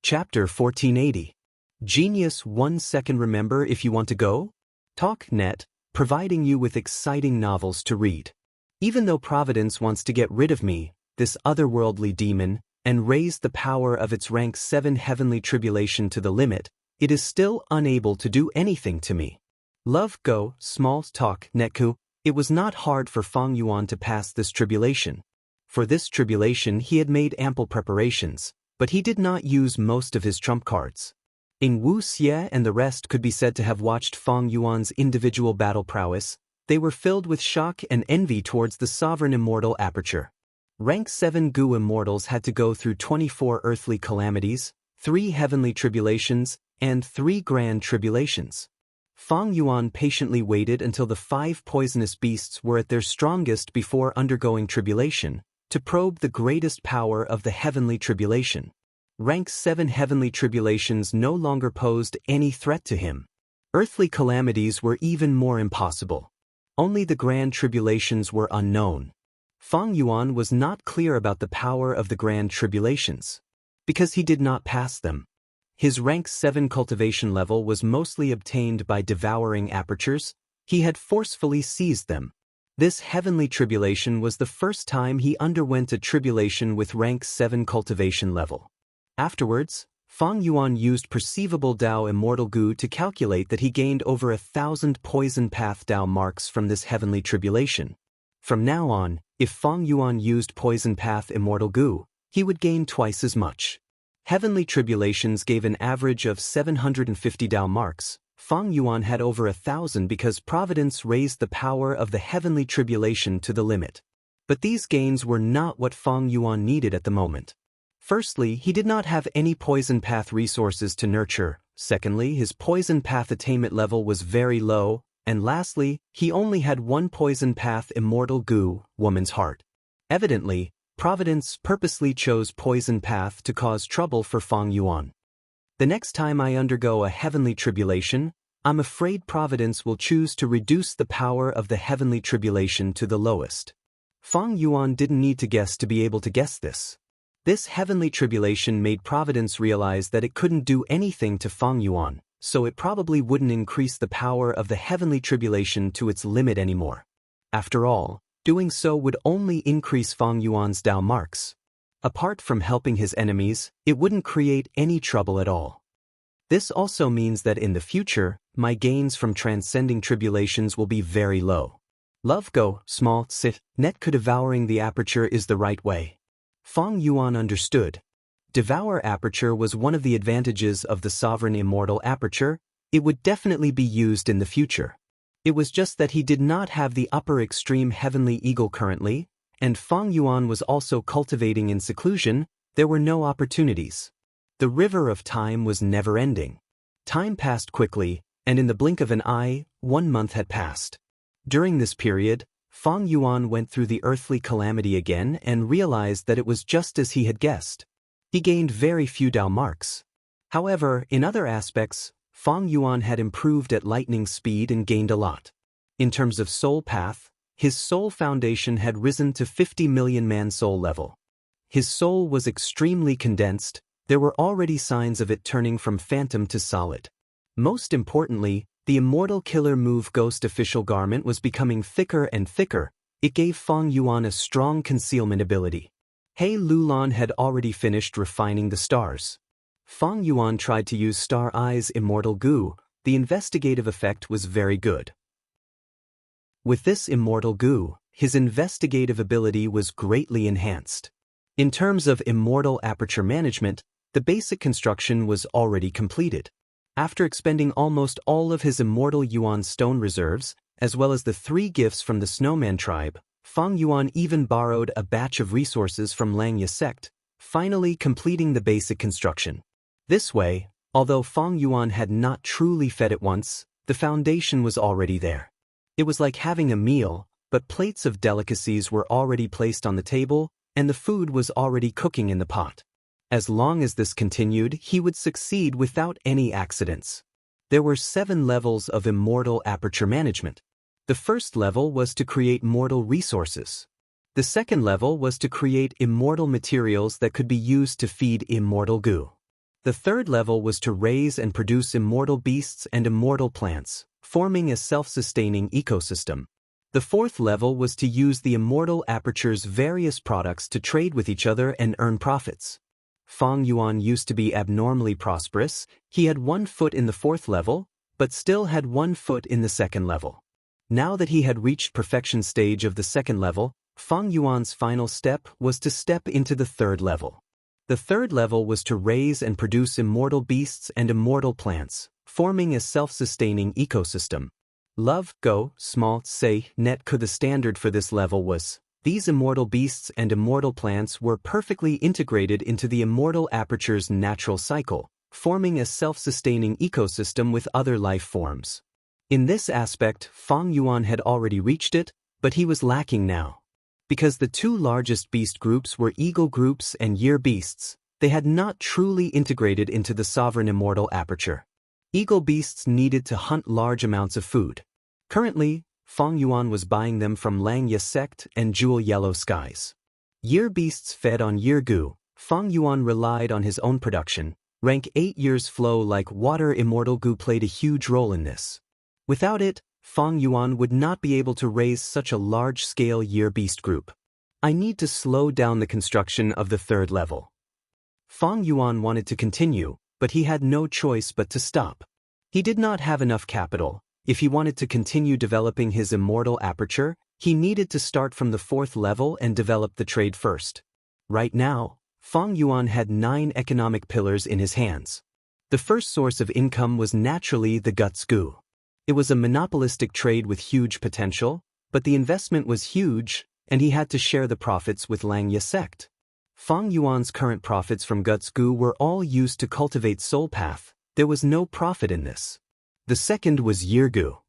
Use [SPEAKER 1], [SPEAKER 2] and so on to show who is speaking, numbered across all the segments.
[SPEAKER 1] Chapter 1480. Genius 1 second. Remember if you want to go? TalkNet, providing you with exciting novels to read. Even though Providence wants to get rid of me, this otherworldly demon, and raise the power of its rank 7 heavenly tribulation to the limit, it is still unable to do anything to me. Love Go, Small Talk, Netku. It was not hard for Fang Yuan to pass this tribulation. For this tribulation he had made ample preparations, but he did not use most of his trump cards. In Wuxia and the rest could be said to have watched Fang Yuan's individual battle prowess. They were filled with shock and envy towards the sovereign immortal aperture. Rank 7 Gu immortals had to go through 24 earthly calamities, 3 heavenly tribulations, and 3 grand tribulations. Fang Yuan patiently waited until the 5 poisonous beasts were at their strongest before undergoing tribulation, to probe the greatest power of the heavenly tribulation. Rank 7 heavenly tribulations no longer posed any threat to him. Earthly calamities were even more impossible. Only the grand tribulations were unknown. Fang Yuan was not clear about the power of the grand tribulations, because he did not pass them. His rank 7 cultivation level was mostly obtained by devouring apertures. He had forcefully seized them. This heavenly tribulation was the first time he underwent a tribulation with rank 7 cultivation level. Afterwards, Fang Yuan used perceivable Dao Immortal Gu to calculate that he gained over 1,000 poison path Dao marks from this heavenly tribulation. From now on, if Fang Yuan used poison path Immortal Gu, he would gain twice as much. Heavenly tribulations gave an average of 750 Dao marks. Fang Yuan had over 1,000 because Providence raised the power of the heavenly tribulation to the limit. But these gains were not what Fang Yuan needed at the moment. Firstly, he did not have any poison path resources to nurture. Secondly, his poison path attainment level was very low. And lastly, he only had 1 poison path Immortal Gu, Woman's Heart. Evidently, Providence purposely chose poison path to cause trouble for Fang Yuan. The next time I undergo a heavenly tribulation, I'm afraid Providence will choose to reduce the power of the heavenly tribulation to the lowest. Fang Yuan didn't need to guess to be able to guess this. This heavenly tribulation made Providence realize that it couldn't do anything to Fang Yuan, so it probably wouldn't increase the power of the heavenly tribulation to its limit anymore. After all, doing so would only increase Fang Yuan's Dao marks. Apart from helping his enemies, it wouldn't create any trouble at all. This also means that in the future, my gains from transcending tribulations will be very low. Love Go, Small Sit, Netku. Devouring the aperture is the right way. Fang Yuan understood. Devour aperture was one of the advantages of the sovereign immortal aperture. It would definitely be used in the future. It was just that he did not have the upper extreme heavenly eagle currently, and Fang Yuan was also cultivating in seclusion. There were no opportunities. The river of time was never ending. Time passed quickly, and in the blink of an eye, 1 month had passed. During this period, Fang Yuan went through the earthly calamity again and realized that it was just as he had guessed. He gained very few Dao marks. However, in other aspects, Fang Yuan had improved at lightning speed and gained a lot. In terms of soul path, his soul foundation had risen to 50 million man soul level. His soul was extremely condensed. There were already signs of it turning from phantom to solid. Most importantly, the immortal killer move ghost official garment was becoming thicker and thicker. It gave Fang Yuan a strong concealment ability. He Lulan had already finished refining the stars. Fang Yuan tried to use Star Eye's Immortal Gu. The investigative effect was very good. With this Immortal Gu, his investigative ability was greatly enhanced. In terms of immortal aperture management, the basic construction was already completed. After expending almost all of his Immortal Yuan stone reserves, as well as the 3 gifts from the Snowman tribe, Fang Yuan even borrowed a batch of resources from Langya sect, finally completing the basic construction. This way, although Fang Yuan had not truly fed it once, the foundation was already there. It was like having a meal, but plates of delicacies were already placed on the table, and the food was already cooking in the pot. As long as this continued, he would succeed without any accidents. There were 7 levels of immortal aperture management. The first level was to create mortal resources. The second level was to create immortal materials that could be used to feed Immortal Gu. The third level was to raise and produce immortal beasts and immortal plants, forming a self-sustaining ecosystem. The fourth level was to use the Immortal Aperture's various products to trade with each other and earn profits. Fang Yuan used to be abnormally prosperous. He had 1 foot in the fourth level, but still had 1 foot in the second level. Now that he had reached perfection stage of the second level, Fang Yuan's final step was to step into the third level. The third level was to raise and produce immortal beasts and immortal plants, forming a self-sustaining ecosystem. Love, go, small, say, net. The standard for this level was, these immortal beasts and immortal plants were perfectly integrated into the Immortal Aperture's natural cycle, forming a self-sustaining ecosystem with other life forms. In this aspect, Fang Yuan had already reached it, but he was lacking now. Because the 2 largest beast groups were eagle groups and year beasts, they had not truly integrated into the sovereign Immortal Aperture. Eagle beasts needed to hunt large amounts of food. Currently, Fang Yuan was buying them from Langya sect and Jewel Yellow Skies. Year beasts fed on year goo. Fang Yuan relied on his own production. Rank 8 years flow like water. Immortal goo played a huge role in this. Without it, Fang Yuan would not be able to raise such a large-scale year beast group. I need to slow down the construction of the third level. Fang Yuan wanted to continue, but he had no choice but to stop. He did not have enough capital. If he wanted to continue developing his Immortal Aperture, he needed to start from the fourth level and develop the trade first. Right now, Fang Yuan had 9 economic pillars in his hands. The first source of income was naturally the guts goo. It was a monopolistic trade with huge potential, but the investment was huge, and he had to share the profits with Langya sect. Fang Yuan's current profits from guts goo were all used to cultivate soul path. There was no profit in this. The second was year goo.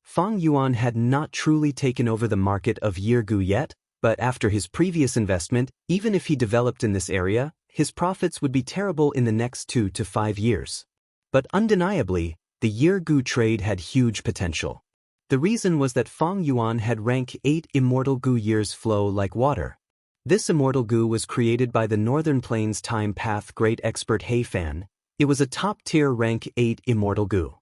[SPEAKER 1] Fang Yuan had not truly taken over the market of year goo yet, but after his previous investment, even if he developed in this area, his profits would be terrible in the next 2 to 5 years. But undeniably, the year goo trade had huge potential. The reason was that Fang Yuan had rank 8 immortal goo years flow like water. This immortal goo was created by the Northern Plains Time Path great expert He Fan. It was a top-tier rank 8 immortal goo.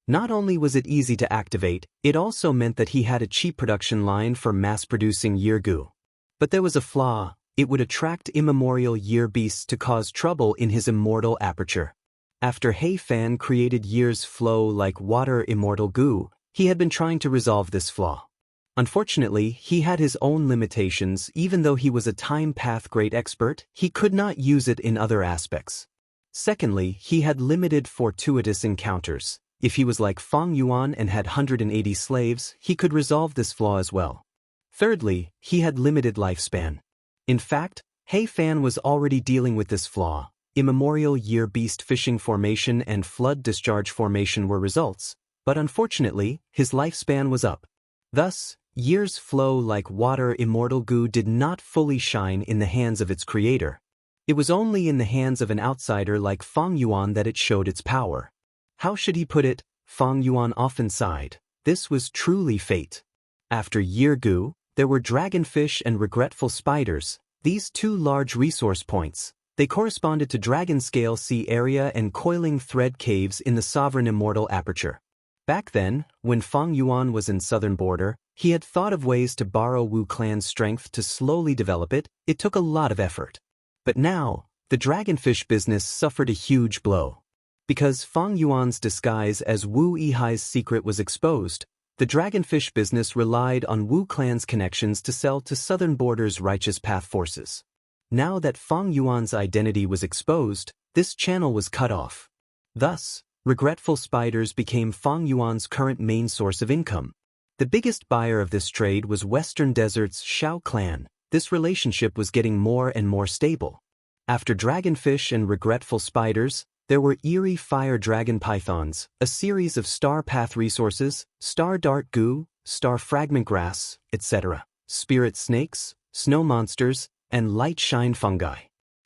[SPEAKER 1] Not only was it easy to activate, it also meant that he had a cheap production line for mass-producing year goo. But there was a flaw: it would attract immemorial year beasts to cause trouble in his Immortal Aperture. After He Fan created years flow like water immortal goo, he had been trying to resolve this flaw. Unfortunately, he had his own limitations. Even though he was a time path great expert, he could not use it in other aspects. Secondly, he had limited fortuitous encounters. If he was like Fang Yuan and had 180 slaves, he could resolve this flaw as well. Thirdly, he had limited lifespan. In fact, He Fan was already dealing with this flaw. Immemorial year beast fishing formation and flood discharge formation were results, but unfortunately, his lifespan was up. Thus, years flow like water immortal goo did not fully shine in the hands of its creator. It was only in the hands of an outsider like Fang Yuan that it showed its power. How should he put it? Fang Yuan often sighed. This was truly fate. After year goo, there were dragonfish and regretful spiders, these 2 large resource points. They corresponded to Dragon Scale Sea area and Coiling Thread Caves in the Sovereign Immortal Aperture. Back then, when Fang Yuan was in southern border, he had thought of ways to borrow Wu clan's strength to slowly develop it. It took a lot of effort. But now, the dragonfish business suffered a huge blow. Because Fang Yuan's disguise as Wu Yihai's secret was exposed, the dragonfish business relied on Wu clan's connections to sell to southern border's righteous path forces. Now that Fang Yuan's identity was exposed, this channel was cut off. Thus, regretful spiders became Fang Yuan's current main source of income. The biggest buyer of this trade was Western Desert's Shao clan. This relationship was getting more and more stable. After dragonfish and regretful spiders, there were eerie fire dragon pythons, a series of star path resources, star dart goo, star fragment grass, etc., spirit snakes, snow monsters, and light shine fungi.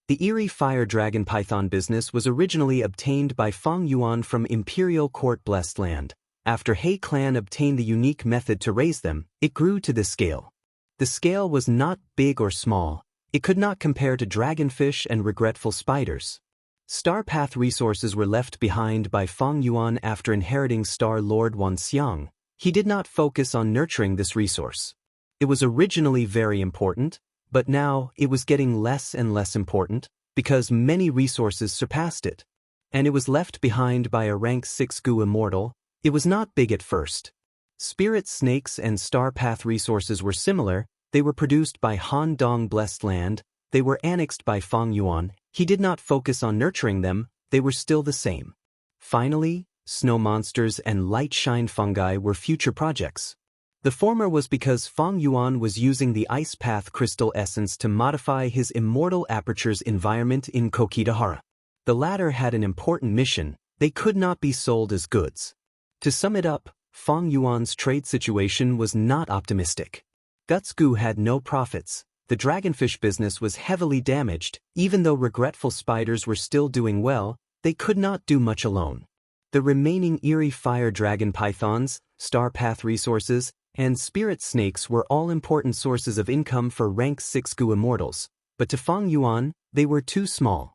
[SPEAKER 1] The eerie fire dragon python business was originally obtained by Fang Yuan from Imperial Court Blessed Land. After He clan obtained the unique method to raise them, it grew to this scale. The scale was not big or small. It could not compare to dragonfish and regretful spiders. Star Path resources were left behind by Fang Yuan after inheriting Star Lord Wanxiang. He did not focus on nurturing this resource. It was originally very important, but now it was getting less and less important because many resources surpassed it. And it was left behind by a rank 6 Gu Immortal. It was not big at first. Spirit Snakes and Star Path resources were similar. They were produced by Han Dong Blessed Land. They were annexed by Fang Yuan. He did not focus on nurturing them. They were still the same. Finally, Snow Monsters and Light Shine Fungi were future projects. The former was because Fang Yuan was using the Ice Path Crystal Essence to modify his Immortal Aperture's environment in Kokidahara. The latter had an important mission. They could not be sold as goods. To sum it up, Fang Yuan's trade situation was not optimistic. Gutsgu had no profits. The dragonfish business was heavily damaged. Even though regretful spiders were still doing well, they could not do much alone. The remaining eerie fire dragon pythons, Star Path resources, and spirit snakes were all important sources of income for rank 6 Gu Immortals, but to Fang Yuan, they were too small.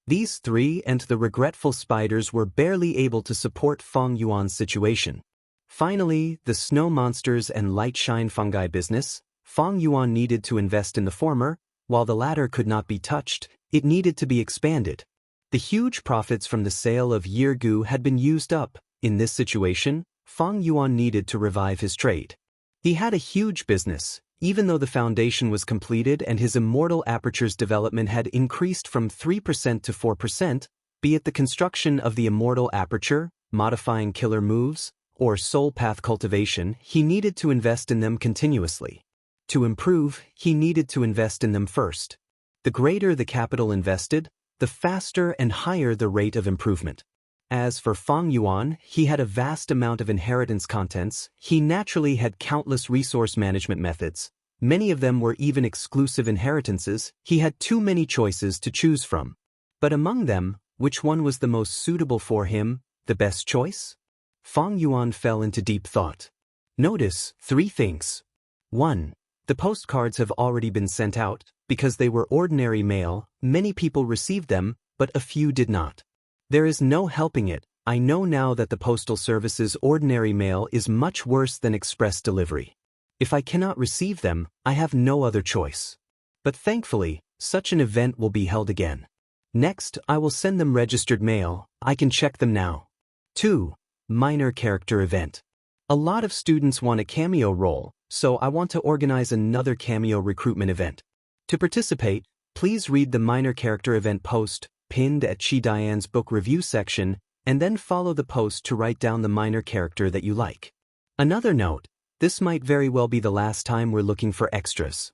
[SPEAKER 1] These three and the regretful spiders were barely able to support Fang Yuan's situation. Finally, the Snow Monsters and Light Shine Fungi business. Fang Yuan needed to invest in the former, while the latter could not be touched. It needed to be expanded. The huge profits from the sale of Yeargu had been used up. In this situation, Fang Yuan needed to revive his trade. He had a huge business, even though the foundation was completed and his Immortal Aperture's development had increased from 3% to 4%, be it the construction of the Immortal Aperture, modifying killer moves, or Soul Path cultivation, he needed to invest in them continuously. To improve, he needed to invest in them first. The greater the capital invested, the faster and higher the rate of improvement. As for Fang Yuan, he had a vast amount of inheritance contents. He naturally had countless resource management methods. Many of them were even exclusive inheritances. He had too many choices to choose from. But among them, which one was the most suitable for him, the best choice? Fang Yuan fell into deep thought. Notice 3 things. 1. The postcards have already been sent out. Because they were ordinary mail, many people received them, but a few did not. There is no helping it. I know now that the Postal Service's ordinary mail is much worse than express delivery. If I cannot receive them, I have no other choice. But thankfully, such an event will be held again. Next, I will send them registered mail. I can check them now. 2. Minor character event. A lot of students want a cameo role, so I want to organize another cameo recruitment event. To participate, please read the minor character event post, pinned at Chi Diane's book review section, and then follow the post to write down the minor character that you like. Another note, this might very well be the last time we're looking for extras.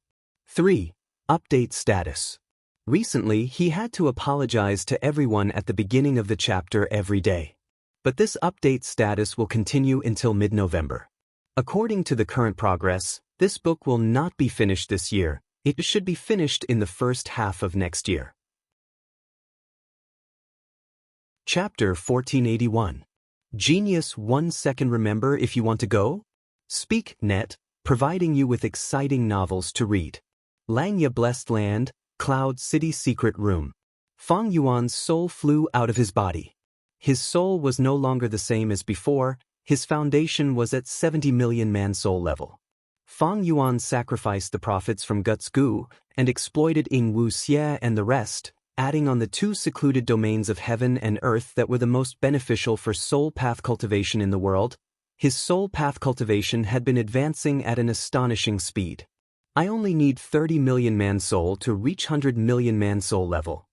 [SPEAKER 1] 3. Update status. Recently, he had to apologize to everyone at the beginning of the chapter every day. But this update status will continue until mid-November. According to the current progress, this book will not be finished this year. It should be finished in the first half of next year. Chapter 1481. Genius 1 second. Remember if you want to go? Speak Net, providing you with exciting novels to read. Langya Blessed Land, Cloud City Secret Room. Fang Yuan's soul flew out of his body. His soul was no longer the same as before. His foundation was at 70 million man-soul level. Fang Yuan sacrificed the profits from Gutsgu and exploited in Wuxia and the rest, adding on the 2 secluded domains of heaven and earth that were the most beneficial for soul path cultivation in the world. His soul path cultivation had been advancing at an astonishing speed. I only need 30 million man-soul to reach 100 million man-soul level.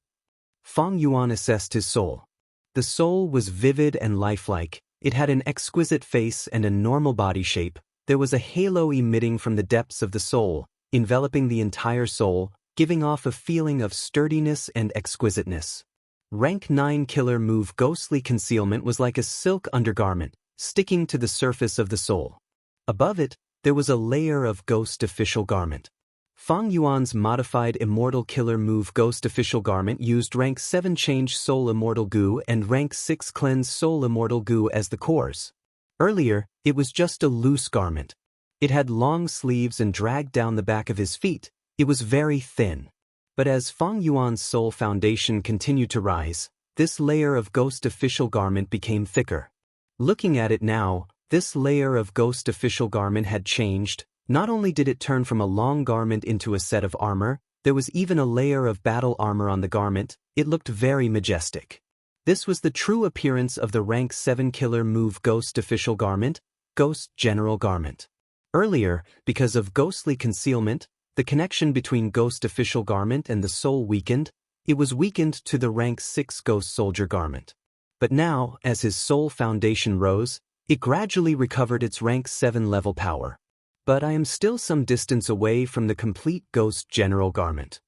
[SPEAKER 1] Fang Yuan assessed his soul. The soul was vivid and lifelike. It had an exquisite face and a normal body shape. There was a halo emitting from the depths of the soul, enveloping the entire soul, giving off a feeling of sturdiness and exquisiteness. Rank 9 killer move Ghostly Concealment was like a silk undergarment, sticking to the surface of the soul. Above it, there was a layer of Ghost Official Garment. Fang Yuan's modified Immortal Killer Move Ghost Official Garment used rank 7 Change Soul Immortal Goo and rank 6 Cleanse Soul Immortal Goo as the cores. Earlier, it was just a loose garment. It had long sleeves and dragged down the back of his feet. It was very thin. But as Fang Yuan's soul foundation continued to rise, this layer of ghost official garment became thicker. Looking at it now, this layer of ghost official garment had changed. Not only did it turn from a long garment into a set of armor, there was even a layer of battle armor on the garment. It looked very majestic. This was the true appearance of the rank 7 killer move ghost official garment, ghost general garment. Earlier, because of ghostly concealment, the connection between ghost official garment and the soul weakened. It was weakened to the rank 6 ghost soldier garment. But now, as his soul foundation rose, it gradually recovered its rank 7 level power. But I am still some distance away from the complete ghost general garment.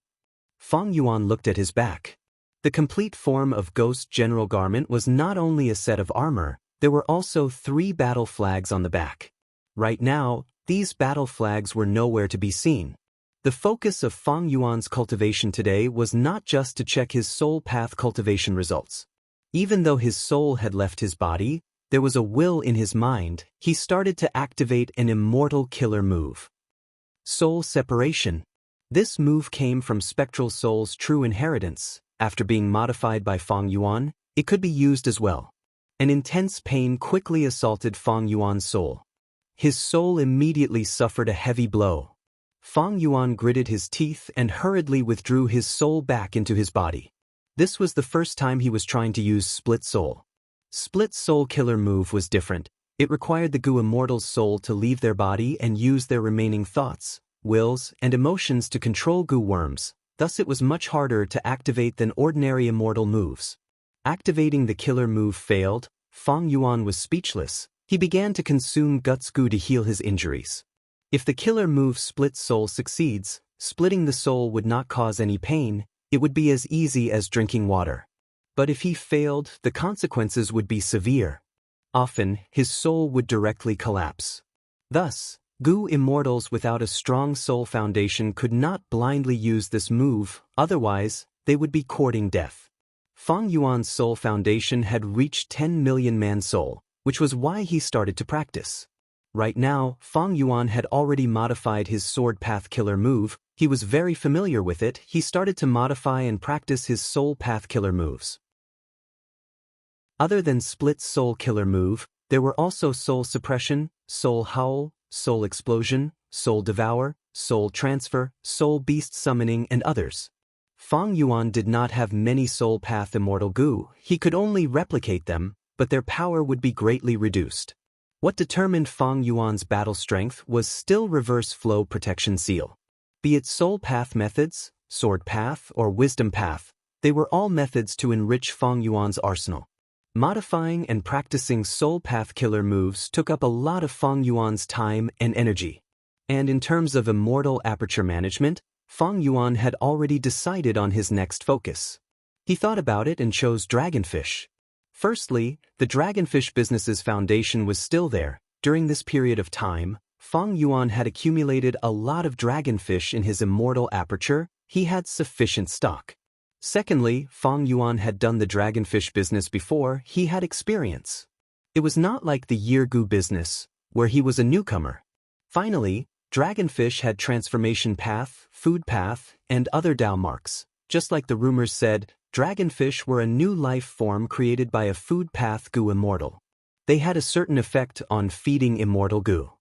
[SPEAKER 1] Fang Yuan looked at his back. The complete form of ghost general garment was not only a set of armor, there were also 3 battle flags on the back. Right now, these battle flags were nowhere to be seen. The focus of Fang Yuan's cultivation today was not just to check his soul path cultivation results. Even though his soul had left his body, there was a will in his mind. He started to activate an immortal killer move. Soul separation. This move came from spectral soul's true inheritance. After being modified by Fang Yuan, it could be used as well. An intense pain quickly assaulted Fang Yuan's soul. His soul immediately suffered a heavy blow. Fang Yuan gritted his teeth and hurriedly withdrew his soul back into his body. This was the first time he was trying to use Split Soul. Split Soul killer move was different. It required the Gu Immortal's soul to leave their body and use their remaining thoughts, wills, and emotions to control Gu worms. Thus it was much harder to activate than ordinary immortal moves. Activating the killer move failed. Fang Yuan was speechless. He began to consume Guts Gu to heal his injuries. If the killer move Split Soul succeeds, splitting the soul would not cause any pain. It would be as easy as drinking water. But if he failed, the consequences would be severe. Often, his soul would directly collapse. Thus, Gu Immortals without a strong soul foundation could not blindly use this move, otherwise, they would be courting death. Fang Yuan's soul foundation had reached 10 million man soul, which was why he started to practice. Right now, Fang Yuan had already modified his sword path killer move. He was very familiar with it. He started to modify and practice his soul path killer moves. Other than Split Soul killer move, there were also Soul Suppression, Soul Howl, Soul Explosion, Soul Devour, Soul Transfer, Soul Beast Summoning, and others. Fang Yuan did not have many Soul Path Immortal Gu. He could only replicate them, but their power would be greatly reduced. What determined Fang Yuan's battle strength was still Reverse Flow Protection Seal. Be it Soul Path methods, Sword Path, or Wisdom Path, they were all methods to enrich Fang Yuan's arsenal. Modifying and practicing Soul Path killer moves took up a lot of Fang Yuan's time and energy. And in terms of immortal aperture management, Fang Yuan had already decided on his next focus. He thought about it and chose Dragonfish. Firstly, the Dragonfish business's foundation was still there. During this period of time, Fang Yuan had accumulated a lot of Dragonfish in his immortal aperture. He had sufficient stock. Secondly, Fang Yuan had done the Dragonfish business before. He had experience. It was not like the Year Gu business, where he was a newcomer. Finally, Dragonfish had Transformation Path, Food Path, and other Dao marks. Just like the rumors said, Dragonfish were a new life form created by a Food Path Gu Immortal. They had a certain effect on feeding Immortal Gu.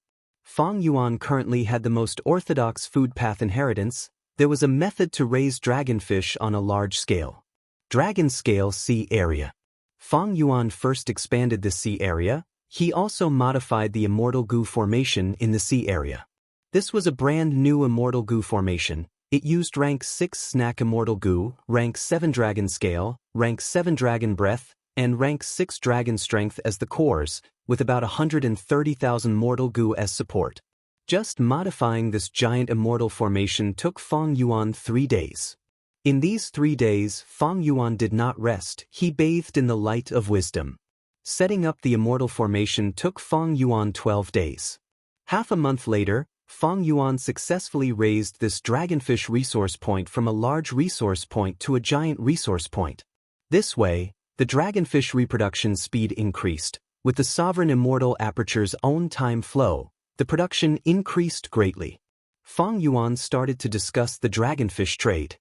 [SPEAKER 1] Fang Yuan currently had the most orthodox Food Path inheritance. There was a method to raise Dragonfish on a large scale. Dragon Scale Sea Area. Fang Yuan first expanded the sea area. He also modified the Immortal Gu formation in the sea area. This was a brand new Immortal Gu formation. It used rank 6 Snack Immortal Gu, rank 7 Dragon Scale, rank 7 Dragon Breath, and rank 6 Dragon Strength as the cores, with about 130,000 Mortal Gu as support. Just modifying this giant immortal formation took Fang Yuan 3 days. In these 3 days, Fang Yuan did not rest. He bathed in the light of wisdom. Setting up the immortal formation took Fang Yuan 12 days. Half a month later, Fang Yuan successfully raised this Dragonfish resource point from a large resource point to a giant resource point. This way, the Dragonfish reproduction speed increased. With the Sovereign Immortal Aperture's own time flow, the production increased greatly. Fang Yuan started to discuss the Dragonfish trade.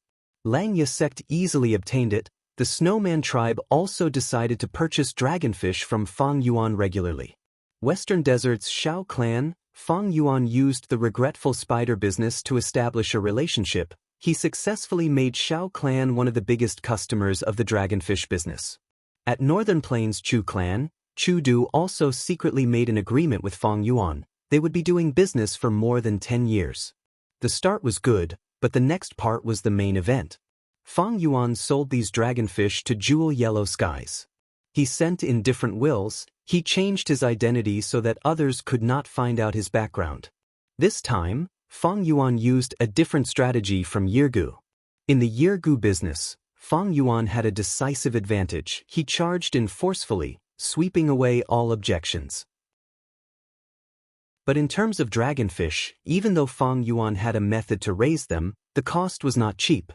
[SPEAKER 1] Langya sect easily obtained it. The Snowman tribe also decided to purchase dragonfish from Fang Yuan regularly. Western Desert's Xiao clan, Fang Yuan used the regretful spider business to establish a relationship. He successfully made Xiao clan one of the biggest customers of the dragonfish business. At Northern Plains Chu clan, Chu Du also secretly made an agreement with Fang Yuan. They would be doing business for more than 10 years. The start was good, but the next part was the main event. Fang Yuan sold these dragonfish to Jewel Yellow Skies. He sent in different wills. He changed his identity so that others could not find out his background. This time, Fang Yuan used a different strategy from Yirgu. In the Yirgu business, Fang Yuan had a decisive advantage. He charged in forcefully, sweeping away all objections. But in terms of dragonfish, even though Fang Yuan had a method to raise them, the cost was not cheap.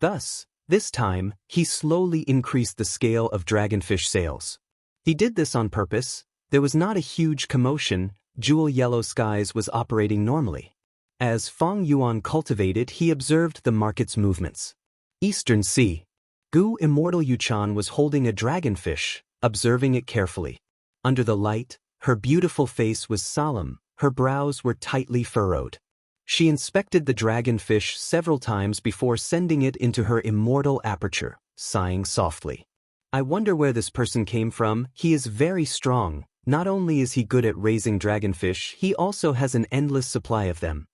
[SPEAKER 1] Thus, this time, he slowly increased the scale of dragonfish sales. He did this on purpose. There was not a huge commotion. Jewel Yellow Skies was operating normally. As Fang Yuan cultivated, he observed the market's movements. Eastern Sea. Gu Immortal Yuchan was holding a dragonfish, observing it carefully. Under the light, her beautiful face was solemn, her brows were tightly furrowed. She inspected the dragonfish several times before sending it into her immortal aperture, sighing softly. I wonder where this person came from. He is very strong. Not only is he good at raising dragonfish, he also has an endless supply of them.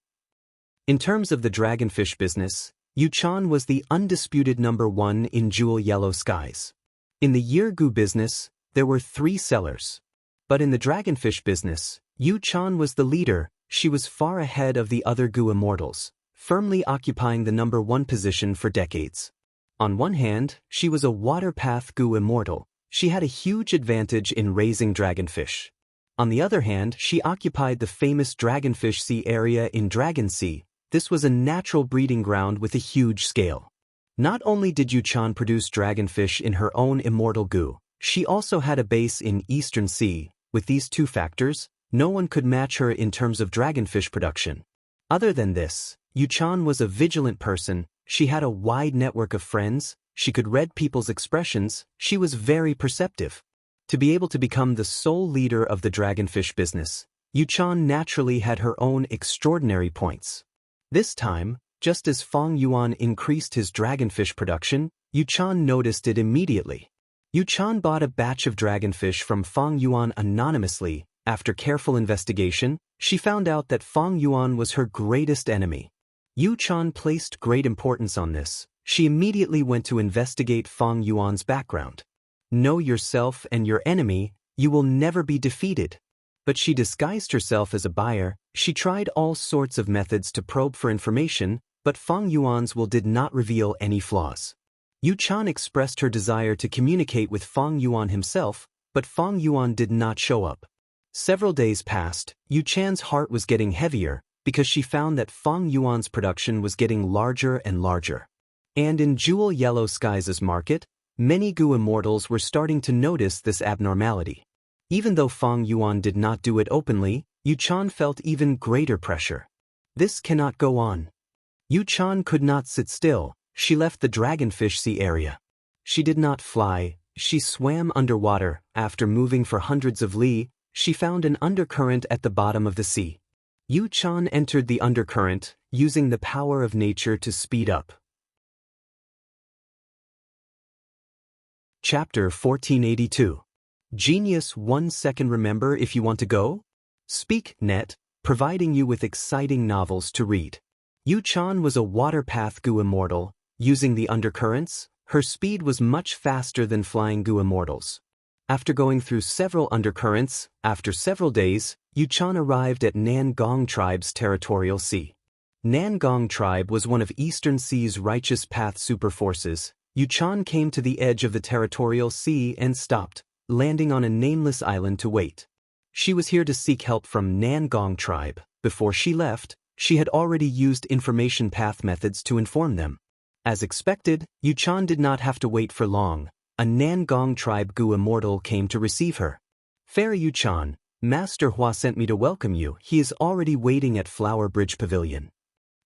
[SPEAKER 1] In terms of the dragonfish business, Yuchan was the undisputed #1 in Jewel Yellow Skies. In the Yirgu business, there were 3 sellers. But in the dragonfish business, Yuchan was the leader. She was far ahead of the other Gu Immortals, firmly occupying the #1 position for decades. On one hand, she was a water-path Gu Immortal. She had a huge advantage in raising dragonfish. On the other hand, she occupied the famous Dragonfish Sea area in Dragon Sea. This was a natural breeding ground with a huge scale. Not only did Yuchan produce dragonfish in her own immortal Gu, she also had a base in Eastern Sea. With these 2 factors, no one could match her in terms of dragonfish production. Other than this, Yuchan was a vigilant person. She had a wide network of friends. She could read people's expressions. She was very perceptive. To be able to become the sole leader of the dragonfish business, Yuchan naturally had her own extraordinary points. This time, just as Fang Yuan increased his dragonfish production, Yuchan noticed it immediately. Yuchan bought a batch of dragonfish from Fang Yuan anonymously. After careful investigation, she found out that Fang Yuan was her greatest enemy. Yuchan placed great importance on this. She immediately went to investigate Fang Yuan's background. Know yourself and your enemy, you will never be defeated. But she disguised herself as a buyer. She tried all sorts of methods to probe for information, but Fang Yuan's will did not reveal any flaws. Yuchan expressed her desire to communicate with Fang Yuan himself, but Fang Yuan did not show up. Several days passed. Yuchan's heart was getting heavier because she found that Fang Yuan's production was getting larger and larger. And in Jewel Yellow Skies' market, many Gu Immortals were starting to notice this abnormality. Even though Fang Yuan did not do it openly, Yuchan felt even greater pressure. This cannot go on. Yuchan could not sit still. She left the Dragonfish Sea area. She did not fly. She swam underwater. After moving for hundreds of li, she found an undercurrent at the bottom of the sea. Yuchan entered the undercurrent, using the power of nature to speed up. Chapter 1482. Genius 1 second. Remember if you want to go? Speak Net, providing you with exciting novels to read. Yuchan was a water-path Gu Immortal. Using the undercurrents, her speed was much faster than flying Gu Immortals. After going through several undercurrents, after several days, Yuchan arrived at Nangong tribe's territorial sea. Nangong tribe was one of Eastern Sea's righteous path superforces. Yuchan came to the edge of the territorial sea and stopped, landing on a nameless island to wait. She was here to seek help from Nangong tribe. Before she left, she had already used information path methods to inform them. As expected, Yuchan did not have to wait for long. A Nangong tribe Gu Immortal came to receive her. Fair Yuchan, Master Hua sent me to welcome you. He is already waiting at Flower Bridge Pavilion.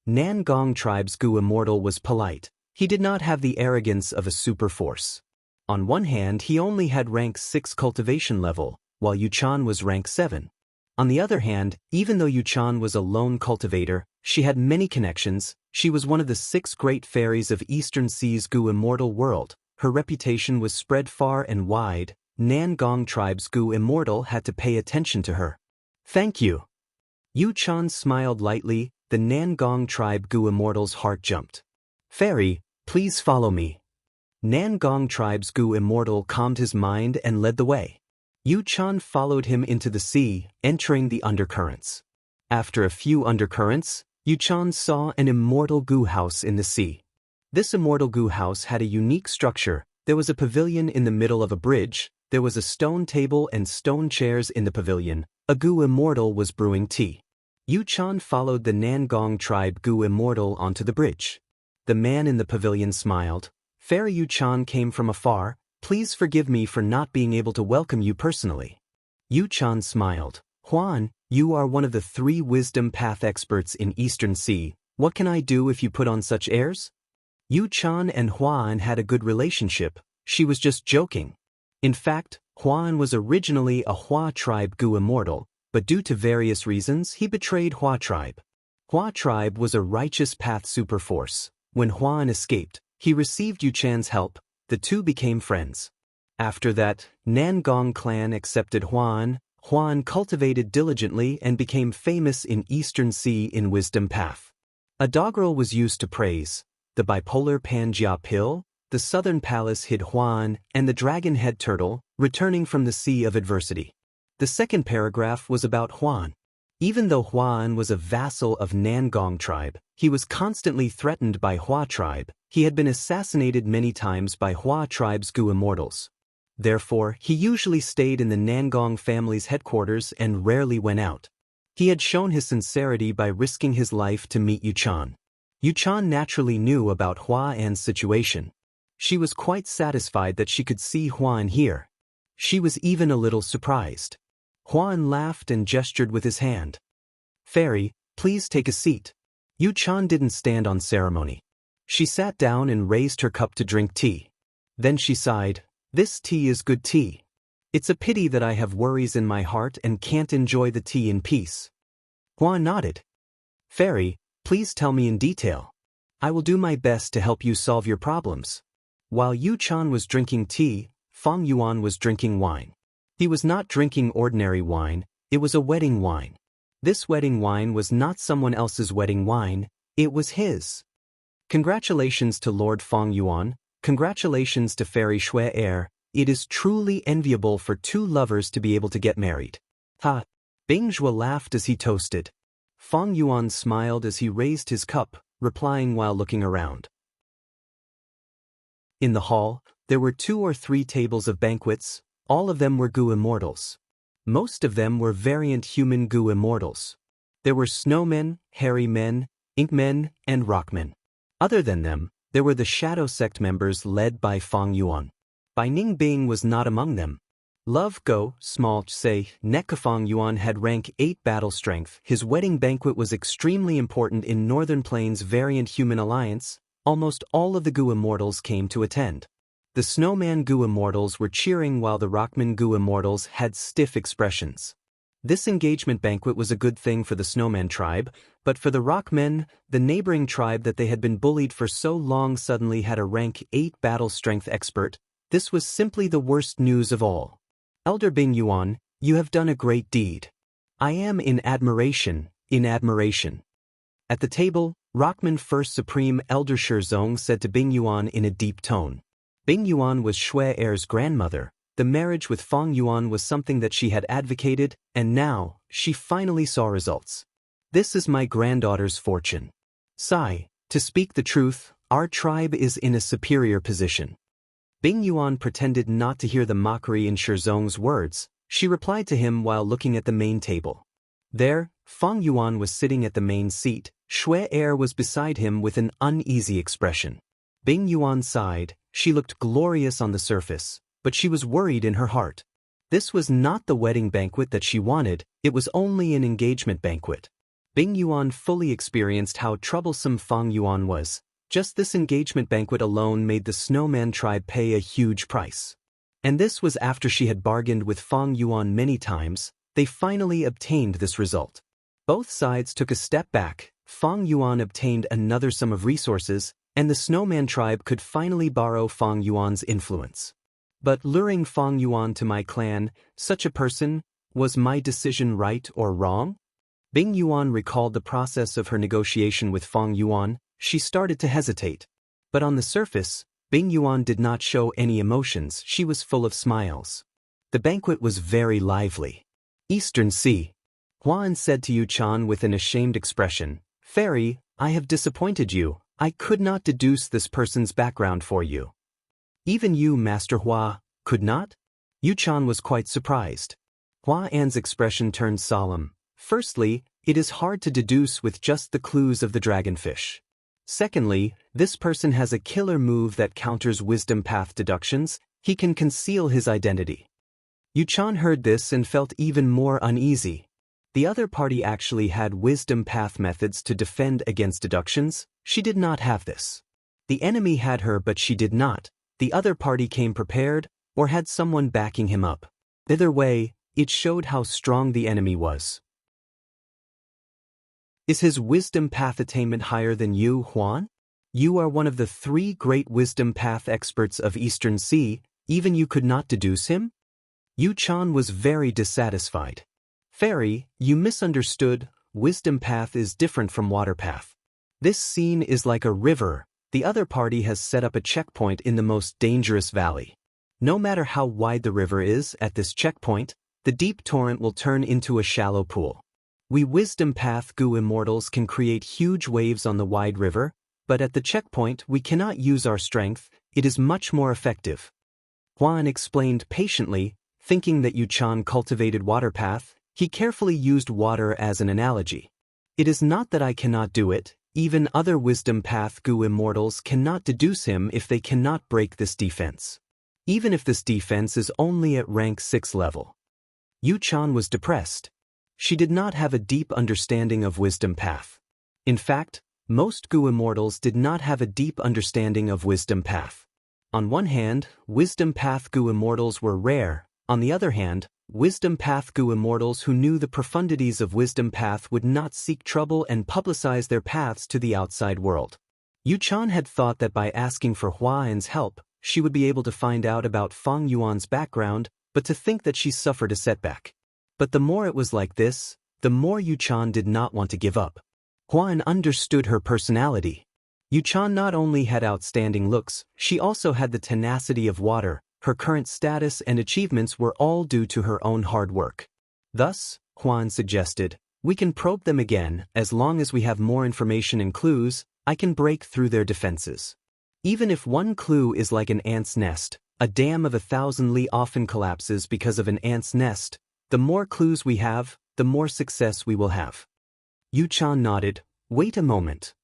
[SPEAKER 1] Nangong tribe's Gu Immortal was polite. He did not have the arrogance of a super force. On one hand, he only had rank 6 cultivation level, while Yuchan was rank 7. On the other hand, even though Yuchan was a lone cultivator, she had many connections. She was one of the 6 great fairies of Eastern Sea's Gu Immortal world. Her reputation was spread far and wide. Nangong tribe's Gu Immortal had to pay attention to her. Thank you. Yuchan smiled lightly. The Nangong tribe Gu Immortal's heart jumped. Fairy, please follow me. Nangong tribe's Gu Immortal calmed his mind and led the way. Yuchan followed him into the sea, entering the undercurrents. After a few undercurrents, Yuchan saw an immortal Gu house in the sea. This immortal Gu house had a unique structure. There was a pavilion in the middle of a bridge. There was a stone table and stone chairs in the pavilion. A Gu Immortal was brewing tea. Yuchan followed the Nangong tribe Gu Immortal onto the bridge. The man in the pavilion smiled. Fairy Yuchan came from afar. Please forgive me for not being able to welcome you personally. Yuchan smiled. Huan, you are one of the 3 wisdom path experts in Eastern Sea. What can I do if you put on such airs? Yuchan and Huan had a good relationship. She was just joking. In fact, Huan was originally a Hua tribe Gu Immortal, but due to various reasons he betrayed Hua tribe. Hua tribe was a righteous path super force. When Huan escaped, he received Yuchan's help. The two became friends. After that, Nangong clan accepted Huan. Huan cultivated diligently and became famous in Eastern Sea in Wisdom Path. A doggerel was used to praise the bipolar Panjia pill, the southern palace hid Huan, and the dragon head turtle, returning from the sea of adversity. The second paragraph was about Huan. Even though Huan was a vassal of Nangong tribe, he was constantly threatened by Hua tribe. He had been assassinated many times by Hua tribe's Gu Immortals. Therefore, he usually stayed in the Nangong family's headquarters and rarely went out. He had shown his sincerity by risking his life to meet Yuchan. Yuchan naturally knew about Huan's situation. She was quite satisfied that she could see Huan here. She was even a little surprised. Huan laughed and gestured with his hand. Fairy, please take a seat. Yuchan didn't stand on ceremony. She sat down and raised her cup to drink tea. Then she sighed. This tea is good tea. It's a pity that I have worries in my heart and can't enjoy the tea in peace. Huan nodded. Fairy, please tell me in detail. I will do my best to help you solve your problems. While Yuchan was drinking tea, Feng Yuan was drinking wine. He was not drinking ordinary wine, it was a wedding wine. This wedding wine was not someone else's wedding wine, it was his. Congratulations to Lord Feng Yuan, congratulations to Fairy Shui Er, it is truly enviable for 2 lovers to be able to get married. Ha! Bing Zhuo laughed as he toasted. Feng Yuan smiled as he raised his cup, replying while looking around. In the hall, there were 2 or 3 tables of banquets. All of them were Gu Immortals. Most of them were variant human Gu Immortals. There were snowmen, hairy men, ink men, and rockmen. Other than them, there were the Shadow Sect members led by Feng Yuan. Bai Ningbing was not among them. Love Go, Small Say, Neka Feng Yuan had rank 8 battle strength. His wedding banquet was extremely important in Northern Plains variant human alliance. Almost all of the Gu Immortals came to attend. The Snowman Gu Immortals were cheering while the Rockman Gu Immortals had stiff expressions. This engagement banquet was a good thing for the Snowman tribe, but for the Rockmen, the neighboring tribe that they had been bullied for so long suddenly had a rank 8 battle strength expert. This was simply the worst news of all. Elder Bing Yuan, you have done a great deed. I am in admiration, At the table, Rockman First Supreme Elder Shizong said to Bing Yuan in a deep tone. Bing Yuan was Shui Er's grandmother. The marriage with Feng Yuan was something that she had advocated, and now, she finally saw results. This is my granddaughter's fortune. Sai, to speak the truth, our tribe is in a superior position. Bing Yuan pretended not to hear the mockery in Shizong's words. She replied to him while looking at the main table. There, Feng Yuan was sitting at the main seat. Shui Er was beside him with an uneasy expression. Bing Yuan sighed. She looked glorious on the surface, but she was worried in her heart. This was not the wedding banquet that she wanted, it was only an engagement banquet. Bing Yuan fully experienced how troublesome Feng Yuan was. Just this engagement banquet alone made the snowman tribe pay a huge price. And this was after she had bargained with Fang Yuan many times. They finally obtained this result. Both sides took a step back. Fang Yuan obtained another sum of resources, and the snowman tribe could finally borrow Fang Yuan's influence. But luring Fang Yuan to my clan, such a person, was my decision right or wrong? Bing Yuan recalled the process of her negotiation with Fang Yuan. She started to hesitate. But on the surface, Bing Yuan did not show any emotions. She was full of smiles. The banquet was very lively. Eastern Sea. Huan said to Yu Chan with an ashamed expression, "Fairy, I have disappointed you. I could not deduce this person's background for you." "Even you, Master Hua, could not?" Yu Chan was quite surprised. Hua An's expression turned solemn. "Firstly, it is hard to deduce with just the clues of the dragonfish. Secondly, this person has a killer move that counters wisdom path deductions. He can conceal his identity." Yu Chan heard this and felt even more uneasy. The other party actually had wisdom path methods to defend against deductions. She did not have this. The enemy had her, but she did not. The other party came prepared, or had someone backing him up. Either way, it showed how strong the enemy was. "Is his wisdom path attainment higher than you, Huan? You are one of the 3 great wisdom path experts of Eastern Sea, even you could not deduce him?" Yu Chan was very dissatisfied. "Fairy, you misunderstood. Wisdom path is different from water path. This scene is like a river. The other party has set up a checkpoint in the most dangerous valley. No matter how wide the river is, at this checkpoint, the deep torrent will turn into a shallow pool. We wisdom path Gu immortals can create huge waves on the wide river, but at the checkpoint we cannot use our strength. It is much more effective." Huan explained patiently, thinking that Yu Chan cultivated water path. He carefully used water as an analogy. "It is not that I cannot do it. Even other wisdom path Gu immortals cannot deduce him if they cannot break this defense. Even if this defense is only at rank 6 level." Yu Chan was depressed. She did not have a deep understanding of wisdom path. In fact, most Gu immortals did not have a deep understanding of wisdom path. On one hand, wisdom path Gu immortals were rare. On the other hand, wisdom path Gu immortals who knew the profundities of wisdom path would not seek trouble and publicize their paths to the outside world. Yu Chan had thought that by asking for Hua An's help, she would be able to find out about Fang Yuan's background, but to think that she suffered a setback. But the more it was like this, the more Yu Chan did not want to give up. Hua An understood her personality. Yu Chan not only had outstanding looks, she also had the tenacity of water. Her current status and achievements were all due to her own hard work. Thus, Huan suggested, "We can probe them again. As long as we have more information and clues, I can break through their defenses. Even if one clue is like an ant's nest, a dam of 1,000 li often collapses because of an ant's nest. The more clues we have, the more success we will have." Yu Chan nodded. "Wait a moment."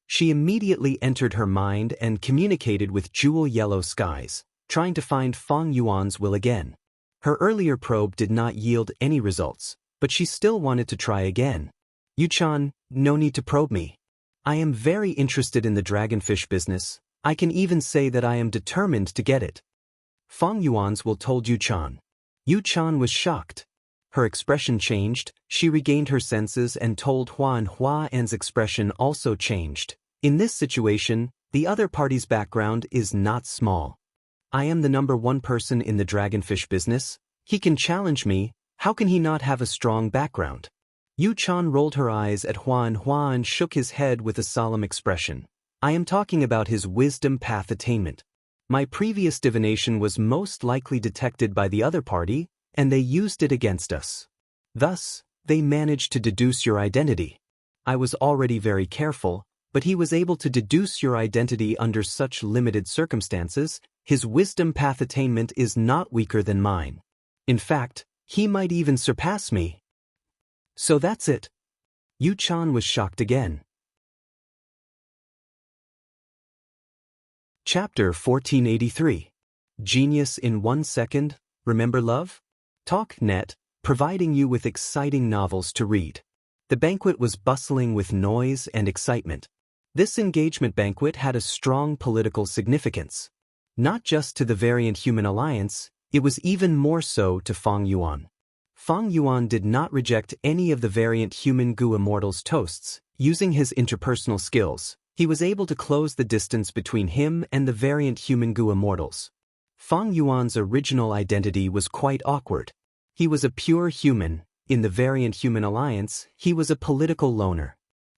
[SPEAKER 1] She immediately entered her mind and communicated with jewel yellow skies, trying to find Fang Yuan's will again. Her earlier probe did not yield any results, but she still wanted to try again. "Yu Chan, no need to probe me. I am very interested in the dragonfish business. I can even say that I am determined to get it." Fang Yuan's will told Yu Chan. Yu Chan was shocked. Her expression changed. She regained her senses and told Hua An's expression also changed. In this situation, the other party's background is not small. "I am the #1 person in the dragonfish business. He can challenge me. How can he not have a strong background?" Yu Chan rolled her eyes at Hua An shook his head with a solemn expression. "I am talking about his wisdom path attainment. My previous divination was most likely detected by the other party, and they used it against us. Thus, they managed to deduce your identity. I was already very careful, but he was able to deduce your identity under such limited circumstances. His wisdom path attainment is not weaker than mine. In fact, he might even surpass me." "So that's it." Yu Chan was shocked again. Chapter 1483. Genius in 1 second. Remember love? TalkNet, providing you with exciting novels to read. The banquet was bustling with noise and excitement. This engagement banquet had a strong political significance. Not just to the Variant Human Alliance, it was even more so to Fang Yuan. Fang Yuan did not reject any of the Variant Human Gu Immortal's toasts. Using his interpersonal skills, he was able to close the distance between him and the Variant Human Gu Immortals. Fang Yuan's original identity was quite awkward. He was a pure human. In the Variant Human Alliance, he was a political loner.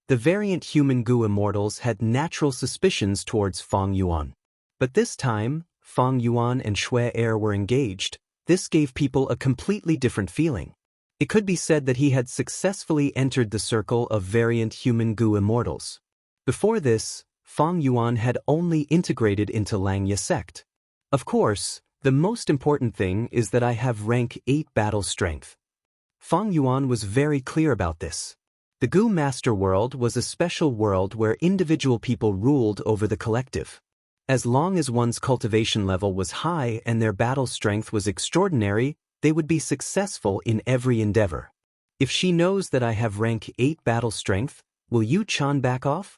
[SPEAKER 1] The Variant Human Gu Immortals had natural suspicions towards Fang Yuan. But this time, Fang Yuan and Shui Er were engaged. This gave people a completely different feeling. It could be said that he had successfully entered the circle of Variant Human Gu Immortals. Before this, Fang Yuan had only integrated into Langya sect. Of course, the most important thing is that I have rank 8 battle strength. Fang Yuan was very clear about this. The Gu Master World was a special world where individual people ruled over the collective. As long as one's cultivation level was high and their battle strength was extraordinary, they would be successful in every endeavor. If she knows that I have rank 8 battle strength, will Yu Chan back off?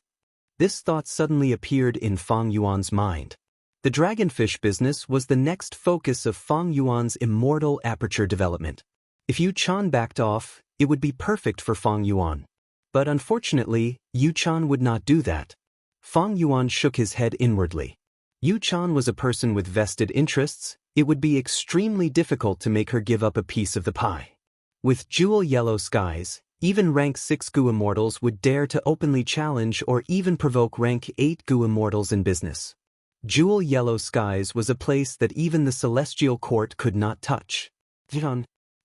[SPEAKER 1] This thought suddenly appeared in Fang Yuan's mind. The dragonfish business was the next focus of Fang Yuan's Immortal aperture development. If Yu Chan backed off, it would be perfect for Fang Yuan. But unfortunately, Yu Chan would not do that. Fang Yuan shook his head inwardly. Yu Chan was a person with vested interests. It would be extremely difficult to make her give up a piece of the pie. With jewel yellow skies, even rank 6 Gu Immortals would dare to openly challenge or even provoke rank 8 Gu Immortals in business. Jewel yellow skies was a place that even the celestial court could not touch.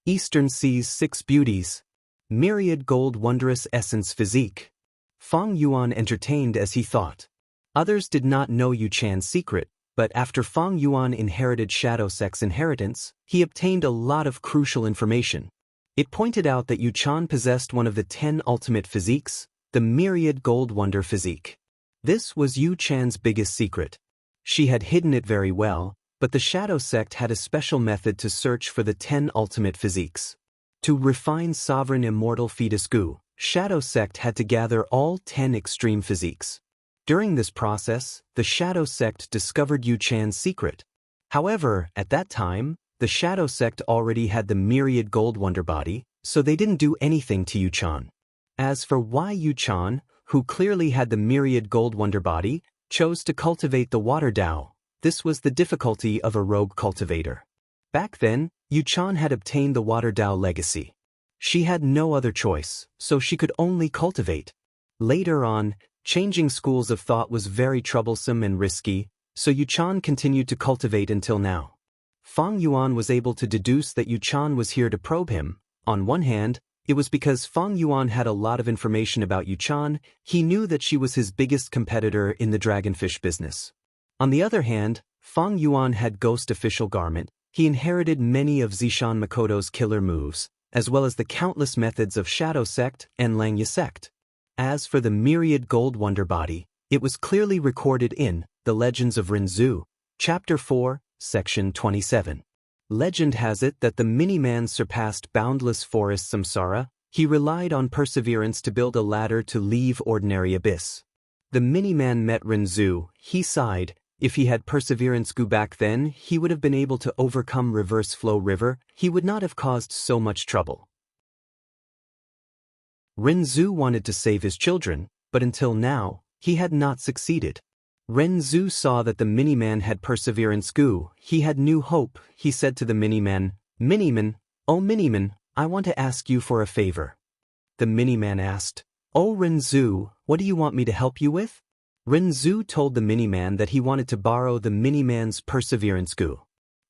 [SPEAKER 1] Eastern Sea's 6 beauties. Myriad gold wondrous essence physique. Fang Yuan entertained as he thought. Others did not know Yu Chan's secret, but after Fang Yuan inherited Shadow Sect's inheritance, he obtained a lot of crucial information. It pointed out that Yu Chan possessed one of the 10 ultimate physiques, the Myriad Gold Wonder physique. This was Yu Chan's biggest secret. She had hidden it very well, but the Shadow Sect had a special method to search for the 10 ultimate physiques. To refine sovereign immortal fetus Gu, Shadow Sect had to gather all 10 extreme physiques. During this process, the Shadow Sect discovered Yu Chan's secret. However, at that time, the Shadow Sect already had the Myriad Gold Wonder body, so they didn't do anything to Yu Chan. As for why Yu Chan, who clearly had the Myriad Gold Wonder body, chose to cultivate the Water Dao, this was the difficulty of a rogue cultivator. Back then, Yu Chan had obtained the Water Dao legacy. She had no other choice, so she could only cultivate. Later on, changing schools of thought was very troublesome and risky, so Yu Chan continued to cultivate until now. Fang Yuan was able to deduce that Yu Chan was here to probe him. On one hand, it was because Fang Yuan had a lot of information about Yu Chan. He knew that she was his biggest competitor in the dragonfish business. On the other hand, Fang Yuan had Ghost Official Garment. He inherited many of Zishan Makoto's killer moves, as well as the countless methods of Shadow Sect and Langya Sect. As for the Myriad Gold Wonder body, it was clearly recorded in The Legends of Rinzhu, Chapter 4, Section 27. Legend has it that the Mini-Man surpassed boundless forest samsara. He relied on perseverance to build a ladder to leave ordinary abyss. The Mini-Man met Rinzhu. He sighed. If he had perseverance Gu back then, he would have been able to overcome Reverse Flow River. He would not have caused so much trouble. Rinzhu wanted to save his children, but until now, he had not succeeded. Rinzhu saw that the Mini-Man had perseverance Gu. He had new hope. He said to the Mini-Man, "Mini-Man, oh Mini-Man, I want to ask you for a favor." The Mini-Man asked, "Oh Rinzhu, what do you want me to help you with?" Rinzhu told the Mini-Man that he wanted to borrow the Mini-Man's perseverance Gu.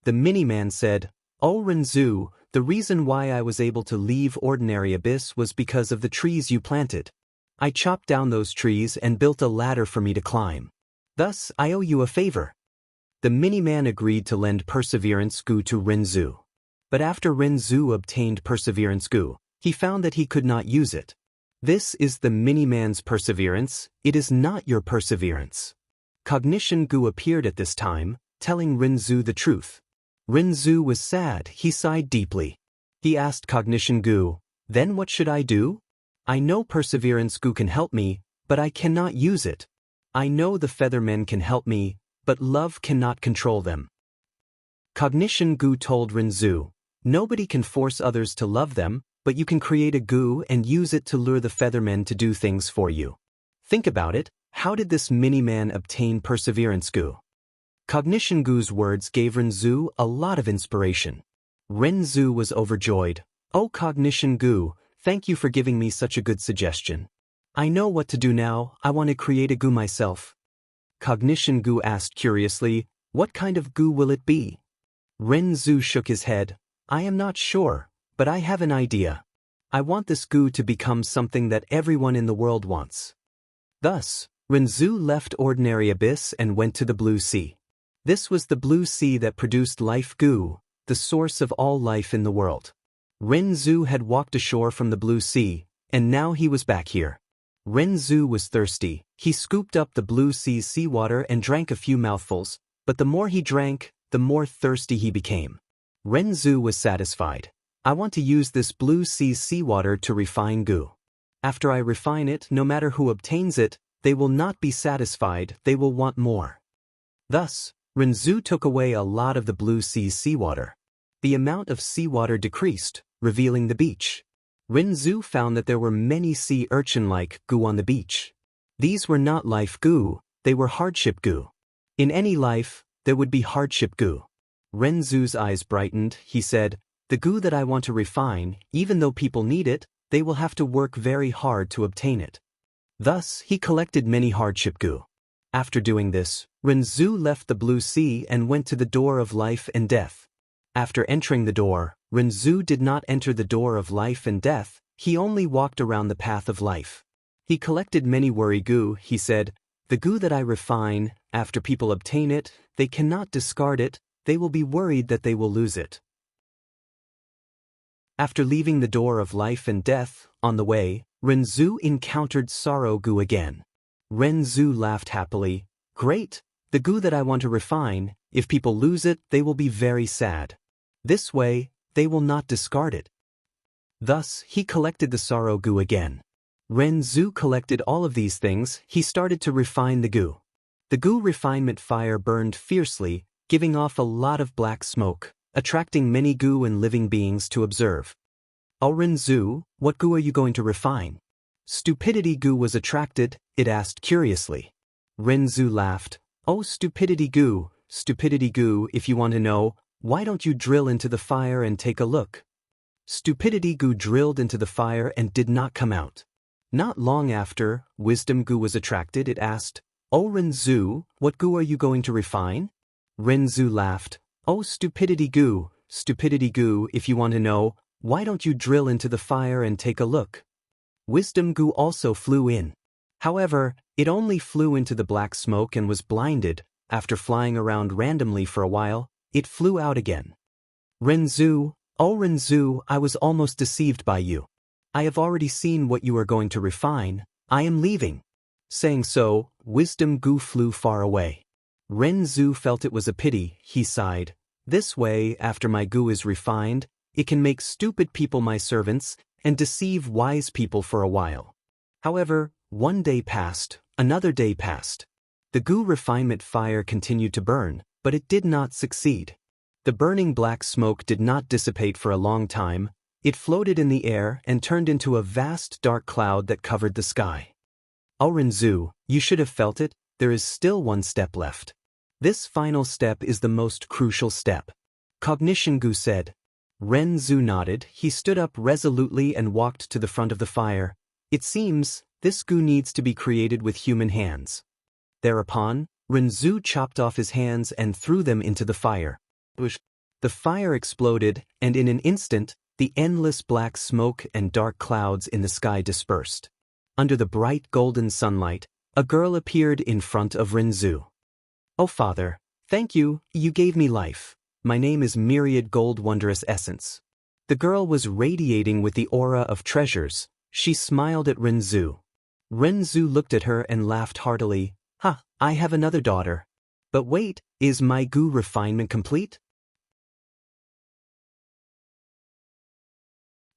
[SPEAKER 1] The Mini-Man said, "Oh Rinzhu, the reason why I was able to leave ordinary abyss was because of the trees you planted. I chopped down those trees and built a ladder for me to climb. Thus, I owe you a favor." The Mini-Man agreed to lend perseverance Gu to Rinzhu. But after Rinzhu obtained perseverance Gu, he found that he could not use it. This is the Mini-Man's perseverance. It is not your perseverance. Cognition Gu appeared at this time, telling Rinzhu the truth. Rinzhu was sad. He sighed deeply. He asked Cognition Gu, "Then what should I do? I know perseverance Gu can help me, but I cannot use it. I know the Feathermen can help me, but love cannot control them. Cognition Gu told Renzu, nobody can force others to love them, but you can create a Gu and use it to lure the Feathermen to do things for you. Think about it, how did this mini-man obtain Perseverance Gu? Cognition Gu's words gave Renzu a lot of inspiration. Renzu was overjoyed. Oh Cognition Gu, thank you for giving me such a good suggestion. I know what to do now, I want to create a Gu myself. Cognition Gu asked curiously, what kind of Gu will it be? Renzu shook his head. I am not sure, but I have an idea. I want this Gu to become something that everyone in the world wants. Thus, Renzu left ordinary abyss and went to the blue sea. This was the blue sea that produced life Gu, the source of all life in the world. Renzu had walked ashore from the blue sea, and now he was back here. Renzu was thirsty. He scooped up the blue sea's seawater and drank a few mouthfuls, but the more he drank, the more thirsty he became. Renzu was satisfied. I want to use this blue sea's seawater to refine Gu. After I refine it, no matter who obtains it, they will not be satisfied, they will want more. Thus, Renzu took away a lot of the blue sea's seawater. The amount of seawater decreased, revealing the beach. Renzu found that there were many sea urchin-like Gu on the beach. These were not life Gu, they were hardship Gu. In any life, there would be hardship Gu. Renzu's eyes brightened. He said, the Gu that I want to refine, even though people need it, they will have to work very hard to obtain it. Thus, he collected many hardship Gu. After doing this, Renzu left the blue sea and went to the door of life and death. After entering the door, Renzu did not enter the door of life and death, he only walked around the path of life. He collected many worry Gu. He said, the Gu that I refine, after people obtain it, they cannot discard it, they will be worried that they will lose it. After leaving the door of life and death, on the way, Renzu encountered sorrow Gu again. Renzu laughed happily. Great, the Gu that I want to refine, if people lose it, they will be very sad. This way, they will not discard it. Thus, he collected the sorrow Gu again. Renzu collected all of these things, he started to refine the Gu. The Gu refinement fire burned fiercely, giving off a lot of black smoke, attracting many Gu and living beings to observe. Oh Renzu, what Gu are you going to refine? Stupidity Gu was attracted, it asked curiously. Renzu laughed. Oh stupidity Gu, if you want to know, why don't you drill into the fire and take a look? Stupidity Gu drilled into the fire and did not come out. Not long after, Wisdom Gu was attracted, it asked, Oh Renzu, what Gu are you going to refine? Renzu laughed. Oh stupidity Gu, if you want to know, why don't you drill into the fire and take a look? Wisdom Gu also flew in. However, it only flew into the black smoke and was blinded. After flying around randomly for a while, it flew out again. Renzu, oh Renzu, I was almost deceived by you. I have already seen what you are going to refine, I am leaving. Saying so, Wisdom Gu flew far away. Renzu felt it was a pity, he sighed. This way, after my Gu is refined, it can make stupid people my servants, and deceive wise people for a while. However, one day passed, another day passed. The Gu refinement fire continued to burn, but it did not succeed. The burning black smoke did not dissipate for a long time, it floated in the air and turned into a vast dark cloud that covered the sky. Oh Renzu, you should have felt it, there is still one step left. This final step is the most crucial step. Cognition Gu said. Renzu nodded, he stood up resolutely and walked to the front of the fire. It seems, this Gu needs to be created with human hands. Thereupon, Renzu chopped off his hands and threw them into the fire. The fire exploded, and in an instant, the endless black smoke and dark clouds in the sky dispersed. Under the bright golden sunlight, a girl appeared in front of Renzu. Oh Father, thank you, you gave me life. My name is Myriad Gold Wondrous Essence. The girl was radiating with the aura of treasures. She smiled at Renzu. Renzu looked at her and laughed heartily. Ha, I have another daughter. But wait, is my Gu refinement complete?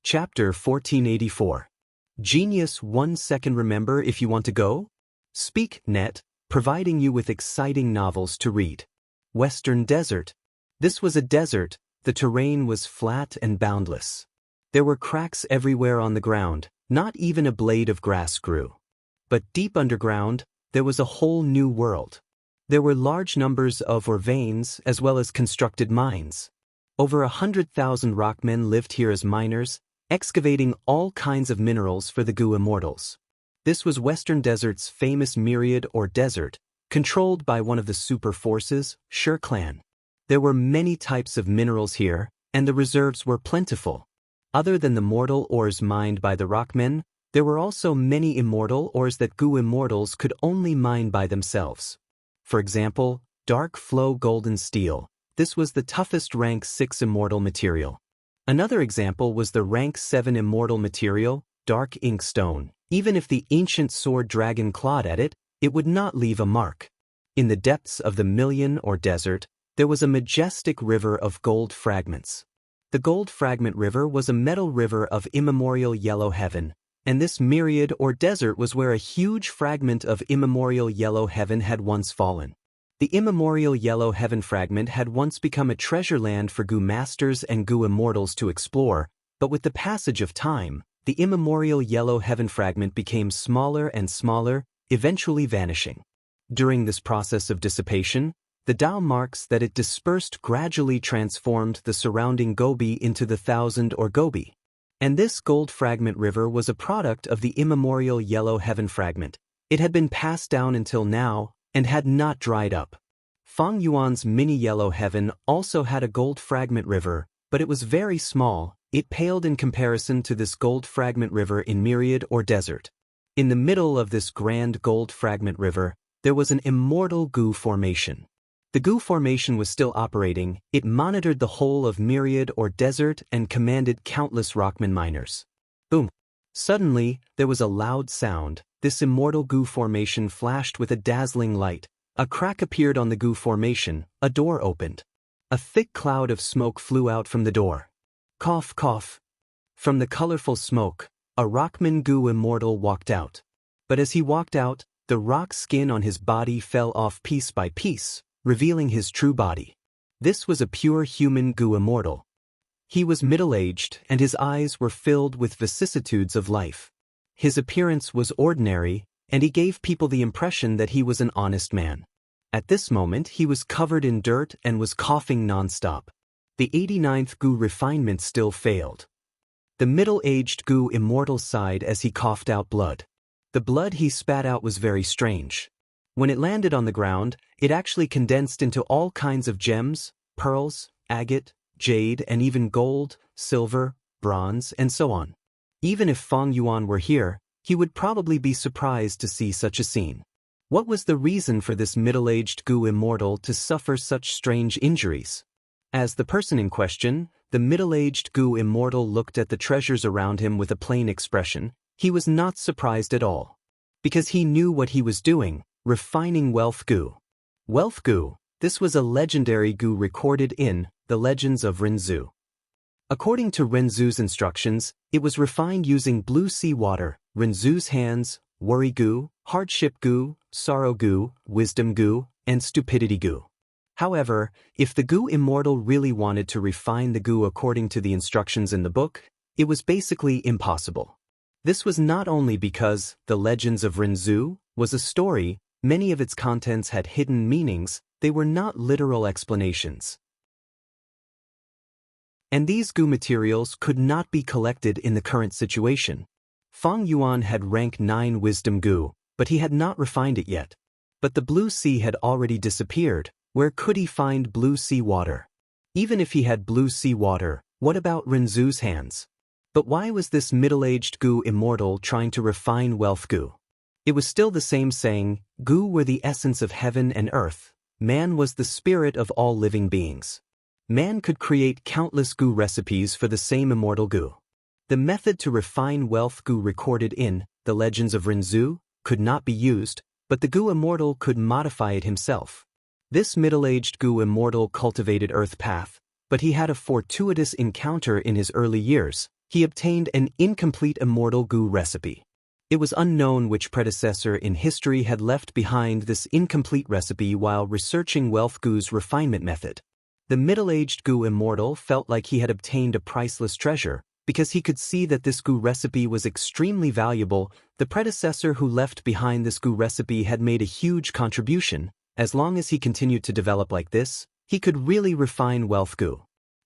[SPEAKER 1] Chapter 1484. Genius 1 second. Remember if you want to go? Speak, net. providing you with exciting novels to read. Western Desert. This was a desert, the terrain was flat and boundless. There were cracks everywhere on the ground, not even a blade of grass grew. But deep underground, there was a whole new world. There were large numbers of veins as well as constructed mines. Over 100,000 rockmen lived here as miners, excavating all kinds of minerals for the Gu Immortals. This was Western Desert's famous myriad or desert, controlled by one of the super forces, Shi clan. There were many types of minerals here, and the reserves were plentiful. Other than the mortal ores mined by the rockmen, there were also many immortal ores that Gu Immortals could only mine by themselves. For example, dark flow golden steel. This was the toughest rank 6 immortal material. Another example was the rank 7 immortal material, dark ink stone. Even if the ancient sword dragon clawed at it, it would not leave a mark. In the depths of the million or desert, there was a majestic river of gold fragments. The Gold Fragment River was a metal river of immemorial yellow heaven, and this myriad or desert was where a huge fragment of immemorial yellow heaven had once fallen. The immemorial yellow heaven fragment had once become a treasure land for Gu Masters and Gu Immortals to explore, but with the passage of time, the immemorial yellow heaven fragment became smaller and smaller, eventually vanishing. During this process of dissipation, the Dao marks that it dispersed gradually transformed the surrounding Gobi into the Thousand or Gobi. And this gold fragment river was a product of the immemorial yellow heaven fragment. It had been passed down until now, and had not dried up. Fang Yuan's mini yellow heaven also had a gold fragment river, but it was very small. It paled in comparison to this gold fragment river in myriad or desert. In the middle of this grand gold fragment river, there was an immortal Gu formation. The Gu formation was still operating. It monitored the whole of myriad or desert and commanded countless rockman miners. Boom! Suddenly, there was a loud sound. This immortal Gu formation flashed with a dazzling light. A crack appeared on the Gu formation. A door opened. A thick cloud of smoke flew out from the door. Cough, cough. From the colorful smoke, a rockman Gu Immortal walked out. But as he walked out, the rock skin on his body fell off piece by piece, revealing his true body. This was a pure human Gu Immortal. He was middle-aged, and his eyes were filled with vicissitudes of life. His appearance was ordinary, and he gave people the impression that he was an honest man. At this moment, he was covered in dirt and was coughing non-stop. The 89th Gu refinement still failed. The middle-aged Gu Immortal sighed as he coughed out blood. The blood he spat out was very strange. When it landed on the ground, it actually condensed into all kinds of gems, pearls, agate, jade, and even gold, silver, bronze, and so on. Even if Fang Yuan were here, he would probably be surprised to see such a scene. What was the reason for this middle-aged Gu Immortal to suffer such strange injuries? As the person in question, the middle-aged Gu Immortal looked at the treasures around him with a plain expression. He was not surprised at all. Because he knew what he was doing, refining Wealth Gu. Wealth Gu, this was a legendary Gu recorded in the Legends of Renzu. According to Renzu's instructions, it was refined using blue sea water, Renzu's hands, worry Gu, hardship Gu, sorrow Gu, wisdom Gu, and stupidity Gu. However, if the Gu Immortal really wanted to refine the Gu according to the instructions in the book, it was basically impossible. This was not only because the Legends of Renzu was a story, many of its contents had hidden meanings, they were not literal explanations. And these Gu materials could not be collected in the current situation. Fang Yuan had rank 9 wisdom Gu, but he had not refined it yet. But the blue sea had already disappeared. Where could he find blue sea water? Even if he had blue sea water, what about Renzu's hands? But why was this middle-aged Gu Immortal trying to refine Wealth Gu? It was still the same saying, Gu were the essence of heaven and earth. Man was the spirit of all living beings. Man could create countless Gu recipes for the same immortal Gu. The method to refine Wealth Gu recorded in the Legends of Renzu could not be used, but the Gu Immortal could modify it himself. This middle-aged Gu Immortal cultivated Earth Path, but he had a fortuitous encounter in his early years. He obtained an incomplete immortal Gu recipe. It was unknown which predecessor in history had left behind this incomplete recipe while researching Wealth Gu's refinement method. The middle-aged Gu Immortal felt like he had obtained a priceless treasure, because he could see that this Gu recipe was extremely valuable. The predecessor who left behind this Gu recipe had made a huge contribution. As long as he continued to develop like this, he could really refine Wealth Gu.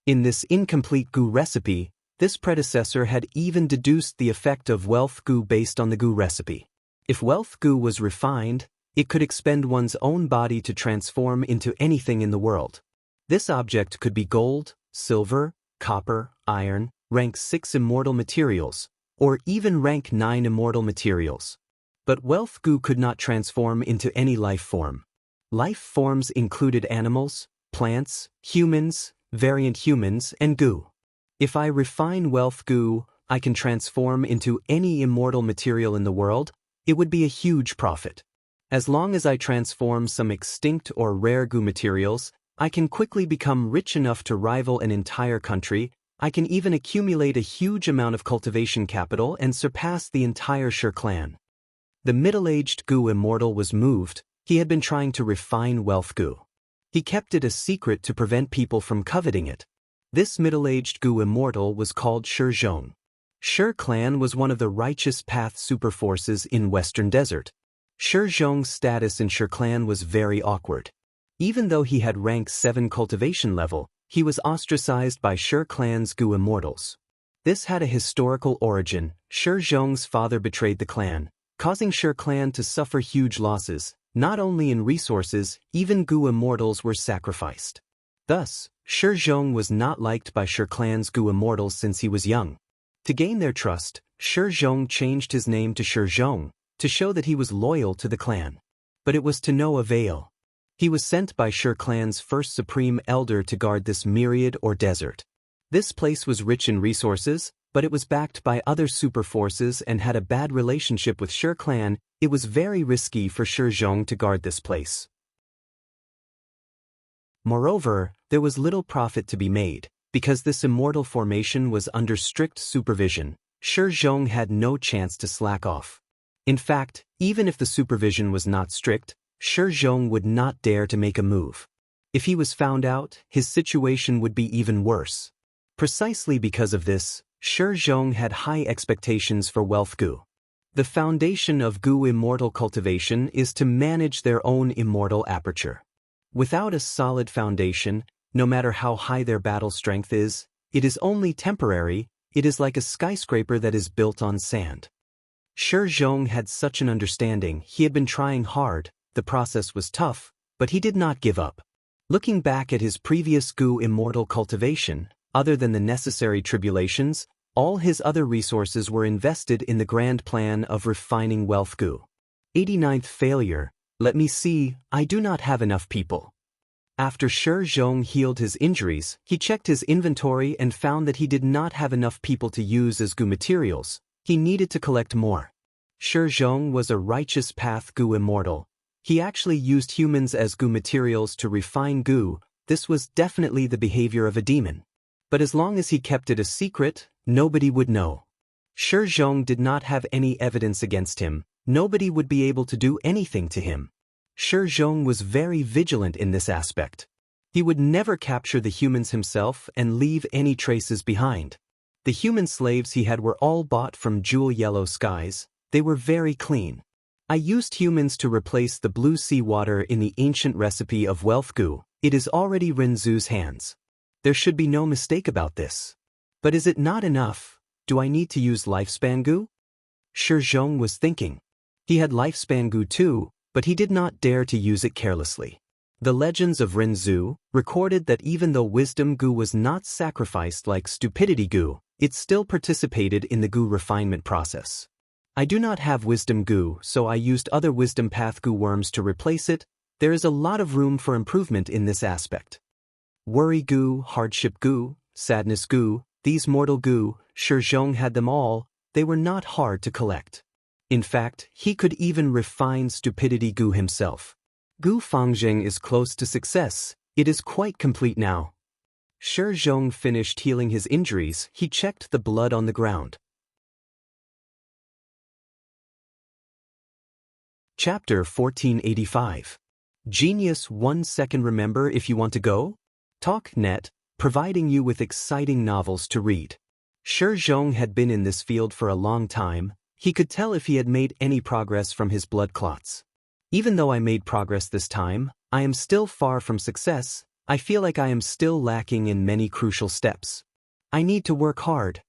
[SPEAKER 1] In this incomplete Gu recipe, this predecessor had even deduced the effect of Wealth Gu based on the Gu recipe. If Wealth Gu was refined, it could expend one's own body to transform into anything in the world. This object could be gold, silver, copper, iron, rank 6 immortal materials, or even rank 9 immortal materials. But Wealth Gu could not transform into any life form. Life forms included animals, plants, humans, variant humans, and Gu. If I refine Wealth Gu, I can transform into any immortal material in the world. It would be a huge profit. As long as I transform some extinct or rare Gu materials, I can quickly become rich enough to rival an entire country. I can even accumulate a huge amount of cultivation capital and surpass the entire Shi clan. The middle-aged Gu Immortal was moved. He had been trying to refine Wealth Gu. He kept it a secret to prevent people from coveting it. This middle-aged Gu Immortal was called Shi Zhong. Shi clan was one of the righteous path superforces in Western Desert. Shi Zhong's status in Shi clan was very awkward. Even though he had rank 7 cultivation level, he was ostracized by Shi clan's Gu Immortals. This had a historical origin. Shi Zhong's father betrayed the clan, causing Shi clan to suffer huge losses. Not only in resources, even Gu Immortals were sacrificed. Thus, Shi Zhong was not liked by Shi clan's Gu Immortals since he was young. To gain their trust, Shi Zhong changed his name to Shi Zhong, to show that he was loyal to the clan. But it was to no avail. He was sent by Shi clan's first supreme elder to guard this myriad or desert. This place was rich in resources, but it was backed by other super forces and had a bad relationship with Shi clan. It was very risky for Shi Zhong to guard this place. Moreover, there was little profit to be made, because this immortal formation was under strict supervision. Shi Zhong had no chance to slack off. In fact, even if the supervision was not strict, Shi Zhong would not dare to make a move. If he was found out, his situation would be even worse. Precisely because of this, Shi Zhong had high expectations for Wealth Gu. The foundation of Gu immortal cultivation is to manage their own immortal aperture. Without a solid foundation, no matter how high their battle strength is, it is only temporary. It is like a skyscraper that is built on sand. Shi Zhong had such an understanding. He had been trying hard. The process was tough, but he did not give up. Looking back at his previous Gu immortal cultivation, other than the necessary tribulations, all his other resources were invested in the grand plan of refining Wealth Gu. 89th failure. Let me see, I do not have enough people. After Shi Zhong healed his injuries, he checked his inventory and found that he did not have enough people to use as Gu materials. He needed to collect more. Shi Zhong was a righteous path Gu immortal. He actually used humans as Gu materials to refine Gu. This was definitely the behavior of a demon. But as long as he kept it a secret, nobody would know. Shi Zhong did not have any evidence against him. Nobody would be able to do anything to him. Shi Zhong was very vigilant in this aspect. He would never capture the humans himself and leave any traces behind. The human slaves he had were all bought from Jewel Yellow Skies. They were very clean. I used humans to replace the blue sea water in the ancient recipe of Wealth Gu. It is already Rinzu's hands. There should be no mistake about this. But is it not enough? Do I need to use Lifespan Gu? Shi Zhong was thinking. He had Lifespan Gu too, but he did not dare to use it carelessly. The legends of Rinzu recorded that even though Wisdom Gu was not sacrificed like Stupidity Gu, it still participated in the Gu refinement process. I do not have Wisdom Gu, so I used other Wisdom Path Gu worms to replace it. There is a lot of room for improvement in this aspect. Worry Gu, Hardship Gu, Sadness Gu, these mortal Gu, Shi Zhong had them all. They were not hard to collect. In fact, he could even refine Stupidity Gu himself. Gu Fangjing is close to success. It is quite complete now. Shi Zhong finished healing his injuries. He checked the blood on the ground. Chapter 1485. Genius 1 second. Remember if you want to go? TalkNet, providing you with exciting novels to read. Shi Zhong had been in this field for a long time. He could tell if he had made any progress from his blood clots. Even though I made progress this time, I am still far from success. I feel like I am still lacking in many crucial steps. I need to work hard.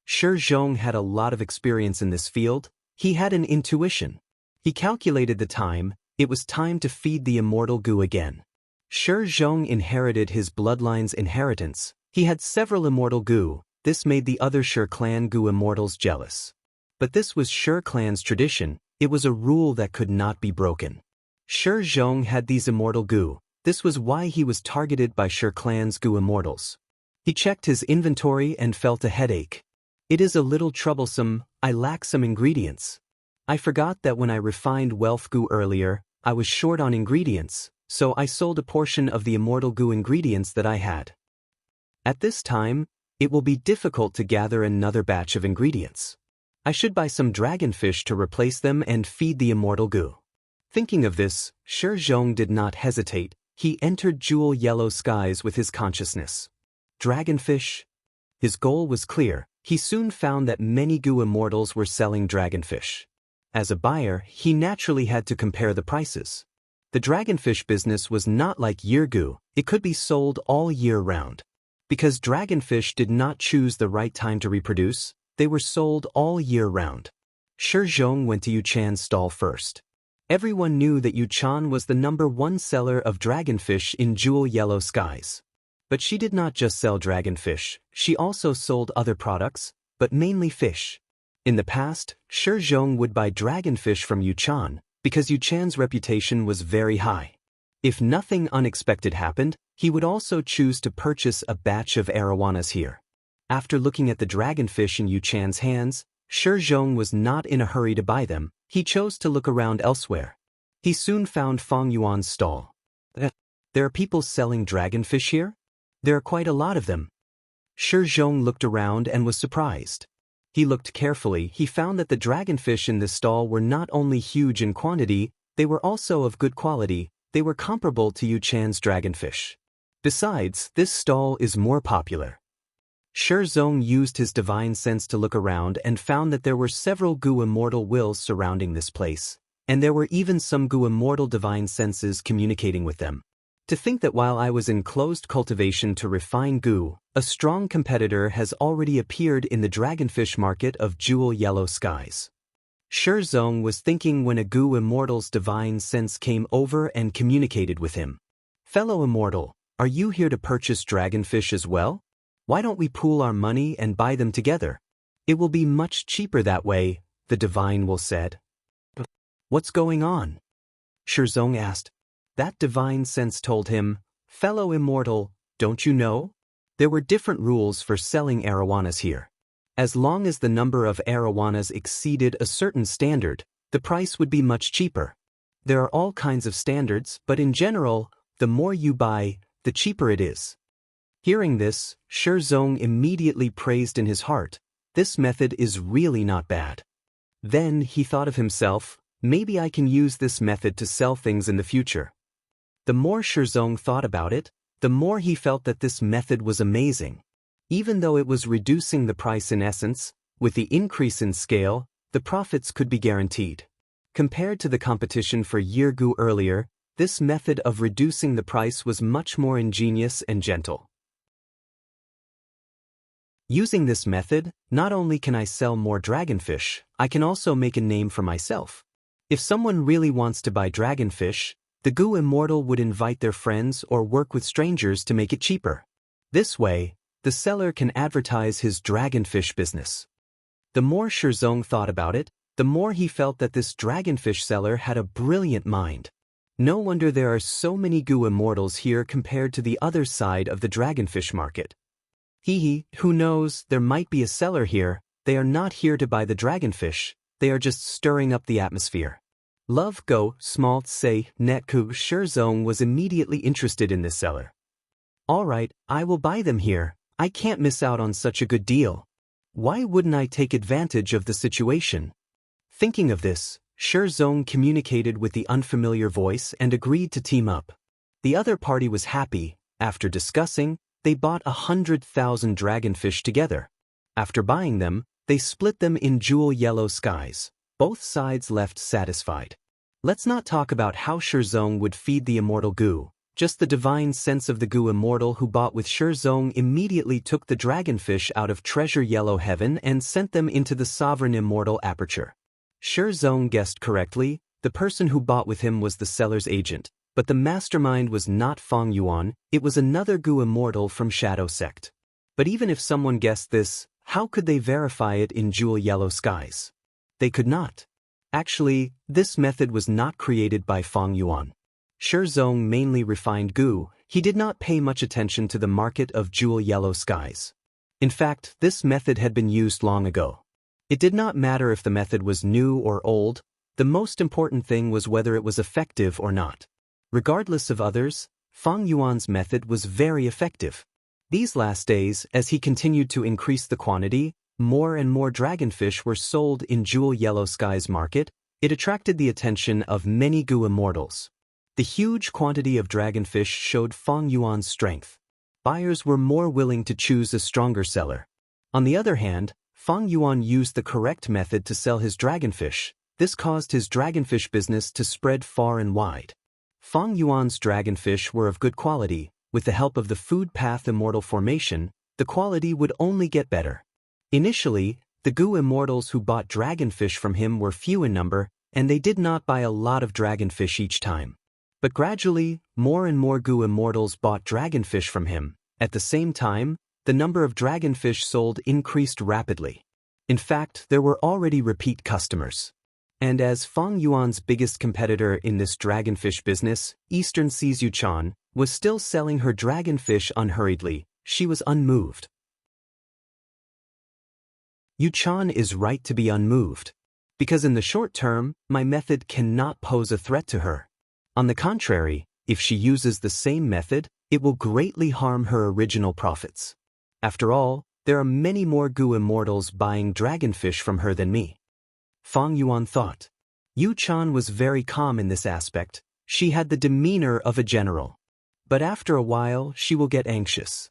[SPEAKER 1] Shi Zhong had a lot of experience in this field. He had an intuition. He calculated the time. It was time to feed the immortal goo again. Shi Zhong inherited his bloodline's inheritance. He had several immortal goo. This made the other Shi clan goo immortals jealous. But this was Shi clan's tradition. It was a rule that could not be broken. Shi Zhong had these immortal goo. This was why he was targeted by Shi clan's goo immortals. He checked his inventory and felt a headache. It is a little troublesome. I lack some ingredients. I forgot that when I refined wealth goo earlier, I was short on ingredients, so I sold a portion of the immortal goo ingredients that I had. At this time, it will be difficult to gather another batch of ingredients. I should buy some dragonfish to replace them and feed the immortal goo. Thinking of this, Shi Zhong did not hesitate. He entered jewel yellow skies with his consciousness. Dragonfish? His goal was clear. He soon found that many goo immortals were selling dragonfish. As a buyer, he naturally had to compare the prices. The dragonfish business was not like year goo. It could be sold all year round. Because dragonfish did not choose the right time to reproduce, they were sold all year round. Shi Zhong went to Yu Chan's stall first. Everyone knew that Yu Chan was the #1 seller of dragonfish in jewel yellow skies. But she did not just sell dragonfish, she also sold other products, but mainly fish. In the past, Shi Zhong would buy dragonfish from Yu Chan, because Yu Chan's reputation was very high. If nothing unexpected happened, he would also choose to purchase a batch of arowanas here. After looking at the dragonfish in Yu Chan's hands, Shi Zhong was not in a hurry to buy them. He chose to look around elsewhere. He soon found Fang Yuan's stall. There are people selling dragonfish here? There are quite a lot of them. Shi Zhong looked around and was surprised. He looked carefully. He found that the dragonfish in this stall were not only huge in quantity, they were also of good quality. They were comparable to Yu Chan's dragonfish. Besides, this stall is more popular. Shi Zhong used his divine sense to look around and found that there were several goo immortal wills surrounding this place, and there were even some goo immortal divine senses communicating with them. To think that while I was in closed cultivation to refine goo, a strong competitor has already appeared in the dragonfish market of jewel yellow skies. Shi Zhong was thinking when a goo immortal's divine sense came over and communicated with him. Fellow immortal, are you here to purchase dragonfish as well? Why don't we pool our money and buy them together? It will be much cheaper that way, the divine will said. What's going on? Shi Zhong asked. That divine sense told him, fellow immortal, don't you know? There were different rules for selling arowanas here. As long as the number of arowanas exceeded a certain standard, the price would be much cheaper. There are all kinds of standards, but in general, the more you buy, the cheaper it is. Hearing this, Shi Zhong immediately praised in his heart. This method is really not bad. Then he thought of himself, maybe I can use this method to sell things in the future. The more Shi Zhong thought about it, the more he felt that this method was amazing. Even though it was reducing the price in essence, with the increase in scale, the profits could be guaranteed. Compared to the competition for year goo earlier, this method of reducing the price was much more ingenious and gentle. Using this method, not only can I sell more dragonfish, I can also make a name for myself. If someone really wants to buy dragonfish, the goo immortal would invite their friends or work with strangers to make it cheaper. This way, the seller can advertise his dragonfish business. The more Shi Zhong thought about it, the more he felt that this dragonfish seller had a brilliant mind. No wonder there are so many goo immortals here compared to the other side of the dragonfish market. Who knows, there might be a seller here. They are not here to buy the dragonfish, they are just stirring up the atmosphere. Love go, smalt say, netku. Shi Zhong was immediately interested in this seller. Alright, I will buy them here. I can't miss out on such a good deal. Why wouldn't I take advantage of the situation? Thinking of this, Zong communicated with the unfamiliar voice and agreed to team up. The other party was happy. After discussing, they bought 100,000 dragonfish together. After buying them, they split them in jewel yellow skies. Both sides left satisfied. Let's not talk about how Zong would feed the immortal goo. Just the divine sense of the goo immortal who bought with Zong immediately took the dragonfish out of treasure yellow heaven and sent them into the sovereign immortal aperture. Zong guessed correctly. The person who bought with him was the seller's agent, but the mastermind was not Fang Yuan, it was another goo immortal from Shadow Sect. But even if someone guessed this, how could they verify it in jewel yellow skies? They could not. Actually, this method was not created by Fang Yuan. Zong mainly refined goo. He did not pay much attention to the market of jewel yellow skies. In fact, this method had been used long ago. It did not matter if the method was new or old, the most important thing was whether it was effective or not. Regardless of others, Fang Yuan's method was very effective. These last days, as he continued to increase the quantity, more and more dragonfish were sold in jewel yellow skies market. It attracted the attention of many goo immortals. The huge quantity of dragonfish showed Fang Yuan's strength. Buyers were more willing to choose a stronger seller. On the other hand, Fang Yuan used the correct method to sell his dragonfish. This caused his dragonfish business to spread far and wide. Fang Yuan's dragonfish were of good quality. With the help of the food path immortal formation, the quality would only get better. Initially, the goo immortals who bought dragonfish from him were few in number, and they did not buy a lot of dragonfish each time. But gradually, more and more goo immortals bought dragonfish from him. At the same time, the number of dragonfish sold increased rapidly. In fact, there were already repeat customers. And as Fang Yuan's biggest competitor in this dragonfish business, Eastern Sea's Yuchan, was still selling her dragonfish unhurriedly, she was unmoved. Yuchan is right to be unmoved. Because in the short term, my method cannot pose a threat to her. On the contrary, if she uses the same method, it will greatly harm her original profits. After all, there are many more goo immortals buying dragonfish from her than me. Fang Yuan thought. Yuchan was very calm in this aspect. She had the demeanor of a general. But after a while, she will get anxious.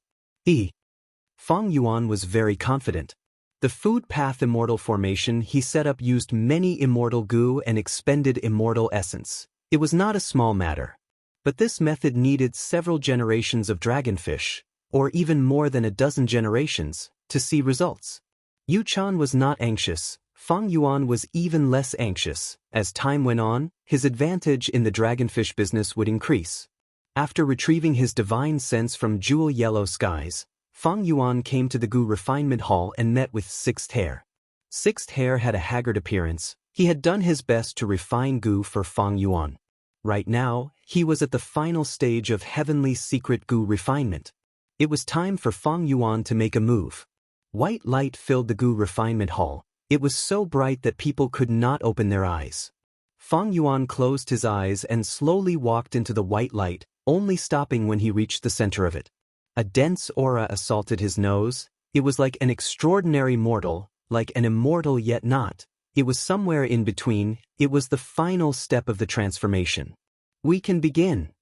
[SPEAKER 1] Fang Yuan was very confident. The food path immortal formation he set up used many immortal goo and expended immortal essence. It was not a small matter. But this method needed several generations of dragonfish, or even more than a dozen generations, to see results. Yuchan was not anxious. Fang Yuan was even less anxious. As time went on, his advantage in the dragonfish business would increase. After retrieving his divine sense from jewel yellow skies, Fang Yuan came to the goo refinement hall and met with Sixth Hair. Sixth Hair had a haggard appearance. He had done his best to refine goo for Fang Yuan. Right now, he was at the final stage of heavenly secret goo refinement. It was time for Fang Yuan to make a move. White light filled the goo refinement hall. It was so bright that people could not open their eyes. Fang Yuan closed his eyes and slowly walked into the white light, only stopping when he reached the center of it. A dense aura assaulted his nose. It was like an extraordinary mortal, like an immortal yet not. It was somewhere in between. It was the final step of the transformation. We can begin.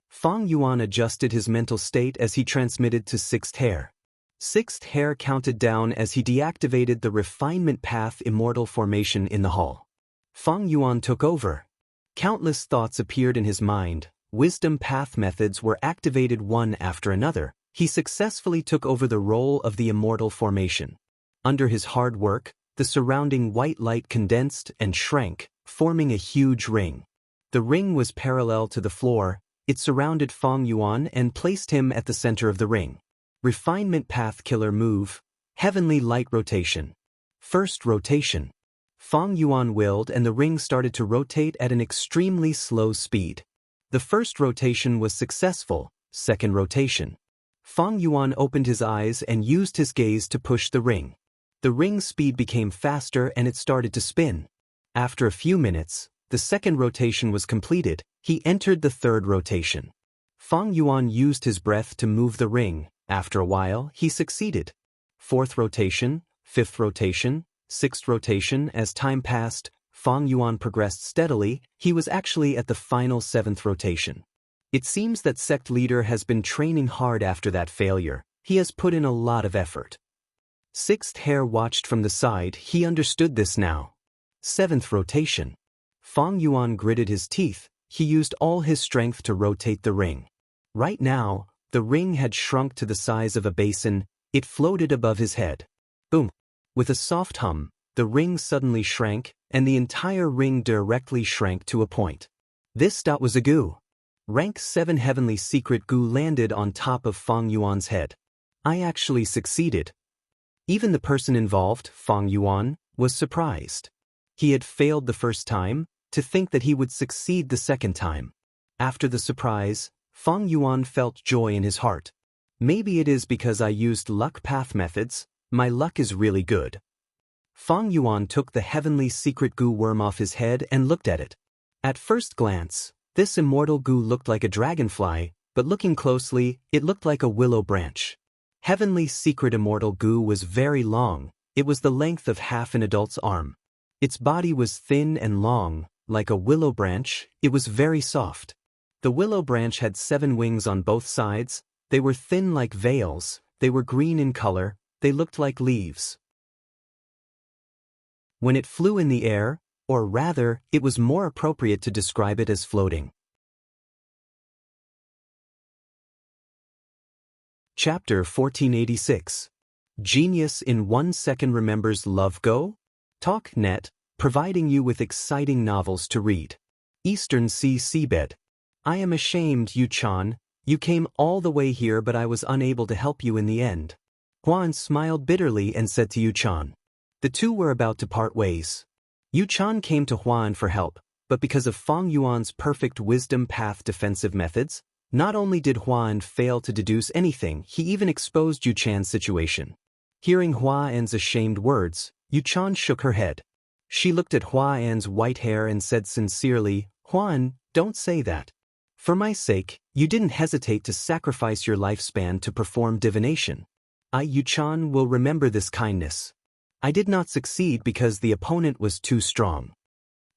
[SPEAKER 1] Fang Yuan adjusted his mental state as he transmitted to Sixth Hair. Sixth Hair counted down as he deactivated the refinement path immortal formation in the hall. Fang Yuan took over. Countless thoughts appeared in his mind. Wisdom path methods were activated one after another. He successfully took over the role of the immortal formation. Under his hard work, the surrounding white light condensed and shrank, forming a huge ring. The ring was parallel to the floor. It surrounded Fang Yuan and placed him at the center of the ring. Refinement path killer move. Heavenly light rotation. First rotation. Fang Yuan willed and the ring started to rotate at an extremely slow speed. The first rotation was successful. Second rotation. Fang Yuan opened his eyes and used his gaze to push the ring. The ring's speed became faster and it started to spin. After a few minutes, the second rotation was completed. He entered the third rotation. Fang Yuan used his breath to move the ring. After a while, he succeeded. Fourth rotation, fifth rotation, sixth rotation. As time passed, Fang Yuan progressed steadily, he was actually at the final 7th rotation. It seems that sect leader has been training hard after that failure. He has put in a lot of effort. 6th Hare watched from the side, he understood this now. 7th rotation. Fang Yuan gritted his teeth, he used all his strength to rotate the ring. Right now, the ring had shrunk to the size of a basin, it floated above his head. Boom! With a soft hum, the ring suddenly shrank, and the entire ring directly shrank to a point. This dot was a goo. Rank 7 heavenly secret goo landed on top of Fang Yuan's head. I actually succeeded. Even the person involved, Fang Yuan, was surprised. He had failed the first time, to think that he would succeed the second time. After the surprise, Fang Yuan felt joy in his heart. Maybe it is because I used luck path methods, my luck is really good. Fang Yuan took the heavenly secret goo worm off his head and looked at it. At first glance, this immortal goo looked like a dragonfly, but looking closely, it looked like a willow branch. Heavenly secret immortal goo was very long, it was the length of half an adult's arm. Its body was thin and long, like a willow branch, it was very soft. The willow branch had 7 wings on both sides, they were thin like veils, they were green in color, they looked like leaves. When it flew in the air, or rather, it was more appropriate to describe it as floating. Chapter 1486. Genius in 1 second remembers love go? TalkNet, providing you with exciting novels to read. Eastern Sea Seabed. I am ashamed, Yu-chan, you came all the way here but I was unable to help you in the end. Huan smiled bitterly and said to Yu-chan. The two were about to part ways. Yu-chan came to Huan for help, but because of Fang Yuan's perfect wisdom path defensive methods, not only did Huan fail to deduce anything, he even exposed Yu-chan's situation. Hearing Huan's ashamed words, Yu-chan shook her head. She looked at Huan's white hair and said sincerely, Huan, don't say that. For my sake, you didn't hesitate to sacrifice your lifespan to perform divination. I, Yu-chan, will remember this kindness. I did not succeed because the opponent was too strong.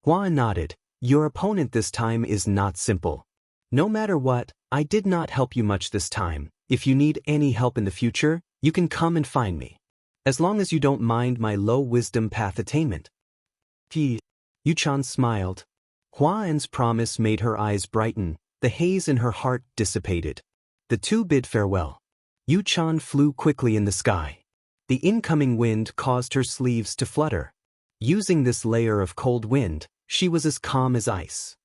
[SPEAKER 1] Huan nodded. Your opponent this time is not simple. No matter what, I did not help you much this time. If you need any help in the future, you can come and find me. As long as you don't mind my low wisdom path attainment. Yu-chan smiled. Huan's promise made her eyes brighten, the haze in her heart dissipated. The two bid farewell. Yu-chan flew quickly in the sky. The incoming wind caused her sleeves to flutter. Using this layer of cold wind, she was as calm as ice.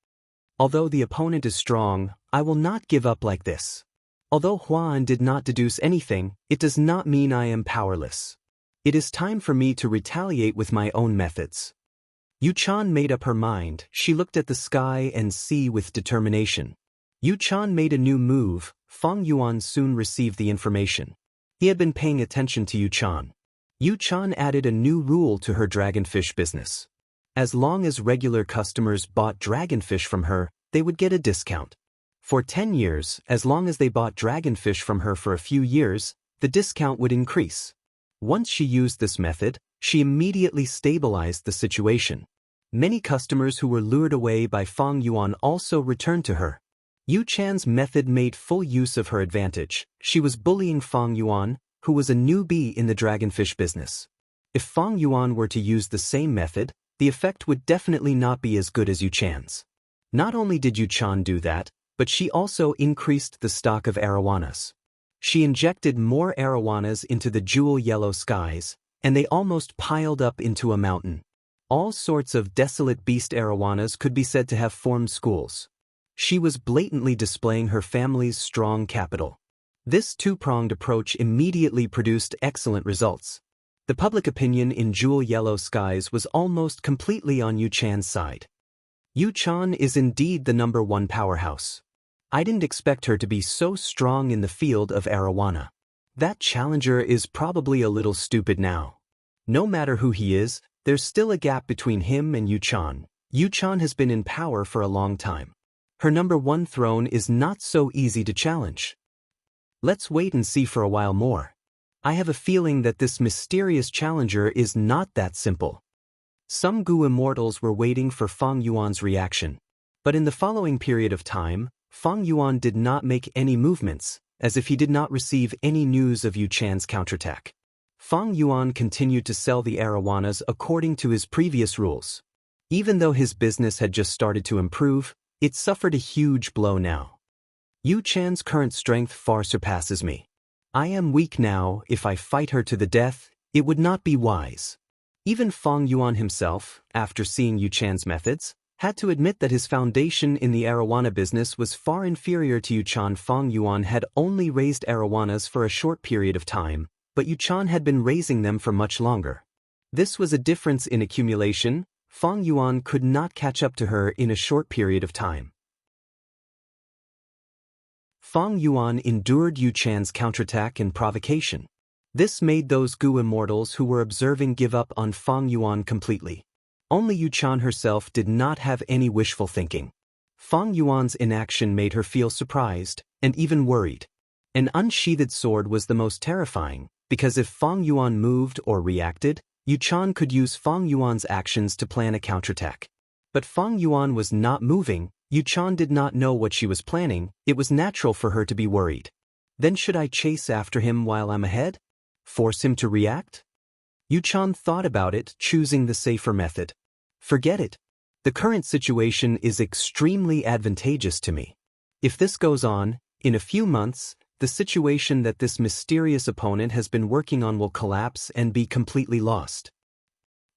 [SPEAKER 1] Although the opponent is strong, I will not give up like this. Although Huan did not deduce anything, it does not mean I am powerless. It is time for me to retaliate with my own methods. Yu-chan made up her mind, she looked at the sky and sea with determination. Yu-chan made a new move, Fang Yuan soon received the information. He had been paying attention to Yu-chan. Yu-chan added a new rule to her dragonfish business. As long as regular customers bought dragonfish from her, they would get a discount. For 10 years, as long as they bought dragonfish from her for a few years, the discount would increase. Once she used this method, she immediately stabilized the situation. Many customers who were lured away by Fang Yuan also returned to her. Yu-chan's method made full use of her advantage. She was bullying Fang Yuan, who was a newbie in the dragonfish business. If Fang Yuan were to use the same method, the effect would definitely not be as good as Yu-chan's. Not only did Yu-chan do that, but she also increased the stock of arowanas. She injected more arowanas into the jewel yellow skies, and they almost piled up into a mountain. All sorts of desolate beast arowanas could be said to have formed schools. She was blatantly displaying her family's strong capital. This two-pronged approach immediately produced excellent results. The public opinion in jewel yellow skies was almost completely on Yu-chan's side. Yu-chan is indeed the #1 powerhouse. I didn't expect her to be so strong in the field of arowana. That challenger is probably a little stupid now. No matter who he is, there's still a gap between him and Yu-chan. Yu-chan has been in power for a long time. Her #1 throne is not so easy to challenge. Let's wait and see for a while more. I have a feeling that this mysterious challenger is not that simple. Some Gu immortals were waiting for Fang Yuan's reaction. But in the following period of time, Fang Yuan did not make any movements, as if he did not receive any news of Yu Chan's counterattack. Fang Yuan continued to sell the arowanas according to his previous rules. Even though his business had just started to improve, it suffered a huge blow now. Yu Chan's current strength far surpasses me. I am weak now. If I fight her to the death, it would not be wise. Even Fang Yuan himself, after seeing Yu Chan's methods, had to admit that his foundation in the arowana business was far inferior to Yu Chan. Fang Yuan had only raised arowanas for a short period of time, but Yu Chan had been raising them for much longer. This was a difference in accumulation. Fang Yuan could not catch up to her in a short period of time. Fang Yuan endured Yu Chan's counterattack and provocation. This made those Gu immortals who were observing give up on Fang Yuan completely. Only Yu Chan herself did not have any wishful thinking. Fang Yuan's inaction made her feel surprised, and even worried. An unsheathed sword was the most terrifying, because if Fang Yuan moved or reacted, Yu Chan could use Fang Yuan's actions to plan a counterattack. But Fang Yuan was not moving. Yu Chan did not know what she was planning. It was natural for her to be worried. Then should I chase after him while I'm ahead? Force him to react? Yu Chan thought about it, choosing the safer method. Forget it. The current situation is extremely advantageous to me. If this goes on, in a few months, the situation that this mysterious opponent has been working on will collapse and be completely lost.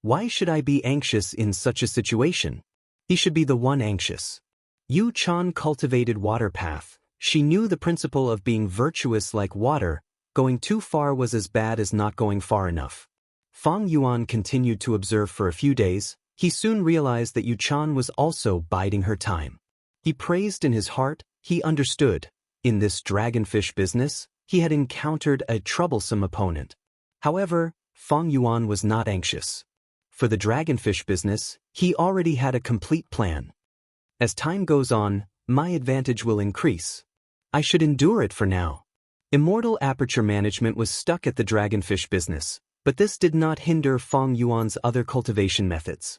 [SPEAKER 1] Why should I be anxious in such a situation? He should be the one anxious. Yu Chan cultivated water path. She knew the principle of being virtuous like water. Going too far was as bad as not going far enough. Fang Yuan continued to observe for a few days. He soon realized that Yu Chan was also biding her time. He praised in his heart. He understood. In this dragonfish business, he had encountered a troublesome opponent. However, Fang Yuan was not anxious. For the dragonfish business, he already had a complete plan. As time goes on, my advantage will increase. I should endure it for now. Immortal Aperture Management was stuck at the dragonfish business, but this did not hinder Fang Yuan's other cultivation methods.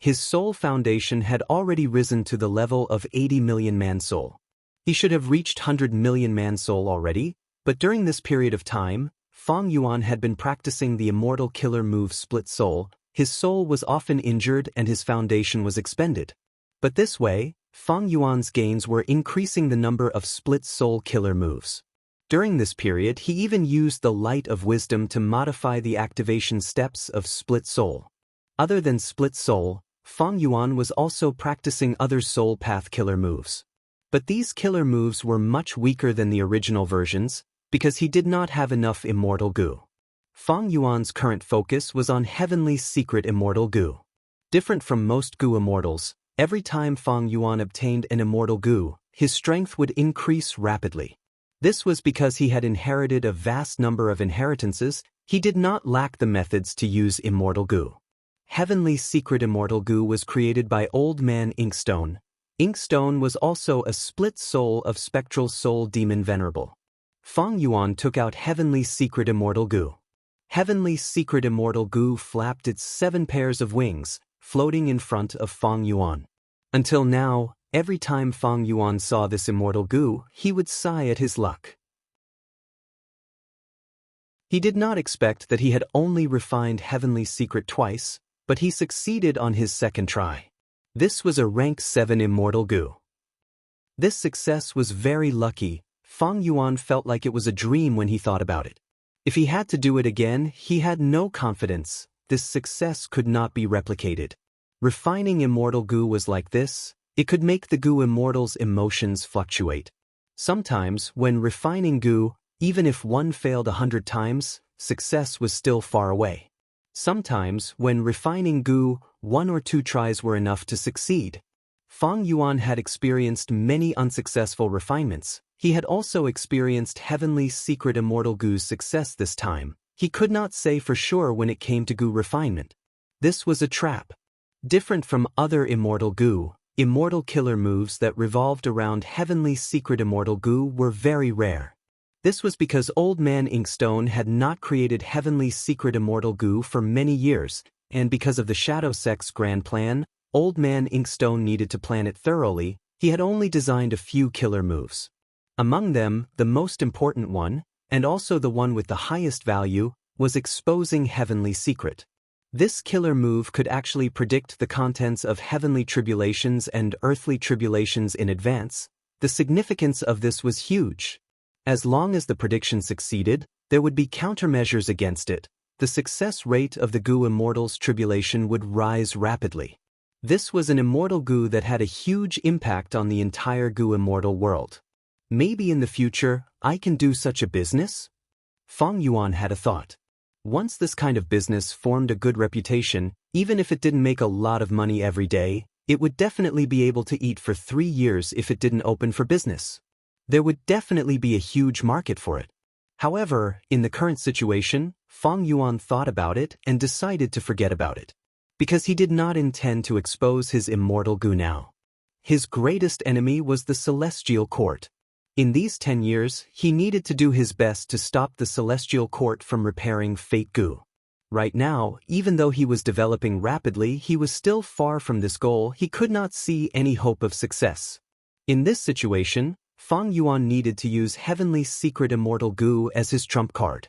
[SPEAKER 1] His soul foundation had already risen to the level of 80 million man-soul. He should have reached 100 million man-soul already, but during this period of time, Fang Yuan had been practicing the immortal killer move Split Soul. His soul was often injured and his foundation was expended. But this way, Fang Yuan's gains were increasing the number of Split Soul killer moves. During this period, he even used the Light of Wisdom to modify the activation steps of Split Soul. Other than Split Soul, Fang Yuan was also practicing other soul path killer moves. But these killer moves were much weaker than the original versions, because he did not have enough Immortal Gu. Fang Yuan's current focus was on Heavenly Secret Immortal Gu. Different from most Gu immortals, every time Fang Yuan obtained an Immortal Gu, his strength would increase rapidly. This was because he had inherited a vast number of inheritances. He did not lack the methods to use Immortal Gu. Heavenly Secret Immortal Gu was created by Old Man Inkstone. Inkstone was also a split soul of Spectral Soul Demon Venerable. Fang Yuan took out Heavenly Secret Immortal Gu. Heavenly Secret Immortal Gu flapped its 7 pairs of wings, floating in front of Fang Yuan. Until now, every time Fang Yuan saw this Immortal Gu, he would sigh at his luck. He did not expect that he had only refined Heavenly Secret twice, but he succeeded on his second try. This was a rank 7 Immortal Gu. This success was very lucky. Fang Yuan felt like it was a dream when he thought about it. If he had to do it again, he had no confidence. This success could not be replicated. Refining Immortal Gu was like this. It could make the Gu immortals' emotions fluctuate. Sometimes, when refining Gu, even if one failed 100 times, success was still far away. Sometimes, when refining Gu, 1 or 2 tries were enough to succeed. Fang Yuan had experienced many unsuccessful refinements. He had also experienced Heavenly Secret Immortal Gu's success this time. He could not say for sure when it came to Gu refinement. This was a trap. Different from other Immortal Gu, immortal killer moves that revolved around Heavenly Secret Immortal Gu were very rare. This was because Old Man Inkstone had not created Heavenly Secret Immortal Gu for many years. and because of the Shadow Sect's grand plan, Old Man Inkstone needed to plan it thoroughly. He had only designed a few killer moves. Among them, the most important one, and also the one with the highest value, was Exposing Heavenly Secret. This killer move could actually predict the contents of heavenly tribulations and earthly tribulations in advance. The significance of this was huge. As long as the prediction succeeded, there would be countermeasures against it. The success rate of the Gu Immortal's tribulation would rise rapidly. This was an immortal Gu that had a huge impact on the entire Gu Immortal world. Maybe in the future, I can do such a business? Feng Yuan had a thought. Once this kind of business formed a good reputation, even if it didn't make a lot of money every day, it would definitely be able to eat for 3 years if it didn't open for business. There would definitely be a huge market for it. However, in the current situation, Feng Yuan thought about it and decided to forget about it. Because he did not intend to expose his immortal Gu now. His greatest enemy was the Celestial Court. In these 10 years, he needed to do his best to stop the Celestial Court from repairing Fate Gu. Right now, even though he was developing rapidly, he was still far from this goal. He could not see any hope of success. In this situation, Feng Yuan needed to use Heavenly Secret Immortal Gu as his trump card.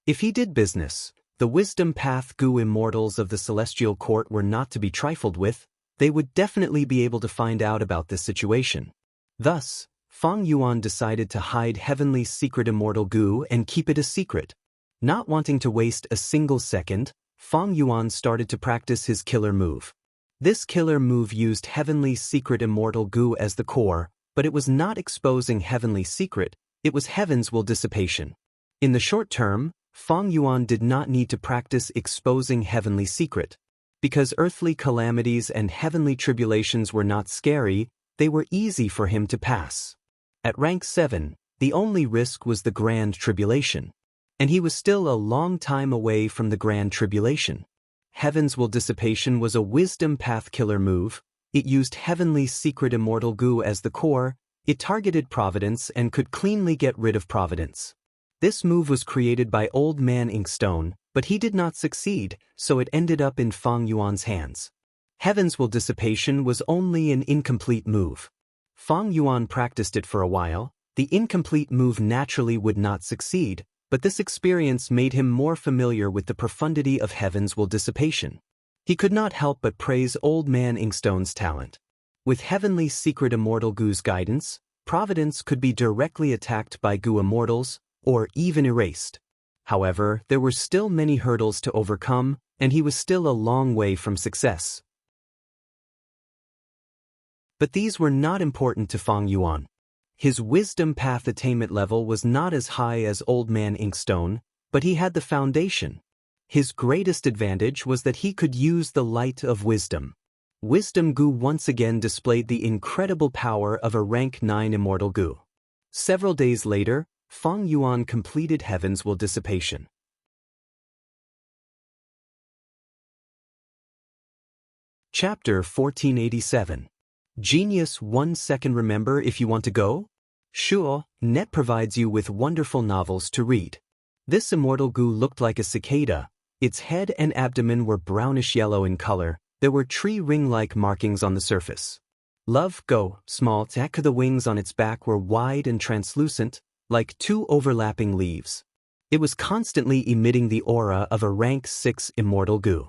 [SPEAKER 1] If he did business, the Wisdom Path Gu Immortals of the Celestial Court were not to be trifled with. They would definitely be able to find out about this situation. Thus, Feng Yuan decided to hide Heavenly Secret Immortal Gu and keep it a secret. Not wanting to waste a single second, Feng Yuan started to practice his killer move. This killer move used Heavenly Secret Immortal Gu as the core, but it was not exposing Heavenly Secret, it was Heaven's Will Dissipation. In the short term, Feng Yuan did not need to practice exposing Heavenly Secret. Because earthly calamities and heavenly tribulations were not scary, they were easy for him to pass. At rank 7, the only risk was the Grand Tribulation. And he was still a long time away from the Grand Tribulation. Heaven's Will Dissipation was a Wisdom Path killer move. It used Heavenly Secret Immortal Gu as the core. It targeted Providence and could cleanly get rid of Providence. This move was created by Old Man Inkstone, but he did not succeed, so it ended up in Feng Yuan's hands. Heaven's Will Dissipation was only an incomplete move. Feng Yuan practiced it for a while. The incomplete move naturally would not succeed, but this experience made him more familiar with the profundity of Heaven's Will Dissipation. He could not help but praise Old Man Inkstone's talent. With Heavenly Secret Immortal Gu's guidance, Providence could be directly attacked by Gu Immortals, or even erased. However, there were still many hurdles to overcome, and he was still a long way from success. But these were not important to Feng Yuan. His Wisdom Path attainment level was not as high as Old Man Inkstone, but he had the foundation. His greatest advantage was that he could use the light of wisdom. Wisdom Gu once again displayed the incredible power of a rank 9 Immortal Gu. Several days later, Feng Yuan completed Heaven's Will Dissipation. Chapter 1487. Genius 1 second. Remember if you want to go? Sure, Net provides you with wonderful novels to read. This Immortal Gu looked like a cicada. Its head and abdomen were brownish-yellow in color. There were tree ring-like markings on the surface. Love Go, small tack. The wings on its back were wide and translucent, like 2 overlapping leaves. It was constantly emitting the aura of a rank 6 Immortal Gu.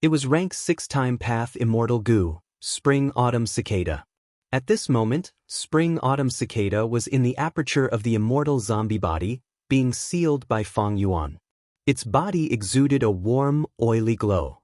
[SPEAKER 1] It was rank 6-time path Immortal Gu, Spring-Autumn Cicada. At this moment, Spring-Autumn Cicada was in the aperture of the immortal zombie body, being sealed by Feng Yuan. Its body exuded a warm, oily glow.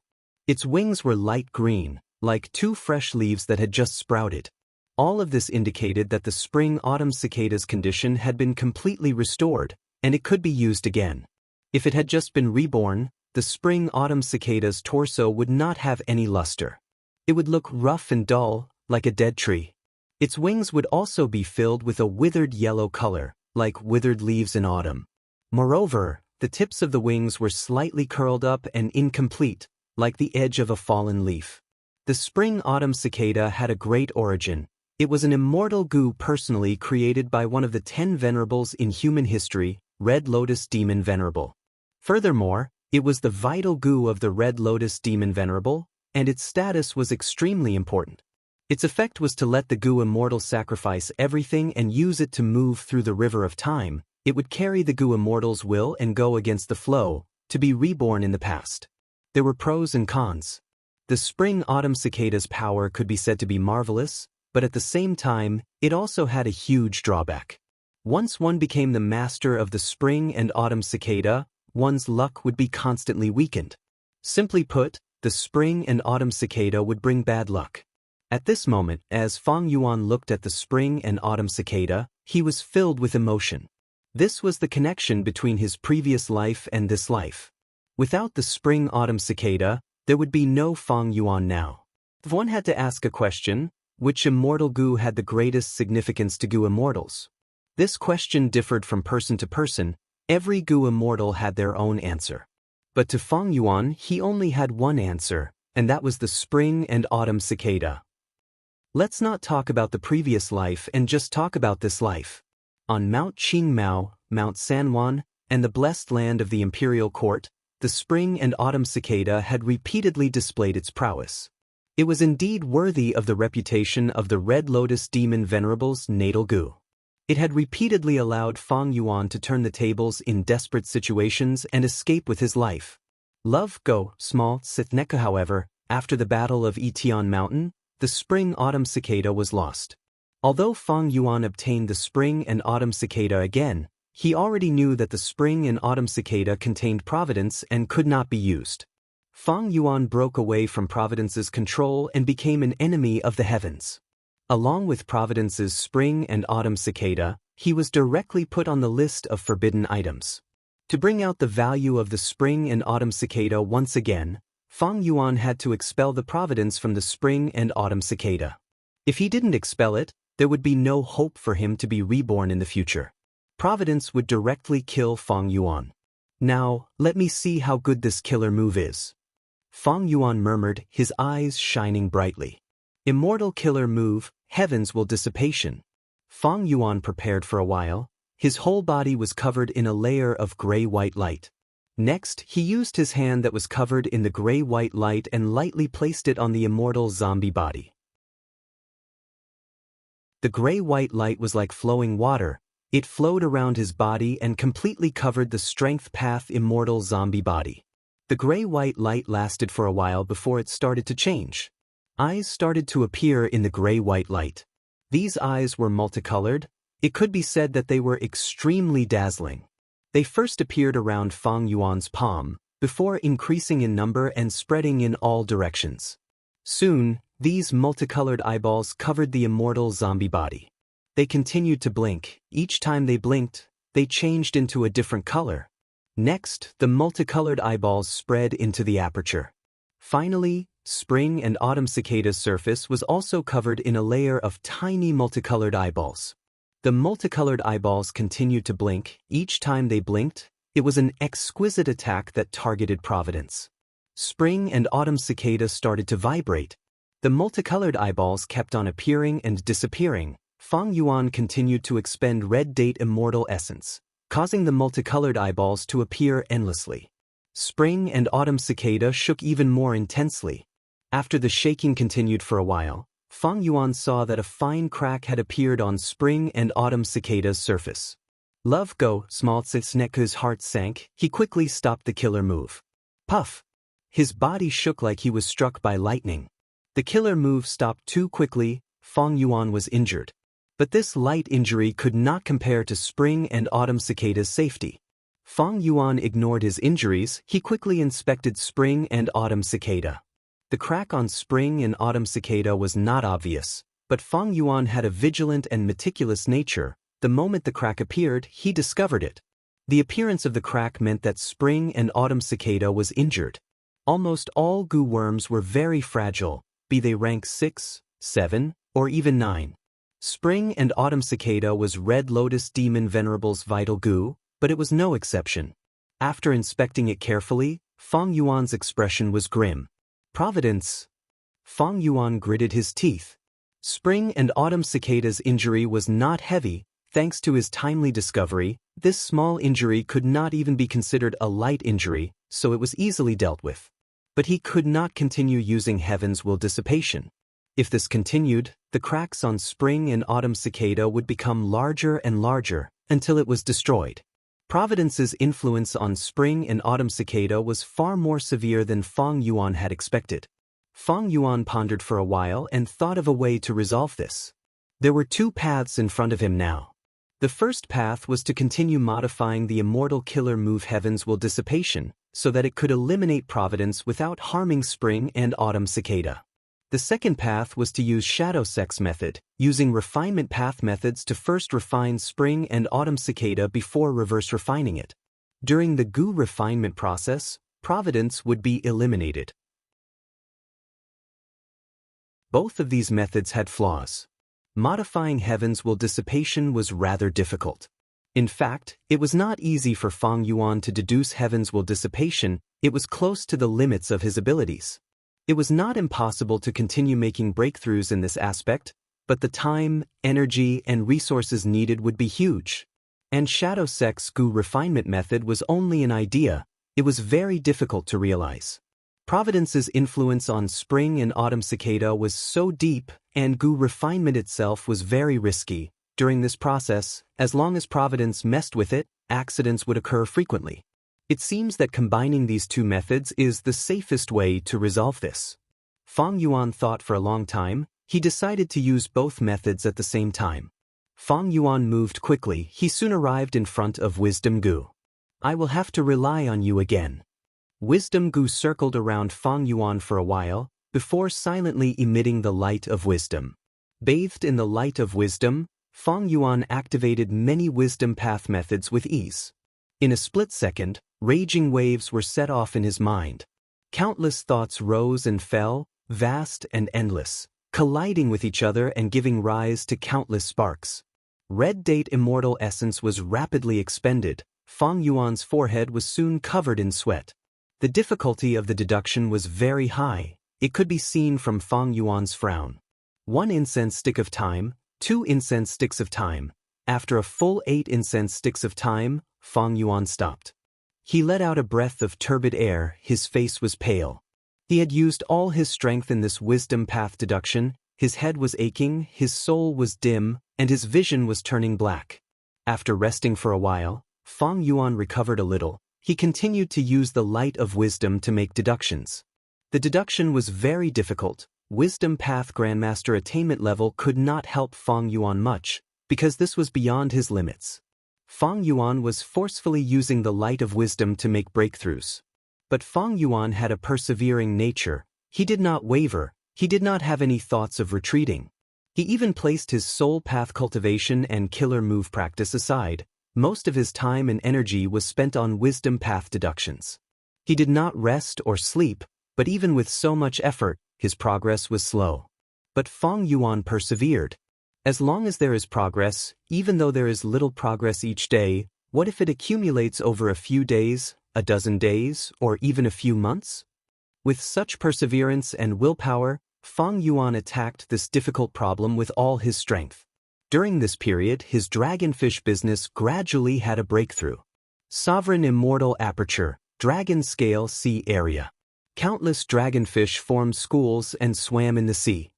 [SPEAKER 1] Its wings were light green, like 2 fresh leaves that had just sprouted. All of this indicated that the Spring-Autumn Cicada's condition had been completely restored, and it could be used again. If it had just been reborn, the Spring-Autumn Cicada's torso would not have any luster. It would look rough and dull, like a dead tree. Its wings would also be filled with a withered yellow color, like withered leaves in autumn. Moreover, the tips of the wings were slightly curled up and incomplete, like the edge of a fallen leaf. The Spring-Autumn Cicada had a great origin. It was an Immortal Gu personally created by one of the 10 venerables in human history, Red Lotus Demon Venerable. Furthermore, It was the vital goo of the Red Lotus Demon Venerable, and its status was extremely important. Its effect was to let the goo immortal sacrifice everything and use it to move through the river of time. It would carry the goo immortal's will and go against the flow, to be reborn in the past. There were pros and cons. The spring-autumn cicada's power could be said to be marvelous, but at the same time, it also had a huge drawback. Once one became the master of the spring and autumn cicada, one's luck would be constantly weakened. Simply put, the spring and autumn cicada would bring bad luck. At this moment, as Fang Yuan looked at the spring and autumn cicada, he was filled with emotion. This was the connection between his previous life and this life. Without the spring-autumn cicada, there would be no Fang Yuan now. If one had to ask a question, which immortal goo had the greatest significance to goo immortals? This question differed from person to person. Every goo immortal had their own answer. But to Fang Yuan, he only had one answer, and that was the spring and autumn cicada. Let's not talk about the previous life and just talk about this life. On Mount Qingmao, Mount Sanwan, and the blessed land of the imperial court, the spring and autumn cicada had repeatedly displayed its prowess. It was indeed worthy of the reputation of the Red Lotus Demon Venerable's natal goo. It had repeatedly allowed Fang Yuan to turn the tables in desperate situations and escape with his life. Love Go, Small Sithneka, however, after the Battle of Yitian Mountain, the spring-autumn cicada was lost. Although Fang Yuan obtained the spring and autumn cicada again, he already knew that the spring and autumn cicada contained providence and could not be used. Fang Yuan broke away from Providence's control and became an enemy of the heavens. Along with Providence's spring and autumn cicada, he was directly put on the list of forbidden items. To bring out the value of the spring and autumn cicada once again, Fang Yuan had to expel the Providence from the spring and autumn cicada. If he didn't expel it, there would be no hope for him to be reborn in the future. Providence would directly kill Fang Yuan. Now, let me see how good this killer move is. Fang Yuan murmured, his eyes shining brightly. Immortal killer move, Heaven's Will Dissipation. Fang Yuan prepared for a while. His whole body was covered in a layer of gray-white light. Next, he used his hand that was covered in the gray-white light and lightly placed it on the immortal zombie body. The gray-white light was like flowing water. It flowed around his body and completely covered the strength path immortal zombie body. The gray-white light lasted for a while before it started to change. Eyes started to appear in the gray-white light. These eyes were multicolored. It could be said that they were extremely dazzling. They first appeared around Fang Yuan's palm, before increasing in number and spreading in all directions. Soon, these multicolored eyeballs covered the immortal zombie body. They continued to blink. Each time they blinked, they changed into a different color. Next, the multicolored eyeballs spread into the aperture. Finally, spring and autumn cicada's surface was also covered in a layer of tiny multicolored eyeballs. The multicolored eyeballs continued to blink. Each time they blinked, it was an exquisite attack that targeted Providence. Spring and autumn cicada started to vibrate. The multicolored eyeballs kept on appearing and disappearing. Fang Yuan continued to expend red date immortal essence, causing the multicolored eyeballs to appear endlessly. Spring and autumn cicada shook even more intensely. After the shaking continued for a while, Fang Yuan saw that a fine crack had appeared on spring and autumn cicada's surface. Love Go, Small Sithneka's heart sank. He quickly stopped the killer move. Puff! His body shook like he was struck by lightning. The killer move stopped too quickly. Fang Yuan was injured. But this light injury could not compare to spring and autumn cicada's safety. Fang Yuan ignored his injuries. He quickly inspected spring and autumn cicada. The crack on spring and autumn cicada was not obvious, but Fang Yuan had a vigilant and meticulous nature. The moment the crack appeared, he discovered it. The appearance of the crack meant that spring and autumn cicada was injured. Almost all goo worms were very fragile, be they rank 6, 7, or even 9. Spring and autumn cicada was Red Lotus Demon Venerable's vital goo, but it was no exception. After inspecting it carefully, Fang Yuan's expression was grim. Providence! Fang Yuan gritted his teeth. Spring and autumn cicada's injury was not heavy. Thanks to his timely discovery, this small injury could not even be considered a light injury, so it was easily dealt with. But he could not continue using Heaven's Will dissipation. If this continued, the cracks on Spring and Autumn Cicada would become larger and larger, until it was destroyed. Providence's influence on Spring and Autumn Cicada was far more severe than Fang Yuan had expected. Fang Yuan pondered for a while and thought of a way to resolve this. There were two paths in front of him now. The first path was to continue modifying the immortal killer move Heaven's Will dissipation, so that it could eliminate Providence without harming Spring and Autumn Cicada. The second path was to use Shadow Sex method, using refinement path methods to first refine Spring and Autumn Cicada before reverse refining it. During the goo refinement process, Providence would be eliminated. Both of these methods had flaws. Modifying Heaven's Will dissipation was rather difficult. In fact, it was not easy for Fang Yuan to deduce Heaven's Will dissipation. It was close to the limits of his abilities. It was not impossible to continue making breakthroughs in this aspect, but the time, energy, and resources needed would be huge. And Shadow Sex goo refinement method was only an idea. It was very difficult to realize. Providence's influence on Spring and Autumn Cicada was so deep, and goo refinement itself was very risky. During this process, as long as Providence messed with it, accidents would occur frequently. It seems that combining these two methods is the safest way to resolve this. Fang Yuan thought for a long time. He decided to use both methods at the same time. Fang Yuan moved quickly. He soon arrived in front of Wisdom Goo. I will have to rely on you again. Wisdom Goo circled around Fang Yuan for a while, before silently emitting the light of wisdom. Bathed in the light of wisdom, Fang Yuan activated many wisdom path methods with ease. In a split second, raging waves were set off in his mind. Countless thoughts rose and fell, vast and endless, colliding with each other and giving rise to countless sparks. Red Date Immortal essence was rapidly expended. Fang Yuan's forehead was soon covered in sweat. The difficulty of the deduction was very high. It could be seen from Fang Yuan's frown. 1 incense stick of time, 2 incense sticks of time. After a full 8 incense sticks of time, Fang Yuan stopped. He let out a breath of turbid air. His face was pale. He had used all his strength in this wisdom path deduction. His head was aching, his soul was dim, and his vision was turning black. After resting for a while, Fang Yuan recovered a little. He continued to use the light of wisdom to make deductions. The deduction was very difficult. Wisdom Path Grandmaster attainment level could not help Fang Yuan much, because this was beyond his limits. Fang Yuan was forcefully using the light of wisdom to make breakthroughs. But Fang Yuan had a persevering nature. He did not waver. He did not have any thoughts of retreating. He even placed his soul path cultivation and killer move practice aside. Most of his time and energy was spent on wisdom path deductions. He did not rest or sleep, but even with so much effort, his progress was slow. But Fang Yuan persevered. As long as there is progress, even though there is little progress each day, what if it accumulates over a few days, a dozen days, or even a few months? With such perseverance and willpower, Fang Yuan attacked this difficult problem with all his strength. During this period, his dragonfish business gradually had a breakthrough. Sovereign Immortal Aperture, Dragon Scale Sea Area. Countless dragonfish formed schools and swam in the sea.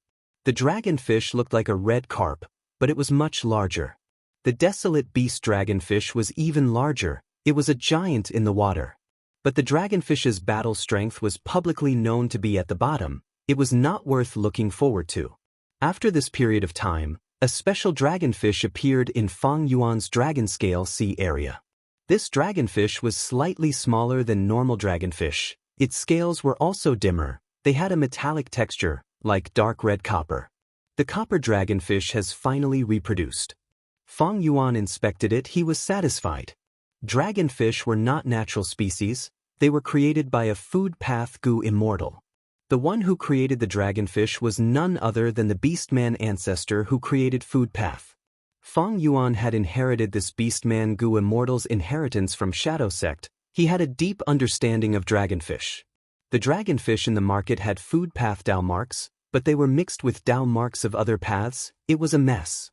[SPEAKER 1] The dragonfish looked like a red carp, but it was much larger. The desolate beast dragonfish was even larger. It was a giant in the water. But the dragonfish's battle strength was publicly known to be at the bottom. It was not worth looking forward to. After this period of time, a special dragonfish appeared in Fang Yuan's dragon scale sea area. This dragonfish was slightly smaller than normal dragonfish. Its scales were also dimmer. They had a metallic texture, like dark red copper. The copper dragonfish has finally reproduced. Fang Yuan inspected it. He was satisfied. Dragonfish were not natural species. They were created by a food path goo immortal. The one who created the dragonfish was none other than the Beastman ancestor who created Food Path. Fang Yuan had inherited this Beastman Goo Immortal's inheritance from Shadow Sect. He had a deep understanding of dragonfish. The dragonfish in the market had Food Path Dao marks, but they were mixed with Dao marks of other paths. It was a mess.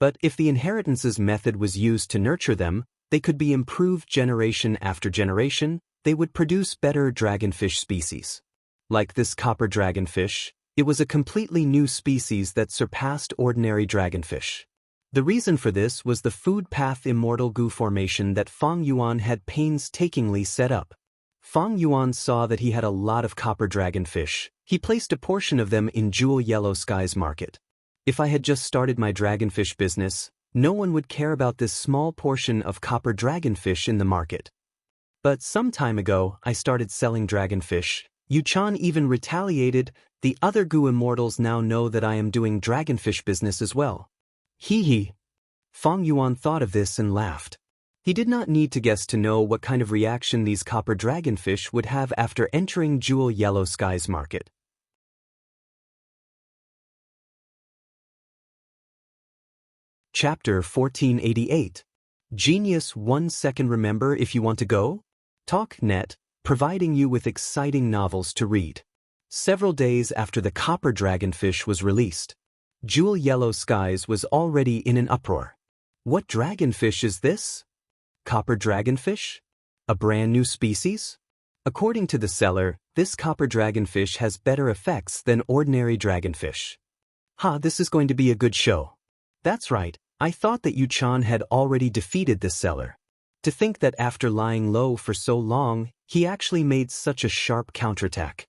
[SPEAKER 1] But if the inheritances method was used to nurture them, they could be improved generation after generation. They would produce better dragonfish species. Like this copper dragonfish, it was a completely new species that surpassed ordinary dragonfish. The reason for this was the food path immortal goo formation that Fang Yuan had painstakingly set up. Fang Yuan saw that he had a lot of copper dragonfish. He placed a portion of them in Jewel Yellow Sky's market. If I had just started my dragonfish business, no one would care about this small portion of copper dragonfish in the market. But some time ago, I started selling dragonfish. Yu-chan even retaliated. The other goo immortals now know that I am doing dragonfish business as well. Hee hee. Fang Yuan thought of this and laughed. He did not need to guess to know what kind of reaction these copper dragonfish would have after entering Jewel Yellow Sky's market. Chapter 1488. Genius 1 second. Remember if you want to go? TalkNet, providing you with exciting novels to read. Several days after the copper dragonfish was released, Jewel Yellow Skies was already in an uproar. What dragonfish is this? Copper dragonfish? A brand new species? According to the seller, this copper dragonfish has better effects than ordinary dragonfish. This is going to be a good show. That's right, I thought that Yu-chan had already defeated this seller. To think that after lying low for so long, he actually made such a sharp counterattack.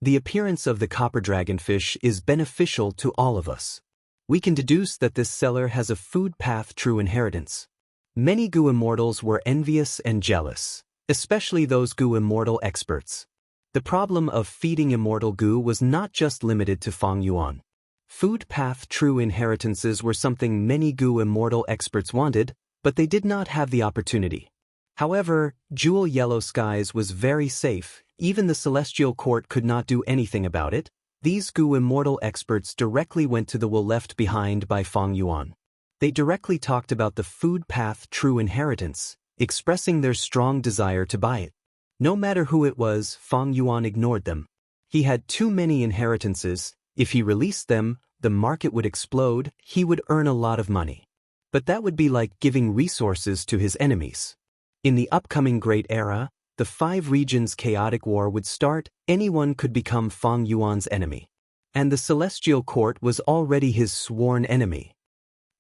[SPEAKER 1] The appearance of the copper dragonfish is beneficial to all of us. We can deduce that this seller has a food path true inheritance. Many goo immortals were envious and jealous, especially those goo immortal experts. The problem of feeding immortal goo was not just limited to Fang Yuan. Food path true inheritances were something many goo immortal experts wanted, but they did not have the opportunity. However, Jewel Yellow Skies was very safe. Even the Celestial Court could not do anything about it. These goo immortal experts directly went to the will left behind by Fang Yuan. They directly talked about the food path true inheritance, expressing their strong desire to buy it. No matter who it was, Fang Yuan ignored them. He had too many inheritances. If he released them, the market would explode. He would earn a lot of money. But that would be like giving resources to his enemies. In the upcoming Great Era, the 5 regions chaotic war would start. Anyone could become Fang Yuan's enemy. And the Celestial Court was already his sworn enemy.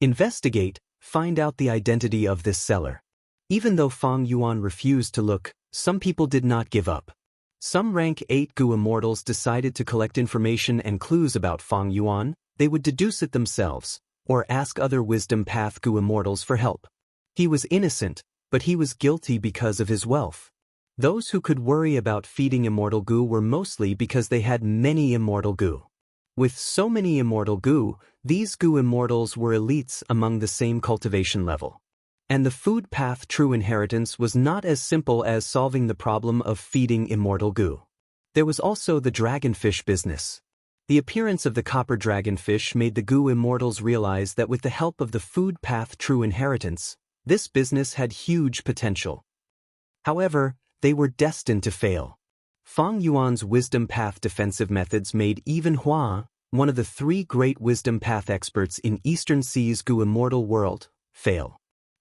[SPEAKER 1] Investigate, find out the identity of this seller. Even though Fang Yuan refused to look, some people did not give up. Some rank 8 goo immortals decided to collect information and clues about Fang Yuan. They would deduce it themselves, or ask other wisdom path goo immortals for help. He was innocent, but he was guilty because of his wealth. Those who could worry about feeding immortal goo were mostly because they had many immortal goo. With so many immortal goo, these goo immortals were elites among the same cultivation level. And the food path true inheritance was not as simple as solving the problem of feeding immortal goo. There was also the dragonfish business. The appearance of the copper dragonfish made the goo immortals realize that with the help of the food path true inheritance, this business had huge potential. However, they were destined to fail. Fang Yuan's wisdom path defensive methods made even Hua, one of the 3 great wisdom path experts in Eastern Sea's goo immortal world, fail.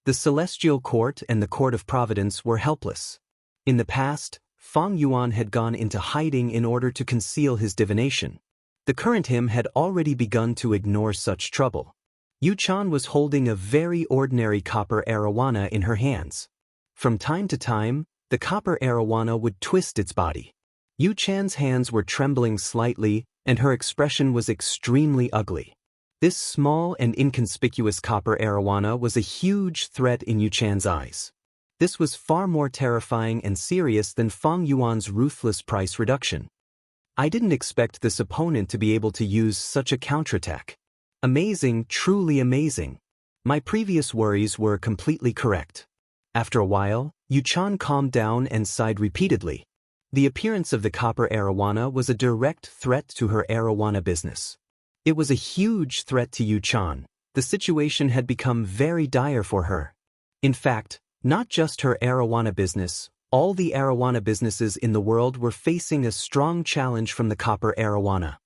[SPEAKER 1] The Celestial Court and the Court of Providence were helpless. In the past, Fang Yuan had gone into hiding in order to conceal his divination. The current him had already begun to ignore such trouble. Yu-chan was holding a very ordinary copper arowana in her hands. From time to time, the copper arowana would twist its body. Yu-chan's hands were trembling slightly, and her expression was extremely ugly. This small and inconspicuous copper arowana was a huge threat in Yu-chan's eyes. This was far more terrifying and serious than Fang Yuan's ruthless price reduction. I didn't expect this opponent to be able to use such a counterattack. Amazing, truly amazing. My previous worries were completely correct. After a while, Yu-chan calmed down and sighed repeatedly. The appearance of the copper arowana was a direct threat to her arowana business. It was a huge threat to Yu-chan. The situation had become very dire for her. In fact, not just her arowana business, all the arowana businesses in the world were facing a strong challenge from the copper arowana.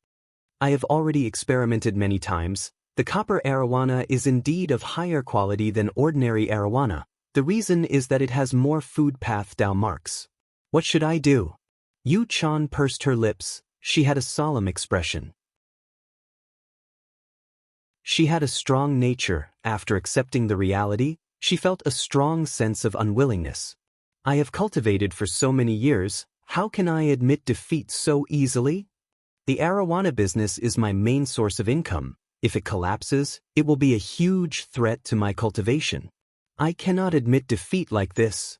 [SPEAKER 1] I have already experimented many times. The copper arowana is indeed of higher quality than ordinary arowana. The reason is that it has more food path Dao marks. What should I do? Yu Chan pursed her lips. She had a solemn expression. She had a strong nature. After accepting the reality, she felt a strong sense of unwillingness. I have cultivated for so many years, how can I admit defeat so easily? The arowana business is my main source of income. If it collapses, it will be a huge threat to my cultivation. I cannot admit defeat like this.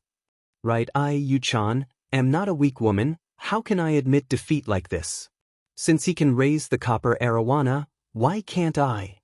[SPEAKER 1] Right, I, Yu Chan, am not a weak woman. How can I admit defeat like this? Since he can raise the copper arowana, why can't I?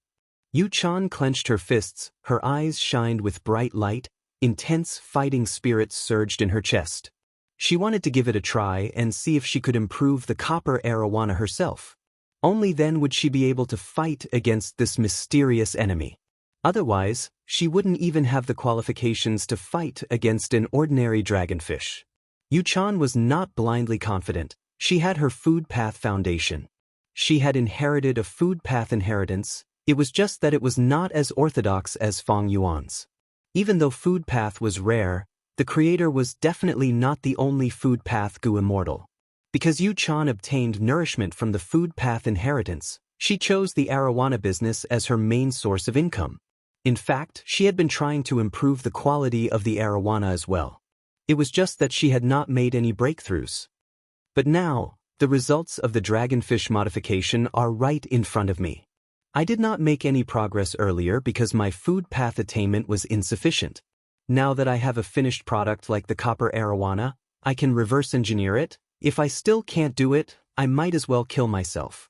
[SPEAKER 1] Yu Chan clenched her fists, her eyes shined with bright light, intense fighting spirit surged in her chest. She wanted to give it a try and see if she could improve the copper arowana herself. Only then would she be able to fight against this mysterious enemy. Otherwise, she wouldn't even have the qualifications to fight against an ordinary dragonfish. Yu Chan was not blindly confident. She had her food path foundation. She had inherited a food path inheritance. It was just that it was not as orthodox as Fang Yuan's. Even though food path was rare, the creator was definitely not the only food path Gu Immortal. Because Yu Chan obtained nourishment from the food path inheritance, she chose the arowana business as her main source of income. In fact, she had been trying to improve the quality of the arowana as well. It was just that she had not made any breakthroughs. But now, the results of the dragonfish modification are right in front of me. I did not make any progress earlier because my food path attainment was insufficient. Now that I have a finished product like the copper arowana, I can reverse engineer it. If I still can't do it, I might as well kill myself.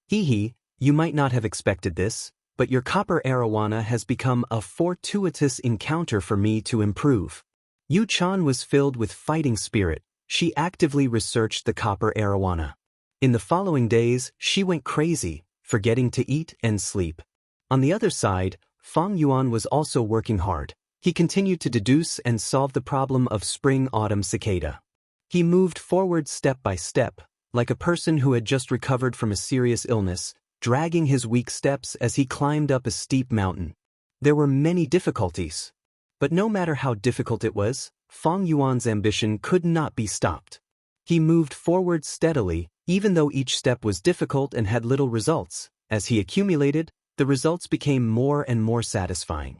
[SPEAKER 1] Hee, you might not have expected this, but your copper arowana has become a fortuitous encounter for me to improve. Yu Chan was filled with fighting spirit. She actively researched the copper arowana. In the following days, she went crazy, forgetting to eat and sleep. On the other side, Fang Yuan was also working hard. He continued to deduce and solve the problem of spring-autumn cicada. He moved forward step by step, like a person who had just recovered from a serious illness, dragging his weak steps as he climbed up a steep mountain. There were many difficulties. But no matter how difficult it was, Fang Yuan's ambition could not be stopped. He moved forward steadily, even though each step was difficult and had little results. As he accumulated, the results became more and more satisfying.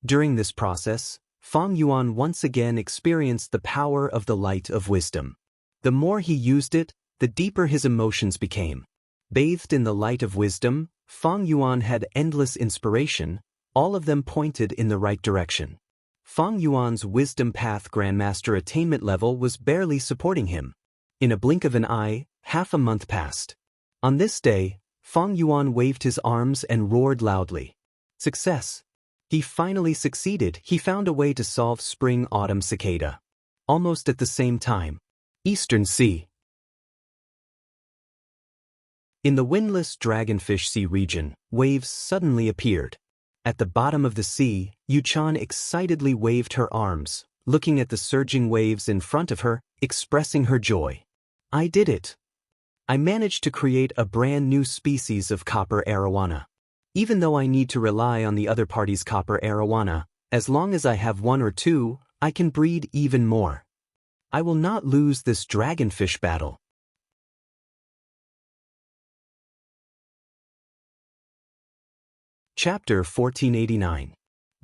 [SPEAKER 1] During this process, Fang Yuan once again experienced the power of the light of wisdom. The more he used it, the deeper his emotions became. Bathed in the light of wisdom, Fang Yuan had endless inspiration, all of them pointed in the right direction. Fang Yuan's wisdom path grandmaster attainment level was barely supporting him. In a blink of an eye, half a month passed. On this day, Fang Yuan waved his arms and roared loudly. Success! He finally succeeded. He found a way to solve spring-autumn cicada. Almost at the same time. Eastern Sea. In the windless Dragonfish Sea region, waves suddenly appeared. At the bottom of the sea, Yu Chan excitedly waved her arms, looking at the surging waves in front of her, expressing her joy. I did it! I managed to create a brand new species of copper arowana. Even though I need to rely on the other party's copper arowana, as long as I have one or two, I can breed even more. I will not lose this dragonfish battle. Chapter 1489.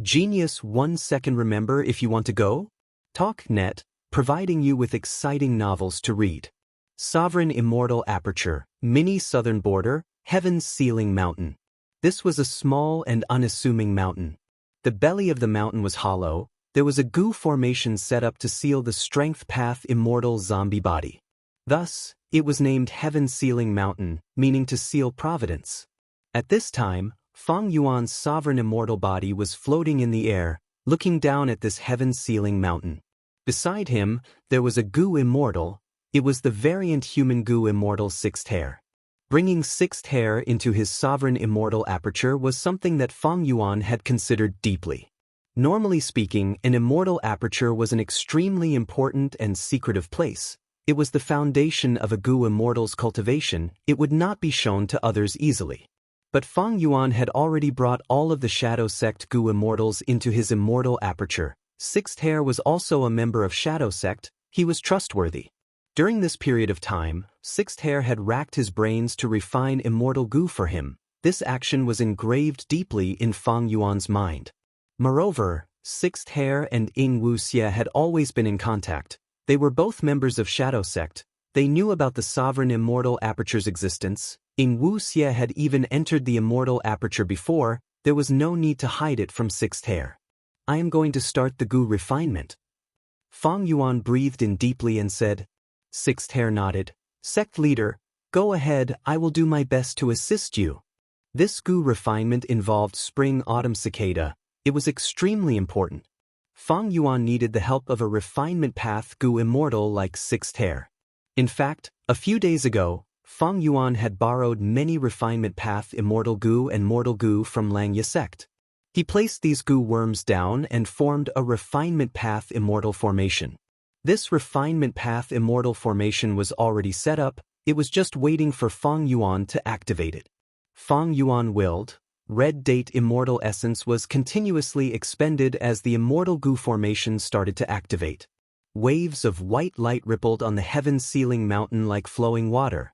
[SPEAKER 1] Genius 1 second. Remember if you want to go? TalkNet, providing you with exciting novels to read. Sovereign Immortal Aperture, Mini Southern Border, Heaven's Ceiling Mountain. This was a small and unassuming mountain. The belly of the mountain was hollow. There was a goo formation set up to seal the strength path immortal zombie body. Thus, it was named Heaven's Ceiling Mountain, meaning to seal providence. At this time, Fang Yuan's sovereign immortal body was floating in the air, looking down at this Heaven's Ceiling Mountain. Beside him, there was a goo immortal. It was the variant human goo immortal Sixth Hair. Bringing Sixth Hair into his sovereign immortal aperture was something that Fang Yuan had considered deeply. Normally speaking, an immortal aperture was an extremely important and secretive place. It was the foundation of a goo immortal's cultivation. It would not be shown to others easily. But Fang Yuan had already brought all of the Shadow Sect Gu Immortals into his Immortal aperture. Sixth Hair was also a member of Shadow Sect. He was trustworthy. During this period of time, Sixth Hair had racked his brains to refine Immortal Gu for him. This action was engraved deeply in Fang Yuan's mind. Moreover, Sixth Hair and Wuxia had always been in contact. They were both members of Shadow Sect. They knew about the Sovereign Immortal Aperture's existence. Wuxia had even entered the Immortal Aperture before. There was no need to hide it from Sixth Hair. I am going to start the Gu refinement. Fang Yuan breathed in deeply and said. Sixth Hair nodded. Sect leader, go ahead, I will do my best to assist you. This Gu refinement involved Spring-Autumn Cicada. It was extremely important. Fang Yuan needed the help of a refinement path Gu Immortal like Sixth Hair. In fact, a few days ago, Fang Yuan had borrowed many refinement path Immortal Gu and Mortal Gu from Xianxia sect. He placed these Gu worms down and formed a refinement path Immortal formation. This refinement path Immortal formation was already set up, it was just waiting for Fang Yuan to activate it. Fang Yuan willed. Red Date Immortal Essence was continuously expended as the Immortal Gu formation started to activate. Waves of white light rippled on the heaven-sealing mountain like flowing water.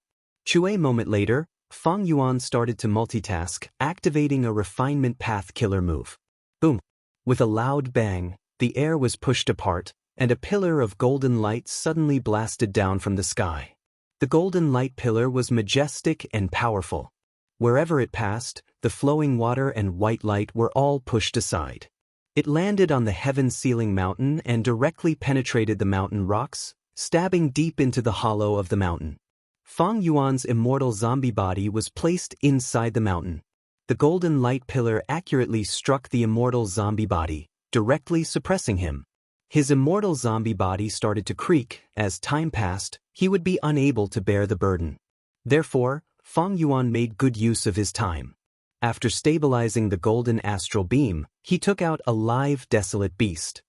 [SPEAKER 1] A moment later, Fang Yuan started to multitask, activating a refinement path killer move. Boom! With a loud bang, the air was pushed apart, and a pillar of golden light suddenly blasted down from the sky. The golden light pillar was majestic and powerful. Wherever it passed, the flowing water and white light were all pushed aside. It landed on the heaven-sealing mountain and directly penetrated the mountain rocks, stabbing deep into the hollow of the mountain. Fang Yuan's immortal zombie body was placed inside the mountain. The golden light pillar accurately struck the immortal zombie body, directly suppressing him. His immortal zombie body started to creak. As time passed, he would be unable to bear the burden. Therefore, Fang Yuan made good use of his time. After stabilizing the golden astral beam, he took out a live desolate beast.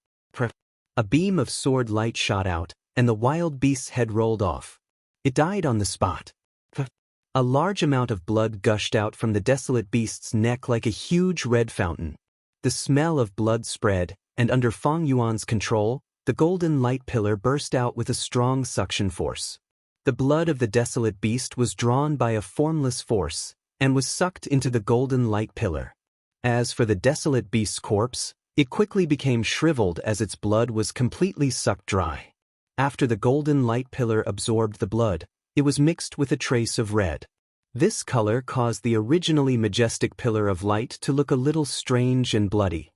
[SPEAKER 1] A beam of sword light shot out, and the wild beast's head rolled off. It died on the spot. A large amount of blood gushed out from the desolate beast's neck like a huge red fountain. The smell of blood spread, and under Fang Yuan's control, the golden light pillar burst out with a strong suction force. The blood of the desolate beast was drawn by a formless force, and was sucked into the golden light pillar. As for the desolate beast's corpse, it quickly became shriveled as its blood was completely sucked dry. After the golden light pillar absorbed the blood, it was mixed with a trace of red. This color caused the originally majestic pillar of light to look a little strange and bloody.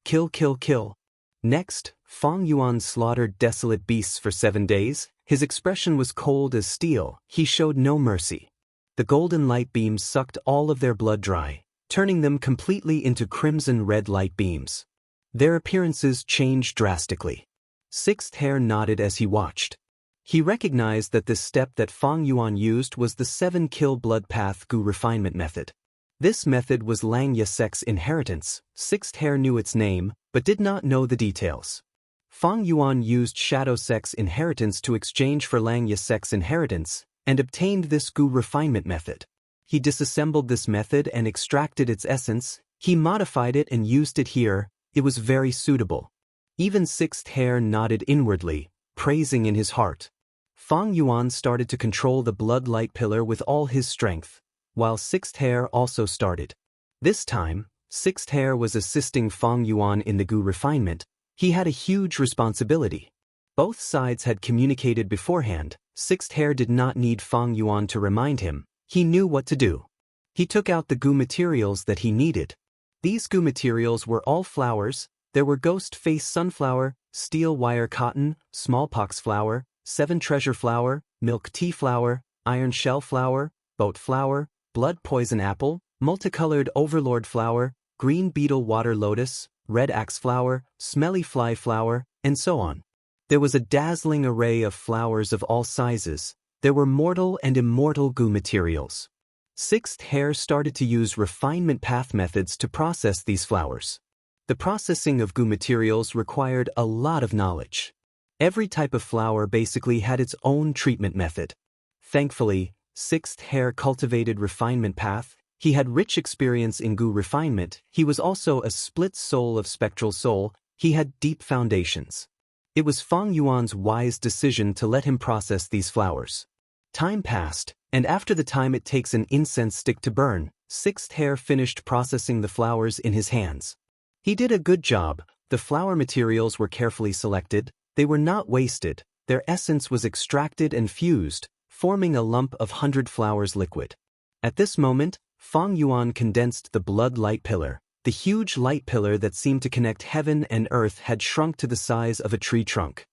[SPEAKER 1] Kill, kill, kill. Next, Fang Yuan slaughtered desolate beasts for 7 days. His expression was cold as steel. He showed no mercy. The golden light beams sucked all of their blood dry, turning them completely into crimson red light beams. Their appearances changed drastically. Sixth Hair nodded as he watched. He recognized that this step that Fang Yuan used was the 7-kill blood path Gu refinement method. This method was Xianxia sect's inheritance. Sixth Hair knew its name, but did not know the details. Fang Yuan used Shadow Sect's inheritance to exchange for Xianxia sect's inheritance, and obtained this Gu refinement method. He disassembled this method and extracted its essence. He modified it and used it here. It was very suitable. Even Sixth Hair nodded inwardly, praising in his heart. Fang Yuan started to control the blood light pillar with all his strength, while Sixth Hair also started. This time, Sixth Hair was assisting Fang Yuan in the Gu refinement. He had a huge responsibility. Both sides had communicated beforehand. Sixth Hair did not need Fang Yuan to remind him. He knew what to do. He took out the Gu materials that he needed. These Gu materials were all flowers. There were ghost face sunflower, steel wire cotton, smallpox flower, 7 treasure flower, milk tea flower, iron shell flower, boat flower, blood poison apple, multicolored overlord flower, green beetle water lotus, red axe flower, smelly fly flower, and so on. There was a dazzling array of flowers of all sizes. There were mortal and immortal Gu materials. Sixth Hair started to use refinement path methods to process these flowers. The processing of Gu materials required a lot of knowledge. Every type of flower basically had its own treatment method. Thankfully, Sixth hair cultivated refinement path. He had rich experience in Gu refinement. He was also a split soul of spectral soul. He had deep foundations. It was Fang Yuan's wise decision to let him process these flowers. Time passed, and after the time it takes an incense stick to burn, Sixth hair finished processing the flowers in his hands. He did a good job. The flower materials were carefully selected. They were not wasted. Their essence was extracted and fused, forming a lump of 100 flowers liquid. At this moment, Fang Yuan condensed the blood light pillar. The huge light pillar that seemed to connect heaven and earth had shrunk to the size of a tree trunk.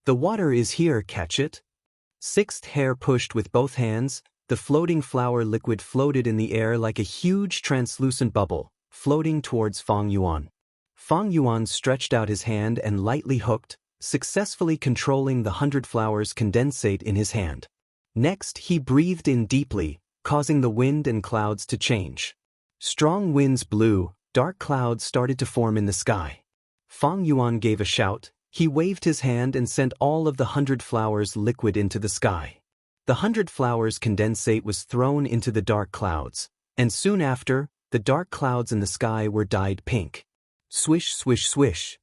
[SPEAKER 1] The water is here, catch it? Sixth hair pushed with both hands. The floating flower liquid floated in the air like a huge translucent bubble, floating towards Fang Yuan. Fang Yuan stretched out his hand and lightly hooked, successfully controlling the 100 flowers condensate in his hand. Next, he breathed in deeply, causing the wind and clouds to change. Strong winds blew, dark clouds started to form in the sky. Fang Yuan gave a shout. He waved his hand and sent all of the 100 flowers liquid into the sky. The 100 flowers condensate was thrown into the dark clouds, and soon after, the dark clouds in the sky were dyed pink. Swish, swish, swish.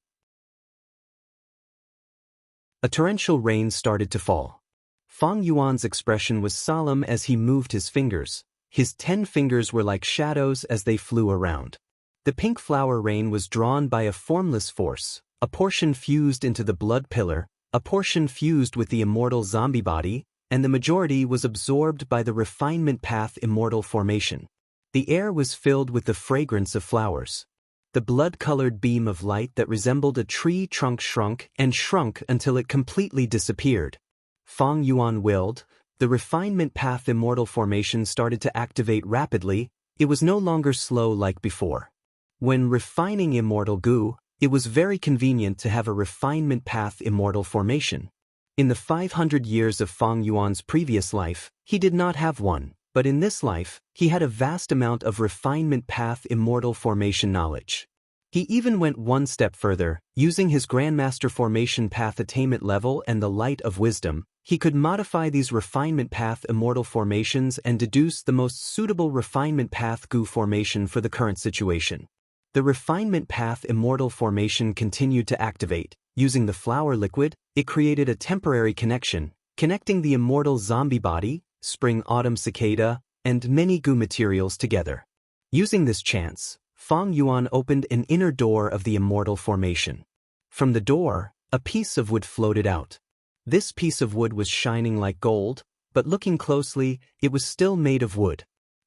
[SPEAKER 1] A torrential rain started to fall. Fang Yuan's expression was solemn as he moved his fingers. His 10 fingers were like shadows as they flew around. The pink flower rain was drawn by a formless force. A portion fused into the blood pillar, a portion fused with the immortal zombie body, and the majority was absorbed by the refinement path immortal formation. The air was filled with the fragrance of flowers. The blood-colored beam of light that resembled a tree trunk shrunk and shrunk until it completely disappeared. Fang Yuan willed. The refinement path immortal formation started to activate rapidly. It was no longer slow like before. When refining immortal Gu, it was very convenient to have a refinement path immortal formation. In the 500 years of Fang Yuan's previous life, he did not have one, but in this life, he had a vast amount of refinement path immortal formation knowledge. He even went one step further. Using his Grandmaster formation path attainment level and the light of wisdom, he could modify these refinement path immortal formations and deduce the most suitable refinement path Gu formation for the current situation. The refinement path immortal formation continued to activate. Using the flower liquid, it created a temporary connection, connecting the immortal zombie body, spring autumn cicada, and many Gu materials together. Using this chance, Fang Yuan opened an inner door of the immortal formation. From the door, a piece of wood floated out. This piece of wood was shining like gold, but looking closely, it was still made of wood.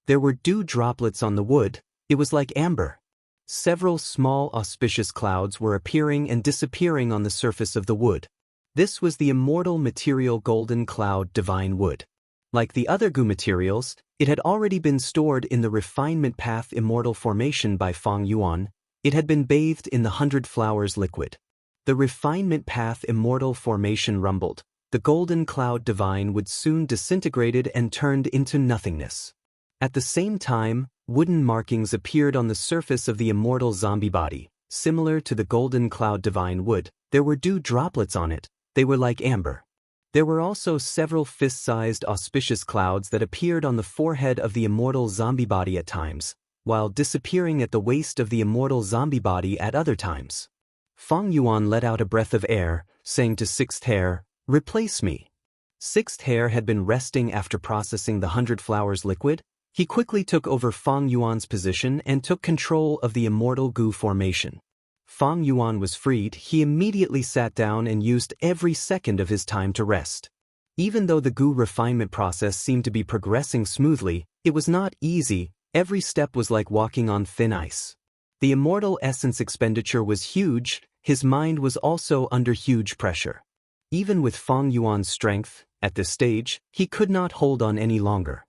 [SPEAKER 1] There were dew droplets on the wood. It was like amber. Several small auspicious clouds were appearing and disappearing on the surface of the wood. This was the immortal material golden cloud divine wood. Like the other Gu materials, it had already been stored in the refinement path immortal formation by Fang Yuan. It had been bathed in the 100 flowers liquid. The refinement path immortal formation rumbled. The golden cloud divine would soon disintegrated and turned into nothingness. At the same time, wooden markings appeared on the surface of the immortal zombie body, similar to the golden cloud divine wood. There were dew droplets on it. They were like amber. There were also several fist-sized auspicious clouds that appeared on the forehead of the immortal zombie body at times, while disappearing at the waist of the immortal zombie body at other times. Fang Yuan let out a breath of air, saying to Sixth hair, "Replace me." Sixth hair had been resting after processing the 100 flowers liquid. He quickly took over Fang Yuan's position and took control of the immortal Gu formation. Fang Yuan was freed. He immediately sat down and used every second of his time to rest. Even though the Gu refinement process seemed to be progressing smoothly, it was not easy. Every step was like walking on thin ice. The immortal essence expenditure was huge. His mind was also under huge pressure. Even with Fang Yuan's strength, at this stage, he could not hold on any longer.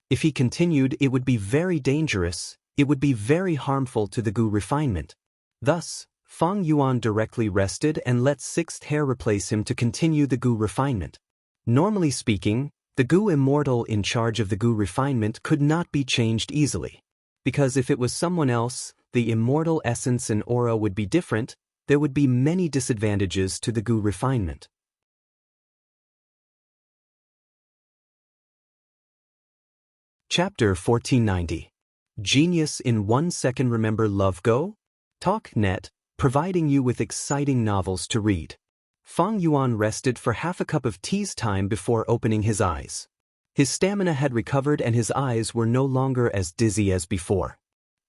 [SPEAKER 1] If he continued, it would be very dangerous. It would be very harmful to the Gu refinement. Thus, Fang Yuan directly rested and let Sixth hair replace him to continue the Gu refinement. Normally speaking, the Gu immortal in charge of the Gu refinement could not be changed easily. Because if it was someone else, the immortal essence and aura would be different. There would be many disadvantages to the Gu refinement. Chapter 1490. Genius in 1 second. Remember Love Go? Talk.net, providing you with exciting novels to read. Fang Yuan rested for half a cup of tea's time before opening his eyes. His stamina had recovered and his eyes were no longer as dizzy as before.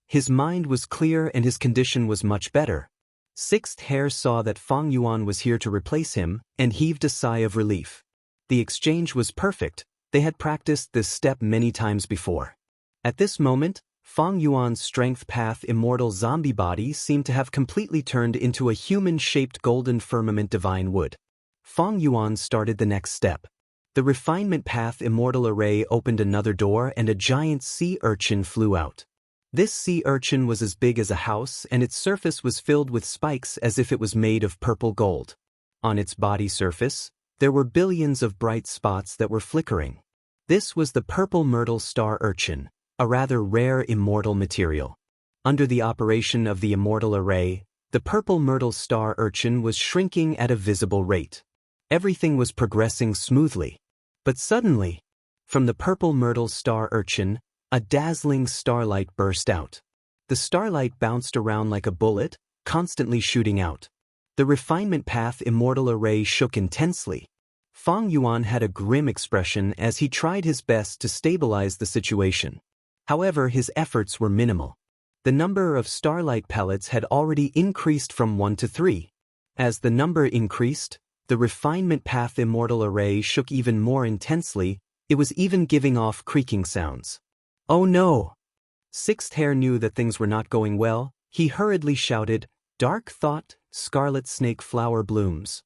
[SPEAKER 1] His mind was clear and his condition was much better. Sixth Hare saw that Fang Yuan was here to replace him and heaved a sigh of relief. The exchange was perfect. They had practiced this step many times before. At this moment, Fang Yuan's strength path immortal zombie body seemed to have completely turned into a human-shaped golden firmament divine wood. Fang Yuan started the next step. The refinement path immortal array opened another door and a giant sea urchin flew out. This sea urchin was as big as a house and its surface was filled with spikes as if it was made of purple gold. On its body surface, there were billions of bright spots that were flickering. This was the purple myrtle star urchin, a rather rare immortal material. Under the operation of the immortal array, the purple myrtle star urchin was shrinking at a visible rate. Everything was progressing smoothly. But suddenly, from the purple myrtle star urchin, a dazzling starlight burst out. The starlight bounced around like a bullet, constantly shooting out. The refinement path immortal array shook intensely. Fang Yuan had a grim expression as he tried his best to stabilize the situation. However, his efforts were minimal. The number of starlight pellets had already increased from 1 to 3. As the number increased, the refinement path immortal array shook even more intensely. It was even giving off creaking sounds. Oh no! Sixth Hare knew that things were not going well. He hurriedly shouted, "Dark thought, scarlet snake flower blooms."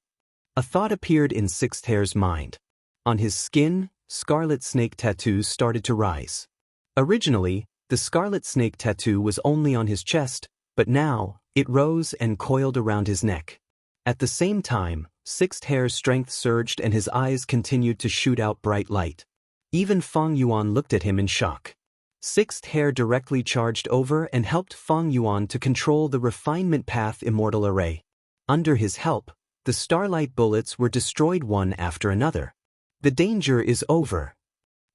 [SPEAKER 1] A thought appeared in Sixth Hare's mind. On his skin, scarlet snake tattoos started to rise. Originally, the scarlet snake tattoo was only on his chest, but now, it rose and coiled around his neck. At the same time, Sixth Hare's strength surged and his eyes continued to shoot out bright light. Even Fang Yuan looked at him in shock. Sixth Hare directly charged over and helped Fang Yuan to control the refinement path immortal array. Under his help, the starlight bullets were destroyed one after another. The danger is over.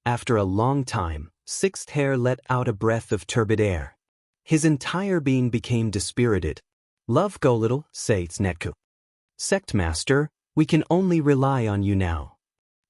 [SPEAKER 1] After a long time, Sixth Hare let out a breath of turbid air. His entire being became dispirited. "Love go little," says Netku. "Sect Master, we can only rely on you now."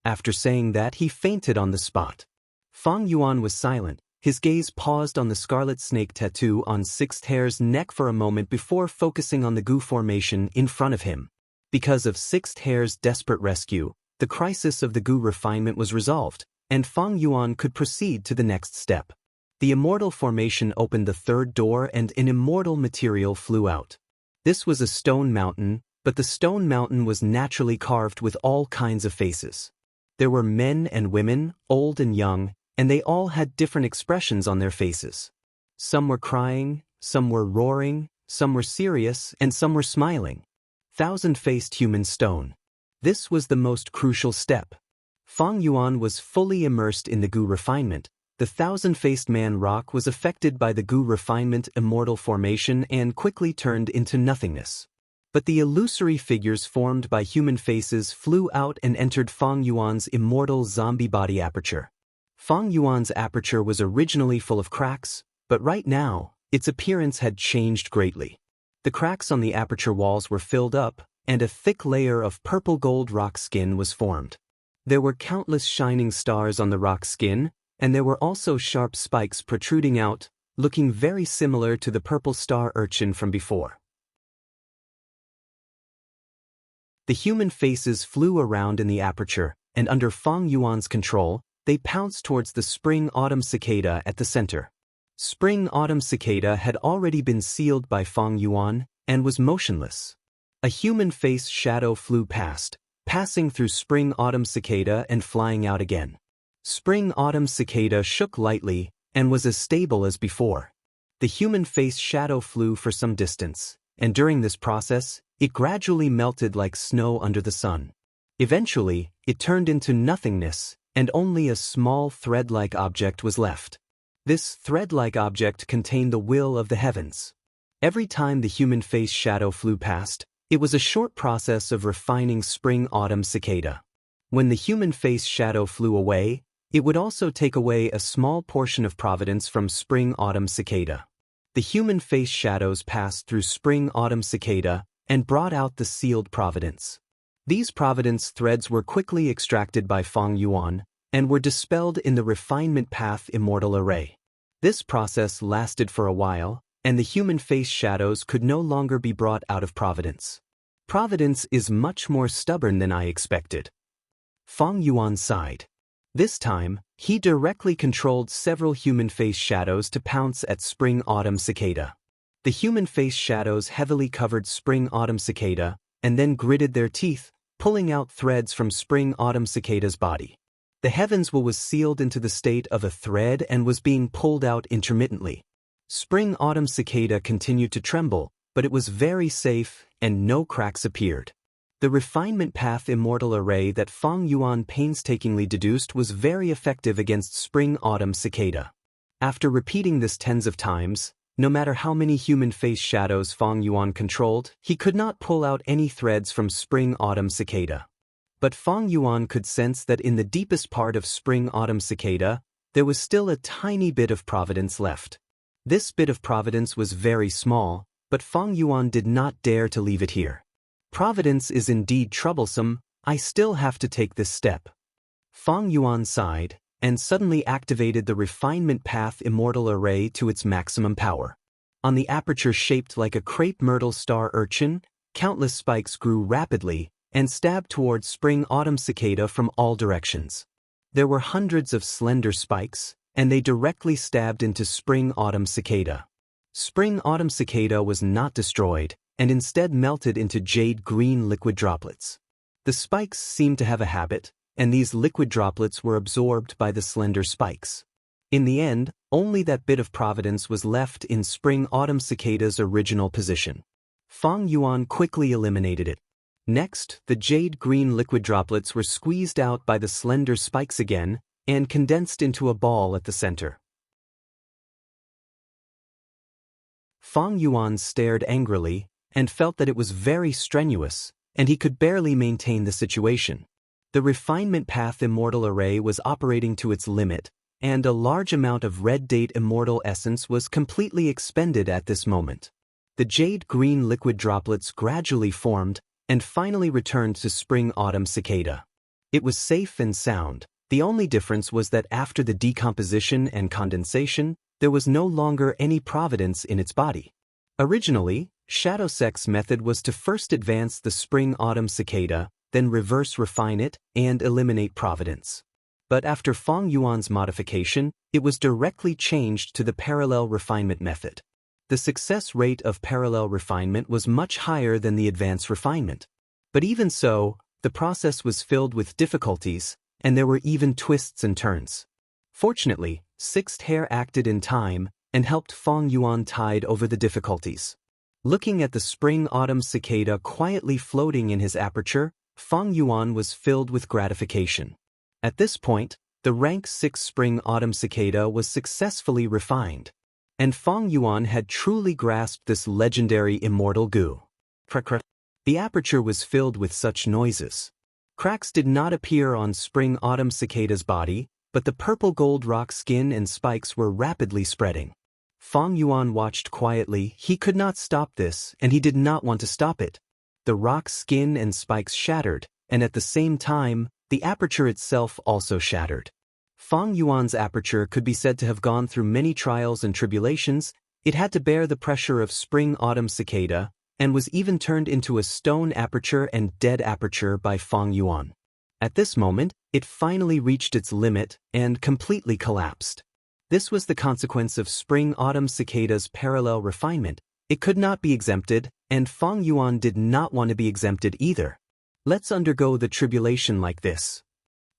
[SPEAKER 1] After saying that, he fainted on the spot. Fang Yuan was silent. His gaze paused on the scarlet snake tattoo on Sixth Hare's neck for a moment before focusing on the goo formation in front of him. Because of Sixth Hare's desperate rescue, the crisis of the goo refinement was resolved, and Fang Yuan could proceed to the next step. The immortal formation opened the third door and an immortal material flew out. This was a stone mountain, but the stone mountain was naturally carved with all kinds of faces. There were men and women, old and young, and they all had different expressions on their faces. Some were crying, some were roaring, some were serious, and some were smiling. Thousand-faced human stone. This was the most crucial step. Fang Yuan was fully immersed in the goo refinement. The thousand-faced man rock was affected by the goo refinement immortal formation and quickly turned into nothingness. But the illusory figures formed by human faces flew out and entered Fang Yuan's immortal zombie body aperture. Fang Yuan's aperture was originally full of cracks, but right now, its appearance had changed greatly. The cracks on the aperture walls were filled up, and a thick layer of purple gold rock skin was formed. There were countless shining stars on the rock skin, and there were also sharp spikes protruding out, looking very similar to the purple star urchin from before. The human faces flew around in the aperture, and under Fang Yuan's control, they pounced towards the spring-autumn cicada at the center. Spring-autumn cicada had already been sealed by Fang Yuan and was motionless. A human face shadow flew past, passing through spring-autumn cicada and flying out again. Spring-autumn cicada shook lightly and was as stable as before. The human face shadow flew for some distance, and during this process, it gradually melted like snow under the sun. Eventually, it turned into nothingness, and only a small thread-like object was left. This thread-like object contained the will of the heavens. Every time the human face shadow flew past, it was a short process of refining spring-autumn cicada. When the human face shadow flew away, It would also take away a small portion of providence from spring-autumn cicada. The human face shadows passed through spring-autumn cicada and brought out the sealed providence. These providence threads were quickly extracted by Fang Yuan and were dispelled in the refinement path immortal array. This process lasted for a while, and the human face shadows could no longer be brought out of providence. Providence is much more stubborn than I expected. Fang Yuan sighed. This time, he directly controlled several human face shadows to pounce at spring-autumn cicada. The human face shadows heavily covered spring-autumn cicada and then gritted their teeth, pulling out threads from spring-autumn cicada's body. The heavens was sealed into the state of a thread and was being pulled out intermittently. Spring-autumn cicada continued to tremble, but it was very safe and no cracks appeared. The refinement path immortal array that Fang Yuan painstakingly deduced was very effective against spring-autumn cicada. After repeating this tens of times, no matter how many human face shadows Fang Yuan controlled, he could not pull out any threads from spring-autumn cicada. But Fang Yuan could sense that in the deepest part of spring-autumn cicada, there was still a tiny bit of providence left. This bit of providence was very small, but Fang Yuan did not dare to leave it here. Providence is indeed troublesome, I still have to take this step. Fang Yuan sighed, and suddenly activated the refinement path immortal array to its maximum power. On the aperture shaped like a crepe myrtle star urchin, countless spikes grew rapidly and stabbed towards spring-autumn cicada from all directions. There were hundreds of slender spikes, and they directly stabbed into spring-autumn cicada. Spring-autumn cicada was not destroyed, and instead melted into jade-green liquid droplets. The spikes seemed to have a habit, and these liquid droplets were absorbed by the slender spikes. In the end, only that bit of providence was left in spring-autumn cicada's original position. Fang Yuan quickly eliminated it. Next, the jade-green liquid droplets were squeezed out by the slender spikes again and condensed into a ball at the center. Fang Yuan stared angrily and felt that it was very strenuous, and he could barely maintain the situation. The refinement path immortal array was operating to its limit, and a large amount of red date immortal essence was completely expended at this moment. The jade-green liquid droplets gradually formed and finally returned to spring-autumn cicada. It was safe and sound. The only difference was that after the decomposition and condensation, there was no longer any providence in its body. Originally, Shadowsek's method was to first advance the spring-autumn cicada, then reverse refine it and eliminate providence. But after Fang Yuan's modification, it was directly changed to the parallel refinement method. The success rate of parallel refinement was much higher than the advanced refinement. But even so, the process was filled with difficulties, and there were even twists and turns. Fortunately, Sixth Hair acted in time and helped Fang Yuan tide over the difficulties. Looking at the spring-autumn cicada quietly floating in his aperture, Fang Yuan was filled with gratification. At this point, the rank 6 spring-autumn cicada was successfully refined, and Fang Yuan had truly grasped this legendary immortal goo. The aperture was filled with such noises. Cracks did not appear on spring-autumn cicada's body, but the purple-gold rock skin and spikes were rapidly spreading. Fang Yuan watched quietly. He could not stop this, and he did not want to stop it. The rock skin and spikes shattered, and at the same time, the aperture itself also shattered. Fang Yuan's aperture could be said to have gone through many trials and tribulations. It had to bear the pressure of spring-autumn cicada, and was even turned into a stone aperture and dead aperture by Fang Yuan. At this moment, it finally reached its limit and completely collapsed. This was the consequence of spring-autumn cicada's parallel refinement. It could not be exempted, and Fang Yuan did not want to be exempted either. Let's undergo the tribulation like this.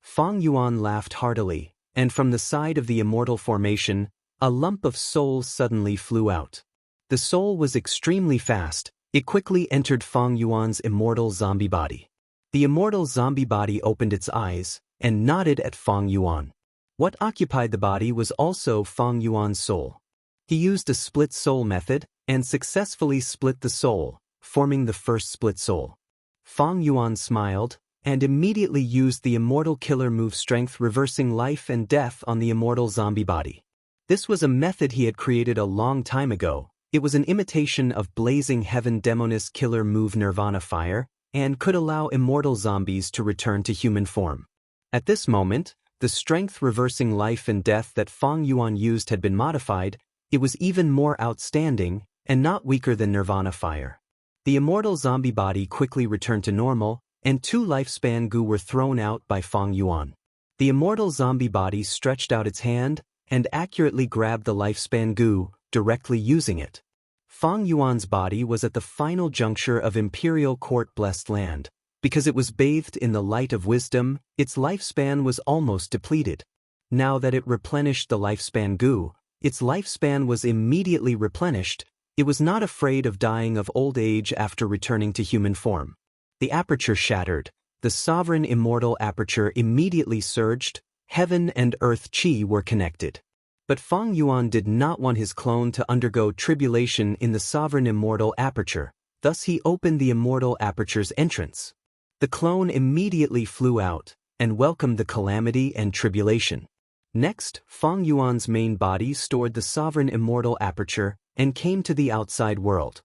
[SPEAKER 1] Fang Yuan laughed heartily, and from the side of the immortal formation, a lump of soul suddenly flew out. The soul was extremely fast. It quickly entered Fang Yuan's immortal zombie body. The immortal zombie body opened its eyes and nodded at Fang Yuan. What occupied the body was also Fang Yuan's soul. He used a split soul method and successfully split the soul, forming the first split soul. Fang Yuan smiled and immediately used the Immortal killer move strength, reversing life and death on the Immortal zombie body. This was a method he had created a long time ago. It was an imitation of Blazing Heaven Demoness killer move Nirvana Fire, and could allow immortal zombies to return to human form. At this moment, the strength reversing life and death that Fang Yuan used had been modified. It was even more outstanding, and not weaker than Nirvana Fire. The immortal zombie body quickly returned to normal, and 2 lifespan goo were thrown out by Fang Yuan. The immortal zombie body stretched out its hand, and accurately grabbed the lifespan goo, directly using it. Fang Yuan's body was at the final juncture of Imperial Court Blessed Land. Because it was bathed in the light of wisdom, its lifespan was almost depleted. Now that it replenished the lifespan goo, its lifespan was immediately replenished. It was not afraid of dying of old age after returning to human form. The aperture shattered. The sovereign immortal aperture immediately surged. Heaven and earth chi were connected. But Fang Yuan did not want his clone to undergo tribulation in the sovereign immortal aperture. Thus he opened the immortal aperture's entrance. The clone immediately flew out and welcomed the calamity and tribulation. Next, Fang Yuan's main body stored the sovereign immortal aperture and came to the outside world.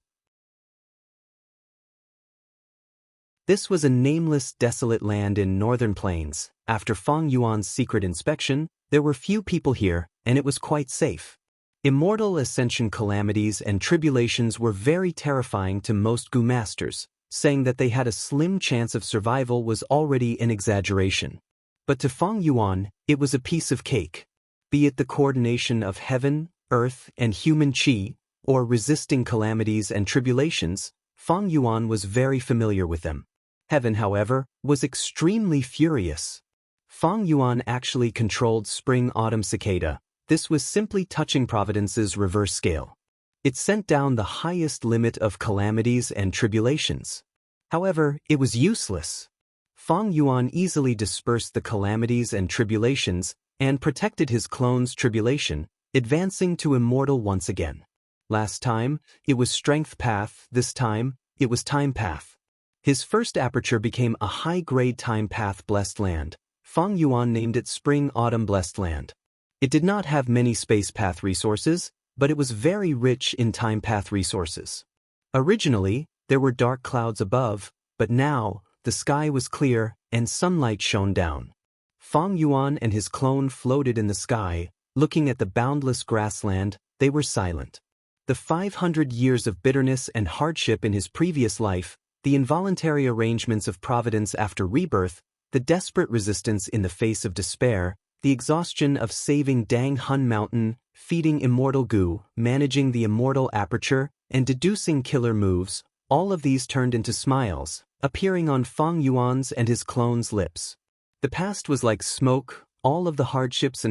[SPEAKER 1] This was a nameless, desolate land in northern plains. After Fang Yuan's secret inspection, there were few people here, and it was quite safe. Immortal ascension calamities and tribulations were very terrifying to most Gu masters. Saying that they had a slim chance of survival was already an exaggeration. But to Fang Yuan, it was a piece of cake. Be it the coordination of heaven, earth, and human chi, or resisting calamities and tribulations, Fang Yuan was very familiar with them. Heaven, however, was extremely furious. Fang Yuan actually controlled spring-autumn cicada. This was simply touching Providence's reverse scale. It sent down the highest limit of calamities and tribulations. However, it was useless. Fang Yuan easily dispersed the calamities and tribulations and protected his clone's tribulation, advancing to immortal once again. Last time, it was strength path. This time, it was time path. His first aperture became a high-grade time path blessed land. Fang Yuan named it Spring-Autumn Blessed Land. It did not have many space path resources, but it was very rich in time path resources. Originally, there were dark clouds above, but now, the sky was clear and sunlight shone down. Fang Yuan and his clone floated in the sky, looking at the boundless grassland. They were silent. The 500 years of bitterness and hardship in his previous life, the involuntary arrangements of Providence after rebirth, the desperate resistance in the face of despair, the exhaustion of saving Dang Hun Mountain, feeding immortal goo, managing the immortal aperture, and deducing killer moves, all of these turned into smiles, appearing on Fang Yuan's and his clone's lips. The past was like smoke. All of the hardships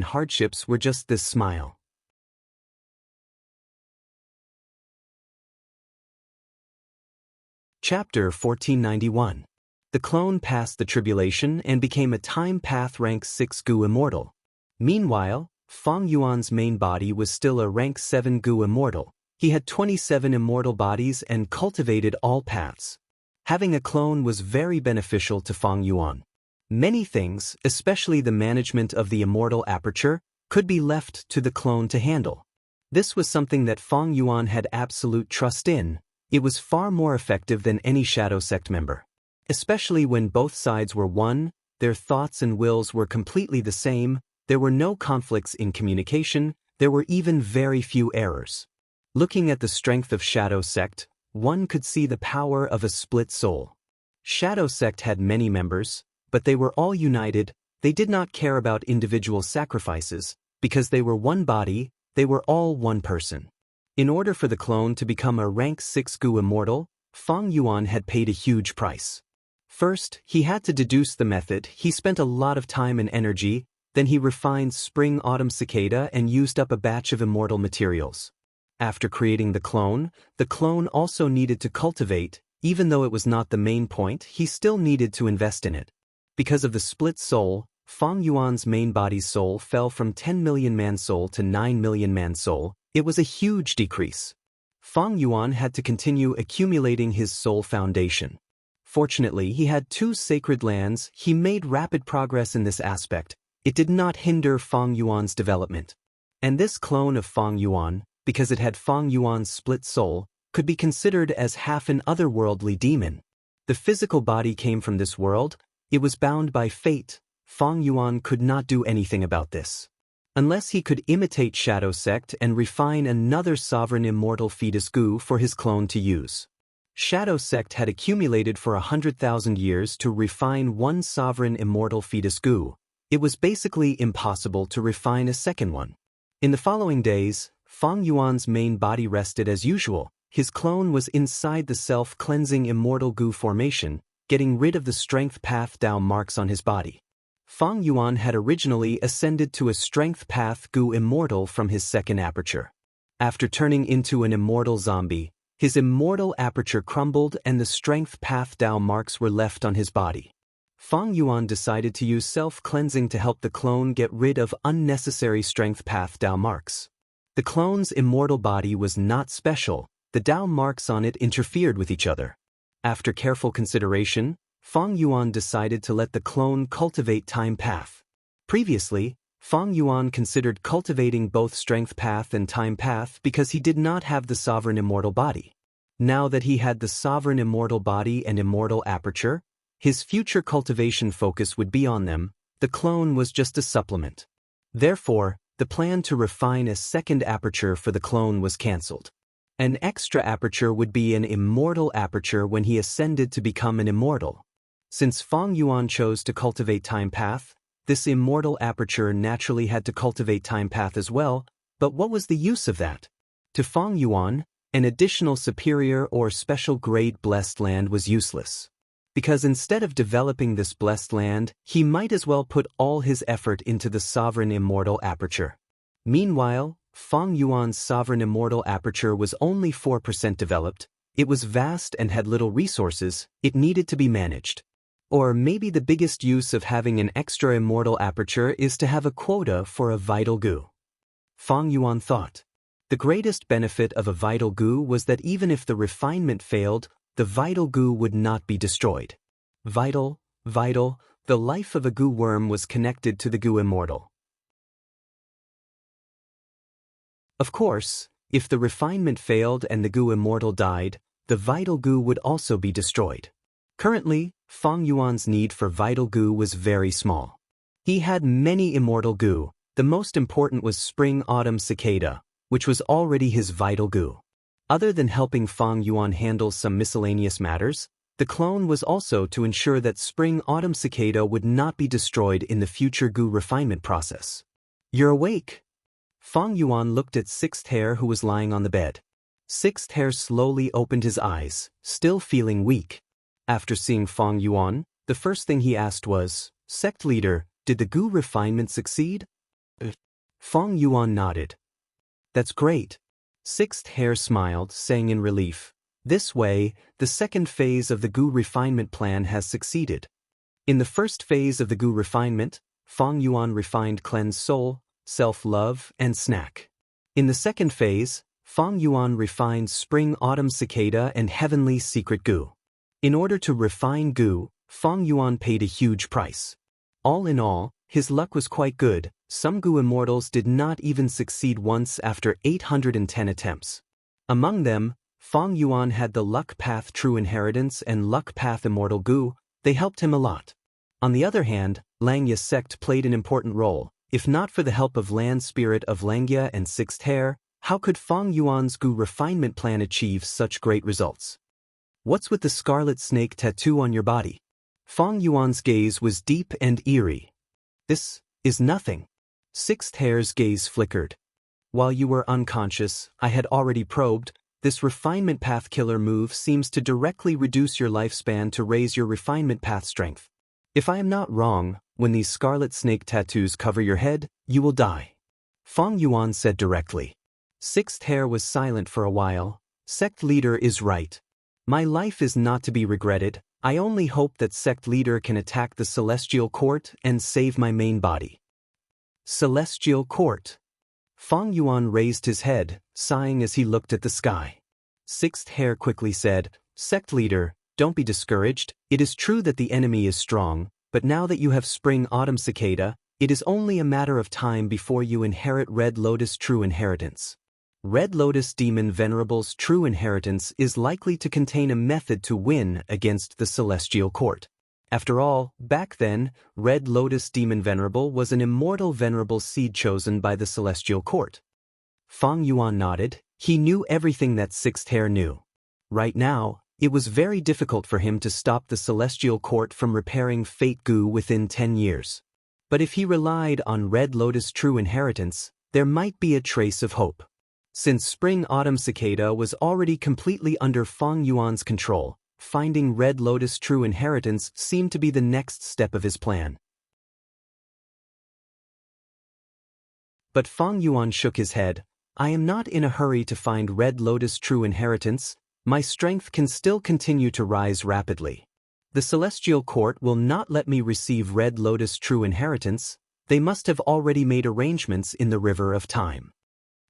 [SPEAKER 1] were just this smile. Chapter 1491. The clone passed the tribulation and became a time path rank 6 Gu Immortal. Meanwhile, Fang Yuan's main body was still a rank 7 Gu Immortal. He had 27 immortal bodies and cultivated all paths. Having a clone was very beneficial to Fang Yuan. Many things, especially the management of the immortal aperture, could be left to the clone to handle. This was something that Fang Yuan had absolute trust in. It was far more effective than any Shadow Sect member. Especially when both sides were one, their thoughts and wills were completely the same, there were no conflicts in communication, there were even very few errors. Looking at the strength of Shadow Sect, one could see the power of a split soul. Shadow Sect had many members, but they were all united. They did not care about individual sacrifices, because they were one body, they were all one person. In order for the clone to become a rank 6 Gu Immortal, Fang Yuan had paid a huge price. First, he had to deduce the method. He spent a lot of time and energy, then he refined Spring-Autumn Cicada and used up a batch of immortal materials. After creating the clone also needed to cultivate. Even though it was not the main point, he still needed to invest in it. Because of the split soul, Fang Yuan's main body's soul fell from 10 million man soul to 9 million man soul. It was a huge decrease. Fang Yuan had to continue accumulating his soul foundation. Fortunately, he had 2 sacred lands. He made rapid progress in this aspect. It did not hinder Fang Yuan's development. And this clone of Fang Yuan, because it had Fang Yuan's split soul, could be considered as half an otherworldly demon. The physical body came from this world. It was bound by fate. Fang Yuan could not do anything about this. Unless he could imitate Shadow Sect and refine another sovereign immortal fetus goo for his clone to use. Shadow Sect had accumulated for 100,000 years to refine one sovereign immortal fetus goo. It was basically impossible to refine a second one. In the following days, Fang Yuan's main body rested as usual. His clone was inside the self-cleansing immortal goo formation, getting rid of the strength path Dao marks on his body. Fang Yuan had originally ascended to a strength path goo immortal from his second aperture. After turning into an immortal zombie, his immortal aperture crumbled and the strength path Dao marks were left on his body. Fang Yuan decided to use self-cleansing to help the clone get rid of unnecessary strength path Dao marks. The clone's immortal body was not special. The Dao marks on it interfered with each other. After careful consideration, Fang Yuan decided to let the clone cultivate time path. Previously, Fang Yuan considered cultivating both strength path and time path because he did not have the sovereign immortal body. Now that he had the sovereign immortal body and immortal aperture, his future cultivation focus would be on them. The clone was just a supplement. Therefore, the plan to refine a second aperture for the clone was cancelled. An extra aperture would be an immortal aperture when he ascended to become an immortal. Since Fang Yuan chose to cultivate time path, this immortal aperture naturally had to cultivate time path as well, but what was the use of that? To Fang Yuan, an additional superior or special grade blessed land was useless. Because instead of developing this blessed land, he might as well put all his effort into the sovereign immortal aperture. Meanwhile, Fang Yuan's sovereign immortal aperture was only 4% developed. It was vast and had little resources. It needed to be managed. Or maybe the biggest use of having an extra immortal aperture is to have a quota for a vital goo. Fang Yuan thought. The greatest benefit of a vital goo was that even if the refinement failed, the vital goo would not be destroyed. Vital, the life of a goo worm was connected to the goo immortal. Of course, if the refinement failed and the goo immortal died, the vital goo would also be destroyed. Currently, Fang Yuan's need for vital goo was very small. He had many immortal goo. The most important was Spring Autumn Cicada, which was already his vital goo. Other than helping Fang Yuan handle some miscellaneous matters, the clone was also to ensure that Spring Autumn Cicada would not be destroyed in the future goo refinement process. You're awake? Fang Yuan looked at Sixth Hair who was lying on the bed. Sixth Hair slowly opened his eyes, still feeling weak. After seeing Fang Yuan, the first thing he asked was, "Sect leader, did the goo refinement succeed?" Fang Yuan nodded. "That's great." Sixth Hair smiled, saying in relief, "This way, the second phase of the goo refinement plan has succeeded." In the first phase of the goo refinement, Fang Yuan refined cleanse soul, self-love, and snack. In the second phase, Fang Yuan refined Spring Autumn Cicada and Heavenly Secret Goo. In order to refine goo, Fang Yuan paid a huge price. All in all, his luck was quite good. Some goo immortals did not even succeed once after 810 attempts. Among them, Fang Yuan had the Luck Path True Inheritance and Luck Path Immortal Goo. They helped him a lot. On the other hand, Langya sect played an important role. If not for the help of Land Spirit of Langya and Sixth Hair, how could Fang Yuan's goo refinement plan achieve such great results? What's with the scarlet snake tattoo on your body? Fang Yuan's gaze was deep and eerie. This is nothing. Sixth Hair's gaze flickered. While you were unconscious, I had already probed. This refinement path killer move seems to directly reduce your lifespan to raise your refinement path strength. If I am not wrong, when these scarlet snake tattoos cover your head, you will die. Fang Yuan said directly. Sixth Hair was silent for a while. Sect leader is right. My life is not to be regretted. I only hope that sect leader can attack the Celestial Court and save my main body. Celestial Court. Fang Yuan raised his head, sighing as he looked at the sky. Sixth Hair quickly said, "Sect leader, don't be discouraged. It is true that the enemy is strong, but now that you have Spring-Autumn Cicada, it is only a matter of time before you inherit Red Lotus True Inheritance. Red Lotus Demon Venerable's true inheritance is likely to contain a method to win against the Celestial Court. After all, back then, Red Lotus Demon Venerable was an immortal venerable seed chosen by the Celestial Court. Fang Yuan nodded. He knew everything that Sixth Hair knew. Right now, it was very difficult for him to stop the Celestial Court from repairing Fate Gu within 10 years. But if he relied on Red Lotus True Inheritance, there might be a trace of hope. Since Spring-Autumn Cicada was already completely under Fang Yuan's control, finding Red Lotus True Inheritance seemed to be the next step of his plan. But Fang Yuan shook his head. I am not in a hurry to find Red Lotus True Inheritance. My strength can still continue to rise rapidly. The Celestial Court will not let me receive Red Lotus True Inheritance. They must have already made arrangements in the River of Time.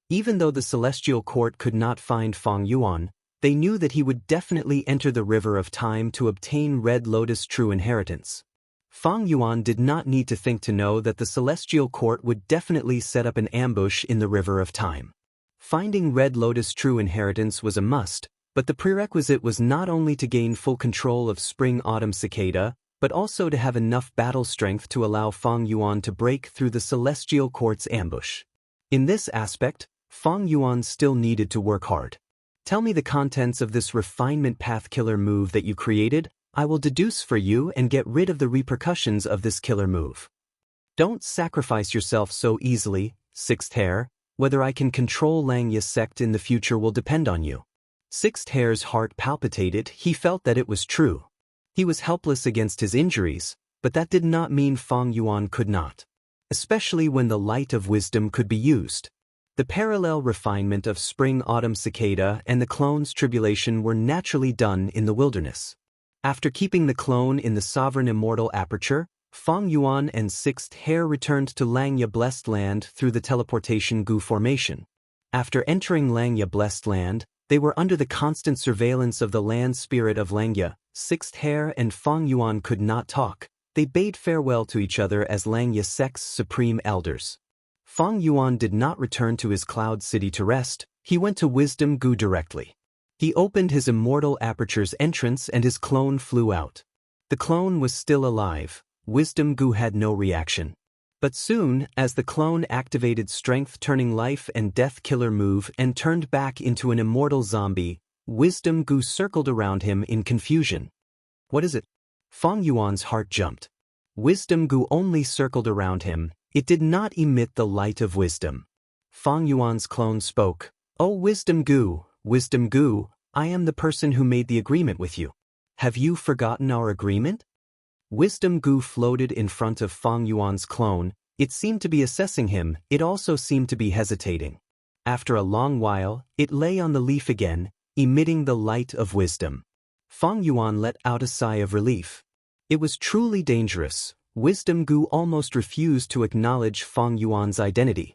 [SPEAKER 1] Even though the Celestial Court could not find Fang Yuan, they knew that he would definitely enter the River of Time to obtain Red Lotus True Inheritance. Fang Yuan did not need to think to know that the Celestial Court would definitely set up an ambush in the River of Time. Finding Red Lotus True Inheritance was a must, but the prerequisite was not only to gain full control of Spring-Autumn Cicada, but also to have enough battle strength to allow Fang Yuan to break through the Celestial Court's ambush. In this aspect, Fang Yuan still needed to work hard. Tell me the contents of this refinement path killer move that you created. I will deduce for you and get rid of the repercussions of this killer move. Don't sacrifice yourself so easily, Sixth Hair. Whether I can control Xianxia sect in the future will depend on you. Sixth Hair's heart palpitated. He felt that it was true. He was helpless against his injuries, but that did not mean Fang Yuan could not. Especially when the light of wisdom could be used. The parallel refinement of Spring-Autumn Cicada and the clone's tribulation were naturally done in the wilderness. After keeping the clone in the sovereign immortal aperture, Fang Yuan and Sixth Hair returned to Xianxia Blessed Land through the teleportation Gu formation. After entering Xianxia Blessed Land, they were under the constant surveillance of the land spirit of Xianxia. Sixth Hair and Fang Yuan could not talk. They bade farewell to each other as Xianxia sect's supreme elders. Fang Yuan did not return to his cloud city to rest. He went to Wisdom Gu directly. He opened his immortal aperture's entrance and his clone flew out. The clone was still alive. Wisdom Gu had no reaction. But soon, as the clone activated Strength Turning Life and Death Killer move and turned back into an immortal zombie, Wisdom Gu circled around him in confusion. What is it? Fang Yuan's heart jumped. Wisdom Gu only circled around him. It did not emit the light of wisdom. Fang Yuan's clone spoke. Oh Wisdom Gu, I am the person who made the agreement with you. Have you forgotten our agreement? Wisdom Gu floated in front of Fang Yuan's clone. It seemed to be assessing him. It also seemed to be hesitating. After a long while, it lay on the leaf again, emitting the light of wisdom. Fang Yuan let out a sigh of relief. It was truly dangerous. Wisdom Gu almost refused to acknowledge Fang Yuan's identity.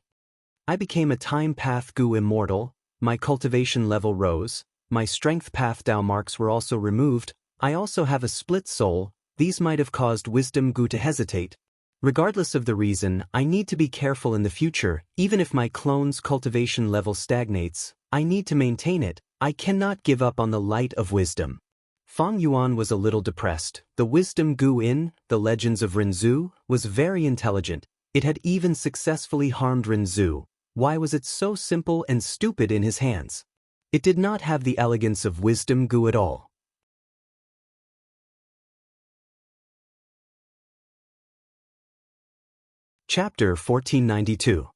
[SPEAKER 1] I became a time path Gu immortal, my cultivation level rose, my strength path Dao marks were also removed, I also have a split soul. These might have caused Wisdom Gu to hesitate. Regardless of the reason, I need to be careful in the future. Even if my clone's cultivation level stagnates, I need to maintain it. I cannot give up on the light of wisdom. Fang Yuan was a little depressed. The Wisdom Gu in The Legends of Rinzhu was very intelligent. It had even successfully harmed Rinzhu. Why was it so simple and stupid in his hands? It did not have the elegance of Wisdom Gu at all. Chapter 1492.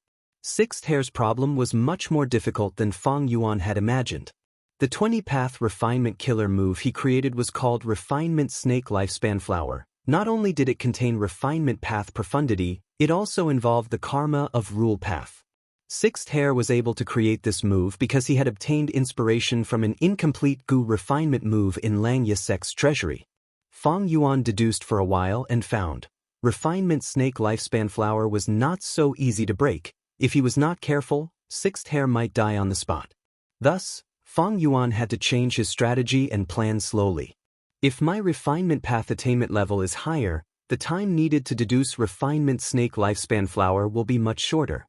[SPEAKER 1] Sixth Hair's problem was much more difficult than Fang Yuan had imagined. The 20-path refinement killer move he created was called Refinement Snake Lifespan Flower. Not only did it contain refinement path profundity, it also involved the karma of rule path. Sixth Hair was able to create this move because he had obtained inspiration from an incomplete Gu refinement move in Xianxia sect's treasury. Fang Yuan deduced for a while and found Refinement Snake Lifespan Flower was not so easy to break. If he was not careful, Sixth Hair might die on the spot. Thus, Fang Yuan had to change his strategy and plan slowly. If my refinement path attainment level is higher, the time needed to deduce refinement snake lifespan flower will be much shorter.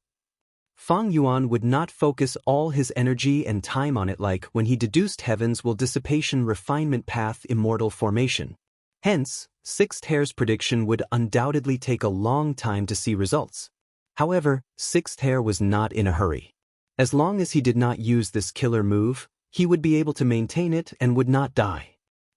[SPEAKER 1] Fang Yuan would not focus all his energy and time on it like when he deduced heavens will dissipation refinement path immortal formation. Hence, Sixth Hair's prediction would undoubtedly take a long time to see results. However, Sixth Hair was not in a hurry. As long as he did not use this killer move, he would be able to maintain it and would not die.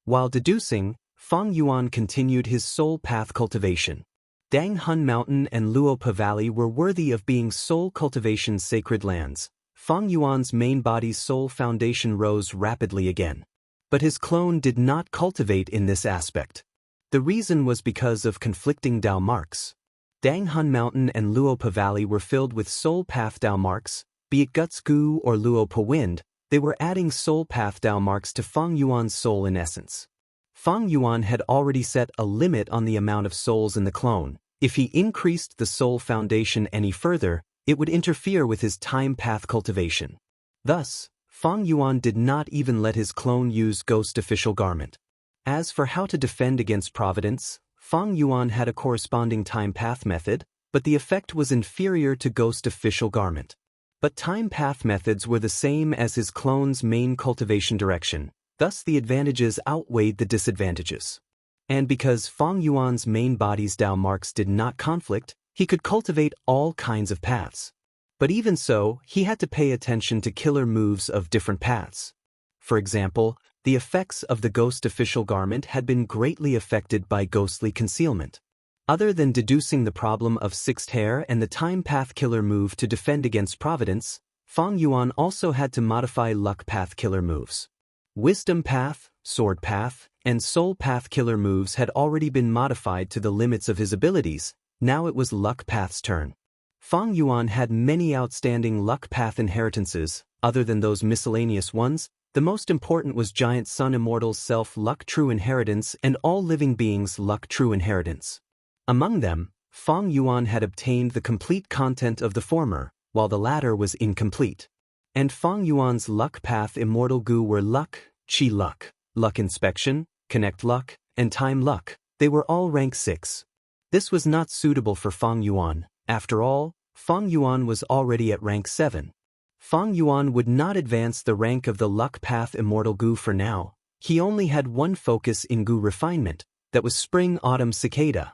[SPEAKER 1] While deducing, Fang Yuan continued his soul path cultivation. Dang Hun Mountain and Luopa Valley were worthy of being soul cultivation's sacred lands. Fang Yuan's main body's soul foundation rose rapidly again. But his clone did not cultivate in this aspect. The reason was because of conflicting Dao marks. Dang Hun Mountain and Luopa Valley were filled with soul path Dao marks, be it Guts Gu or Luopa Wind, they were adding soul path Dao marks to Fang Yuan's soul in essence. Fang Yuan had already set a limit on the amount of souls in the clone. If he increased the soul foundation any further, it would interfere with his time path cultivation. Thus, Fang Yuan did not even let his clone use Ghost Official Garment. As for how to defend against Providence, Fang Yuan had a corresponding time path method, but the effect was inferior to Ghost Official Garment. But time path methods were the same as his clone's main cultivation direction, thus the advantages outweighed the disadvantages. And because Fang Yuan's main body's Dao marks did not conflict, he could cultivate all kinds of paths. But even so, he had to pay attention to killer moves of different paths. For example, the effects of the Ghost Official Garment had been greatly affected by ghostly concealment. Other than deducing the problem of Sixth Hair and the time path killer move to defend against Providence, Fang Yuan also had to modify luck path killer moves. Wisdom path, sword path, and soul path killer moves had already been modified to the limits of his abilities. Now it was luck path's turn. Fang Yuan had many outstanding luck path inheritances, other than those miscellaneous ones. The most important was Giant Sun Immortal's self-luck true inheritance and all living beings' luck true inheritance. Among them, Fang Yuan had obtained the complete content of the former, while the latter was incomplete. And Fang Yuan's luck path immortal gu were luck, chi luck, luck inspection, connect luck, and time luck. They were all rank 6. This was not suitable for Fang Yuan. After all, Fang Yuan was already at rank 7. Fang Yuan would not advance the rank of the luck path immortal gu for now. He only had one focus in gu refinement, that was Spring Autumn Cicada.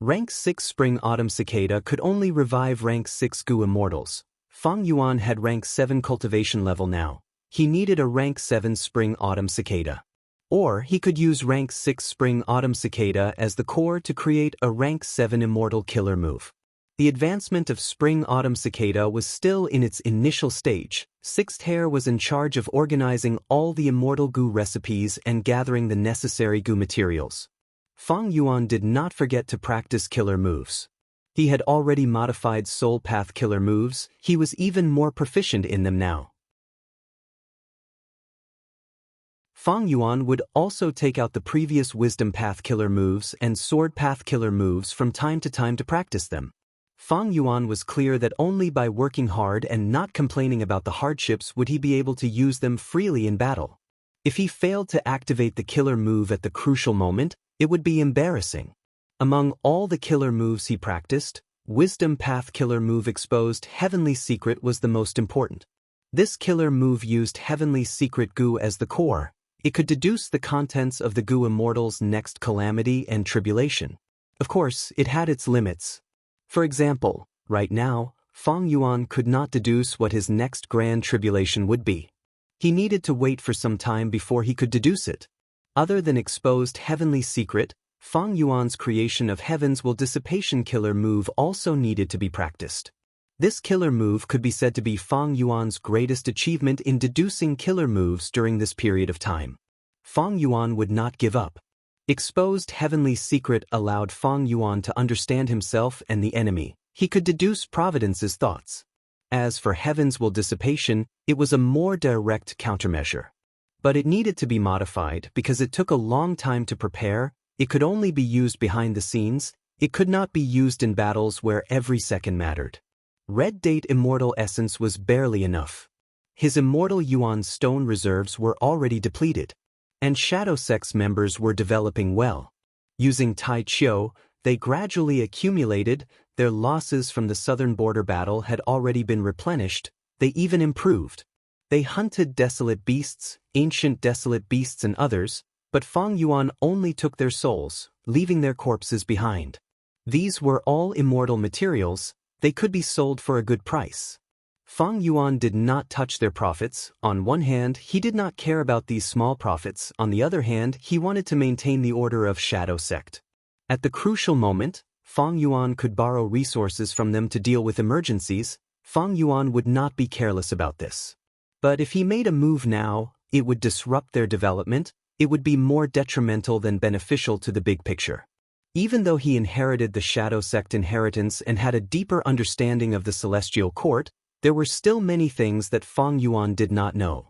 [SPEAKER 1] Rank 6 Spring Autumn Cicada could only revive rank 6 gu immortals. Fang Yuan had rank 7 cultivation level now. He needed a rank 7 Spring Autumn Cicada. Or he could use rank 6 Spring Autumn Cicada as the core to create a rank 7 immortal killer move. The advancement of Spring Autumn Cicada was still in its initial stage. Sixth Hair was in charge of organizing all the immortal gu recipes and gathering the necessary gu materials. Fang Yuan did not forget to practice killer moves. He had already modified soul path killer moves, he was even more proficient in them now. Fang Yuan would also take out the previous wisdom path killer moves and sword path killer moves from time to time to practice them. Fang Yuan was clear that only by working hard and not complaining about the hardships would he be able to use them freely in battle. If he failed to activate the killer move at the crucial moment, it would be embarrassing. Among all the killer moves he practiced, Wisdom Path killer move exposed Heavenly Secret was the most important. This killer move used Heavenly Secret gu as the core. It could deduce the contents of the gu immortal's next calamity and tribulation. Of course, it had its limits. For example, right now, Fang Yuan could not deduce what his next grand tribulation would be. He needed to wait for some time before he could deduce it. Other than exposed Heavenly Secret, Fang Yuan's creation of Heaven's Will Dissipation killer move also needed to be practiced. This killer move could be said to be Fang Yuan's greatest achievement in deducing killer moves during this period of time. Fang Yuan would not give up. Exposed Heavenly Secret allowed Fang Yuan to understand himself and the enemy. He could deduce Providence's thoughts. As for Heaven's Will Dissipation, it was a more direct countermeasure. But it needed to be modified because it took a long time to prepare. It could only be used behind the scenes. It could not be used in battles where every second mattered. Red Date Immortal Essence was barely enough. His Immortal Yuan stone reserves were already depleted. and shadow sects members were developing well. Using Tai Chiu, they gradually accumulated, their losses from the southern border battle had already been replenished, they even improved. They hunted desolate beasts, ancient desolate beasts and others, but Fang Yuan only took their souls, leaving their corpses behind. These were all immortal materials, they could be sold for a good price. Fang Yuan did not touch their profits. On one hand, he did not care about these small profits, on the other hand, he wanted to maintain the order of Shadow Sect. At the crucial moment, Fang Yuan could borrow resources from them to deal with emergencies. Fang Yuan would not be careless about this. But if he made a move now, it would disrupt their development, it would be more detrimental than beneficial to the big picture. Even though he inherited the Shadow Sect inheritance and had a deeper understanding of the Celestial Court, there were still many things that Fang Yuan did not know.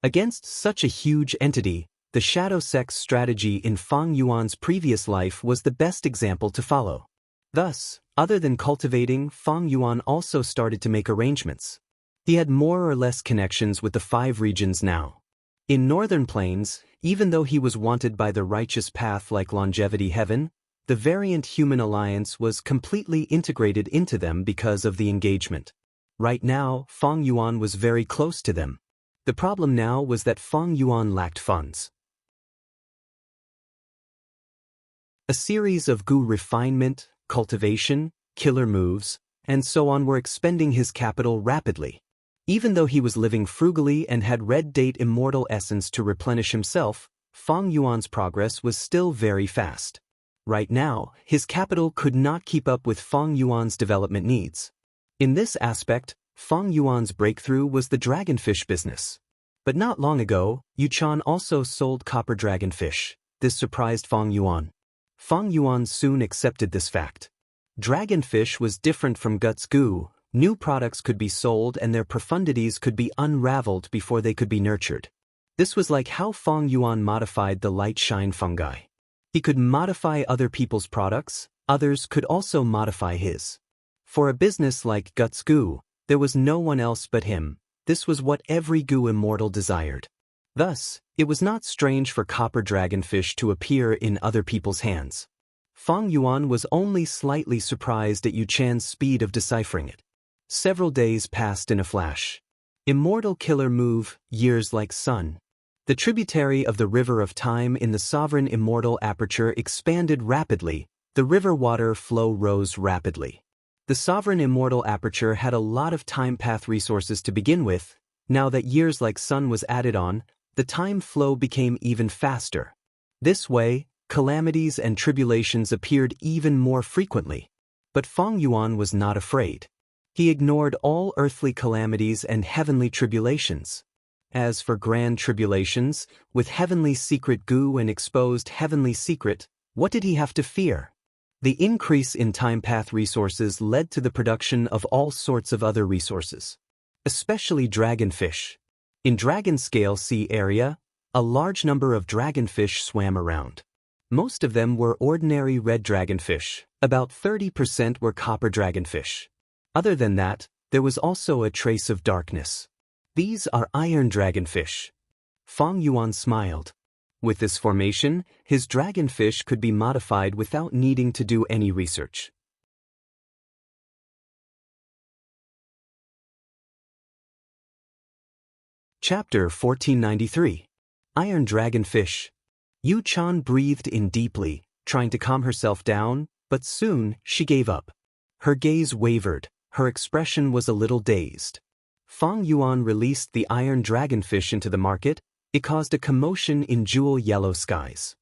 [SPEAKER 1] Against such a huge entity, the Shadow Sect's strategy in Fang Yuan's previous life was the best example to follow. Thus, other than cultivating, Fang Yuan also started to make arrangements. He had more or less connections with the 5 regions now. In Northern Plains, even though he was wanted by the righteous path like Longevity Heaven, the Variant Human Alliance was completely integrated into them because of the engagement. Right now, Fang Yuan was very close to them. The problem now was that Fang Yuan lacked funds. A series of Gu refinement, cultivation, killer moves, and so on were expending his capital rapidly. Even though he was living frugally and had red date immortal essence to replenish himself, Fang Yuan's progress was still very fast. Right now, his capital could not keep up with Fang Yuan's development needs. In this aspect, Fang Yuan's breakthrough was the dragonfish business. But not long ago, Yuchan also sold copper dragonfish. This surprised Fang Yuan. Fang Yuan soon accepted this fact. Dragonfish was different from Guts Gu. New products could be sold and their profundities could be unraveled before they could be nurtured. This was like how Fang Yuan modified the light shine fungi. He could modify other people's products, others could also modify his. For a business like Guts Gu, there was no one else but him. This was what every Gu immortal desired. Thus, it was not strange for copper dragonfish to appear in other people's hands. Fang Yuan was only slightly surprised at Yuchan's speed of deciphering it. Several days passed in a flash. Immortal killer move, years like sun. The tributary of the river of time in the sovereign immortal aperture expanded rapidly, the river water flow rose rapidly. The sovereign immortal aperture had a lot of time path resources to begin with. Now that years like sun was added on, the time flow became even faster. This way, calamities and tribulations appeared even more frequently. But Fang Yuan was not afraid. He ignored all earthly calamities and heavenly tribulations. As for grand tribulations, with heavenly secret Gu and exposed heavenly secret, what did he have to fear? The increase in time path resources led to the production of all sorts of other resources, especially dragonfish. In Dragon Scale Sea area, a large number of dragonfish swam around. Most of them were ordinary red dragonfish, about 30% were copper dragonfish. Other than that, there was also a trace of darkness. These are iron dragonfish. Fang Yuan smiled. With this formation, his dragonfish could be modified without needing to do any research. Chapter 1493. Iron Dragonfish. Yuchan breathed in deeply, trying to calm herself down, but soon she gave up. Her gaze wavered, her expression was a little dazed. Fang Yuan released the iron dragonfish into the market. It caused a commotion in jewel yellow skies.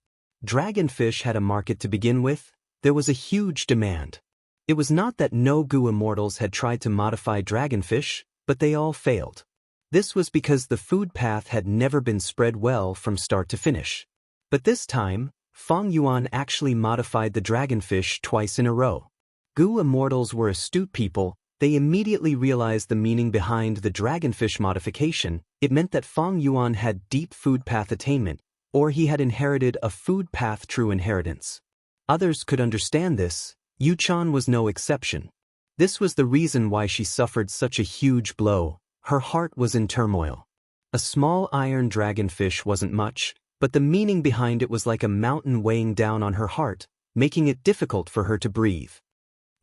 [SPEAKER 1] Dragonfish had a market to begin with, there was a huge demand. It was not that no Gu immortals had tried to modify dragonfish, but they all failed. This was because the food path had never been spread well from start to finish. But this time, Fang Yuan actually modified the dragonfish twice in a row. Gu immortals were astute people. They immediately realized the meaning behind the dragonfish modification. It meant that Fang Yuan had deep food path attainment, or he had inherited a food path true inheritance. Others could understand this. Yuchan was no exception. This was the reason why she suffered such a huge blow. Her heart was in turmoil. A small iron dragonfish wasn't much, but the meaning behind it was like a mountain weighing down on her heart, making it difficult for her to breathe.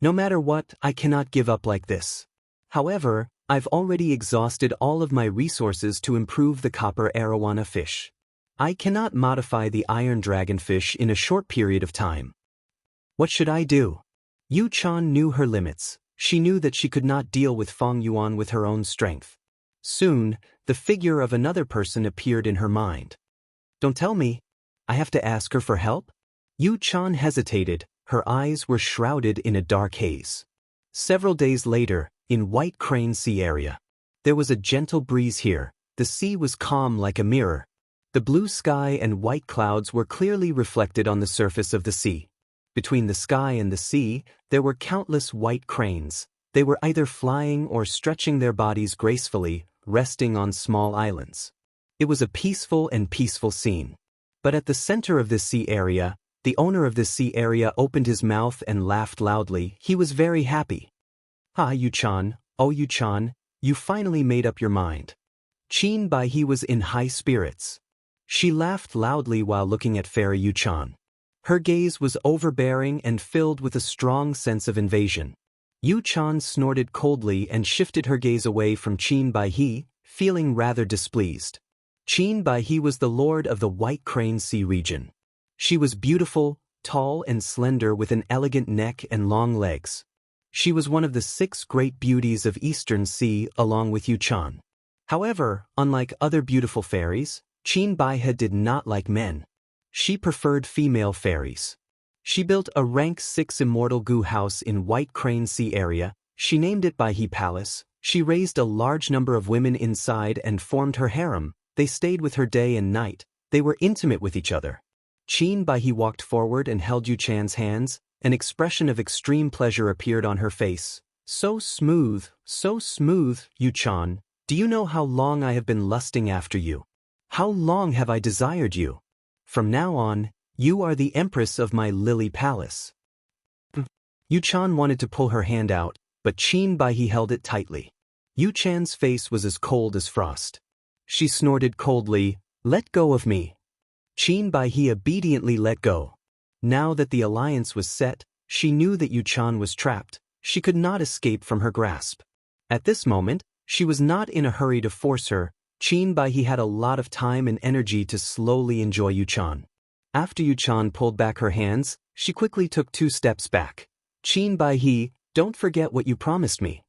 [SPEAKER 1] No matter what, I cannot give up like this. However, I've already exhausted all of my resources to improve the copper arowana fish. I cannot modify the iron dragonfish in a short period of time. What should I do? Yu Chan knew her limits. She knew that she could not deal with Feng Yuan with her own strength. Soon, the figure of another person appeared in her mind. Don't tell me. I have to ask her for help? Yu Chan hesitated, her eyes were shrouded in a dark haze. Several days later, in White Crane Sea area. There was a gentle breeze here, the sea was calm like a mirror. The blue sky and white clouds were clearly reflected on the surface of the sea. Between the sky and the sea, there were countless white cranes. They were either flying or stretching their bodies gracefully, resting on small islands. It was a peaceful scene. But at the center of this sea area, the owner of this sea area opened his mouth and laughed loudly. He was very happy. "Ah, Yu-chan, oh Yu-chan, you finally made up your mind." Qin Baihe was in high spirits. She laughed loudly while looking at Fairy Yu-chan. Her gaze was overbearing and filled with a strong sense of invasion. Yu-chan snorted coldly and shifted her gaze away from Qin Baihe, feeling rather displeased. Qin Baihe was the lord of the White Crane Sea region. She was beautiful, tall and slender with an elegant neck and long legs. She was one of the 6 great beauties of Eastern Sea along with Yu-chan. However, unlike other beautiful fairies, Qin Baihe did not like men. She preferred female fairies. She built a rank 6 immortal goo house in White Crane Sea area. She named it Baihe Palace. She raised a large number of women inside and formed her harem. They stayed with her day and night. They were intimate with each other. Qin Baihe walked forward and held Yu-chan's hands. An expression of extreme pleasure appeared on her face. So smooth, Yu-chan. Do you know how long I have been lusting after you? How long have I desired you? From now on, you are the empress of my lily palace. Yu-chan wanted to pull her hand out, but Qin Baihe held it tightly. Yu-chan's face was as cold as frost. She snorted coldly, "Let go of me." Qin Baihe obediently let go. Now that the alliance was set, she knew that Yu-chan was trapped. She could not escape from her grasp. At this moment, she was not in a hurry to force her. Qin Baihe had a lot of time and energy to slowly enjoy Yu-chan. After Yu-chan pulled back her hands, she quickly took 2 steps back. "Qin Baihe, don't forget what you promised me."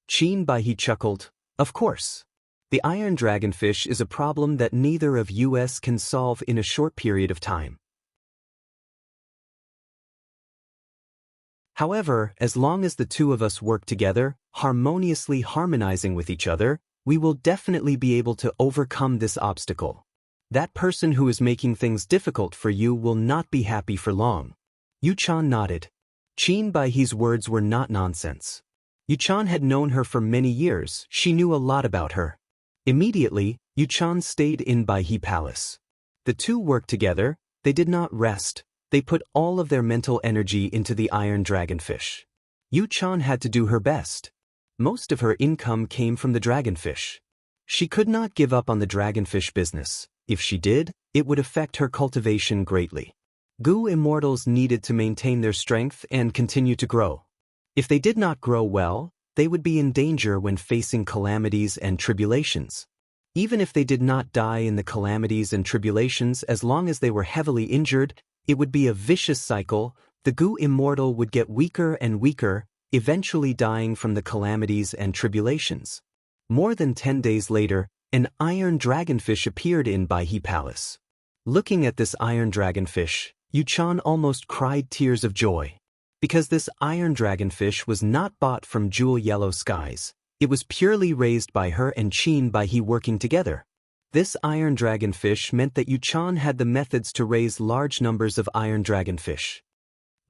[SPEAKER 1] Qin Baihe chuckled, "Of course. The iron dragonfish is a problem that neither of us can solve in a short period of time. However, as long as the 2 of us work together, harmoniously harmonizing with each other, we will definitely be able to overcome this obstacle. That person who is making things difficult for you will not be happy for long." Yu-chan nodded. Qin Baihe's words were not nonsense. Yu-chan had known her for many years. She knew a lot about her. Immediately, Yu-chan stayed in Baihe Palace. The 2 worked together. They did not rest. They put all of their mental energy into the iron dragonfish. Yu-chan had to do her best. Most of her income came from the dragonfish. She could not give up on the dragonfish business. If she did, it would affect her cultivation greatly. Goo immortals needed to maintain their strength and continue to grow. If they did not grow well, they would be in danger when facing calamities and tribulations. Even if they did not die in the calamities and tribulations, as long as they were heavily injured, it would be a vicious cycle. The Goo immortal would get weaker and weaker, eventually dying from the calamities and tribulations. More than 10 days later, an iron dragonfish appeared in Baihe Palace. Looking at this iron dragonfish, Yu-chan almost cried tears of joy. Because this iron dragonfish was not bought from jewel yellow skies. It was purely raised by her and Qin Baihe working together. This iron dragonfish meant that Yu-chan had the methods to raise large numbers of iron dragonfish.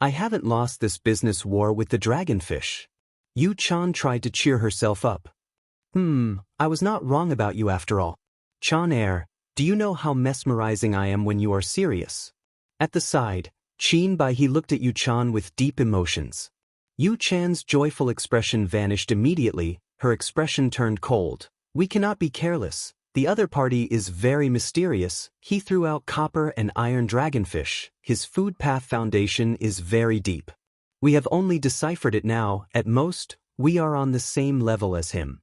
[SPEAKER 1] "I haven't lost this business war with the dragonfish." Yu-chan tried to cheer herself up. I was not wrong about you after all. Chan-er, do you know how mesmerizing I am when you are serious?" At the side, Qin Baihe looked at Yu-chan with deep emotions. Yu-chan's joyful expression vanished immediately. Her expression turned cold. "We cannot be careless. The other party is very mysterious. He threw out copper and iron dragonfish. His food path foundation is very deep. We have only deciphered it now. At most, we are on the same level as him.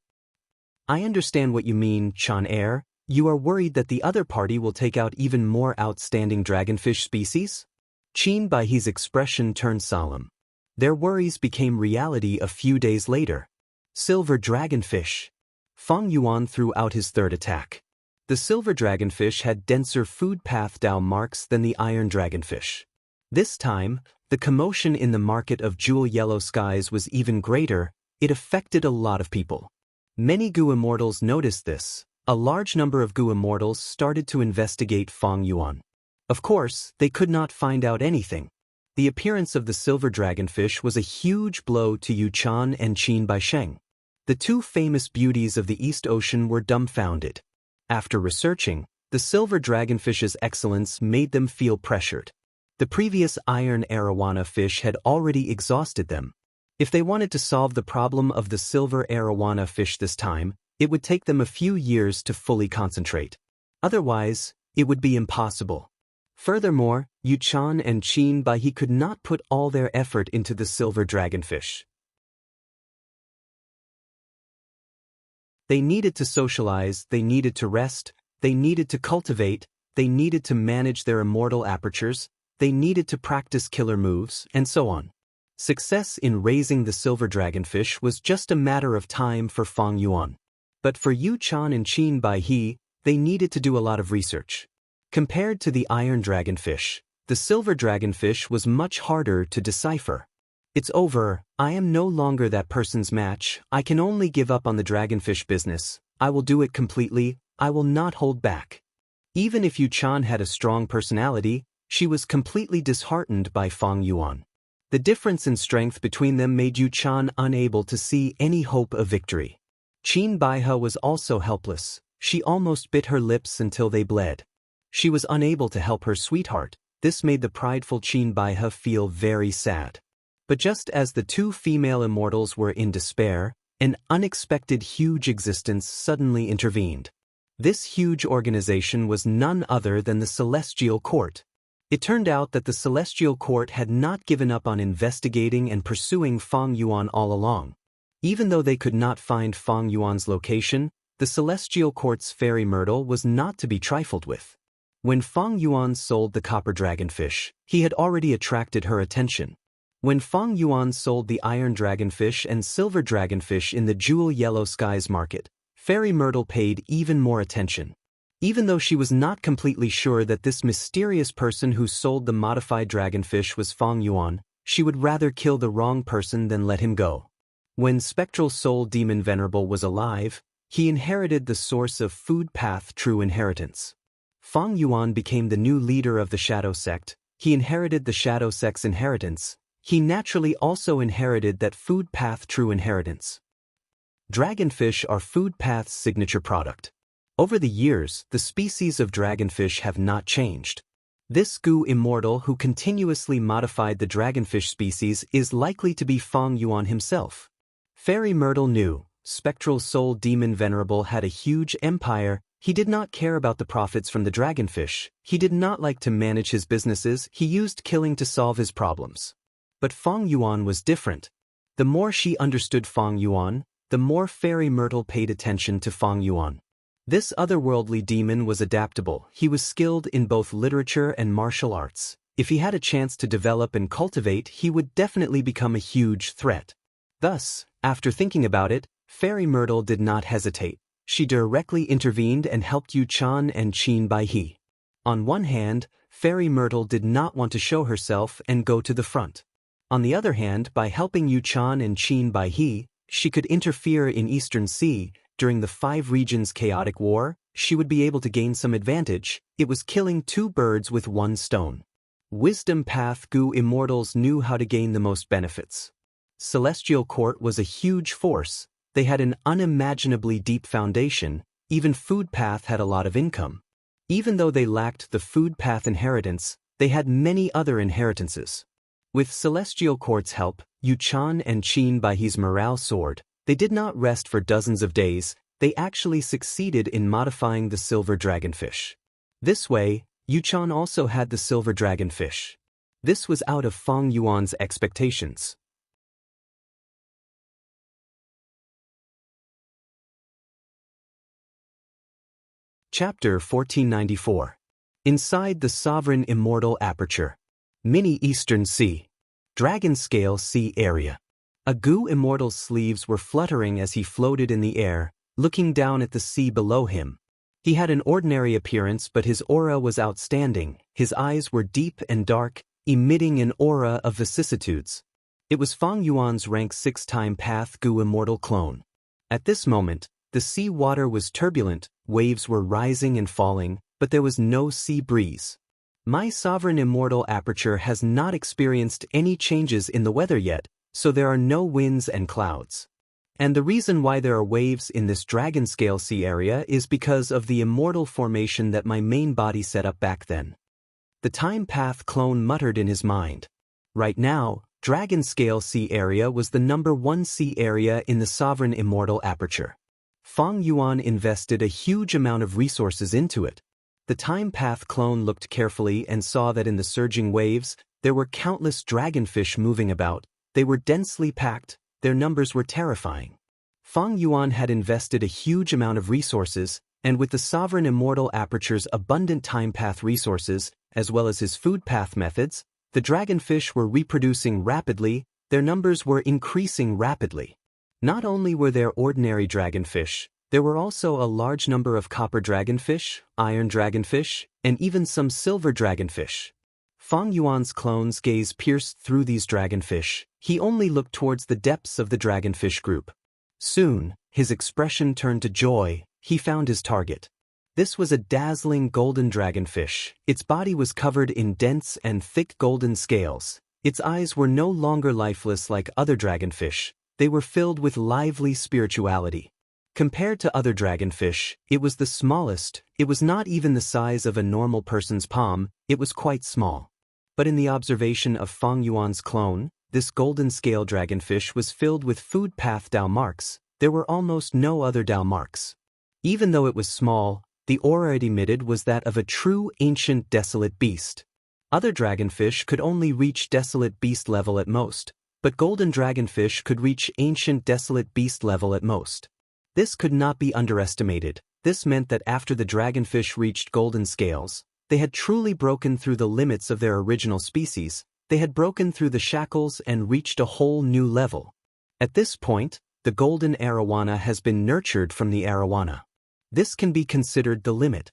[SPEAKER 1] I understand what you mean, Chan Air. You are worried that the other party will take out even more outstanding dragonfish species? Qin Baihe's expression turned solemn. Their worries became reality a few days later. Silver dragonfish. Fang Yuan threw out his third attack. The silver dragonfish had denser food path Dao marks than the iron dragonfish. This time, the commotion in the market of jewel yellow skies was even greater. It affected a lot of people. Many Gu Immortals noticed this. A large number of Gu Immortals started to investigate Fang Yuan. Of course, they could not find out anything. The appearance of the silver dragonfish was a huge blow to Yu Chan and Qin Baisheng. The two famous beauties of the East Ocean were dumbfounded. After researching, the silver dragonfish's excellence made them feel pressured. The previous iron arowana fish had already exhausted them. If they wanted to solve the problem of the silver arowana fish this time, it would take them a few years to fully concentrate. Otherwise, it would be impossible. Furthermore, Yu Chan and Qin Baihe could not put all their effort into the silver dragonfish. They needed to socialize, they needed to rest, they needed to cultivate, they needed to manage their immortal apertures, they needed to practice killer moves, and so on. Success in raising the silver dragonfish was just a matter of time for Fang Yuan. But for Yu Chan and Qin Baihe, they needed to do a lot of research. Compared to the iron dragonfish, the silver dragonfish was much harder to decipher. It's over, I am no longer that person's match, I can only give up on the dragonfish business, I will do it completely, I will not hold back. Even if Yu Chan had a strong personality, she was completely disheartened by Fang Yuan. The difference in strength between them made Yu Chan unable to see any hope of victory. Qin Baihe was also helpless. She almost bit her lips until they bled. She was unable to help her sweetheart. This made the prideful Qin Baihe feel very sad. But just as the two female immortals were in despair, an unexpected huge existence suddenly intervened. This huge organization was none other than the Celestial Court. It turned out that the Celestial Court had not given up on investigating and pursuing Fang Yuan all along. Even though they could not find Fang Yuan's location, the Celestial Court's fairy Myrtle was not to be trifled with. When Fang Yuan sold the copper dragonfish, he had already attracted her attention. When Fang Yuan sold the iron dragonfish and silver dragonfish in the jewel yellow skies market, fairy Myrtle paid even more attention. Even though she was not completely sure that this mysterious person who sold the modified dragonfish was Fang Yuan, she would rather kill the wrong person than let him go. When Spectral Soul Demon Venerable was alive, he inherited the source of food path true inheritance. Fang Yuan became the new leader of the Shadow Sect. He inherited the Shadow Sect's inheritance. He naturally also inherited that food path true inheritance. Dragonfish are food path's signature product. Over the years, the species of dragonfish have not changed. This Gu Immortal who continuously modified the dragonfish species is likely to be Fang Yuan himself. Fairy Myrtle knew, Spectral Soul Demon Venerable had a huge empire. He did not care about the profits from the dragonfish. He did not like to manage his businesses. He used killing to solve his problems. But Fang Yuan was different. The more she understood Fang Yuan, the more Fairy Myrtle paid attention to Fang Yuan. This otherworldly demon was adaptable. He was skilled in both literature and martial arts. If he had a chance to develop and cultivate, he would definitely become a huge threat. Thus, after thinking about it, Fairy Myrtle did not hesitate. She directly intervened and helped Yu Chan and Qin Baihe. On one hand, Fairy Myrtle did not want to show herself and go to the front. On the other hand, by helping Yu Chan and Qin Baihe, she could interfere in Eastern Sea. During the Five Regions chaotic war, she would be able to gain some advantage. It was killing two birds with one stone. Wisdom Path Gu Immortals knew how to gain the most benefits. Celestial Court was a huge force. They had an unimaginably deep foundation. Even Food Path had a lot of income. Even though they lacked the Food Path inheritance, they had many other inheritances. With Celestial Court's help, Yu Chan and Qin Baihe's morale soared. They did not rest for dozens of days. They actually succeeded in modifying the silver dragonfish. This way, Yuchan also had the silver dragonfish. This was out of Fang Yuan's expectations. Chapter 1494. Inside the Sovereign Immortal Aperture. Mini Eastern Sea. Dragon Scale Sea Area. Agu Immortal's sleeves were fluttering as he floated in the air, looking down at the sea below him. He had an ordinary appearance, but his aura was outstanding. His eyes were deep and dark, emitting an aura of vicissitudes. It was Fang Yuan's rank 6-time Path Gu Immortal clone. At this moment, the sea water was turbulent, waves were rising and falling, but there was no sea breeze. My Sovereign Immortal Aperture has not experienced any changes in the weather yet, so there are no winds and clouds. And the reason why there are waves in this dragon scale sea area is because of the immortal formation that my main body set up back then. The Time Path clone muttered in his mind. Right now, dragon scale sea area was the #1 sea area in the Sovereign Immortal Aperture. Fang Yuan invested a huge amount of resources into it. The Time Path clone looked carefully and saw that in the surging waves, there were countless dragonfish moving about. They were densely packed, their numbers were terrifying. Fang Yuan had invested a huge amount of resources, and with the Sovereign Immortal Aperture's abundant Time Path resources, as well as his food path methods, the dragonfish were reproducing rapidly, their numbers were increasing rapidly. Not only were there ordinary dragonfish, there were also a large number of copper dragonfish, iron dragonfish, and even some silver dragonfish. Fang Yuan's clone's gaze pierced through these dragonfish. He only looked towards the depths of the dragonfish group. Soon, his expression turned to joy. He found his target. This was a dazzling golden dragonfish. Its body was covered in dense and thick golden scales. Its eyes were no longer lifeless like other dragonfish. They were filled with lively spirituality. Compared to other dragonfish, it was the smallest. It was not even the size of a normal person's palm. It was quite small. But in the observation of Fang Yuan's clone, this golden scale dragonfish was filled with food path Dao marks. There were almost no other Dao marks. Even though it was small, the aura it emitted was that of a true ancient desolate beast. Other dragonfish could only reach desolate beast level at most, but golden dragonfish could reach ancient desolate beast level at most. This could not be underestimated. This meant that after the dragonfish reached golden scales, they had truly broken through the limits of their original species. They had broken through the shackles and reached a whole new level. At this point, the golden arowana has been nurtured from the arowana. This can be considered the limit.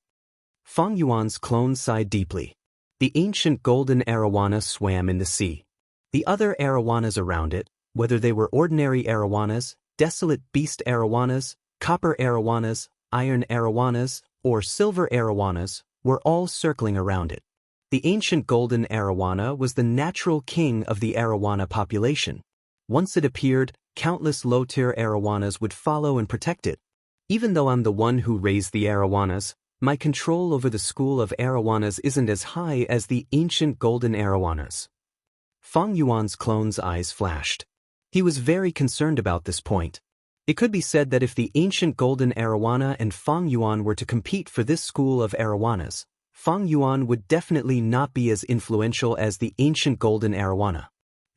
[SPEAKER 1] Fang Yuan's clone sighed deeply. The ancient golden arowana swam in the sea. The other arowanas around it, whether they were ordinary arowanas, desolate beast arowanas, copper arowanas, iron arowanas, or silver arowanas, were all circling around it. The ancient golden arowana was the natural king of the arowana population. Once it appeared, countless low-tier arowanas would follow and protect it. Even though I'm the one who raised the arowanas, my control over the school of arowanas isn't as high as the ancient golden arowanas. Fang Yuan's clone's eyes flashed. He was very concerned about this point. It could be said that if the ancient golden arowana and Fang Yuan were to compete for this school of arowanas, Fang Yuan would definitely not be as influential as the ancient golden arowana.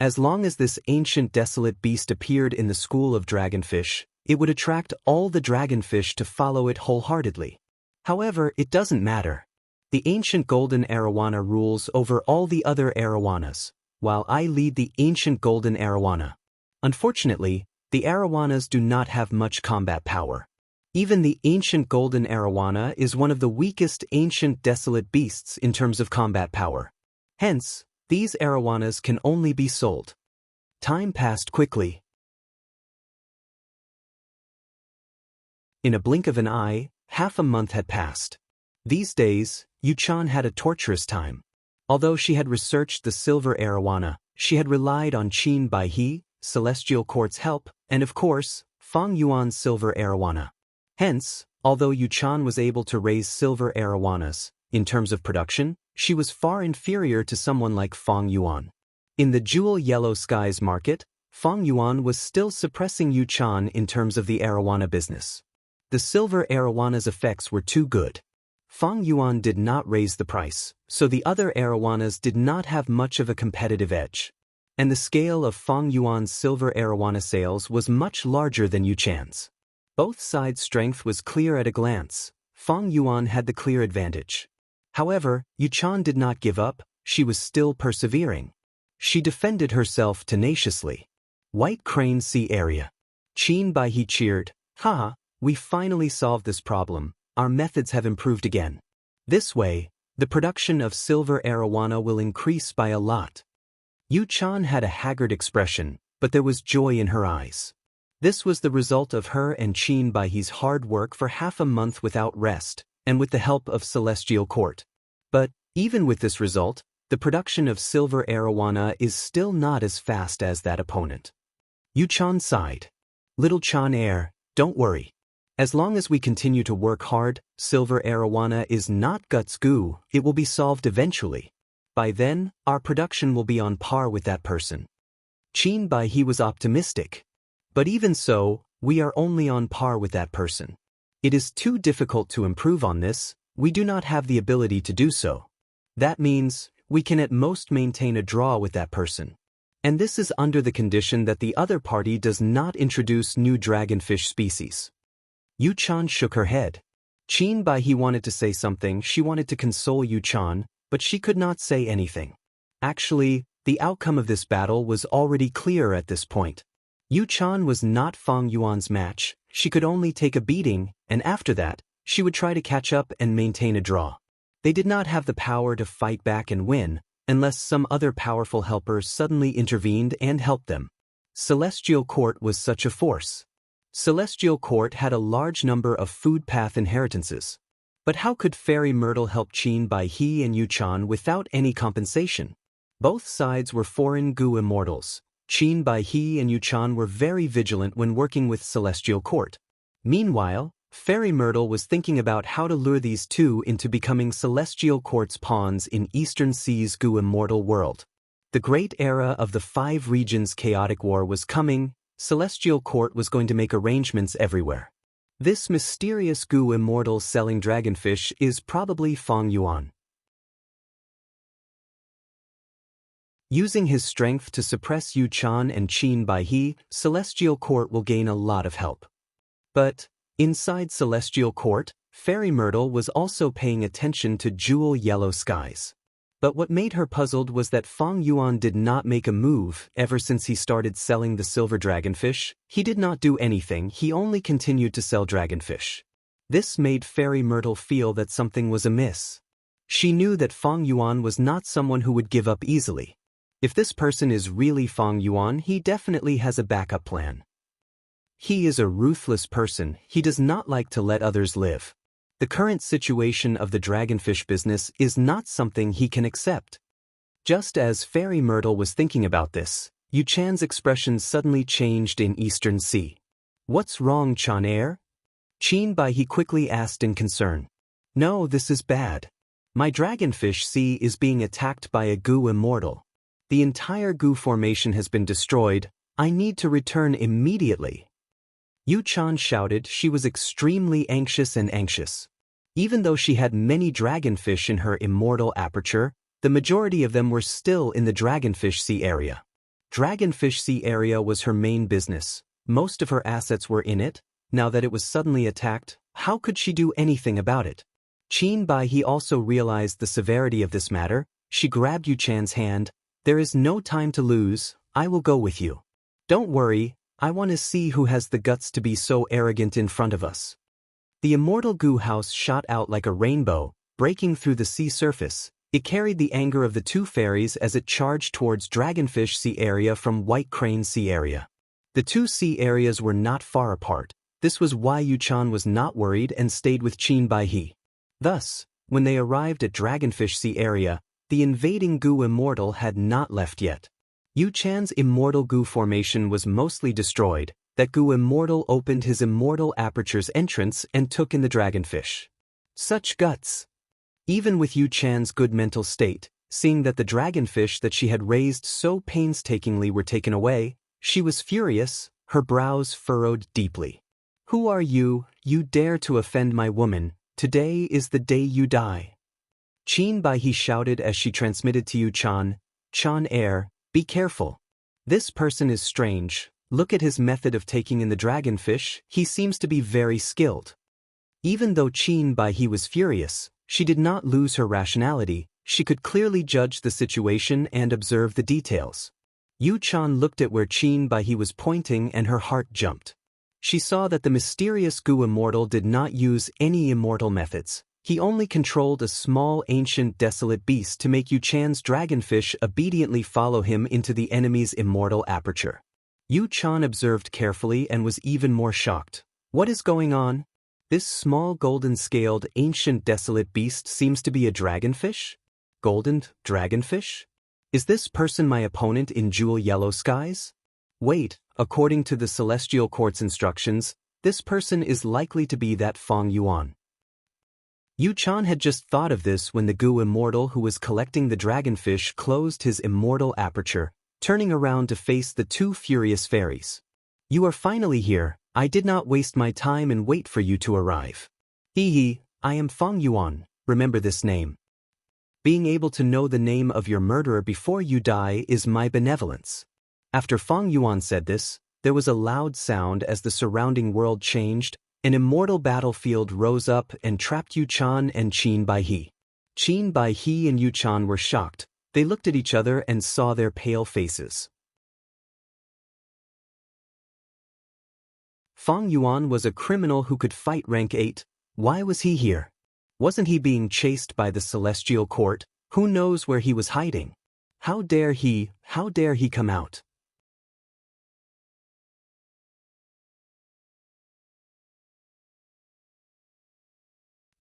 [SPEAKER 1] As long as this ancient desolate beast appeared in the school of dragonfish, it would attract all the dragonfish to follow it wholeheartedly. However, it doesn't matter. The ancient golden arowana rules over all the other arowanas, while I lead the ancient golden arowana. Unfortunately, the arowanas do not have much combat power. Even the ancient golden arowana is one of the weakest ancient desolate beasts in terms of combat power. Hence, these arowanas can only be sold. Time passed quickly. In a blink of an eye, half a month had passed. These days, Yuchan had a torturous time. Although she had researched the silver arowana, she had relied on Qin Bai He, Celestial Court's help, and of course, Fang Yuan's silver arowana. Hence, although Yuchan was able to raise silver arowanas, in terms of production, she was far inferior to someone like Fang Yuan. In the Jewel Yellow Skies market, Fang Yuan was still suppressing Yuchan in terms of the arowana business. the silver arowanas' effects were too good. Fang Yuan did not raise the price, so the other arowanas did not have much of a competitive edge. And the scale of Fang Yuan's silver arowana sales was much larger than Yu Chan's. Both sides' strength was clear at a glance. Fang Yuan had the clear advantage. However, Yu Chan did not give up, she was still persevering. She defended herself tenaciously. White Crane Sea Area. Qin Baihe cheered, "Haha, we finally solved this problem, our methods have improved again. This way, the production of silver arowana will increase by a lot." Yu Chan had a haggard expression, but there was joy in her eyes. This was the result of her and Qin Baihe's hard work for half a month without rest, and with the help of Celestial Court. But, even with this result, the production of silver arowana is still not as fast as that opponent. Yu Chan sighed. "Little Chan heir, don't worry. As long as we continue to work hard, silver arowana is not guts goo, it will be solved eventually. By then, our production will be on par with that person." Qin Baihe was optimistic. "But even so, we are only on par with that person. It is too difficult to improve on this, we do not have the ability to do so. That means, we can at most maintain a draw with that person. And this is under the condition that the other party does not introduce new dragonfish species." Yu Chan shook her head. Qin Baihe wanted to say something, she wanted to console Yu Chan, but she could not say anything. Actually, the outcome of this battle was already clear at this point. Yu Chan was not Fang Yuan's match, she could only take a beating, and after that, she would try to catch up and maintain a draw. They did not have the power to fight back and win, unless some other powerful helpers suddenly intervened and helped them. Celestial Court was such a force. Celestial Court had a large number of food path inheritances. But how could Fairy Myrtle help Qin Baihe and Yu Chan without any compensation? Both sides were foreign goo immortals. Qin Baihe and Yu Chan were very vigilant when working with Celestial Court. Meanwhile, Fairy Myrtle was thinking about how to lure these two into becoming Celestial Court's pawns in Eastern Sea's goo immortal world. The great era of the 5 regions chaotic war was coming, Celestial Court was going to make arrangements everywhere. This mysterious goo immortal selling dragonfish is probably Fang Yuan. Using his strength to suppress Yu Chan and Qin Baihe, Celestial Court will gain a lot of help. But, inside Celestial Court, Fairy Myrtle was also paying attention to Jewel Yellow Skies. But what made her puzzled was that Fang Yuan did not make a move ever since he started selling the silver dragonfish. He did not do anything, he only continued to sell dragonfish. This made Fairy Myrtle feel that something was amiss. She knew that Fang Yuan was not someone who would give up easily. If this person is really Fang Yuan, he definitely has a backup plan. He is a ruthless person, he does not like to let others live. The current situation of the dragonfish business is not something he can accept. Just as Fairy Myrtle was thinking about this, Yu Chan's expression suddenly changed in Eastern Sea. "What's wrong, Chan heir?" Qin Baihe quickly asked in concern. "No, this is bad. My dragonfish sea is being attacked by a goo immortal. The entire goo formation has been destroyed, I need to return immediately." Yu Chan shouted, she was extremely anxious and anxious. Even though she had many dragonfish in her immortal aperture, the majority of them were still in the Dragonfish Sea area. Dragonfish Sea area was her main business. Most of her assets were in it. Now that it was suddenly attacked, how could she do anything about it? Qin Baihe also realized the severity of this matter. She grabbed Yu Chan's hand. "There is no time to lose, I will go with you. Don't worry, I want to see who has the guts to be so arrogant in front of us." The immortal goo house shot out like a rainbow, breaking through the sea surface. It carried the anger of the two fairies as it charged towards Dragonfish Sea area from White Crane Sea area. The two sea areas were not far apart. This was why Yu Chan was not worried and stayed with Qin Baihe. Thus, when they arrived at Dragonfish Sea area, the invading goo immortal had not left yet. Yu Chan's immortal goo formation was mostly destroyed. That goo immortal opened his immortal aperture's entrance and took in the dragonfish. Such guts! Even with Yu Chan's good mental state, seeing that the dragonfish that she had raised so painstakingly were taken away, she was furious, her brows furrowed deeply. Who are you? You dare to offend my woman. Today is the day you die. Qin Baihe shouted as she transmitted to Yu Chan. Chan heir, be careful. This person is strange. Look at his method of taking in the dragonfish, he seems to be very skilled. Even though Qin Baihe was furious, she did not lose her rationality. She could clearly judge the situation and observe the details. Yu Chan looked at where Qin Baihe was pointing and her heart jumped. She saw that the mysterious Gu Immortal did not use any immortal methods. He only controlled a small ancient desolate beast to make Yu Chan's dragonfish obediently follow him into the enemy's immortal aperture. Yu Chan observed carefully and was even more shocked. What is going on? This small golden-scaled ancient desolate beast seems to be a dragonfish? Golden dragonfish? Is this person my opponent in jewel yellow skies? Wait, according to the Celestial Court's instructions, this person is likely to be that Fang Yuan. Yu Chan had just thought of this when the Gu Immortal who was collecting the dragonfish closed his immortal aperture, turning around to face the two furious fairies. You are finally here. I did not waste my time and wait for you to arrive. Hehe, I am Fang Yuan, remember this name. Being able to know the name of your murderer before you die is my benevolence. After Fang Yuan said this, there was a loud sound as the surrounding world changed. An immortal battlefield rose up and trapped Yu Chan and Qin Baihe. Qin Baihe and Yu Chan were shocked. They looked at each other and saw their pale faces. Fang Yuan was a criminal who could fight rank 8. Why was he here? Wasn't he being chased by the Celestial Court? Who knows where he was hiding? How dare he come out?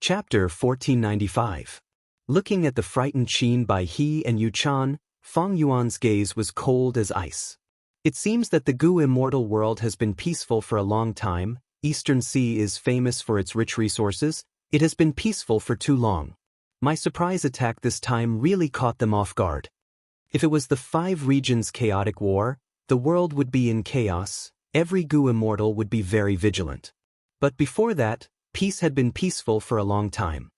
[SPEAKER 1] Chapter 1495. Looking at the frightened Qin Baihe and Yu Chan, Fang Yuan's gaze was cold as ice. It seems that the Gu Immortal world has been peaceful for a long time. Eastern Sea is famous for its rich resources. It has been peaceful for too long. My surprise attack this time really caught them off guard. If it was the 5 regions' chaotic war, the world would be in chaos. Every Gu Immortal would be very vigilant. But before that, peace had been peaceful for a long time.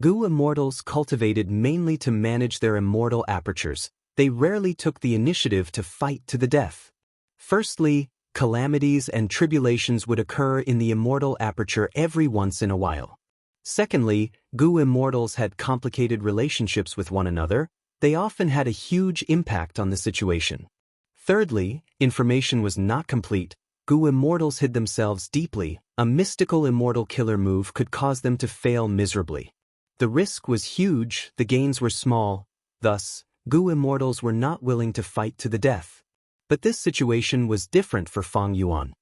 [SPEAKER 1] Gu Immortals cultivated mainly to manage their immortal apertures. They rarely took the initiative to fight to the death. Firstly, calamities and tribulations would occur in the immortal aperture every once in a while. Secondly, Gu Immortals had complicated relationships with one another. They often had a huge impact on the situation. Thirdly, information was not complete. Gu Immortals hid themselves deeply. A mystical immortal killer move could cause them to fail miserably. The risk was huge, the gains were small. Thus, Gu Immortals were not willing to fight to the death. But this situation was different for Fang Yuan.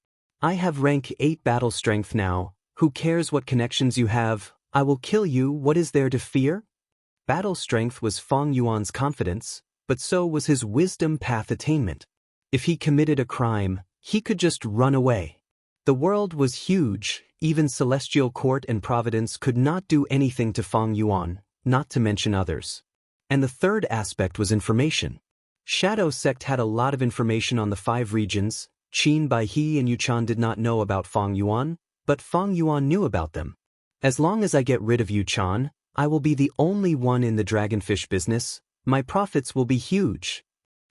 [SPEAKER 1] I have rank 8 battle strength now. Who cares what connections you have? I will kill you. What is there to fear? Battle strength was Fang Yuan's confidence, but so was his wisdom path attainment. If he committed a crime, he could just run away. The world was huge. Even Celestial Court and Providence could not do anything to Fang Yuan, not to mention others. And the third aspect was information. Shadow Sect had a lot of information on the 5 regions. Qin Baihe and Yu Chan did not know about Fang Yuan, but Fang Yuan knew about them. As long as I get rid of Yu Chan, I will be the only one in the dragonfish business. My profits will be huge.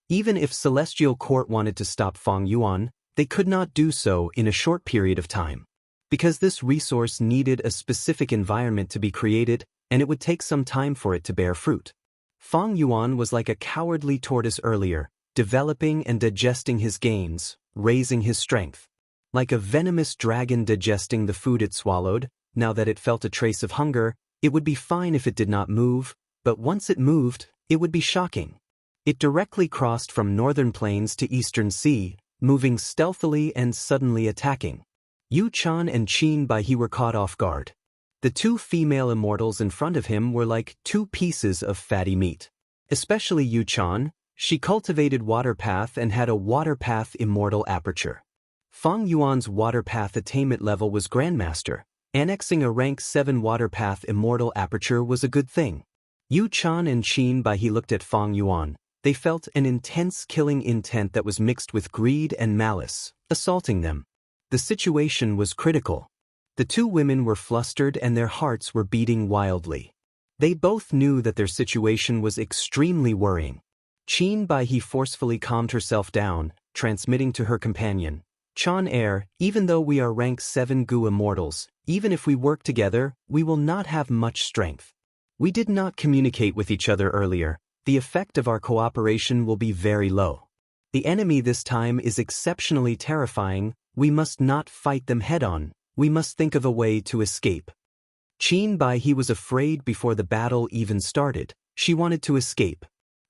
[SPEAKER 1] Even if Celestial Court wanted to stop Fang Yuan, they could not do so in a short period of time. Because this resource needed a specific environment to be created, and it would take some time for it to bear fruit. Fang Yuan was like a cowardly tortoise earlier, developing and digesting his gains, raising his strength. Like a venomous dragon digesting the food it swallowed, now that it felt a trace of hunger, it would be fine if it did not move, but once it moved, it would be shocking. It directly crossed from northern plains to eastern sea, moving stealthily and suddenly attacking. Yu Chan and Qin Baihe were caught off guard. The 2 female immortals in front of him were like 2 pieces of fatty meat. Especially Yu Chan, she cultivated water path and had a water path immortal aperture. Fang Yuan's water path attainment level was Grandmaster. Annexing a rank 7 water path immortal aperture was a good thing. Yu Chan and Qin Baihe looked at Fang Yuan. They felt an intense killing intent that was mixed with greed and malice, assaulting them. The situation was critical. The two women were flustered and their hearts were beating wildly. They both knew that their situation was extremely worrying. Qin Baihe forcefully calmed herself down, transmitting to her companion, Chan Air, even though we are rank 7 Gu Immortals, even if we work together, we will not have much strength. We did not communicate with each other earlier. The effect of our cooperation will be very low. The enemy this time is exceptionally terrifying. We must not fight them head-on. We must think of a way to escape. Qin Baihe was afraid before the battle even started. She wanted to escape.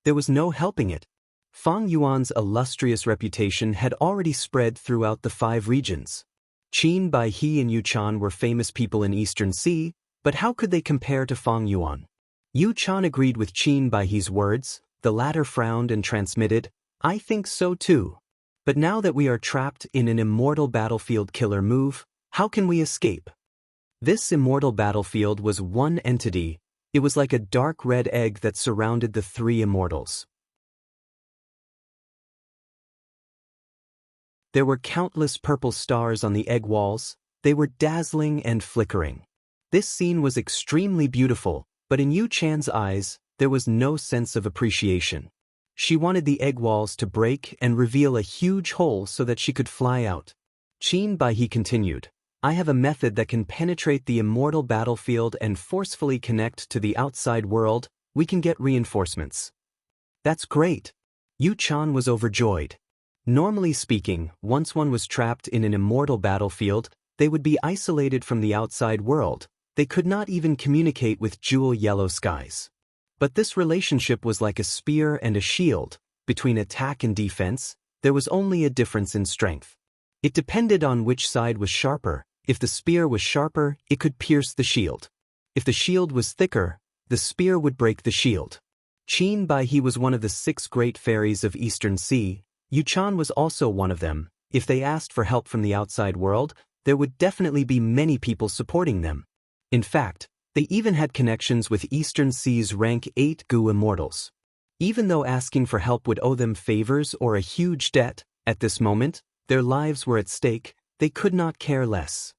[SPEAKER 1] There was no helping it. Fang Yuan's illustrious reputation had already spread throughout the 5 regions. Qin Baihe and Yu Chan were famous people in Eastern Sea, but how could they compare to Fang Yuan? Yu Chan agreed with Qin Baihe's words. The latter frowned and transmitted, "I think so too. But now that we are trapped in an immortal battlefield killer move, how can we escape?" This immortal battlefield was one entity. It was like a dark red egg that surrounded the 3 immortals. There were countless purple stars on the egg walls. They were dazzling and flickering. This scene was extremely beautiful, but in Yu Chan's eyes, there was no sense of appreciation. She wanted the egg walls to break and reveal a huge hole so that she could fly out. Qin Baihe continued, "I have a method that can penetrate the immortal battlefield and forcefully connect to the outside world. We can get reinforcements." "That's great." Yu Chan was overjoyed. Normally speaking, once one was trapped in an immortal battlefield, they would be isolated from the outside world. They could not even communicate with jewel yellow skies. But this relationship was like a spear and a shield. Between attack and defense, there was only a difference in strength. It depended on which side was sharper. If the spear was sharper, it could pierce the shield. If the shield was thicker, the spear would break the shield. Qin Baihe was one of the 6 great fairies of Eastern Sea. Yu Chan was also one of them. If they asked for help from the outside world, there would definitely be many people supporting them. In fact, they even had connections with Eastern Sea's rank 8 Gu Immortals. Even though asking for help would owe them favors or a huge debt, at this moment, their lives were at stake. They could not care less.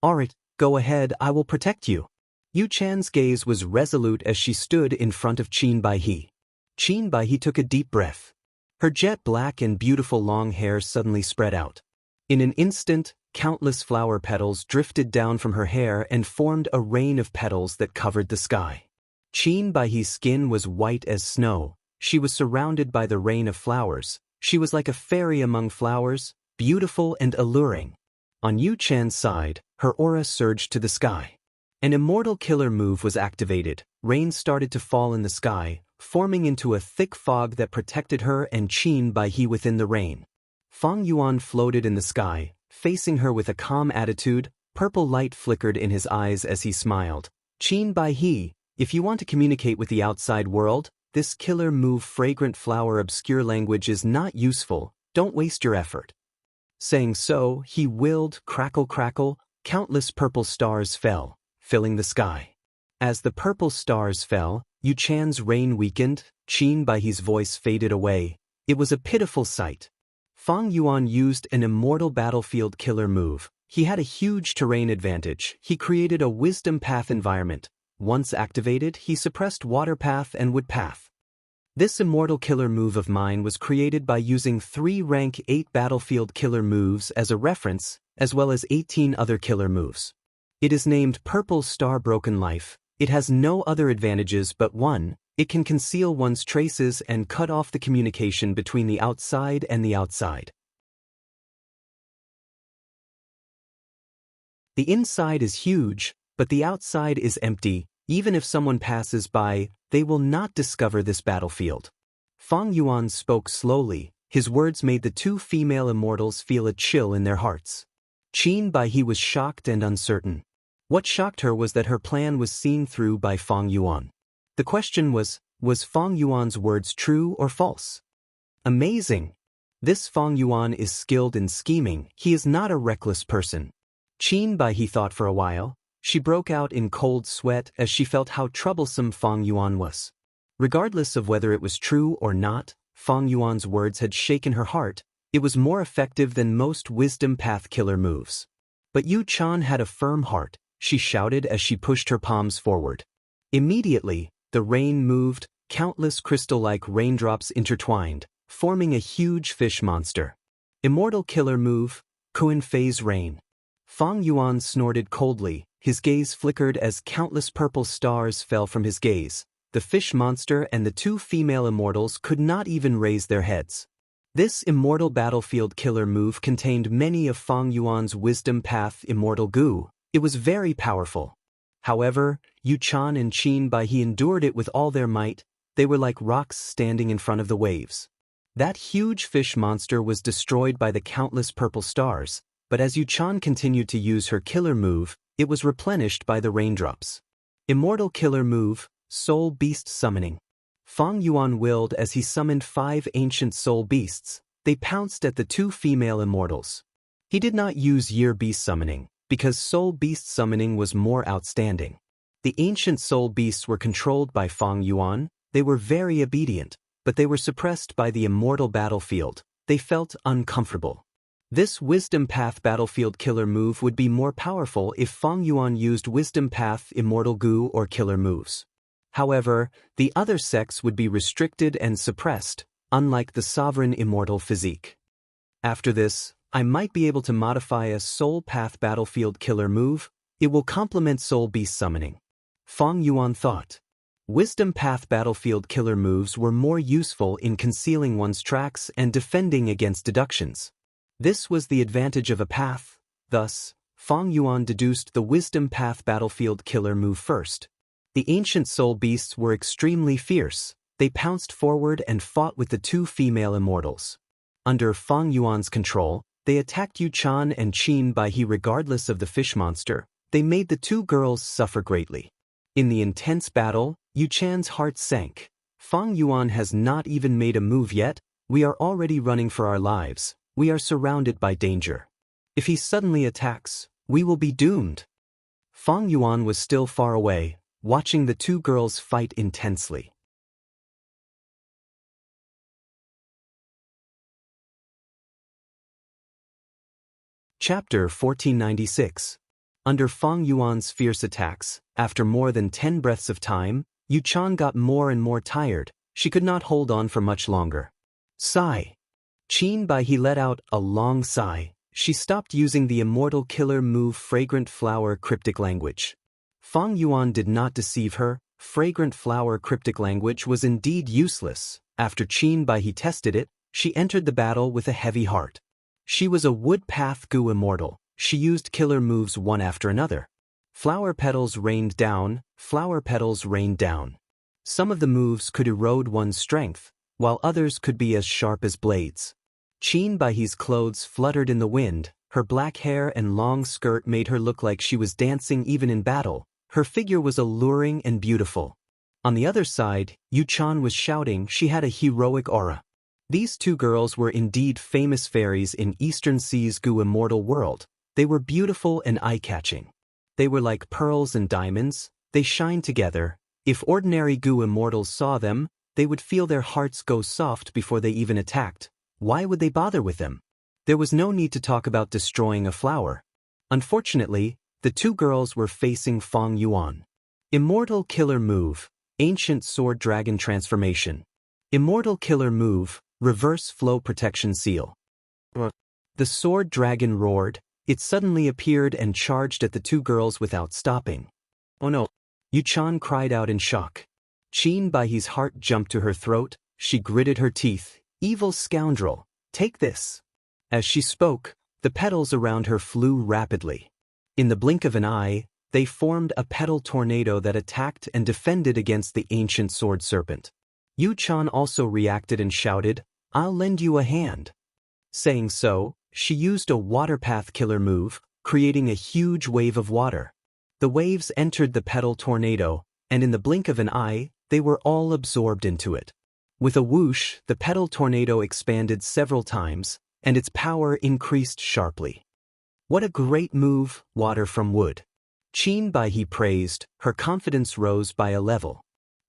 [SPEAKER 1] "Alright, go ahead, I will protect you." Yu Chan's gaze was resolute as she stood in front of Qin Baihe. Qin Baihe took a deep breath. Her jet black and beautiful long hair suddenly spread out. In an instant, countless flower petals drifted down from her hair and formed a rain of petals that covered the sky. Qin Baihe's skin was white as snow. She was surrounded by the rain of flowers. She was like a fairy among flowers, beautiful and alluring. On Yu Chan's side, her aura surged to the sky. An immortal killer move was activated. Rain started to fall in the sky, forming into a thick fog that protected her and Qin Baihe within the rain. Fang Yuan floated in the sky, facing her with a calm attitude. Purple light flickered in his eyes as he smiled. "Qin Baihe, if you want to communicate with the outside world, this killer move fragrant flower obscure language is not useful. Don't waste your effort." Saying so, he willed, crackle crackle, countless purple stars fell, filling the sky. As the purple stars fell, Yu Chan's rain weakened. Qin Baihe's voice faded away. It was a pitiful sight. Fang Yuan used an immortal battlefield killer move. He had a huge terrain advantage. He created a wisdom path environment. Once activated, he suppressed water path and wood path. This immortal killer move of mine was created by using 3 rank 8 battlefield killer moves as a reference, as well as 18 other killer moves. It is named Purple Star Broken Life. It has no other advantages but one: it can conceal one's traces and cut off the communication between the outside and the outside. The inside is huge, but the outside is empty. Even if someone passes by, they will not discover this battlefield. Fang Yuan spoke slowly. His words made the 2 female immortals feel a chill in their hearts. Qin Baihe was shocked and uncertain. What shocked her was that her plan was seen through by Fang Yuan. The question was Fang Yuan's words true or false? Amazing! This Fang Yuan is skilled in scheming. He is not a reckless person. Qin Baihe thought for a while. She broke out in cold sweat as she felt how troublesome Fang Yuan was. Regardless of whether it was true or not, Fang Yuan's words had shaken her heart. It was more effective than most Wisdom Path killer moves. But Yu Chan had a firm heart, she shouted as she pushed her palms forward. Immediately, the rain moved, countless crystal-like raindrops intertwined, forming a huge fish monster. Immortal killer move, Kuan Phase Rain. Fang Yuan snorted coldly, his gaze flickered as countless purple stars fell from his gaze. The fish monster and the two female immortals could not even raise their heads. This immortal battlefield killer move contained many of Fang Yuan's Wisdom Path immortal goo. It was very powerful. However, Yu Chan and Qin Bai He endured it with all their might. They were like rocks standing in front of the waves. That huge fish monster was destroyed by the countless purple stars, but as Yu Chan continued to use her killer move, it was replenished by the raindrops. Immortal killer move, Soul Beast Summoning. Fang Yuan willed as he summoned 5 ancient soul beasts. They pounced at the 2 female immortals. He did not use Year Beast Summoning, because Soul Beast Summoning was more outstanding. The ancient soul beasts were controlled by Fang Yuan. They were very obedient, but they were suppressed by the immortal battlefield. They felt uncomfortable. This Wisdom Path battlefield killer move would be more powerful if Fang Yuan used Wisdom Path immortal goo or killer moves. However, the other sex would be restricted and suppressed, unlike the sovereign immortal physique. After this, I might be able to modify a Soul Path battlefield killer move. It will complement Soul Beast Summoning. Fang Yuan thought. Wisdom Path battlefield killer moves were more useful in concealing one's tracks and defending against deductions. This was the advantage of a path. Thus, Fang Yuan deduced the Wisdom Path battlefield killer move first. The ancient soul beasts were extremely fierce. They pounced forward and fought with the 2 female immortals. Under Fang Yuan's control, they attacked Yu Chan and Qin Bai He regardless of the fish monster. They made the 2 girls suffer greatly. In the intense battle, Yu Chan's heart sank. Fang Yuan has not even made a move yet. We are already running for our lives. We are surrounded by danger. If he suddenly attacks, we will be doomed. Fang Yuan was still far away, watching the 2 girls fight intensely. Chapter 1496. Under Fang Yuan's fierce attacks, after more than 10 breaths of time, Yu Chan got more and more tired. She could not hold on for much longer. Sigh. Qin Bai He let out a long sigh. She stopped using the immortal killer move Fragrant Flower Cryptic Language. Fang Yuan did not deceive her. Fragrant Flower Cryptic Language was indeed useless. After Qin Bai He tested it, she entered the battle with a heavy heart. She was a Wood Path Goo immortal. She used killer moves one after another. Flower petals rained down, flower petals rained down. Some of the moves could erode one's strength, while others could be as sharp as blades. Qin Bai He's clothes fluttered in the wind. Her black hair and long skirt made her look like she was dancing even in battle. Her figure was alluring and beautiful. On the other side, Yu Chan was shouting. She had a heroic aura. These 2 girls were indeed famous fairies in Eastern Sea's Goo immortal world. They were beautiful and eye-catching. They were like pearls and diamonds. They shined together. If ordinary Goo immortals saw them, they would feel their hearts go soft before they even attacked. Why would they bother with them? There was no need to talk about destroying a flower. Unfortunately, the 2 girls were facing Fang Yuan. Immortal killer move, Ancient Sword Dragon Transformation. Immortal killer move, Reverse Flow Protection Seal. The sword dragon roared. It suddenly appeared and charged at the 2 girls without stopping. Oh no! Yu Chan cried out in shock. Qin Bai He's heart jumped to her throat. She gritted her teeth. Evil scoundrel, take this. As she spoke, the petals around her flew rapidly. In the blink of an eye, they formed a petal tornado that attacked and defended against the ancient sword serpent. Yu Chan also reacted and shouted, "I'll lend you a hand." Saying so, she used a water path killer move, creating a huge wave of water. The waves entered the petal tornado, and in the blink of an eye, they were all absorbed into it. With a whoosh, the petal tornado expanded several times, and its power increased sharply. What a great move, water from wood. Qin Bai He praised. Her confidence rose by a level.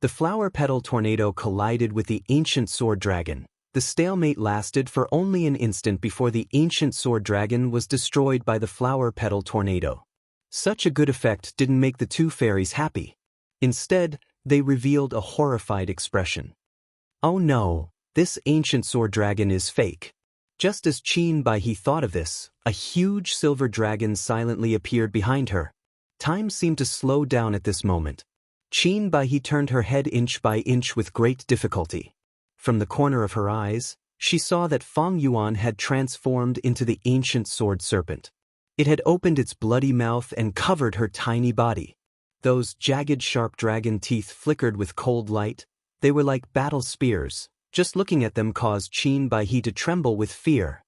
[SPEAKER 1] The flower petal tornado collided with the ancient sword dragon. The stalemate lasted for only an instant before the ancient sword dragon was destroyed by the flower petal tornado. Such a good effect didn't make the two fairies happy. Instead, they revealed a horrified expression. Oh no, this ancient sword dragon is fake. Just as Qin Bai He thought of this, a huge silver dragon silently appeared behind her. Time seemed to slow down at this moment. Qin Bai He turned her head inch by inch with great difficulty. From the corner of her eyes, she saw that Fang Yuan had transformed into the ancient sword serpent. It had opened its bloody mouth and covered her tiny body. Those jagged sharp dragon teeth flickered with cold light. They were like battle spears. Just looking at them caused Qin Bai He to tremble with fear.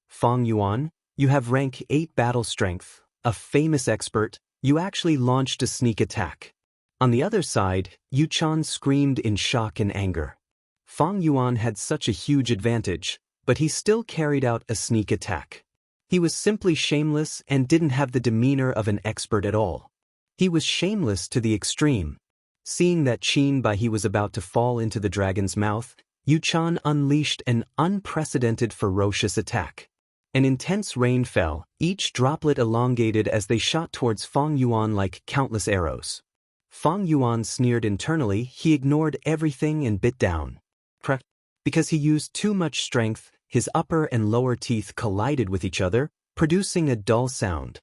[SPEAKER 1] Fang Yuan, you have rank 8 battle strength, a famous expert. You actually launched a sneak attack. On the other side, Yu Chan screamed in shock and anger. Fang Yuan had such a huge advantage, but he still carried out a sneak attack. He was simply shameless and didn't have the demeanor of an expert at all. He was shameless to the extreme. Seeing that Qin Bai He was about to fall into the dragon's mouth, Yu Chan unleashed an unprecedented ferocious attack. An intense rain fell, each droplet elongated as they shot towards Fang Yuan like countless arrows. Fang Yuan sneered internally. He ignored everything and bit down. Because he used too much strength, his upper and lower teeth collided with each other, producing a dull sound.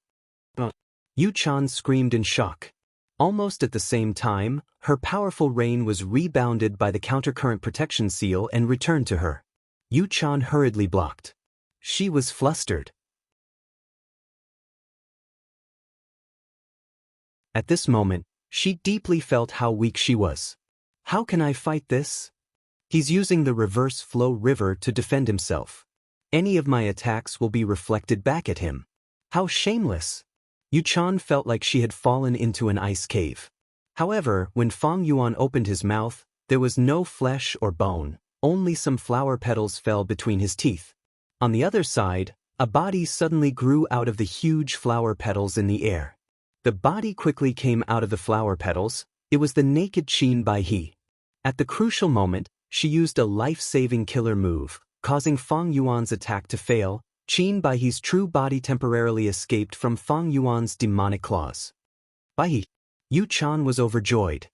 [SPEAKER 1] Yu Chan screamed in shock. Almost at the same time, her powerful rain was rebounded by the countercurrent protection seal and returned to her. Yu Chan hurriedly blocked. She was flustered. At this moment, she deeply felt how weak she was. How can I fight this? He's using the reverse flow river to defend himself. Any of my attacks will be reflected back at him. How shameless! Yu Chan felt like she had fallen into an ice cave. However, when Fang Yuan opened his mouth, there was no flesh or bone, only some flower petals fell between his teeth. On the other side, a body suddenly grew out of the huge flower petals in the air. The body quickly came out of the flower petals. It was the naked Qin Bai He. At the crucial moment, she used a life-saving killer move, causing Fang Yuan's attack to fail. Qin Bai He's true body temporarily escaped from Fang Yuan's demonic claws. Bai He. Yu Chan was overjoyed.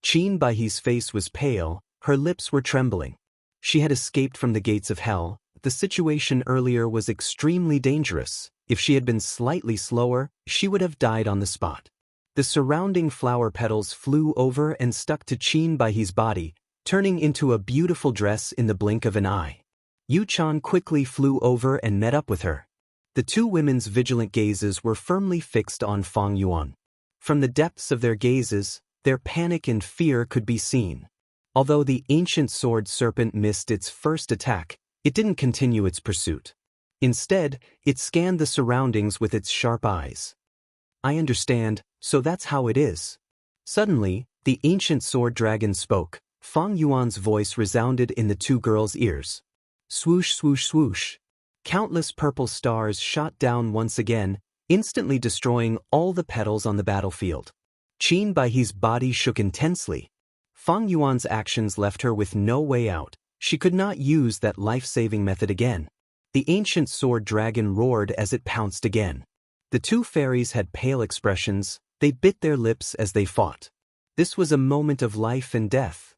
[SPEAKER 1] Qin Bai He's face was pale, her lips were trembling. She had escaped from the gates of hell. The situation earlier was extremely dangerous. If she had been slightly slower, she would have died on the spot. The surrounding flower petals flew over and stuck to Qin Bai He's body, turning into a beautiful dress in the blink of an eye. Yu Chan quickly flew over and met up with her. The two women's vigilant gazes were firmly fixed on Fang Yuan. From the depths of their gazes, their panic and fear could be seen. Although the ancient sword serpent missed its first attack, it didn't continue its pursuit. Instead, it scanned the surroundings with its sharp eyes. I understand, so that's how it is. Suddenly, the ancient sword dragon spoke. Fang Yuan's voice resounded in the two girls' ears. Swoosh, swoosh, swoosh. Countless purple stars shot down once again, instantly destroying all the petals on the battlefield. Qin Bai He's body shook intensely. Fang Yuan's actions left her with no way out. She could not use that life-saving method again. The ancient sword dragon roared as it pounced again. The two fairies had pale expressions. They bit their lips as they fought. This was a moment of life and death.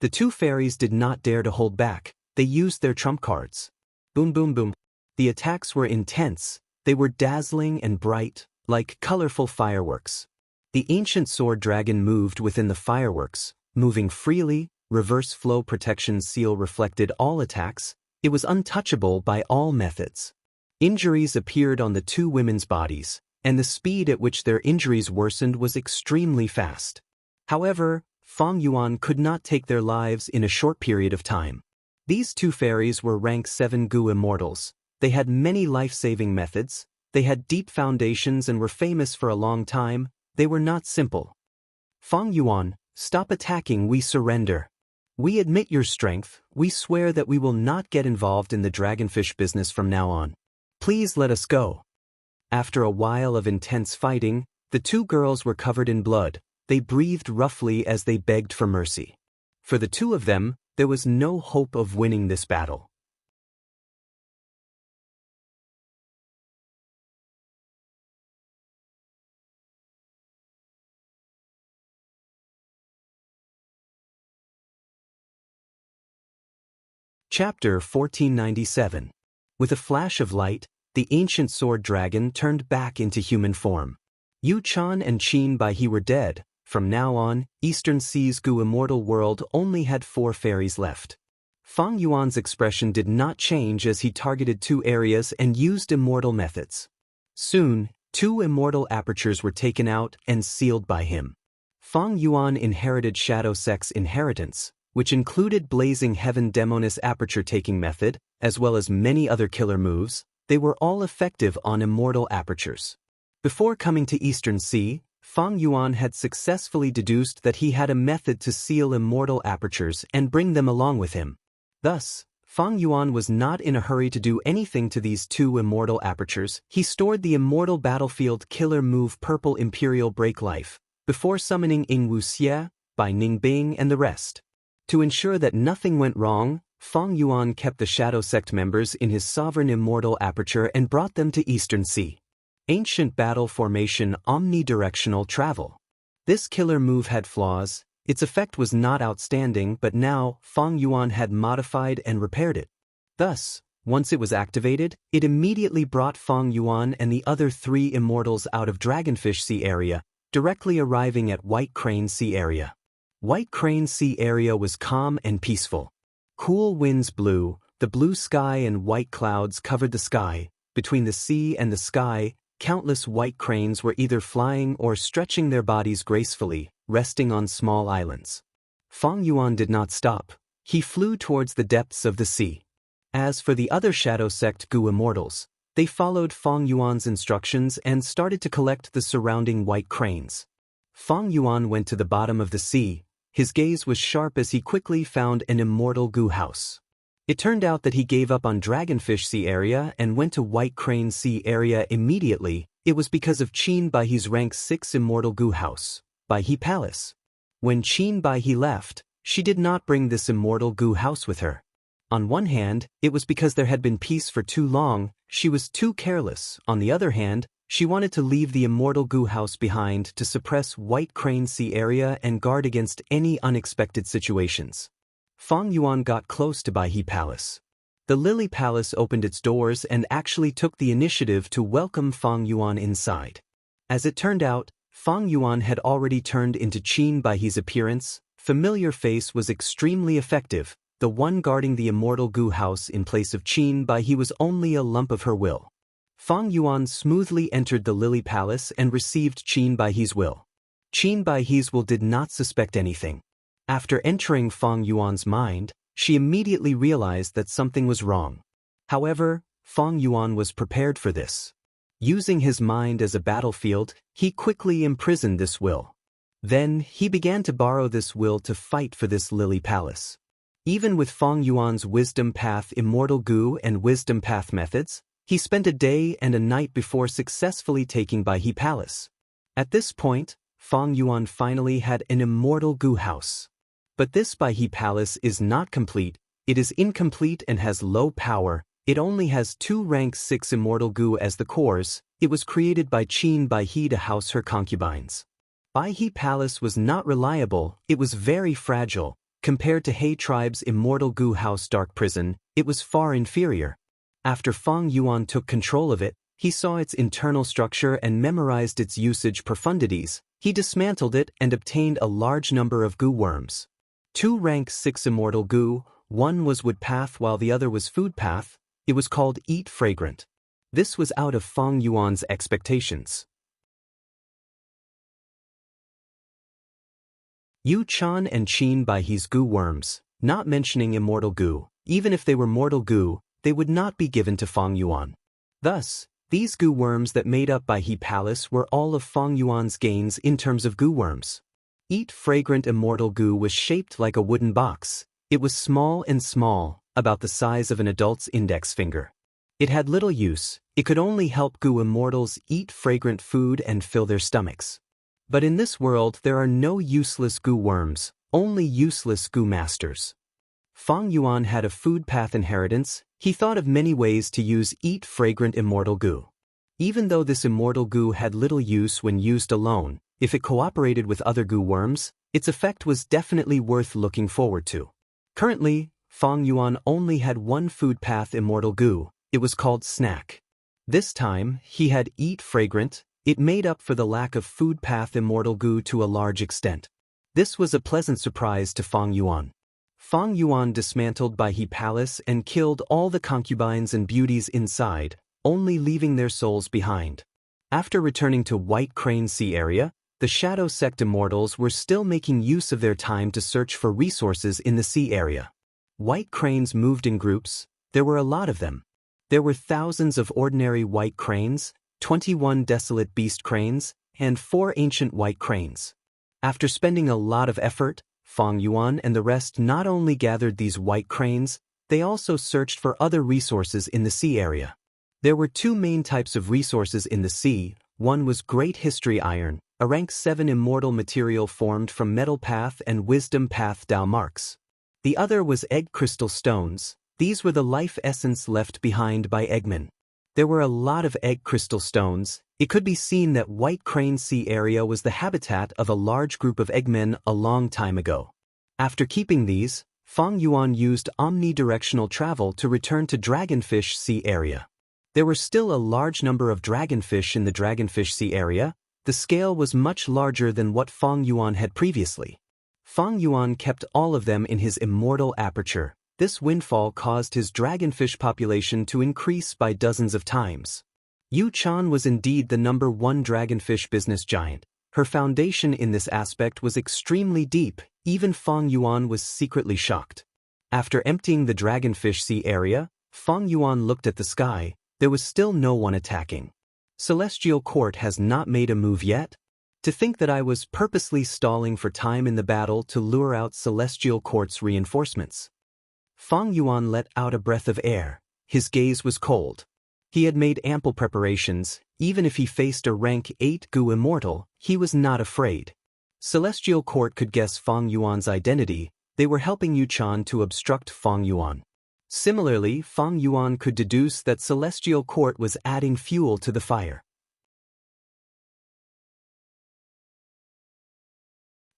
[SPEAKER 1] The two fairies did not dare to hold back. They used their trump cards. Boom, boom, boom. The attacks were intense. They were dazzling and bright, like colorful fireworks. The ancient sword dragon moved within the fireworks, moving freely. Reverse flow protection seal reflected all attacks. It was untouchable by all methods. Injuries appeared on the two women's bodies, and the speed at which their injuries worsened was extremely fast. However, Fang Yuan could not take their lives in a short period of time. These two fairies were rank 7 Gu immortals. They had many life-saving methods. They had deep foundations and were famous for a long time. They were not simple. Fang Yuan, stop attacking. We surrender. We admit your strength. We swear that we will not get involved in the dragonfish business from now on. Please let us go. After a while of intense fighting, the two girls were covered in blood. They breathed roughly as they begged for mercy. For the two of them, there was no hope of winning this battle. Chapter 1497. With a flash of light, the ancient sword dragon turned back into human form. Yu Chan and Qin Bai He were dead. From now on, Eastern Sea's Gu immortal world only had 4 fairies left. Fang Yuan's expression did not change as he targeted 2 areas and used immortal methods. Soon, 2 immortal apertures were taken out and sealed by him. Fang Yuan inherited Shadow Sect's inheritance, which included Blazing Heaven Demonis aperture taking method, as well as many other killer moves. They were all effective on immortal apertures. Before coming to Eastern Sea, Fang Yuan had successfully deduced that he had a method to seal immortal apertures and bring them along with him. Thus, Fang Yuan was not in a hurry to do anything to these 2 immortal apertures. He stored the immortal battlefield killer move Purple Imperial Break Life before summoning Wuxia, Bai Ningbing and the rest. To ensure that nothing went wrong, Fang Yuan kept the Shadow Sect members in his sovereign immortal aperture and brought them to Eastern Sea. Ancient Battle Formation Omnidirectional Travel. This killer move had flaws. Its effect was not outstanding, but now Fang Yuan had modified and repaired it. Thus, once it was activated, it immediately brought Fang Yuan and the other 3 immortals out of Dragonfish Sea area, directly arriving at White Crane Sea area. White Crane Sea area was calm and peaceful. Cool winds blew, the blue sky and white clouds covered the sky. Between the sea and the sky, countless white cranes were either flying or stretching their bodies gracefully, resting on small islands. Fang Yuan did not stop. He flew towards the depths of the sea. As for the other Shadow Sect Gu immortals, they followed Fang Yuan's instructions and started to collect the surrounding white cranes. Fang Yuan went to the bottom of the sea. His gaze was sharp as he quickly found an immortal Gu house. It turned out that he gave up on Dragonfish Sea area and went to White Crane Sea area immediately. It was because of Qin Bai He's rank 6 immortal Gu house, Bai He Palace. When Qin Bai He left, she did not bring this immortal Gu house with her. On one hand, it was because there had been peace for too long. She was too careless. On the other hand, she wanted to leave the immortal Gu house behind to suppress White Crane Sea area and guard against any unexpected situations. Fang Yuan got close to Bai He Palace. The Lily Palace opened its doors and actually took the initiative to welcome Fang Yuan inside. As it turned out, Fang Yuan had already turned into Qin Bai He's appearance. Familiar face was extremely effective. The one guarding the immortal Gu house in place of Qin Bai He was only a lump of her will. Fang Yuan smoothly entered the Lily Palace and received Qin Bai He's will. Qin Bai He's will did not suspect anything. After entering Fang Yuan's mind, she immediately realized that something was wrong. However, Fang Yuan was prepared for this. Using his mind as a battlefield, he quickly imprisoned this will. Then, he began to borrow this will to fight for this Lily Palace. Even with Fang Yuan's Wisdom Path Immortal Gu and Wisdom Path methods, he spent a day and a night before successfully taking Bai He Palace. At this point, Fang Yuan finally had an immortal Gu house. But this Bai He Palace is not complete. It is incomplete and has low power. It only has 2 rank 6 immortal Gu as the cores. It was created by Qin Bai He to house her concubines. Bai He Palace was not reliable. It was very fragile. Compared to He Tribe's immortal Gu house Dark Prison, it was far inferior. After Fang Yuan took control of it, he saw its internal structure and memorized its usage profundities. He dismantled it and obtained a large number of Gu worms. 2 rank 6 immortal Gu, one was Wood Path while the other was Food Path. It was called Eat Fragrant. This was out of Fang Yuan's expectations. Yu Chan and Qin Bai He's Gu worms, not mentioning immortal Gu. Even if they were mortal Gu, they would not be given to Fang Yuan. Thus, these Gu worms that made up Bai He Palace were all of Fang Yuan's gains in terms of Gu worms. Eat Fragrant Immortal Gu was shaped like a wooden box. It was small and small, about the size of an adult's index finger. It had little use. It could only help Gu immortals eat fragrant food and fill their stomachs. But in this world there are no useless Gu worms, only useless Gu masters. Fang Yuan had a food path inheritance. He thought of many ways to eat fragrant immortal goo. Even though this immortal goo had little use when used alone, if it cooperated with other goo worms, its effect was definitely worth looking forward to. Currently, Fang Yuan only had one food path immortal goo. It was called snack. This time, he had eat fragrant. It made up for the lack of food path immortal goo to a large extent. This was a pleasant surprise to Fang Yuan. Fang Yuan dismantled Bai He Palace and killed all the concubines and beauties inside, only leaving their souls behind. After returning to White Crane Sea area, the Shadow Sect Immortals were still making use of their time to search for resources in the sea area. White cranes moved in groups. There were a lot of them. There were thousands of ordinary white cranes, 21 desolate beast cranes, and 4 ancient white cranes. After spending a lot of effort, Fang Yuan and the rest not only gathered these white cranes, they also searched for other resources in the sea area. There were 2 main types of resources in the sea. One was Great History Iron, a rank 7 immortal material formed from Metal Path and Wisdom Path Dao marks. The other was Egg Crystal Stones. These were the life essence left behind by Eggman. There were a lot of egg crystal stones. It could be seen that White Crane Sea area was the habitat of a large group of Eggmen a long time ago. After keeping these, Fang Yuan used omnidirectional travel to return to Dragonfish Sea area. There were still a large number of dragonfish in the Dragonfish Sea area. The scale was much larger than what Fang Yuan had previously. Fang Yuan kept all of them in his immortal aperture. This windfall caused his dragonfish population to increase by dozens of times. Yu Chan was indeed the #1 dragonfish business giant. Her foundation in this aspect was extremely deep. Even Fang Yuan was secretly shocked. After emptying the Dragonfish Sea area, Fang Yuan looked at the sky. There was still no one attacking. Celestial Court has not made a move yet? To think that I was purposely stalling for time in the battle to lure out Celestial Court's reinforcements. Fang Yuan let out a breath of air. His gaze was cold. He had made ample preparations. Even if he faced a rank 8 Gu Immortal, he was not afraid. Celestial Court could guess Fang Yuan's identity. They were helping Yu Chan to obstruct Fang Yuan. Similarly, Fang Yuan could deduce that Celestial Court was adding fuel to the fire.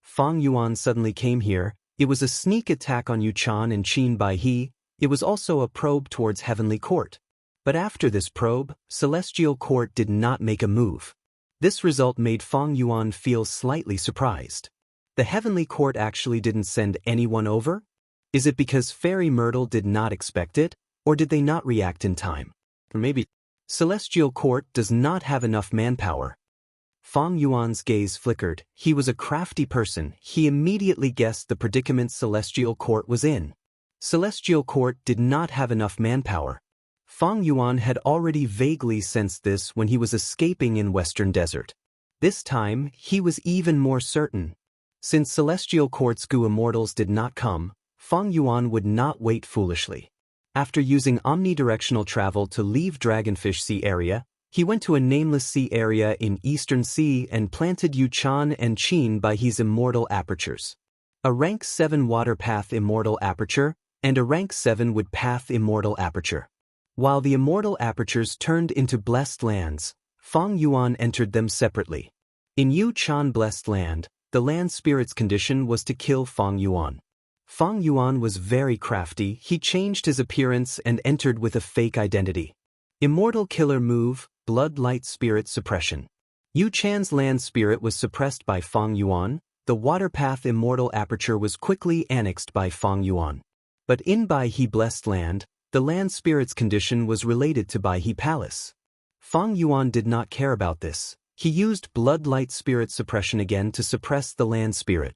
[SPEAKER 1] Fang Yuan suddenly came here. It was a sneak attack on Yu Chan and Qin Bai He. It was also a probe towards Heavenly Court. But after this probe, Celestial Court did not make a move. This result made Fang Yuan feel slightly surprised. The Heavenly Court actually didn't send anyone over? Is it because Fairy Myrtle did not expect it, or did they not react in time? Or maybe Celestial Court does not have enough manpower. Fang Yuan's gaze flickered. He was a crafty person. He immediately guessed the predicament Celestial Court was in. Celestial Court did not have enough manpower. Fang Yuan had already vaguely sensed this when he was escaping in Western Desert. This time, he was even more certain. Since Celestial Court's Gu Immortals did not come, Fang Yuan would not wait foolishly. After using omnidirectional travel to leave Dragonfish Sea area, he went to a nameless sea area in Eastern Sea and planted Yu Chan and Qin by his immortal apertures. A rank 7 Water Path Immortal Aperture and a rank 7 Wood Path Immortal Aperture. While the immortal apertures turned into Blessed Lands, Fang Yuan entered them separately. In Yu Chan Blessed Land, the land spirit's condition was to kill Fang Yuan. Fang Yuan was very crafty. He changed his appearance and entered with a fake identity. Immortal Killer Move, Blood Light Spirit Suppression. Yu Chan's land spirit was suppressed by Fang Yuan. The Water Path Immortal Aperture was quickly annexed by Fang Yuan. But in Bai He Blessed Land, the land spirit's condition was related to Bai He Palace. Fang Yuan did not care about this. He used Blood Light Spirit Suppression again to suppress the land spirit.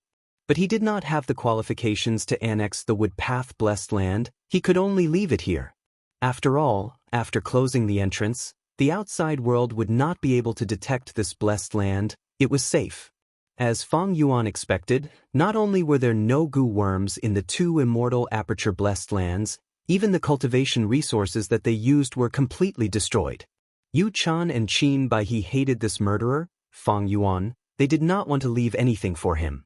[SPEAKER 1] But he did not have the qualifications to annex the Wood Path Blessed Land. He could only leave it here. After all, after closing the entrance, the outside world would not be able to detect this blessed land. It was safe. As Fang Yuan expected, not only were there no goo worms in the 2 immortal aperture blessed lands, even the cultivation resources that they used were completely destroyed. Yu Chan and Qin Bai He hated this murderer, Fang Yuan. They did not want to leave anything for him.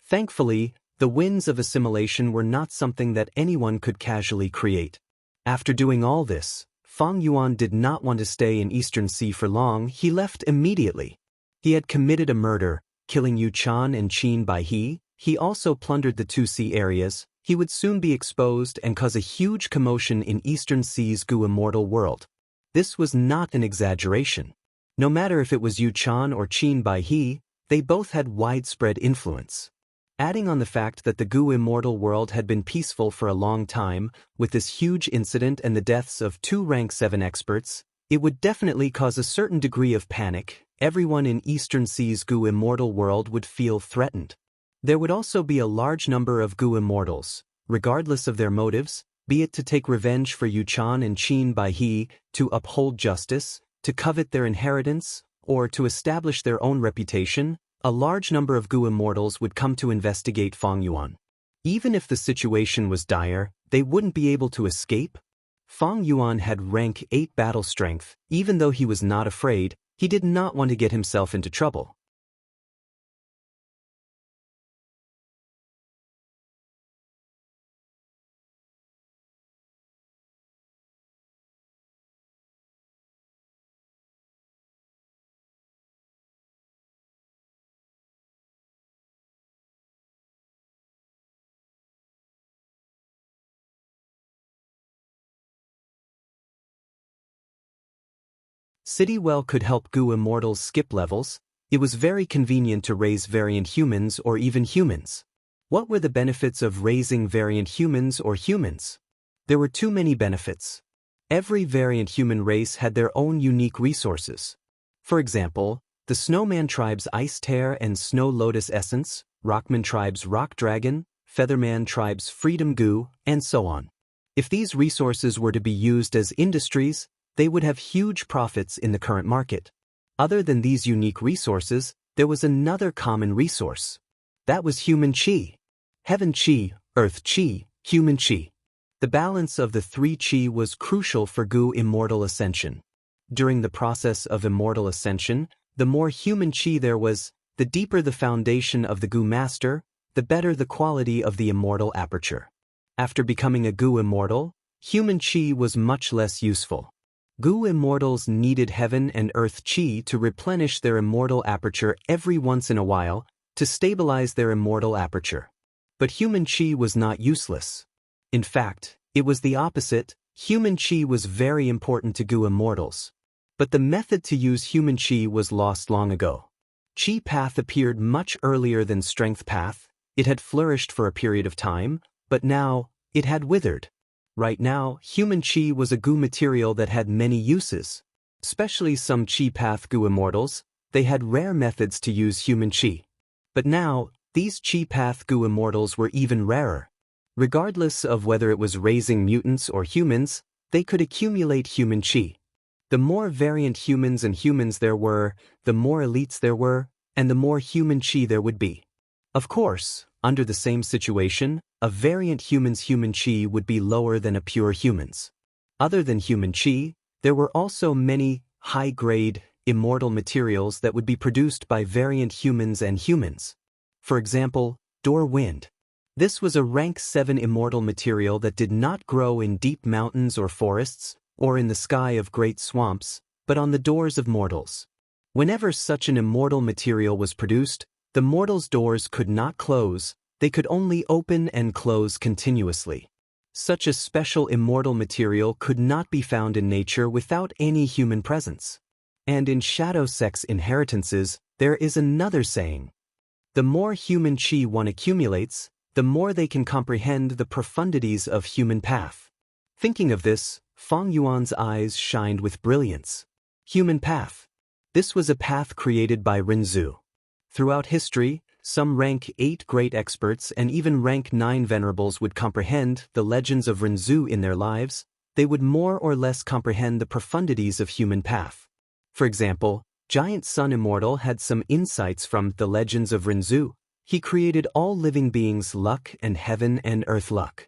[SPEAKER 1] Thankfully, The winds of assimilation were not something that anyone could casually create. After doing all this, Fang Yuan did not want to stay in Eastern Sea for long. He left immediately. He had committed a murder, killing Yu Chan and Qin Bai He. He also plundered the two sea areas. He would soon be exposed and cause a huge commotion in Eastern Sea's Gu Immortal world. This was not an exaggeration. No matter if it was Yu Chan or Qin Bai He, they both had widespread influence. Adding on the fact that the Gu Immortal world had been peaceful for a long time, with this huge incident and the deaths of two rank 7 experts, it would definitely cause a certain degree of panic. Everyone in Eastern Sea's Gu Immortal world would feel threatened. There would also be a large number of Gu Immortals, regardless of their motives, be it to take revenge for Yu Chan and Qin Bai He, to uphold justice, to covet their inheritance, or to establish their own reputation. A large number of Gu Immortals would come to investigate Fang Yuan. Even if the situation was dire, they wouldn't be able to escape. Fang Yuan had rank 8 battle strength. Even though he was not afraid, he did not want to get himself into trouble. Citywell could help Gu Immortals skip levels. It was very convenient to raise variant humans or even humans. What were the benefits of raising variant humans or humans? There were too many benefits. Every variant human race had their own unique resources. For example, the Snowman tribe's Ice Tear and Snow Lotus Essence, Rockman tribe's Rock Dragon, Featherman tribe's Freedom Goo, and so on. If these resources were to be used as industries, they would have huge profits in the current market. Other than these unique resources, there was another common resource. That was human chi. Heaven chi, earth chi, human chi. The balance of the 3 chi was crucial for Gu Immortal Ascension. During the process of Immortal Ascension, the more human chi there was, the deeper the foundation of the Gu Master, the better the quality of the Immortal Aperture. After becoming a Gu Immortal, human chi was much less useful. Gu Immortals needed heaven and earth chi to replenish their immortal aperture every once in a while, to stabilize their immortal aperture. But human chi was not useless. In fact, it was the opposite. Human chi was very important to Gu Immortals. But the method to use human chi was lost long ago. Chi path appeared much earlier than strength path. It had flourished for a period of time, but now, it had withered. Right now, human chi was a Gu material that had many uses. Especially some chi path Gu Immortals, they had rare methods to use human chi. But now, these chi path Gu Immortals were even rarer. Regardless of whether it was raising mutants or humans, they could accumulate human chi. The more variant humans and humans there were, the more elites there were, and the more human chi there would be. Of course, under the same situation, a variant human's human chi would be lower than a pure human's. Other than human chi, there were also many high-grade, immortal materials that would be produced by variant humans and humans. For example, Door Wind. This was a rank 7 immortal material that did not grow in deep mountains or forests, or in the sky of great swamps, but on the doors of mortals. Whenever such an immortal material was produced, the mortals' doors could not close, they could only open and close continuously. Such a special immortal material could not be found in nature without any human presence. And in Shadow Sex inheritances, there is another saying. The more human chi one accumulates, the more they can comprehend the profundities of human path. Thinking of this, Fang Yuan's eyes shined with brilliance. Human path. This was a path created by Rinzhu. Throughout history, some rank 8 great experts and even rank 9 venerables would comprehend the legends of Rinzhu in their lives. They would more or less comprehend the profundities of human path. For example, Giant Sun Immortal had some insights from the legends of Rinzhu. He created all living beings' luck and heaven and earth luck.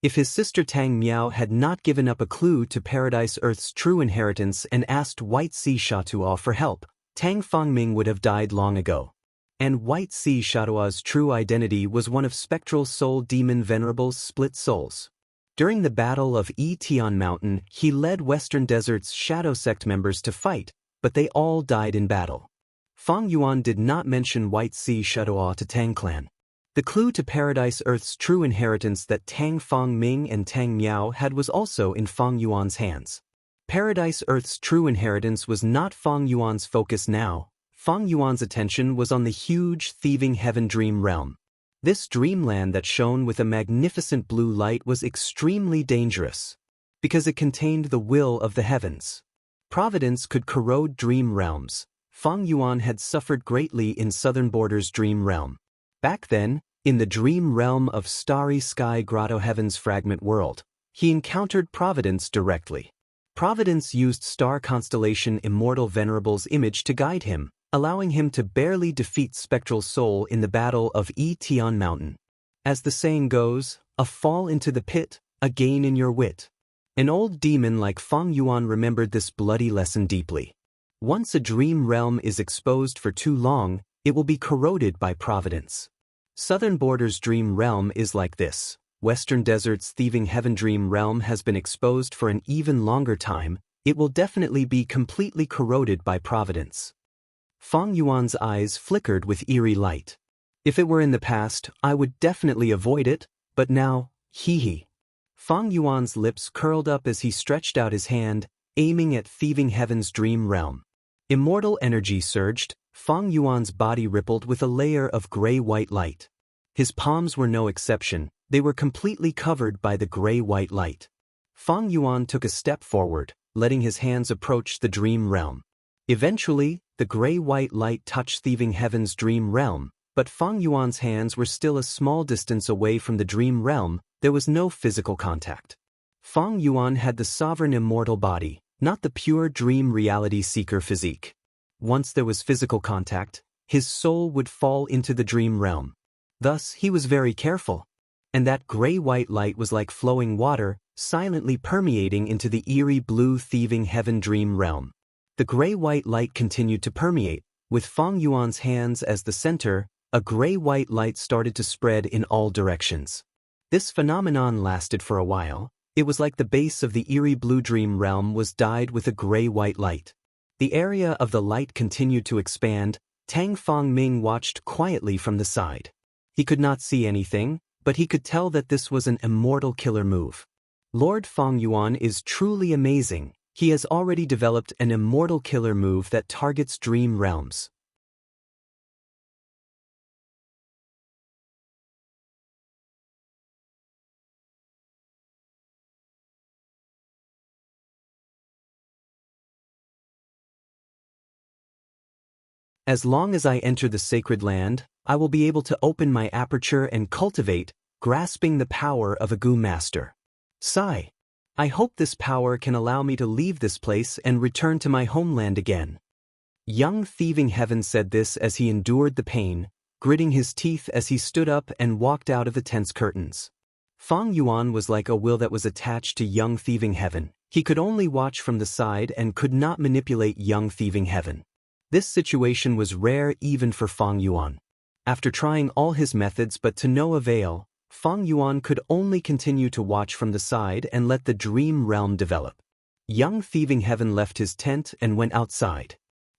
[SPEAKER 1] If his sister Tang Miao had not given up a clue to Paradise Earth's true inheritance and asked White Sea Shatua for help, Tang Fangming would have died long ago. And White Sea Shatua's true identity was one of Spectral Soul Demon Venerable's split souls. During the Battle of Tian Mountain, he led Western Desert's Shadow Sect members to fight, but they all died in battle. Fang Yuan did not mention White Sea Shatua to Tang Clan. The clue to Paradise Earth's true inheritance that Tang Fangming and Tang Miao had was also in Fang Yuan's hands. Paradise Earth's true inheritance was not Fang Yuan's focus now. Fang Yuan's attention was on the huge thieving heaven dream realm. This dreamland that shone with a magnificent blue light was extremely dangerous, because it contained the will of the heavens. Providence could corrode dream realms. Fang Yuan had suffered greatly in Southern Border's dream realm. Back then, in the dream realm of Starry Sky Grotto Heaven's fragment world, he encountered Providence directly. Providence used star constellation Immortal Venerable's image to guide him, allowing him to barely defeat Spectral Soul in the Battle of Tian Mountain. As the saying goes, a fall into the pit, a gain in your wit. An old demon like Fang Yuan remembered this bloody lesson deeply. Once a dream realm is exposed for too long, it will be corroded by Providence. Southern Border's dream realm is like this. Western Desert's thieving heaven dream realm has been exposed for an even longer time. It will definitely be completely corroded by Providence. Fang Yuan's eyes flickered with eerie light. If it were in the past, I would definitely avoid it, but now, hee. Fang Yuan's lips curled up as he stretched out his hand, aiming at thieving heaven's dream realm. Immortal energy surged. Fang Yuan's body rippled with a layer of gray-white light. His palms were no exception, they were completely covered by the gray-white light. Fang Yuan took a step forward, letting his hands approach the dream realm. Eventually, the gray-white light touched thieving heaven's dream realm, but Fang Yuan's hands were still a small distance away from the dream realm. There was no physical contact. Fang Yuan had the sovereign immortal body, not the pure dream reality seeker physique. Once there was physical contact, his soul would fall into the dream realm. Thus, he was very careful. And that gray-white light was like flowing water, silently permeating into the eerie blue thieving heaven dream realm. The gray-white light continued to permeate, with Fang Yuan's hands as the center. A gray-white light started to spread in all directions. This phenomenon lasted for a while. It was like the base of the eerie blue dream realm was dyed with a gray-white light. The area of the light continued to expand. Tang Fangming watched quietly from the side. He could not see anything, but he could tell that this was an immortal killer move. Lord Fang Yuan is truly amazing. He has already developed an immortal killer move that targets dream realms. As long as I enter the sacred land, I will be able to open my aperture and cultivate, grasping the power of a Gu master. Sigh. I hope this power can allow me to leave this place and return to my homeland again. Young thieving heaven said this as he endured the pain, gritting his teeth as he stood up and walked out of the tense curtains. Fang Yuan was like a will that was attached to young thieving heaven. He could only watch from the side and could not manipulate young thieving heaven. This situation was rare even for Fang Yuan. After trying all his methods but to no avail, Fang Yuan could only continue to watch from the side and let the dream realm develop. Young thieving heaven left his tent and went outside.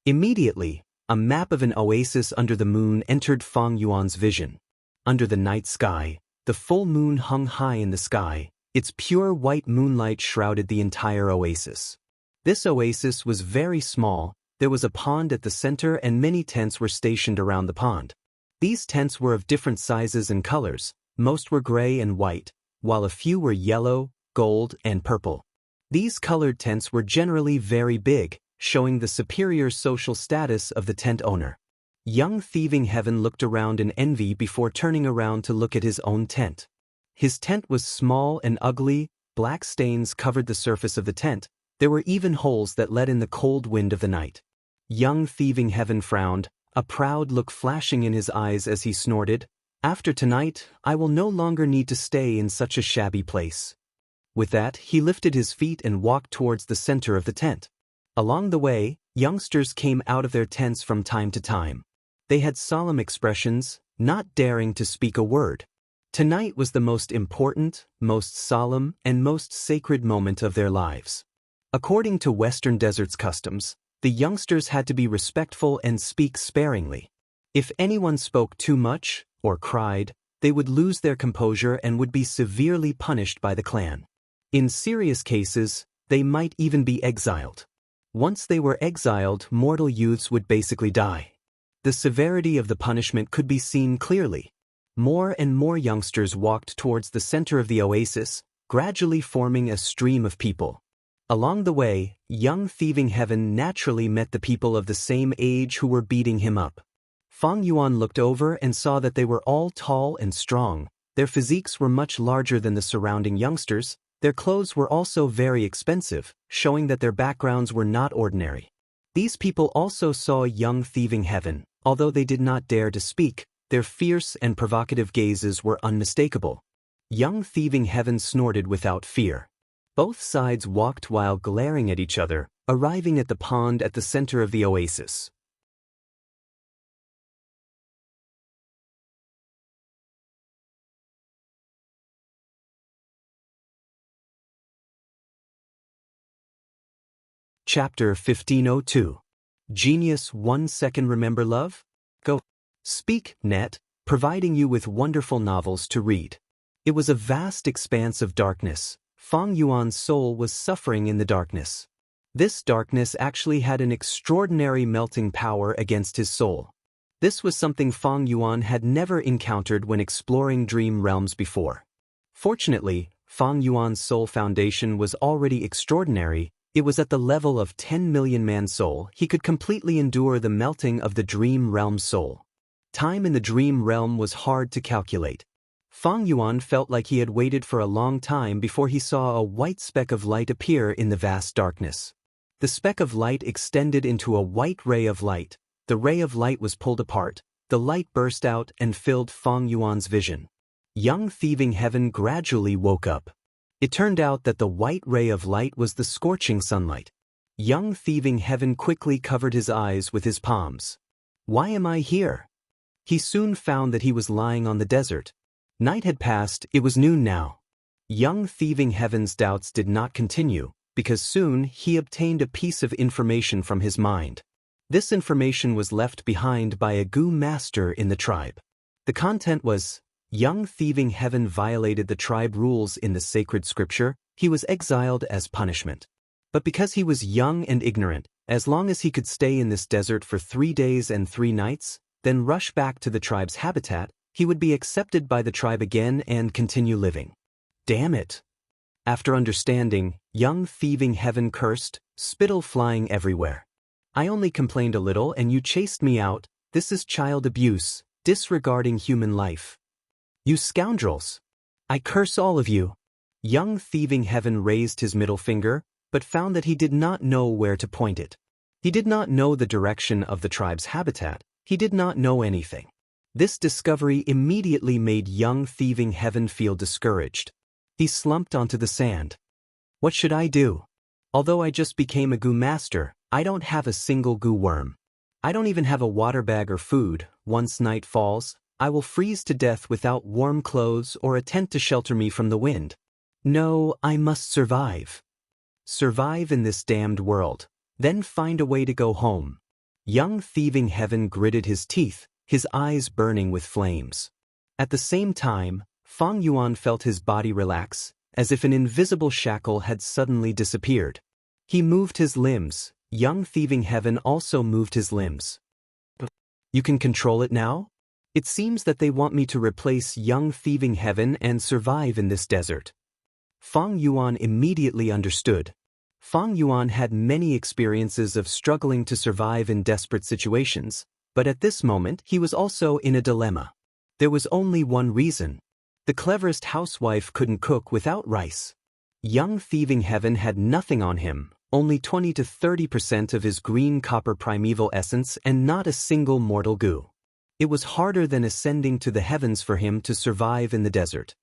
[SPEAKER 1] Immediately, a map of an oasis under the moon entered Fang Yuan's vision. Under the night sky, the full moon hung high in the sky. Its pure white moonlight shrouded the entire oasis. This oasis was very small. There was a pond at the center and many tents were stationed around the pond. These tents were of different sizes and colors. Most were gray and white, while a few were yellow, gold, and purple. These colored tents were generally very big, showing the superior social status of the tent owner. Young thieving heaven looked around in envy before turning around to look at his own tent. His tent was small and ugly. Black stains covered the surface of the tent. There were even holes that let in the cold wind of the night. Young thieving heaven frowned, a proud look flashing in his eyes as he snorted, After tonight, I will no longer need to stay in such a shabby place. With that, he lifted his feet and walked towards the center of the tent. Along the way, youngsters came out of their tents from time to time. They had solemn expressions, not daring to speak a word. Tonight was the most important, most solemn, and most sacred moment of their lives. According to Western desert's customs, the youngsters had to be respectful and speak sparingly. If anyone spoke too much, or cried, they would lose their composure and would be severely punished by the clan. In serious cases, they might even be exiled. Once they were exiled, mortal youths would basically die. The severity of the punishment could be seen clearly. More and more youngsters walked towards the center of the oasis, gradually forming a stream of people. Along the way, young thieving Heaven naturally met the people of the same age who were beating him up. Fang Yuan looked over and saw that they were all tall and strong. Their physiques were much larger than the surrounding youngsters. Their clothes were also very expensive, showing that their backgrounds were not ordinary. These people also saw young thieving Heaven. Although they did not dare to speak, their fierce and provocative gazes were unmistakable. Young thieving Heaven snorted without fear. Both sides walked while glaring at each other, arriving at the pond at the center of the oasis. Chapter 1502. Genius 1 Second Remember Love? Go. Speak, Net, providing you with wonderful novels to read. It was a vast expanse of darkness. Fang Yuan's soul was suffering in the darkness. This darkness actually had an extraordinary melting power against his soul. This was something Fang Yuan had never encountered when exploring dream realms before. Fortunately, Fang Yuan's soul foundation was already extraordinary. It was at the level of 10 million man soul. He could completely endure the melting of the dream realm soul. Time in the dream realm was hard to calculate. Fang Yuan felt like he had waited for a long time before he saw a white speck of light appear in the vast darkness. The speck of light extended into a white ray of light. The ray of light was pulled apart. The light burst out and filled Fang Yuan's vision. Young thieving Heaven gradually woke up. It turned out that the white ray of light was the scorching sunlight. Young thieving Heaven quickly covered his eyes with his palms. Why am I here? He soon found that he was lying on the desert. Night had passed, it was noon now. Young thieving Heaven's doubts did not continue, because soon he obtained a piece of information from his mind. This information was left behind by a Gu master in the tribe. The content was, young thieving Heaven violated the tribe rules in the sacred scripture. He was exiled as punishment. But because he was young and ignorant, as long as he could stay in this desert for 3 days and 3 nights, then rush back to the tribe's habitat, he would be accepted by the tribe again and continue living. Damn it! After understanding, young thieving Heaven cursed, spittle flying everywhere. I only complained a little and you chased me out. This is child abuse, disregarding human life. You scoundrels! I curse all of you. Young thieving Heaven raised his middle finger, but found that he did not know where to point it. He did not know the direction of the tribe's habitat. He did not know anything. This discovery immediately made young thieving Heaven feel discouraged. He slumped onto the sand. What should I do? Although I just became a Gu master, I don't have a single Gu worm. I don't even have a water bag or food. Once night falls, I will freeze to death without warm clothes or a tent to shelter me from the wind. No, I must survive. Survive in this damned world, then find a way to go home. Young thieving Heaven gritted his teeth, his eyes burning with flames. At the same time, Fang Yuan felt his body relax, as if an invisible shackle had suddenly disappeared. He moved his limbs. Young thieving Heaven also moved his limbs. You can control it now? It seems that they want me to replace young thieving Heaven and survive in this desert. Fang Yuan immediately understood. Fang Yuan had many experiences of struggling to survive in desperate situations, but at this moment he was also in a dilemma. There was only one reason. The cleverest housewife couldn't cook without rice. Young thieving Heaven had nothing on him, only 20 to 30% of his green copper primeval essence and not a single mortal Gu. It was harder than ascending to the heavens for him to survive in the desert.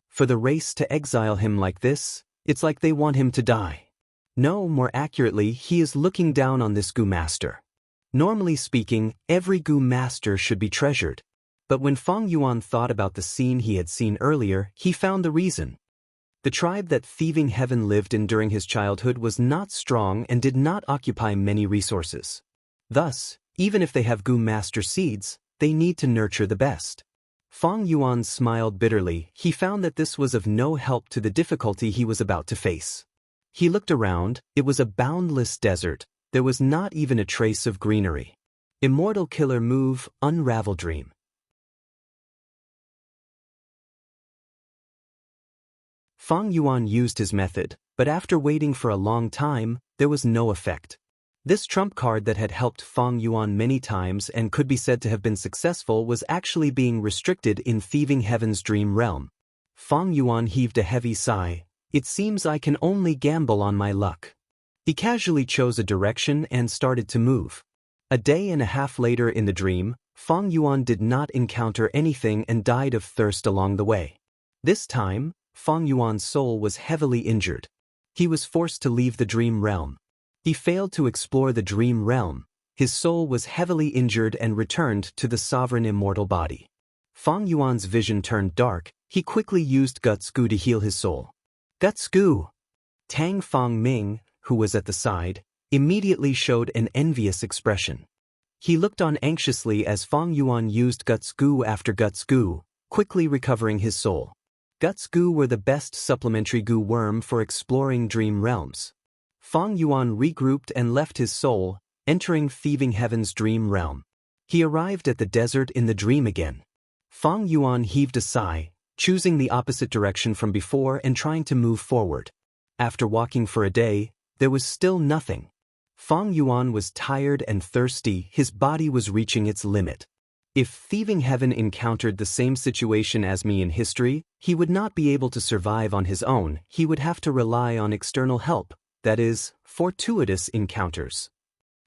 [SPEAKER 1] For the race to exile him like this, it's like they want him to die. No, more accurately, he is looking down on this Gu master. Normally speaking, every Gu master should be treasured. But when Fang Yuan thought about the scene he had seen earlier, he found the reason. The tribe that Thieving Heaven lived in during his childhood was not strong and did not occupy many resources. Thus, even if they have Gu master seeds, they need to nurture the best. Fang Yuan smiled bitterly. He found that this was of no help to the difficulty he was about to face. He looked around. It was a boundless desert. There was not even a trace of greenery. Immortal killer move, unravel dream. Fang Yuan used his method, but after waiting for a long time, there was no effect. This trump card that had helped Fang Yuan many times and could be said to have been successful was actually being restricted in Thieving Heaven's dream realm. Fang Yuan heaved a heavy sigh. It seems I can only gamble on my luck. He casually chose a direction and started to move. A day and a half later in the dream, Fang Yuan did not encounter anything and died of thirst along the way. This time, Fang Yuan's soul was heavily injured. He was forced to leave the dream realm. He failed to explore the dream realm. His soul was heavily injured and returned to the sovereign immortal body. Fang Yuan's vision turned dark. He quickly used Guts Gu to heal his soul. Guts Gu! Tang Fang Ming, who was at the side, immediately showed an envious expression. He looked on anxiously as Fang Yuan used Guts Gu after Guts Gu, quickly recovering his soul. Guts Gu were the best supplementary Gu worm for exploring dream realms. Fang Yuan regrouped and left his soul, entering Thieving Heaven's dream realm. He arrived at the desert in the dream again. Fang Yuan heaved a sigh, choosing the opposite direction from before and trying to move forward. After walking for a day, there was still nothing. Fang Yuan was tired and thirsty. His body was reaching its limit. If Thieving Heaven encountered the same situation as me in history, he would not be able to survive on his own. He would have to rely on external help. That is, fortuitous encounters.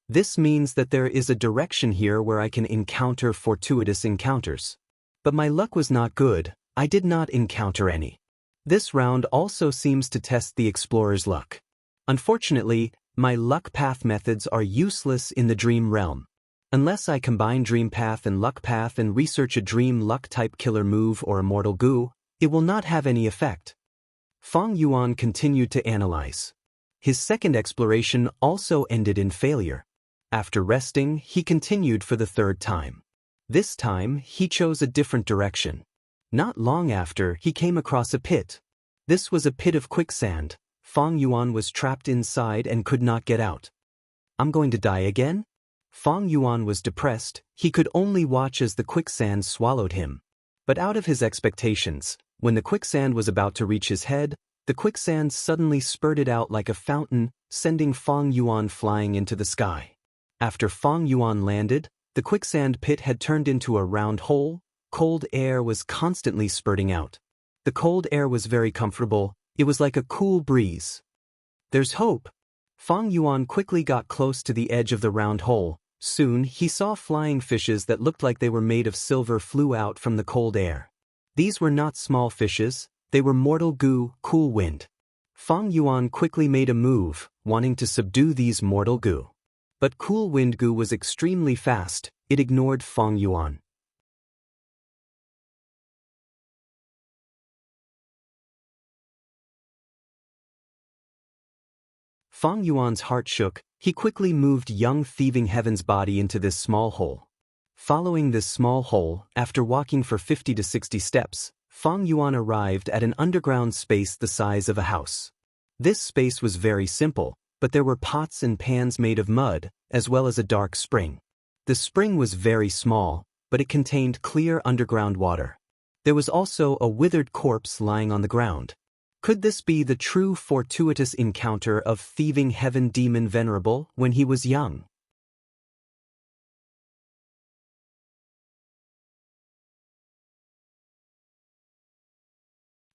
[SPEAKER 1] This means that there is a direction here where I can encounter fortuitous encounters. But my luck was not good. I did not encounter any. This round also seems to test the explorer's luck. Unfortunately, my luck path methods are useless in the dream realm. Unless I combine Dream Path and Luck Path and research a Dream Luck type killer move or Immortal Gu, it will not have any effect. Fang Yuan continued to analyze. His second exploration also ended in failure. After resting, he continued for the third time. This time, he chose a different direction. Not long after, he came across a pit. This was a pit of quicksand. Fang Yuan was trapped inside and could not get out. I'm going to die again? Fang Yuan was depressed. He could only watch as the quicksand swallowed him. But out of his expectations, when the quicksand was about to reach his head, the quicksand suddenly spurted out like a fountain, sending Fang Yuan flying into the sky. After Fang Yuan landed, the quicksand pit had turned into a round hole. Cold air was constantly spurting out. The cold air was very comfortable. It was like a cool breeze. There's hope. Fang Yuan quickly got close to the edge of the round hole. Soon, he saw flying fishes that looked like they were made of silver flew out from the cold air. These were not small fishes. They were Mortal Gu, Cool Wind. Fang Yuan quickly made a move, wanting to subdue these Mortal Gu. But Cool Wind Gu was extremely fast. It ignored Fang Yuan. Fang Yuan's heart shook. He quickly moved young Thieving Heaven's body into this small hole. Following this small hole, after walking for 50 to 60 steps, Fang Yuan arrived at an underground space the size of a house. This space was very simple, but there were pots and pans made of mud, as well as a dark spring. The spring was very small, but it contained clear underground water. There was also a withered corpse lying on the ground. Could this be the true fortuitous encounter of Thieving Heaven Demon Venerable when he was young?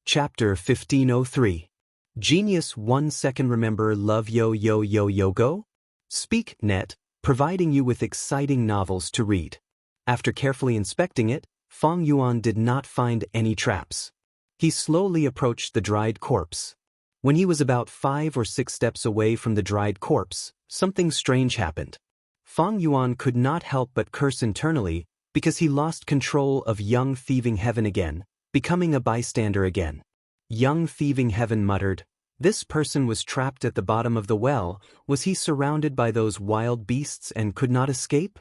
[SPEAKER 1] Chapter 1503. Genius 1 second remember love yo yo yo yo go? Speak net, providing you with exciting novels to read. After carefully inspecting it, Fang Yuan did not find any traps. He slowly approached the dried corpse. When he was about 5 or 6 steps away from the dried corpse, something strange happened. Fang Yuan could not help but curse internally because he lost control of Young Thieving Heaven again, becoming a bystander again. Young Thieving Heaven muttered, "This person was trapped at the bottom of the well. Was he surrounded by those wild beasts and could not escape?"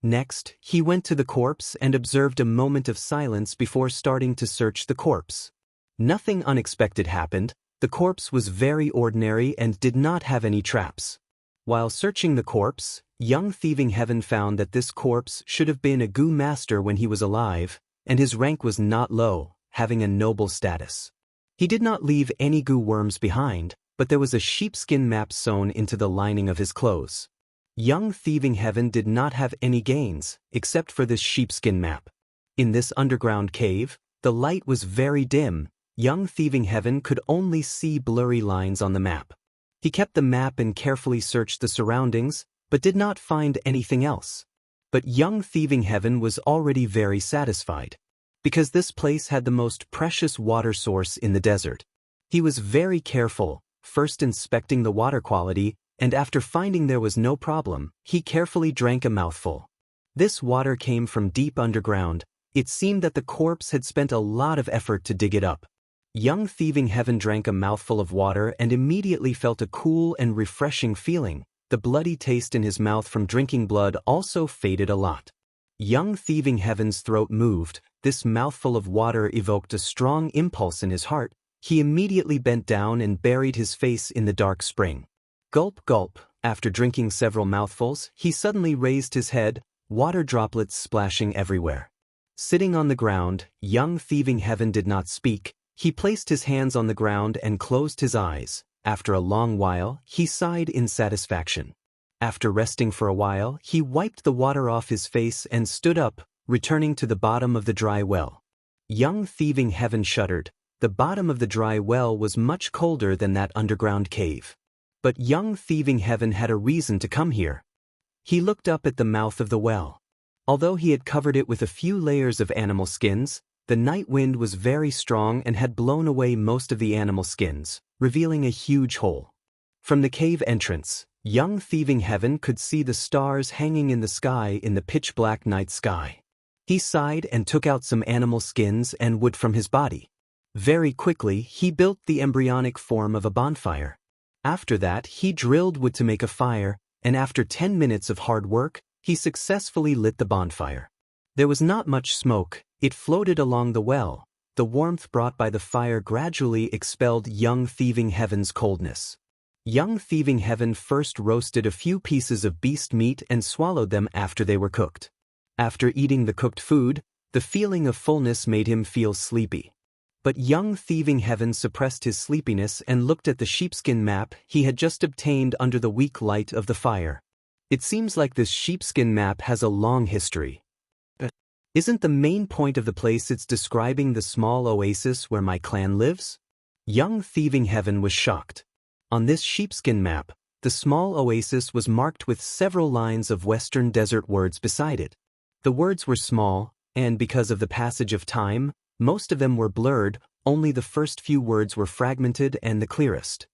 [SPEAKER 1] Next, he went to the corpse and observed a moment of silence before starting to search the corpse. Nothing unexpected happened. The corpse was very ordinary and did not have any traps. While searching the corpse, Young Thieving Heaven found that this corpse should have been a Gu master when he was alive, and his rank was not low, having a noble status. He did not leave any Gu worms behind, but there was a sheepskin map sewn into the lining of his clothes. Young Thieving Heaven did not have any gains, except for this sheepskin map. In this underground cave, the light was very dim. Young Thieving Heaven could only see blurry lines on the map. He kept the map and carefully searched the surroundings, but did not find anything else. But Young Thieving Heaven was already very satisfied, because this place had the most precious water source in the desert. He was very careful, first inspecting the water quality, and after finding there was no problem, he carefully drank a mouthful. This water came from deep underground. It seemed that the corpse had spent a lot of effort to dig it up. Young Thieving Heaven drank a mouthful of water and immediately felt a cool and refreshing feeling. The bloody taste in his mouth from drinking blood also faded a lot. Young Thieving Heaven's throat moved. This mouthful of water evoked a strong impulse in his heart. He immediately bent down and buried his face in the dark spring. Gulp, gulp. After drinking several mouthfuls, he suddenly raised his head, water droplets splashing everywhere. Sitting on the ground, Young Thieving Heaven did not speak. He placed his hands on the ground and closed his eyes. After a long while, he sighed in satisfaction. After resting for a while, he wiped the water off his face and stood up, returning to the bottom of the dry well. Young Thieving Heaven shuddered. The bottom of the dry well was much colder than that underground cave. But Young Thieving Heaven had a reason to come here. He looked up at the mouth of the well. Although he had covered it with a few layers of animal skins, the night wind was very strong and had blown away most of the animal skins, revealing a huge hole. From the cave entrance, Young Thieving Heaven could see the stars hanging in the sky in the pitch-black night sky. He sighed and took out some animal skins and wood from his body. Very quickly, he built the embryonic form of a bonfire. After that, he drilled wood to make a fire, and after 10 minutes of hard work, he successfully lit the bonfire. There was not much smoke. It floated along the well. The warmth brought by the fire gradually expelled Young Thieving Heaven's coldness. Young Thieving Heaven first roasted a few pieces of beast meat and swallowed them after they were cooked. After eating the cooked food, the feeling of fullness made him feel sleepy. But Young Thieving Heaven suppressed his sleepiness and looked at the sheepskin map he had just obtained under the weak light of the fire. It seems like this sheepskin map has a long history. Isn't the main point of the place it's describing the small oasis where my clan lives? Young Thieving Heaven was shocked. On this sheepskin map, the small oasis was marked with several lines of Western desert words beside it. The words were small, and because of the passage of time, most of them were blurred. Only the first few words were fragmented and the clearest.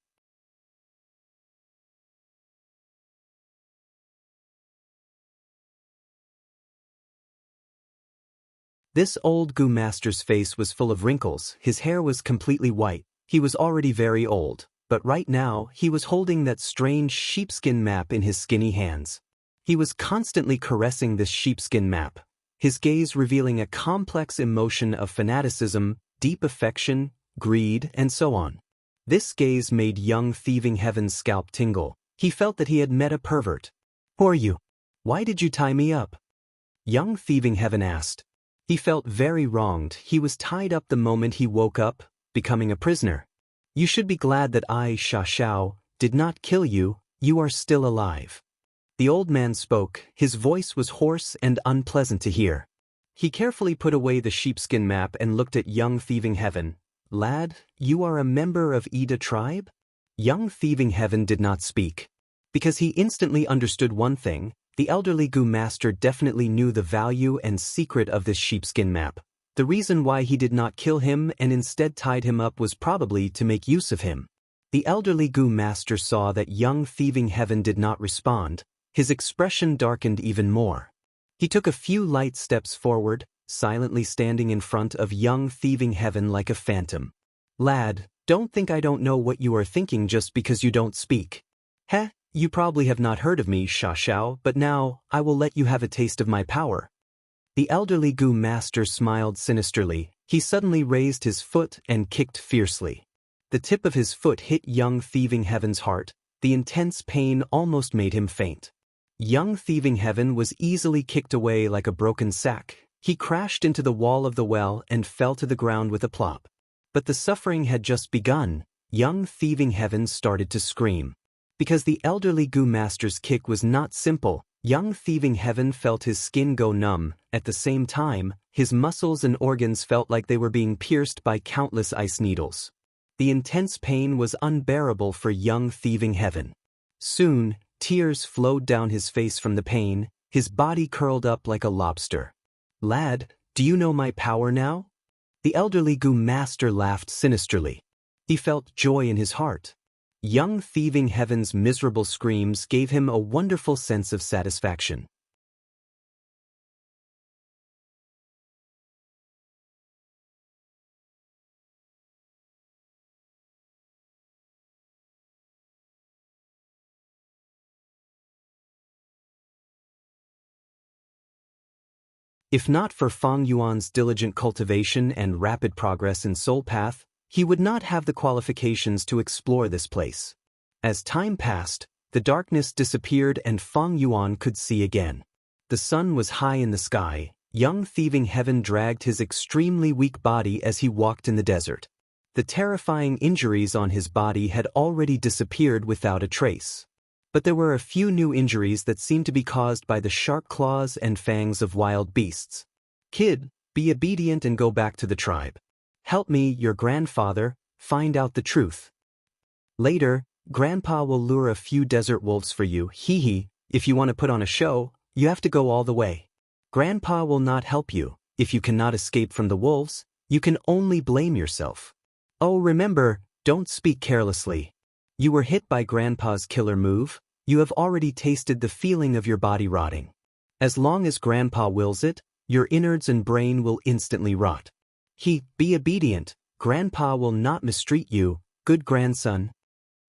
[SPEAKER 1] This old Gu master's face was full of wrinkles. His hair was completely white. He was already very old, but right now he was holding that strange sheepskin map in his skinny hands. He was constantly caressing this sheepskin map, his gaze revealing a complex emotion of fanaticism, deep affection, greed, and so on. This gaze made Young Thieving Heaven's scalp tingle. He felt that he had met a pervert. "Who are you? Why did you tie me up?" Young Thieving Heaven asked. He felt very wronged. He was tied up the moment he woke up, becoming a prisoner. "You should be glad that I, Xiao, did not kill you. You are still alive." The old man spoke. His voice was hoarse and unpleasant to hear. He carefully put away the sheepskin map and looked at Young Thieving Heaven. "Lad, you are a member of Ida tribe?" Young Thieving Heaven did not speak. Because he instantly understood one thing, The elderly Gu master definitely knew the value and secret of this sheepskin map. The reason why he did not kill him and instead tied him up was probably to make use of him. The elderly Gu master saw that young thieving heaven did not respond. His expression darkened even more. He took a few light steps forward, silently standing in front of young thieving heaven like a phantom. Lad, don't think I don't know what you are thinking just because you don't speak. Heh, you probably have not heard of me, Xiao, but now, I will let you have a taste of my power. The elderly Gu master smiled sinisterly. He suddenly raised his foot and kicked fiercely. The tip of his foot hit young thieving heaven's heart. The intense pain almost made him faint. Young thieving heaven was easily kicked away like a broken sack. He crashed into the wall of the well and fell to the ground with a plop. But the suffering had just begun. Young thieving heaven started to scream. Because the elderly Gu master's kick was not simple, young thieving heaven felt his skin go numb. At the same time, his muscles and organs felt like they were being pierced by countless ice needles. The intense pain was unbearable for young thieving heaven. Soon, tears flowed down his face from the pain. His body curled up like a lobster. Lad, do you know my power now? The elderly Gu master laughed sinisterly. He felt joy in his heart. Young thieving heaven's miserable screams gave him a wonderful sense of satisfaction. If not for Fang Yuan's diligent cultivation and rapid progress in Soul Path, he would not have the qualifications to explore this place. As time passed, the darkness disappeared and Fang Yuan could see again. The sun was high in the sky. Young thieving heaven dragged his extremely weak body as he walked in the desert. The terrifying injuries on his body had already disappeared without a trace. But there were a few new injuries that seemed to be caused by the sharp claws and fangs of wild beasts. Kid, be obedient and go back to the tribe. Help me, your grandfather, find out the truth. Later, Grandpa will lure a few desert wolves for you. Hee. If you want to put on a show, you have to go all the way. Grandpa will not help you. If you cannot escape from the wolves, you can only blame yourself. Oh, remember, don't speak carelessly. You were hit by Grandpa's killer move. You have already tasted the feeling of your body rotting. As long as Grandpa wills it, your innards and brain will instantly rot. Be obedient. Grandpa will not mistreat you, good grandson.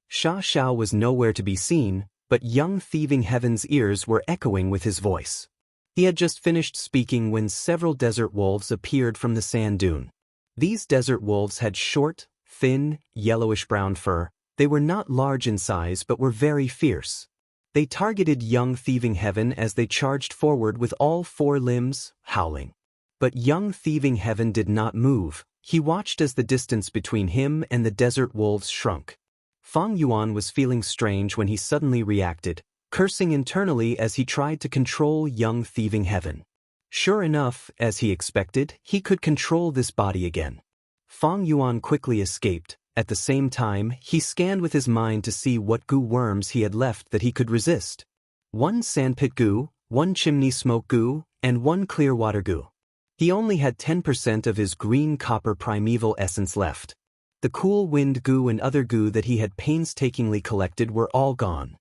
[SPEAKER 1] Xiao was nowhere to be seen, but young thieving heaven's ears were echoing with his voice. He had just finished speaking when several desert wolves appeared from the sand dune. These desert wolves had short, thin, yellowish-brown fur. They were not large in size but were very fierce. They targeted young thieving heaven as they charged forward with all four limbs, howling. But young thieving heaven did not move. He watched as the distance between him and the desert wolves shrunk. Fang Yuan was feeling strange when he suddenly reacted, cursing internally as he tried to control young thieving heaven. Sure enough, as he expected, he could control this body again. Fang Yuan quickly escaped. At the same time, he scanned with his mind to see what goo worms he had left that he could resist. 1 sandpit goo, 1 chimney smoke goo, and 1 clear water goo. He only had 10% of his green copper primeval essence left. The cool wind goo and other goo that he had painstakingly collected were all gone.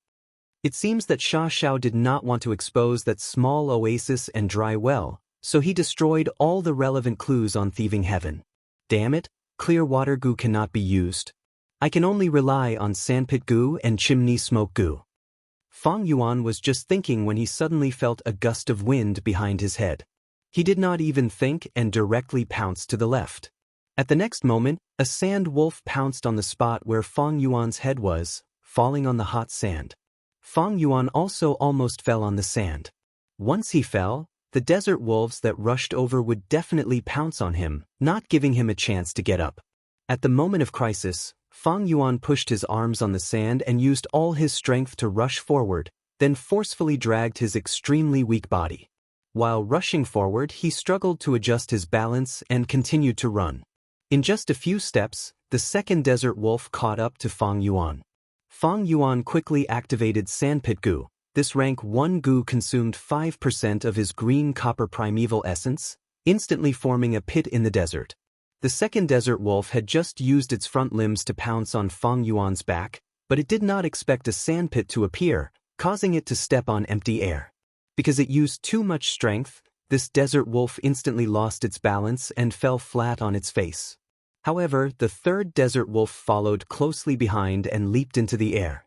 [SPEAKER 1] It seems that Xiao did not want to expose that small oasis and dry well, so he destroyed all the relevant clues on thieving heaven. Damn it, clear water goo cannot be used. I can only rely on sandpit goo and chimney smoke goo. Fang Yuan was just thinking when he suddenly felt a gust of wind behind his head. He did not even think and directly pounced to the left. At the next moment, a sand wolf pounced on the spot where Fang Yuan's head was, falling on the hot sand. Fang Yuan also almost fell on the sand. Once he fell, the desert wolves that rushed over would definitely pounce on him, not giving him a chance to get up. At the moment of crisis, Fang Yuan pushed his arms on the sand and used all his strength to rush forward, then forcefully dragged his extremely weak body. While rushing forward, he struggled to adjust his balance and continued to run. In just a few steps, the second desert wolf caught up to Fang Yuan. Fang Yuan quickly activated sandpit goo. this rank 1 goo consumed 5% of his green copper primeval essence, instantly forming a pit in the desert. The second desert wolf had just used its front limbs to pounce on Fang Yuan's back, but it did not expect a sandpit to appear, causing it to step on empty air. Because it used too much strength, this desert wolf instantly lost its balance and fell flat on its face. However, the third desert wolf followed closely behind and leaped into the air.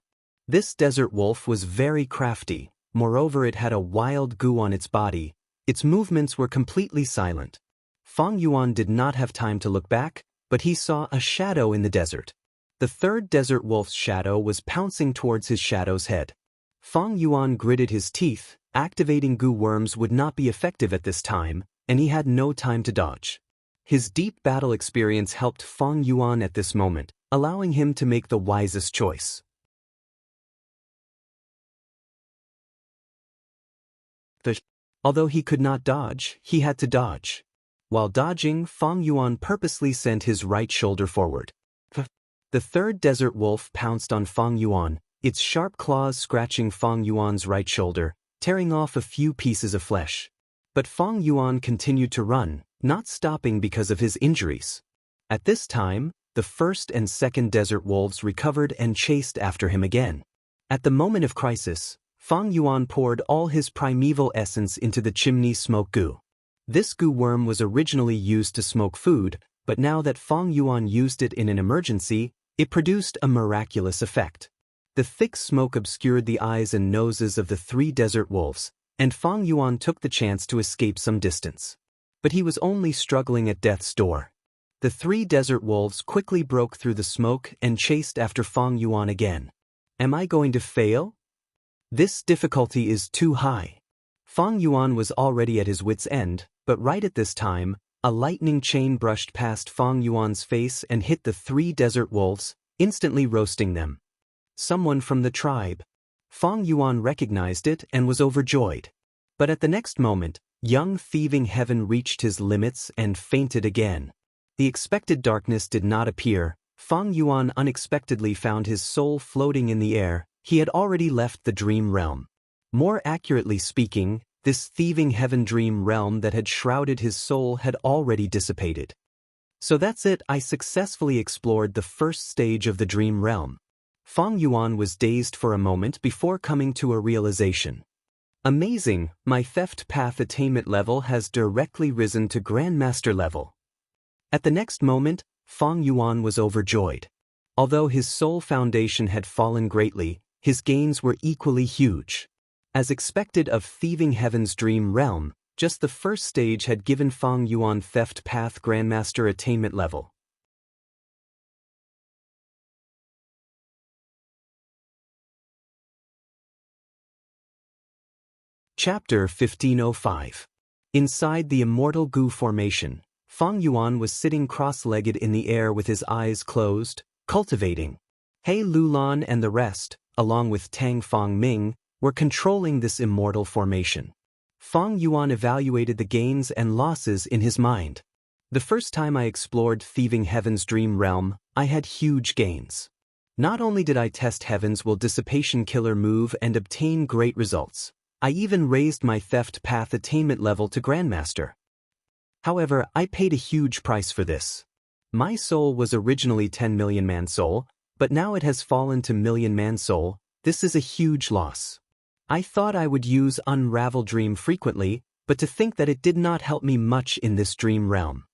[SPEAKER 1] This desert wolf was very crafty, moreover it had a wild goo on its body. Its movements were completely silent. Fang Yuan did not have time to look back, but he saw a shadow in the desert. The third desert wolf's shadow was pouncing towards his shadow's head. Fang Yuan gritted his teeth. Activating goo worms would not be effective at this time, and he had no time to dodge. His deep battle experience helped Fang Yuan at this moment, allowing him to make the wisest choice. Although he could not dodge, he had to dodge. While dodging, Fang Yuan purposely sent his right shoulder forward. The third desert wolf pounced on Fang Yuan, its sharp claws scratching Fang Yuan's right shoulder, tearing off a few pieces of flesh. But Fang Yuan continued to run, not stopping because of his injuries. At this time, the first and second desert wolves recovered and chased after him again. At the moment of crisis, Fang Yuan poured all his primeval essence into the chimney smoke goo. This goo worm was originally used to smoke food, but now that Fang Yuan used it in an emergency, it produced a miraculous effect. The thick smoke obscured the eyes and noses of the 3 desert wolves, and Fang Yuan took the chance to escape some distance. But he was only struggling at death's door. The 3 desert wolves quickly broke through the smoke and chased after Fang Yuan again. Am I going to fail? This difficulty is too high. Fang Yuan was already at his wit's end, but right at this time, a lightning chain brushed past Fang Yuan's face and hit the 3 desert wolves, instantly roasting them. Someone from the tribe. Fang Yuan recognized it and was overjoyed. But at the next moment, young thieving heaven reached his limits and fainted again. The expected darkness did not appear. Fang Yuan unexpectedly found his soul floating in the air. He had already left the dream realm. More accurately speaking, this thieving heaven dream realm that had shrouded his soul had already dissipated. So that's it, I successfully explored the first stage of the dream realm. Fang Yuan was dazed for a moment before coming to a realization. Amazing, my theft path attainment level has directly risen to Grandmaster level. At the next moment, Fang Yuan was overjoyed. Although his soul foundation had fallen greatly, his gains were equally huge. As expected of thieving heaven's dream realm, just the first stage had given Fang Yuan theft path Grandmaster attainment level. Chapter 1505. Inside the Immortal Goo Formation, Fang Yuan was sitting cross-legged in the air with his eyes closed, cultivating. He Lulan and the rest, along with Tang Fang Ming, were controlling this immortal formation. Fang Yuan evaluated the gains and losses in his mind. The first time I explored thieving heaven's dream realm, I had huge gains. Not only did I test heaven's will dissipation killer move and obtain great results, I even raised my theft path attainment level to Grandmaster. However, I paid a huge price for this. My soul was originally 10 million man soul, but now it has fallen to million man soul. This is a huge loss. I thought I would use Unravel Dream frequently, but to think that it did not help me much in this dream realm.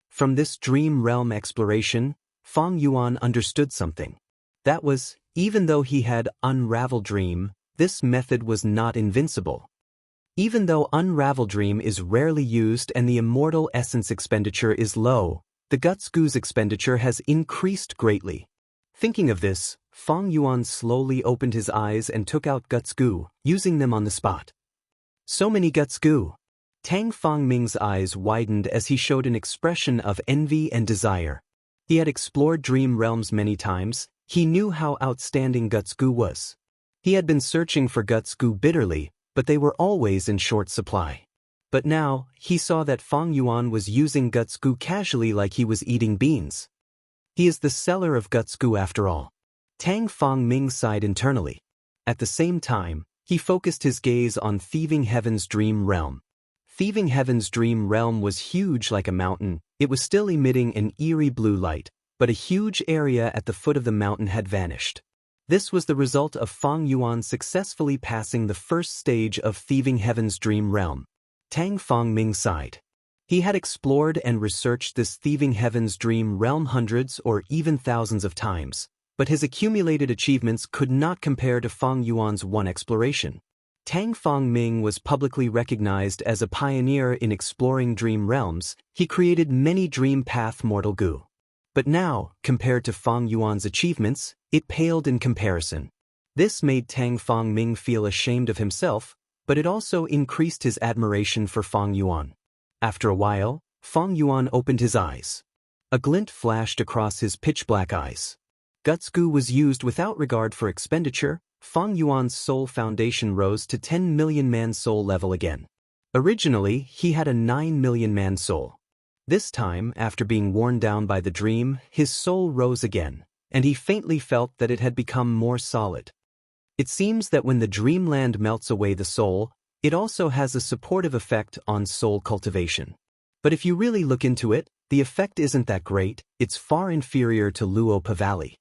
[SPEAKER 1] From this dream realm exploration, Fang Yuan understood something. That was, even though he had Unravel Dream, this method was not invincible. Even though Unravel Dream is rarely used and the immortal essence expenditure is low, the Guts Goo's expenditure has increased greatly. Thinking of this, Fang Yuan slowly opened his eyes and took out Guts Goo, using them on the spot. So many Guts Goo. Tang Fang Ming's eyes widened as he showed an expression of envy and desire. He had explored dream realms many times. He knew how outstanding Guts Goo was. He had been searching for Guts Goo bitterly, but they were always in short supply. But now, he saw that Fang Yuan was using Guts Goo casually like he was eating beans. He is the seller of Guts Goo after all. Tang Fang Ming sighed internally. At the same time, He focused his gaze on Thieving Heaven's dream realm. Thieving Heaven's dream realm was huge like a mountain. It was still emitting an eerie blue light, but a huge area at the foot of the mountain had vanished. This was the result of Fang Yuan successfully passing the first stage of Thieving Heaven's dream realm. Tang Fangming sighed. He had explored and researched this Thieving Heaven's dream realm hundreds or even thousands of times, but his accumulated achievements could not compare to Fang Yuan's one exploration. Tang Fangming was publicly recognized as a pioneer in exploring dream realms. He created many dream path mortal goo. But now, compared to Fang Yuan's achievements, it paled in comparison. This made Tang Fangming feel ashamed of himself, but it also increased his admiration for Fang Yuan. After a while, Fang Yuan opened his eyes. A glint flashed across his pitch-black eyes. Guts goo was used without regard for expenditure. Fang Yuan's soul foundation rose to 10 million man soul level again. Originally, he had a 9 million man soul. This time, after being worn down by the dream, his soul rose again, and he faintly felt that it had become more solid. It seems that when the dreamland melts away the soul, it also has a supportive effect on soul cultivation. But if you really look into it, the effect isn't that great. It's far inferior to Luopa Valley.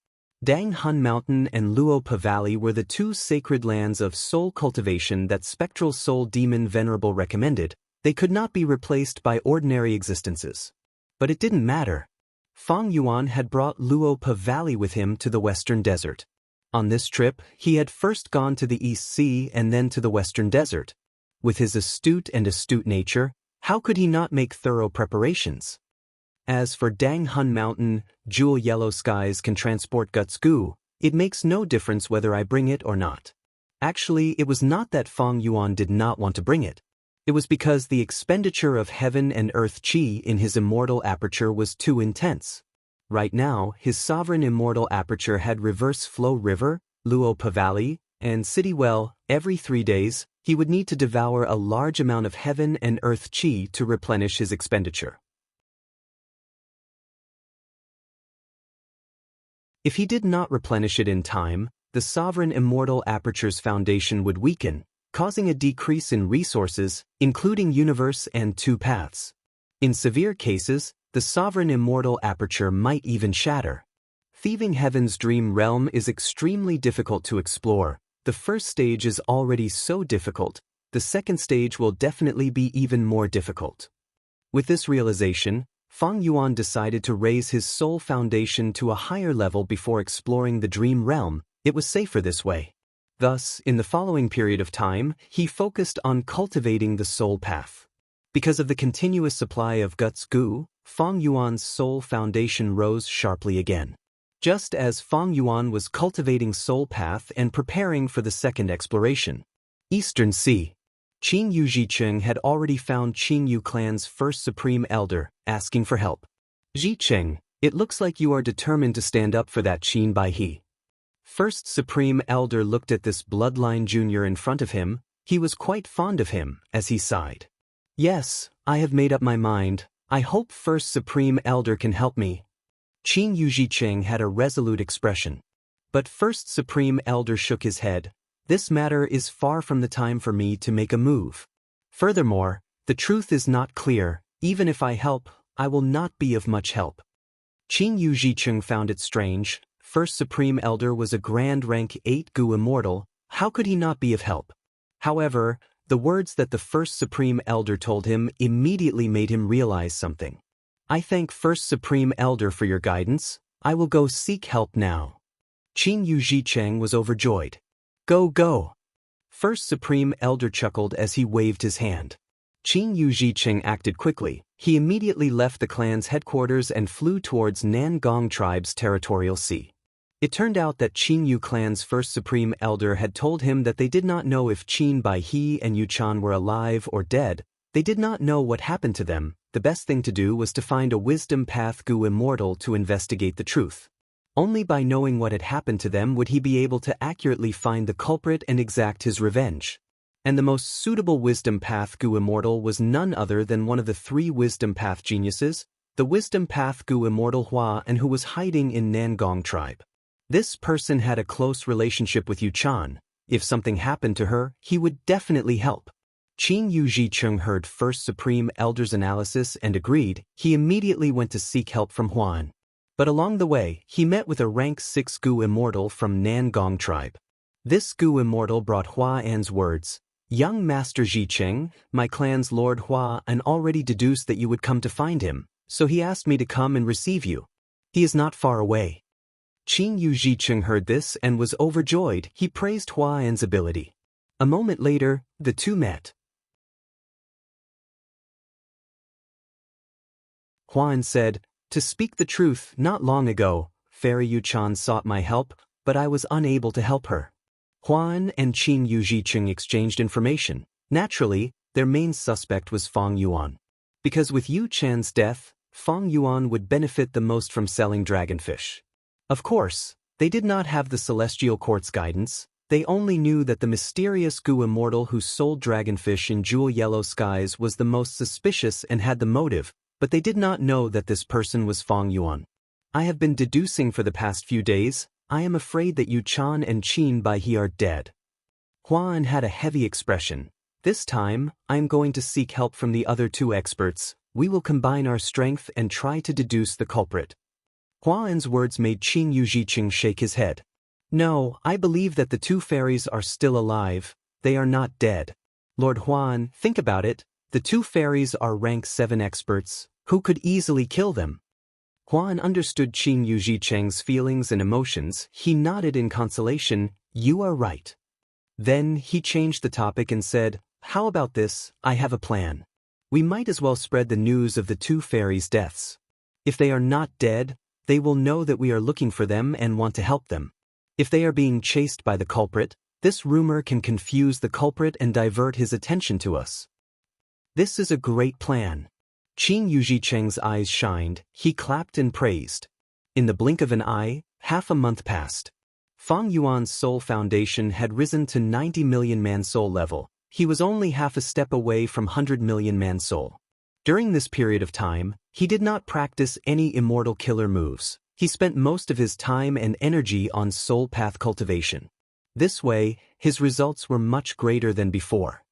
[SPEAKER 1] Dang Hun Mountain and Luopa Valley were the two sacred lands of soul cultivation that Spectral Soul Demon Venerable recommended. They could not be replaced by ordinary existences. But it didn't matter. Fang Yuan had brought Luopa Valley with him to the Western Desert. On this trip, he had first gone to the East Sea and then to the Western Desert. With his astute nature, how could he not make thorough preparations? As for Dang Hun Mountain, Jewel Yellow Skies can transport Guts goo. It makes no difference whether I bring it or not. Actually, it was not that Fang Yuan did not want to bring it. It was because the expenditure of heaven and earth chi in his immortal aperture was too intense. Right now, his sovereign immortal aperture had reverse flow river, Luopa Valley, and City Well. Every 3 days, he would need to devour a large amount of heaven and earth chi to replenish his expenditure. If he did not replenish it in time, the sovereign immortal aperture's foundation would weaken, causing a decrease in resources, including universe and two paths. In severe cases, the sovereign immortal aperture might even shatter. Thieving Heaven's dream realm is extremely difficult to explore. The first stage is already so difficult. The second stage will definitely be even more difficult. With this realization, Fang Yuan decided to raise his soul foundation to a higher level before exploring the dream realm. It was safer this way. Thus, in the following period of time, he focused on cultivating the soul path. Because of the continuous supply of Guts goo, Fang Yuan's soul foundation rose sharply again. Just as Fang Yuan was cultivating soul path and preparing for the second exploration. Eastern Sea. Qing Yu Zhicheng had already found Qing Yu clan's first supreme elder, asking for help. Zhicheng, it looks like you are determined to stand up for that Qin Bai He. First Supreme Elder looked at this bloodline junior in front of him. He was quite fond of him, as he sighed. Yes, I have made up my mind. I hope First Supreme Elder can help me. Qing Yu Zhicheng had a resolute expression. But First Supreme Elder shook his head. This matter is far from the time for me to make a move. Furthermore, the truth is not clear. Even if I help, I will not be of much help. Qing Yu Zhicheng found it strange. First Supreme Elder was a Grand Rank 8 goo immortal. How could he not be of help? However, the words that the First Supreme Elder told him immediately made him realize something. I thank First Supreme Elder for your guidance. I will go seek help now. Qing Yu Zhicheng was overjoyed. Go, go. First Supreme Elder chuckled as he waved his hand. Qing Yu Zhicheng acted quickly. He immediately left the clan's headquarters and flew towards Nangong tribe's territorial sea. It turned out that Qing Yu clan's first Supreme Elder had told him that they did not know if Qin Bai He and Yu Chan were alive or dead. They did not know what happened to them. The best thing to do was to find a wisdom path goo immortal to investigate the truth. Only by knowing what had happened to them would he be able to accurately find the culprit and exact his revenge. And the most suitable wisdom path goo immortal was none other than one of the 3 wisdom path geniuses, the wisdom path goo immortal Hua, and who was hiding in Nangong tribe. This person had a close relationship with Yu Chan. If something happened to her, he would definitely help. Qin Yu Zhicheng heard First Supreme Elder's analysis and agreed. He immediately went to seek help from Huan. But along the way, he met with a rank 6 Gu Immortal from Nangong tribe. This Gu Immortal brought Hua An's words. Young Master Zhicheng, my clan's Lord Hua An already deduced that you would come to find him, so he asked me to come and receive you. He is not far away. Qin Yu Zhicheng heard this and was overjoyed. He praised Hua An's ability. A moment later, the two met. Huan said, to speak the truth, not long ago, Fairy Yu Chan sought my help, but I was unable to help her. Huan and Qin Yu Zhicheng exchanged information. Naturally, their main suspect was Fang Yuan. Because with Yu Chan's death, Fang Yuan would benefit the most from selling dragonfish. Of course, they did not have the Celestial Court's guidance. They only knew that the mysterious Gu Immortal who sold dragonfish in Jewel Yellow Skies was the most suspicious and had the motive, but they did not know that this person was Fang Yuan. I have been deducing for the past few days. I am afraid that Yu Chan and Qin Baihe are dead. Huan had a heavy expression. This time, I am going to seek help from the other two experts. We will combine our strength and try to deduce the culprit. Huan's words made Qin Yu Zhicheng shake his head. No, I believe that the two fairies are still alive. They are not dead. Lord Huan, think about it. The two fairies are rank 7 experts. Who could easily kill them? Huan understood Qin Yu Zhicheng's feelings and emotions. He nodded in consolation. You are right. Then he changed the topic and said, how about this? I have a plan. We might as well spread the news of the two fairies' deaths. If they are not dead, they will know that we are looking for them and want to help them. If they are being chased by the culprit, this rumor can confuse the culprit and divert his attention to us. This is a great plan. Qin Yu Zhicheng's eyes shined. He clapped and praised. In the blink of an eye, half a month passed. Fang Yuan's soul foundation had risen to 90 million man soul level. He was only half a step away from 100 million man soul. During this period of time, he did not practice any immortal killer moves. He spent most of his time and energy on soul path cultivation. This way, his results were much greater than before.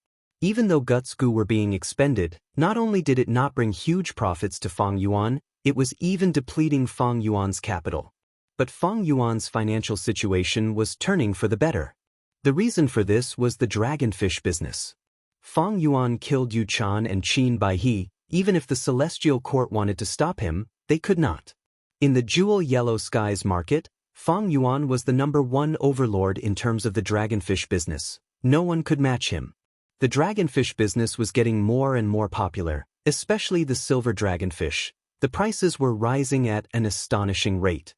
[SPEAKER 1] Even though Guts Gu were being expended, not only did it not bring huge profits to Fang Yuan, it was even depleting Fang Yuan's capital. But Fang Yuan's financial situation was turning for the better. The reason for this was the dragonfish business. Fang Yuan killed Yu Chan and Qin Baihe. Even if the Celestial Court wanted to stop him, they could not. In the Jewel Yellow Skies market, Fang Yuan was the #1 overlord in terms of the dragonfish business. No one could match him. The dragonfish business was getting more and more popular, especially the silver dragonfish. The prices were rising at an astonishing rate.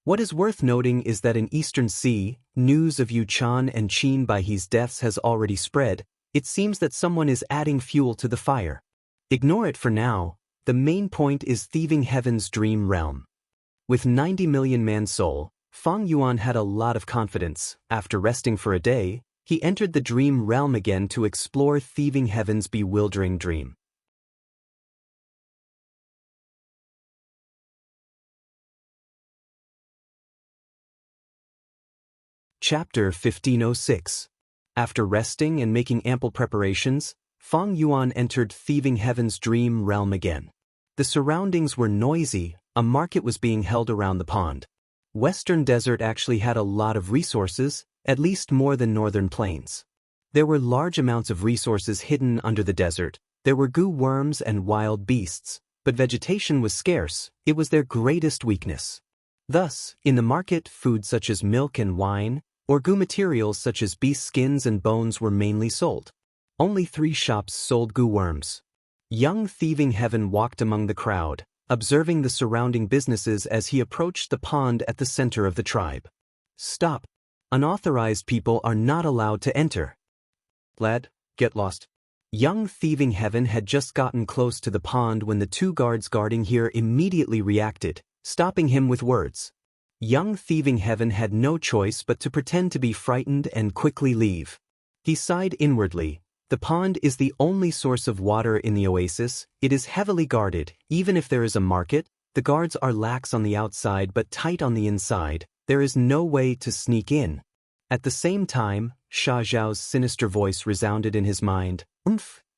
[SPEAKER 1] What is worth noting is that in Eastern Sea, news of Yu Chan and Qin Baihe's deaths has already spread. It seems that someone is adding fuel to the fire. Ignore it for now. The main point is thieving Heaven's dream realm. With 90 million man soul, Fang Yuan had a lot of confidence. After resting for a day, he entered the dream realm again to explore thieving Heaven's bewildering dream. Chapter 1506. After resting and making ample preparations, Fang Yuan entered thieving Heaven's dream realm again. The surroundings were noisy. A market was being held around the pond. Western Desert actually had a lot of resources, at least more than Northern Plains. There were large amounts of resources hidden under the desert. There were goo worms and wild beasts, but vegetation was scarce. It was their greatest weakness. Thus, in the market, food such as milk and wine, or goo materials such as beast skins and bones were mainly sold. Only 3 shops sold goo worms. Young Thieving Heaven walked among the crowd, observing the surrounding businesses as he approached the pond at the center of the tribe. Stop. Unauthorized people are not allowed to enter. Lad, get lost. Young Thieving Heaven had just gotten close to the pond when the 2 guards guarding here immediately reacted, stopping him with words. Young Thieving Heaven had no choice but to pretend to be frightened and quickly leave. He sighed inwardly. The pond is the only source of water in the oasis. It is heavily guarded. Even if there is a market, the guards are lax on the outside but tight on the inside. There is no way to sneak in. At the same time, Sha Zhao's sinister voice resounded in his mind.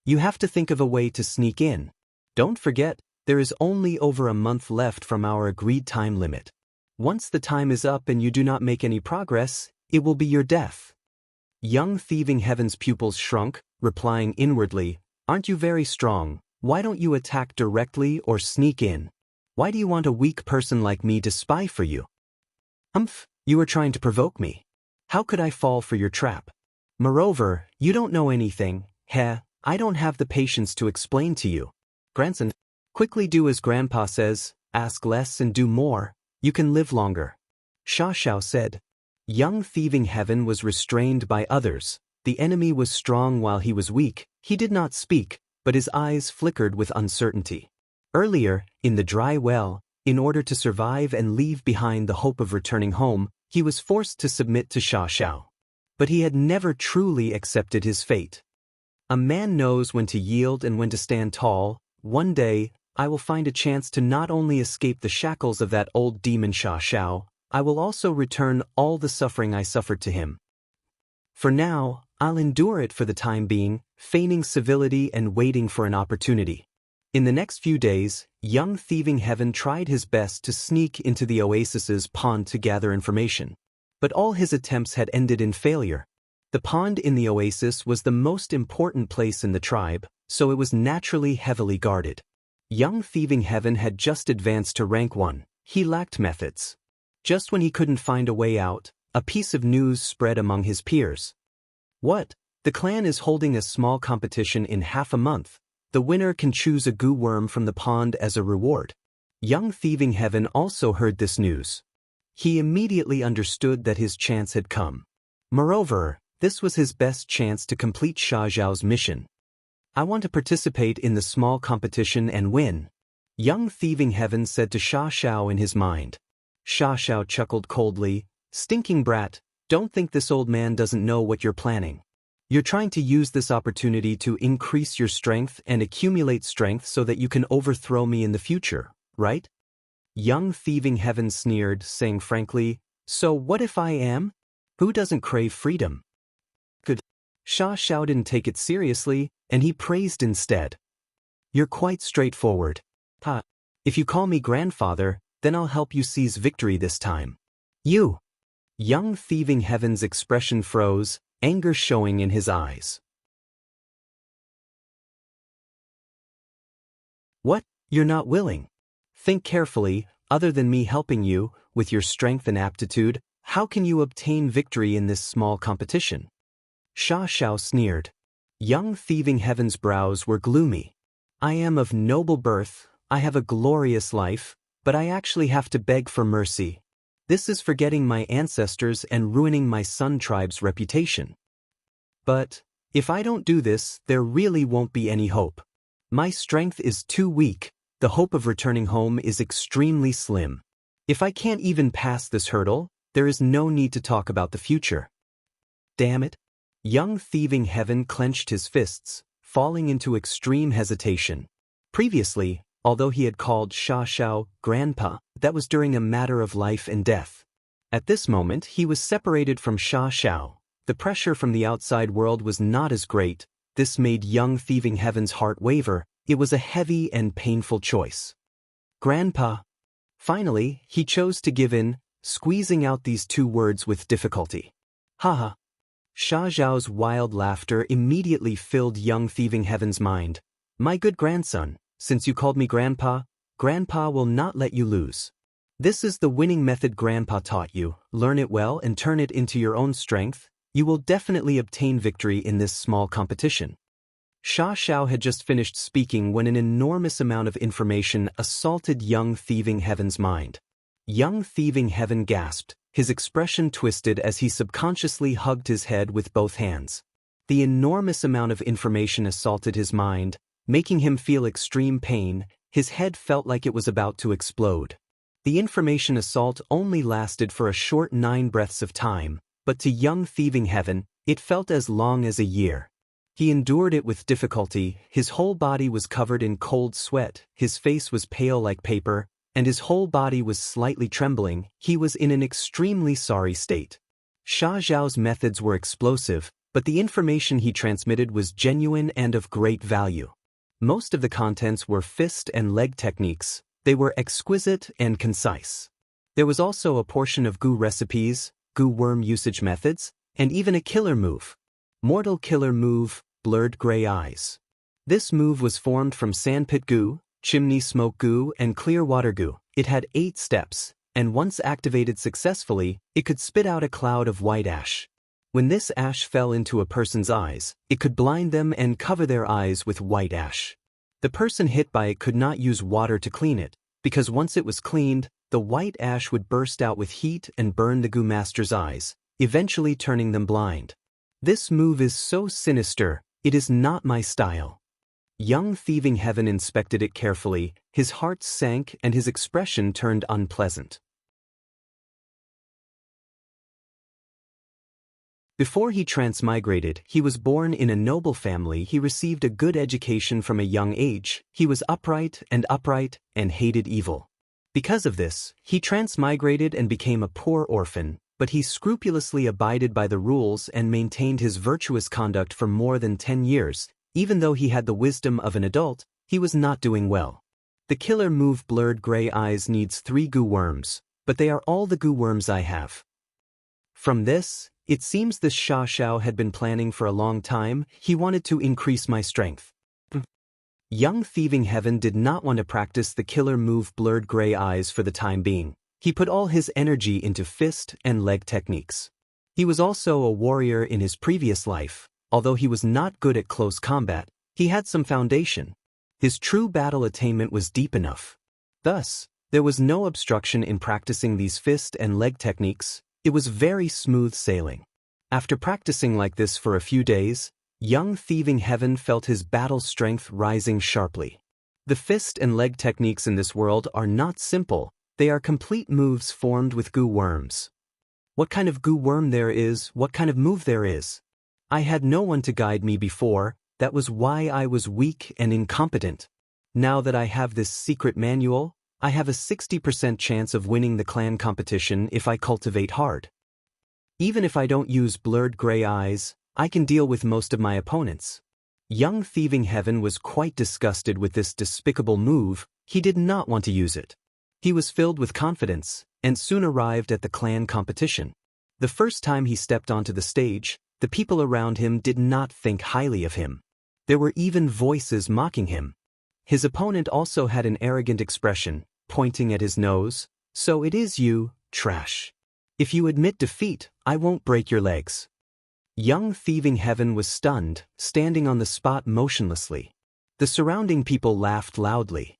[SPEAKER 1] You have to think of a way to sneak in. Don't forget, there is only over a month left from our agreed time limit. Once the time is up and you do not make any progress, it will be your death. Young Thieving Heaven's pupils shrunk, replying inwardly, Aren't you very strong? Why don't you attack directly or sneak in? Why do you want a weak person like me to spy for you? You are trying to provoke me. How could I fall for your trap? Moreover, you don't know anything. I don't have the patience to explain to you. Grandson, quickly do as Grandpa says, ask less and do more. You can live longer. Sha Xiao said. Young Thieving Heaven was restrained by others. The enemy was strong while he was weak. He did not speak, but his eyes flickered with uncertainty. Earlier, in the dry well, in order to survive and leave behind the hope of returning home, he was forced to submit to Sha Xiao. But he had never truly accepted his fate. A man knows when to yield and when to stand tall. One day, I will find a chance to not only escape the shackles of that old demon Sha Xiao, I will also return all the suffering I suffered to him. For now, I'll endure it for the time being, feigning civility and waiting for an opportunity. In the next few days, young Thieving Heaven tried his best to sneak into the oasis's pond to gather information. But all his attempts had ended in failure. The pond in the oasis was the most important place in the tribe, so it was naturally heavily guarded. Young Thieving Heaven had just advanced to rank 1. He lacked methods. Just when he couldn't find a way out, a piece of news spread among his peers. What? The clan is holding a small competition in half a month. The winner can choose a goo worm from the pond as a reward. Young Thieving Heaven also heard this news. He immediately understood that his chance had come. Moreover, this was his best chance to complete Sha Zhao's mission. I want to participate in the small competition and win. Young Thieving Heaven said to Sha Xiao in his mind. Sha Xiao chuckled coldly, Stinking brat, don't think this old man doesn't know what you're planning. You're trying to use this opportunity to increase your strength and accumulate strength so that you can overthrow me in the future, right? Young Thieving Heaven sneered, saying frankly, So what if I am? Who doesn't crave freedom? Good. Sha Xiao didn't take it seriously, and he praised instead. You're quite straightforward. If you call me grandfather, then I'll help you seize victory this time. You. Young Thieving Heaven's expression froze, anger showing in his eyes. What? You're not willing? Think carefully, other than me helping you, with your strength and aptitude, how can you obtain victory in this small competition? Sha Xiao sneered. Young Thieving Heaven's brows were gloomy. I am of noble birth, I have a glorious life, but I actually have to beg for mercy. This is forgetting my ancestors and ruining my Sun tribe's reputation. But, if I don't do this, there really won't be any hope. My strength is too weak, the hope of returning home is extremely slim. If I can't even pass this hurdle, there is no need to talk about the future. Damn it. Young Thieving Heaven clenched his fists, falling into extreme hesitation. Previously, although he had called Sha Xiao Grandpa, that was during a matter of life and death. At this moment, he was separated from Sha Xiao. The pressure from the outside world was not as great. This made young Thieving Heaven's heart waver. It was a heavy and painful choice. Grandpa. Finally, he chose to give in, squeezing out these two words with difficulty. Haha. Sha Zhao's wild laughter immediately filled young Thieving Heaven's mind. My good grandson, since you called me Grandpa, Grandpa will not let you lose. This is the winning method Grandpa taught you. Learn it well and turn it into your own strength. You will definitely obtain victory in this small competition. Sha Xiao had just finished speaking when an enormous amount of information assaulted young Thieving Heaven's mind. Young Thieving Heaven gasped, his expression twisted as he subconsciously hugged his head with both hands. The enormous amount of information assaulted his mind, making him feel extreme pain. His head felt like it was about to explode. The information assault only lasted for a short 9 breaths of time, but to young Thieving Heaven, it felt as long as a year. He endured it with difficulty. His whole body was covered in cold sweat, his face was pale like paper, and his whole body was slightly trembling. He was in an extremely sorry state. Xia Zhao's methods were explosive, but the information he transmitted was genuine and of great value. Most of the contents were fist and leg techniques. They were exquisite and concise. There was also a portion of Gu recipes, Gu worm usage methods, and even a killer move. Mortal killer move, blurred gray eyes. This move was formed from sandpit Gu, chimney smoke Gu, and clear water Gu. It had 8 steps, and once activated successfully, it could spit out a cloud of white ash. When this ash fell into a person's eyes, it could blind them and cover their eyes with white ash. The person hit by it could not use water to clean it, because once it was cleaned, the white ash would burst out with heat and burn the Gu master's eyes, eventually turning them blind. This move is so sinister, it is not my style. Young Thieving Heaven inspected it carefully, his heart sank and his expression turned unpleasant. Before he transmigrated, he was born in a noble family. He received a good education from a young age. He was upright and hated evil. Because of this, he transmigrated and became a poor orphan, but he scrupulously abided by the rules and maintained his virtuous conduct for more than 10 years. Even though he had the wisdom of an adult, he was not doing well. The killer move blurred gray eyes needs 3 Gu worms, but they are all the Gu worms I have. From this, it seems this Xia Zhao had been planning for a long time. He wanted to increase my strength. Young Thieving Heaven did not want to practice the killer move blurred gray eyes for the time being. He put all his energy into fist and leg techniques. He was also a warrior in his previous life. Although he was not good at close combat, he had some foundation. His true battle attainment was deep enough. Thus, there was no obstruction in practicing these fist and leg techniques. It was very smooth sailing. After practicing like this for a few days, young Thieving Heaven felt his battle strength rising sharply. The fist and leg techniques in this world are not simple, they are complete moves formed with Gu worms. What kind of Gu worm there is, what kind of move there is. I had no one to guide me before, that was why I was weak and incompetent. Now that I have this secret manual, I have a 60% chance of winning the clan competition if I cultivate hard. Even if I don't use blurred gray eyes, I can deal with most of my opponents. Young Thieving Heaven was quite disgusted with this despicable move. He did not want to use it. He was filled with confidence, and soon arrived at the clan competition. The first time he stepped onto the stage, the people around him did not think highly of him. There were even voices mocking him. His opponent also had an arrogant expression, pointing at his nose. So it is you, trash. If you admit defeat, I won't break your legs. Young Thieving Heaven was stunned, standing on the spot motionlessly. The surrounding people laughed loudly.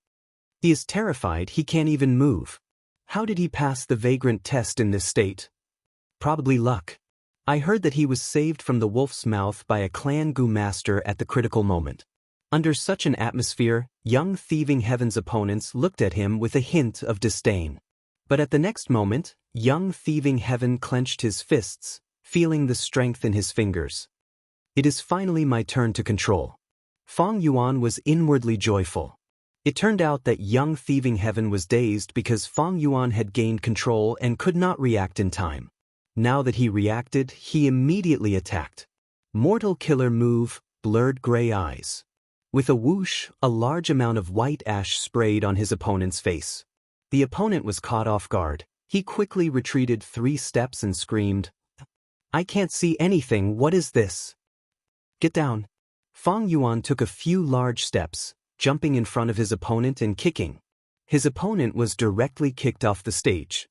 [SPEAKER 1] He is terrified, he can't even move. How did he pass the vagrant test in this state? Probably luck. I heard that he was saved from the wolf's mouth by a clan Gu master at the critical moment. Under such an atmosphere, young Thieving Heaven's opponents looked at him with a hint of disdain. But at the next moment, young Thieving Heaven clenched his fists, feeling the strength in his fingers. It is finally my turn to control. Fang Yuan was inwardly joyful. It turned out that young Thieving Heaven was dazed because Fang Yuan had gained control and could not react in time. Now that he reacted, he immediately attacked. Mortal killer move, blurred gray eyes. With a whoosh, a large amount of white ash sprayed on his opponent's face. The opponent was caught off guard. He quickly retreated 3 steps and screamed, "I can't see anything, what is this? Get down." Fang Yuan took a few large steps, jumping in front of his opponent and kicking. His opponent was directly kicked off the stage.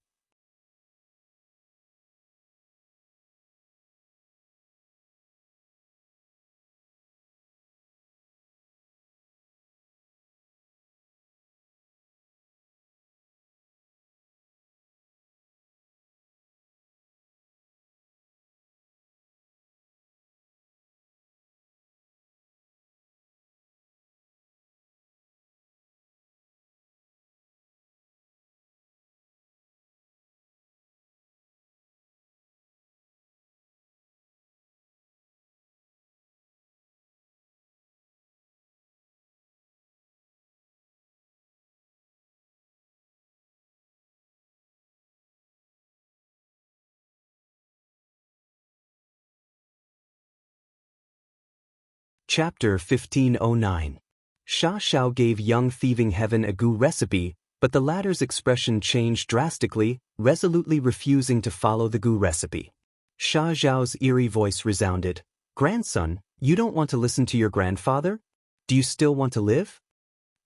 [SPEAKER 1] Chapter 1509. Xiaoxiao gave young thieving heaven a goo recipe, but the latter's expression changed drastically, resolutely refusing to follow the goo recipe. Xiaoxiao's eerie voice resounded. "Grandson, you don't want to listen to your grandfather? Do you still want to live?"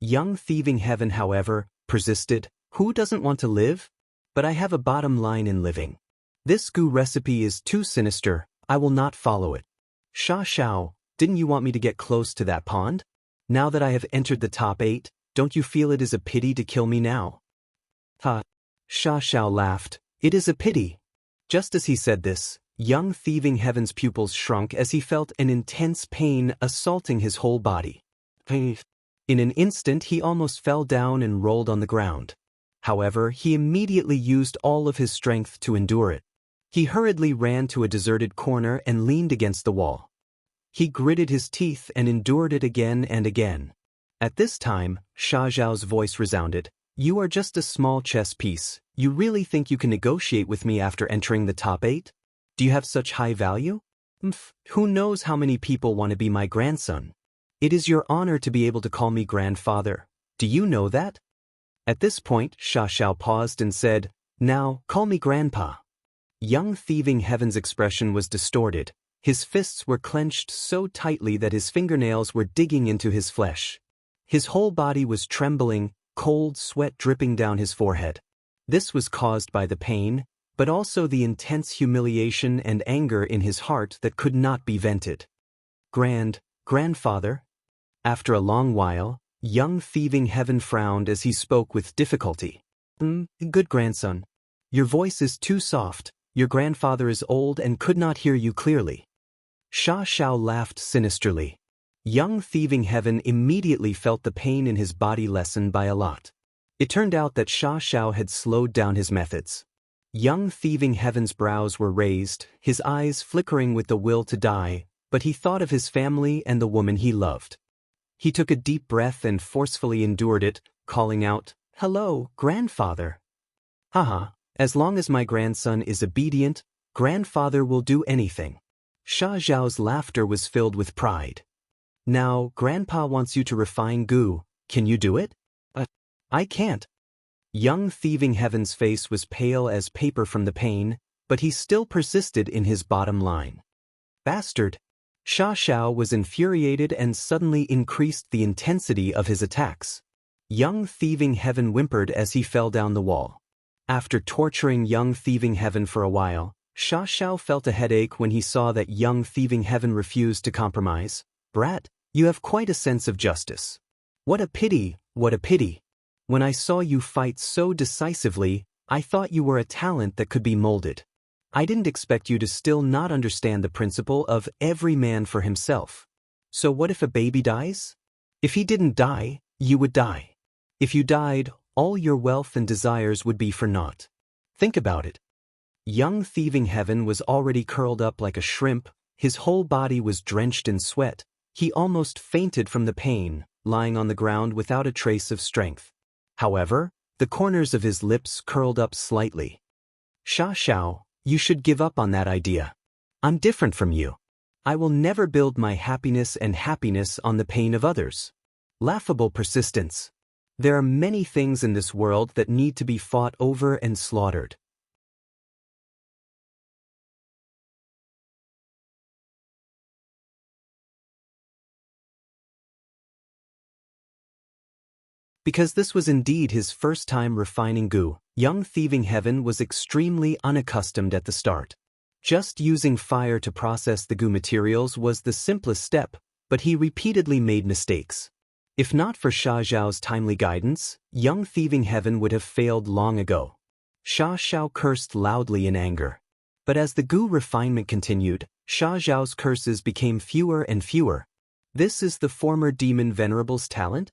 [SPEAKER 1] Young thieving heaven, however, persisted. "Who doesn't want to live? But I have a bottom line in living. This goo recipe is too sinister, I will not follow it." "Xiaoxiao, didn't you want me to get close to that pond? Now that I have entered the top 8, don't you feel it is a pity to kill me now?" "Ha!" Xiaoxiao laughed. "It is a pity." Just as he said this, young thieving heaven's pupils shrunk as he felt an intense pain assaulting his whole body. In an instant he almost fell down and rolled on the ground. However, he immediately used all of his strength to endure it. He hurriedly ran to a deserted corner and leaned against the wall. He gritted his teeth and endured it again and again. At this time, Xiaoxiao's voice resounded. "You are just a small chess piece. You really think you can negotiate with me after entering the top 8? Do you have such high value? Who knows how many people want to be my grandson? It is your honor to be able to call me grandfather. Do you know that?" At this point, Xiaoxiao paused and said, "Now, call me grandpa." Young thieving heaven's expression was distorted. His fists were clenched so tightly that his fingernails were digging into his flesh. His whole body was trembling, cold sweat dripping down his forehead. This was caused by the pain, but also the intense humiliation and anger in his heart that could not be vented. Grandfather?" After a long while, young thieving heaven frowned as he spoke with difficulty. Good grandson. Your voice is too soft. Your grandfather is old and could not hear you clearly." Xiaoxiao laughed sinisterly. Young thieving heaven immediately felt the pain in his body lessen by a lot. It turned out that Xiaoxiao had slowed down his methods. Young thieving heaven's brows were raised, his eyes flickering with the will to die, but he thought of his family and the woman he loved. He took a deep breath and forcefully endured it, calling out, "Hello, grandfather." "Haha, as long as my grandson is obedient, grandfather will do anything." Xiaoxiao's laughter was filled with pride. "Now, grandpa wants you to refine goo. Can you do it?" I can't." Young thieving heaven's face was pale as paper from the pain, but he still persisted in his bottom line. "Bastard." Xiaoxiao was infuriated and suddenly increased the intensity of his attacks. Young thieving heaven whimpered as he fell down the wall. After torturing young thieving heaven for a while, Xiaoxiao felt a headache when he saw that young thieving heaven refused to compromise. "Brat, you have quite a sense of justice. What a pity, what a pity. When I saw you fight so decisively, I thought you were a talent that could be molded. I didn't expect you to still not understand the principle of every man for himself. So what if a baby dies? If he didn't die, you would die. If you died, all your wealth and desires would be for naught. Think about it." Young thieving heaven was already curled up like a shrimp, his whole body was drenched in sweat, he almost fainted from the pain, lying on the ground without a trace of strength. However, the corners of his lips curled up slightly. "Xiaoxiao, you should give up on that idea. I'm different from you. I will never build my happiness on the pain of others." Laughable persistence. There are many things in this world that need to be fought over and slaughtered. Because this was indeed his first time refining goo, young thieving heaven was extremely unaccustomed at the start. Just using fire to process the goo materials was the simplest step, but he repeatedly made mistakes. If not for Xiaoxiao's timely guidance, young thieving heaven would have failed long ago. Xiaoxiao cursed loudly in anger. But as the goo refinement continued, Xiaoxiao's curses became fewer and fewer. This is the former demon venerable's talent?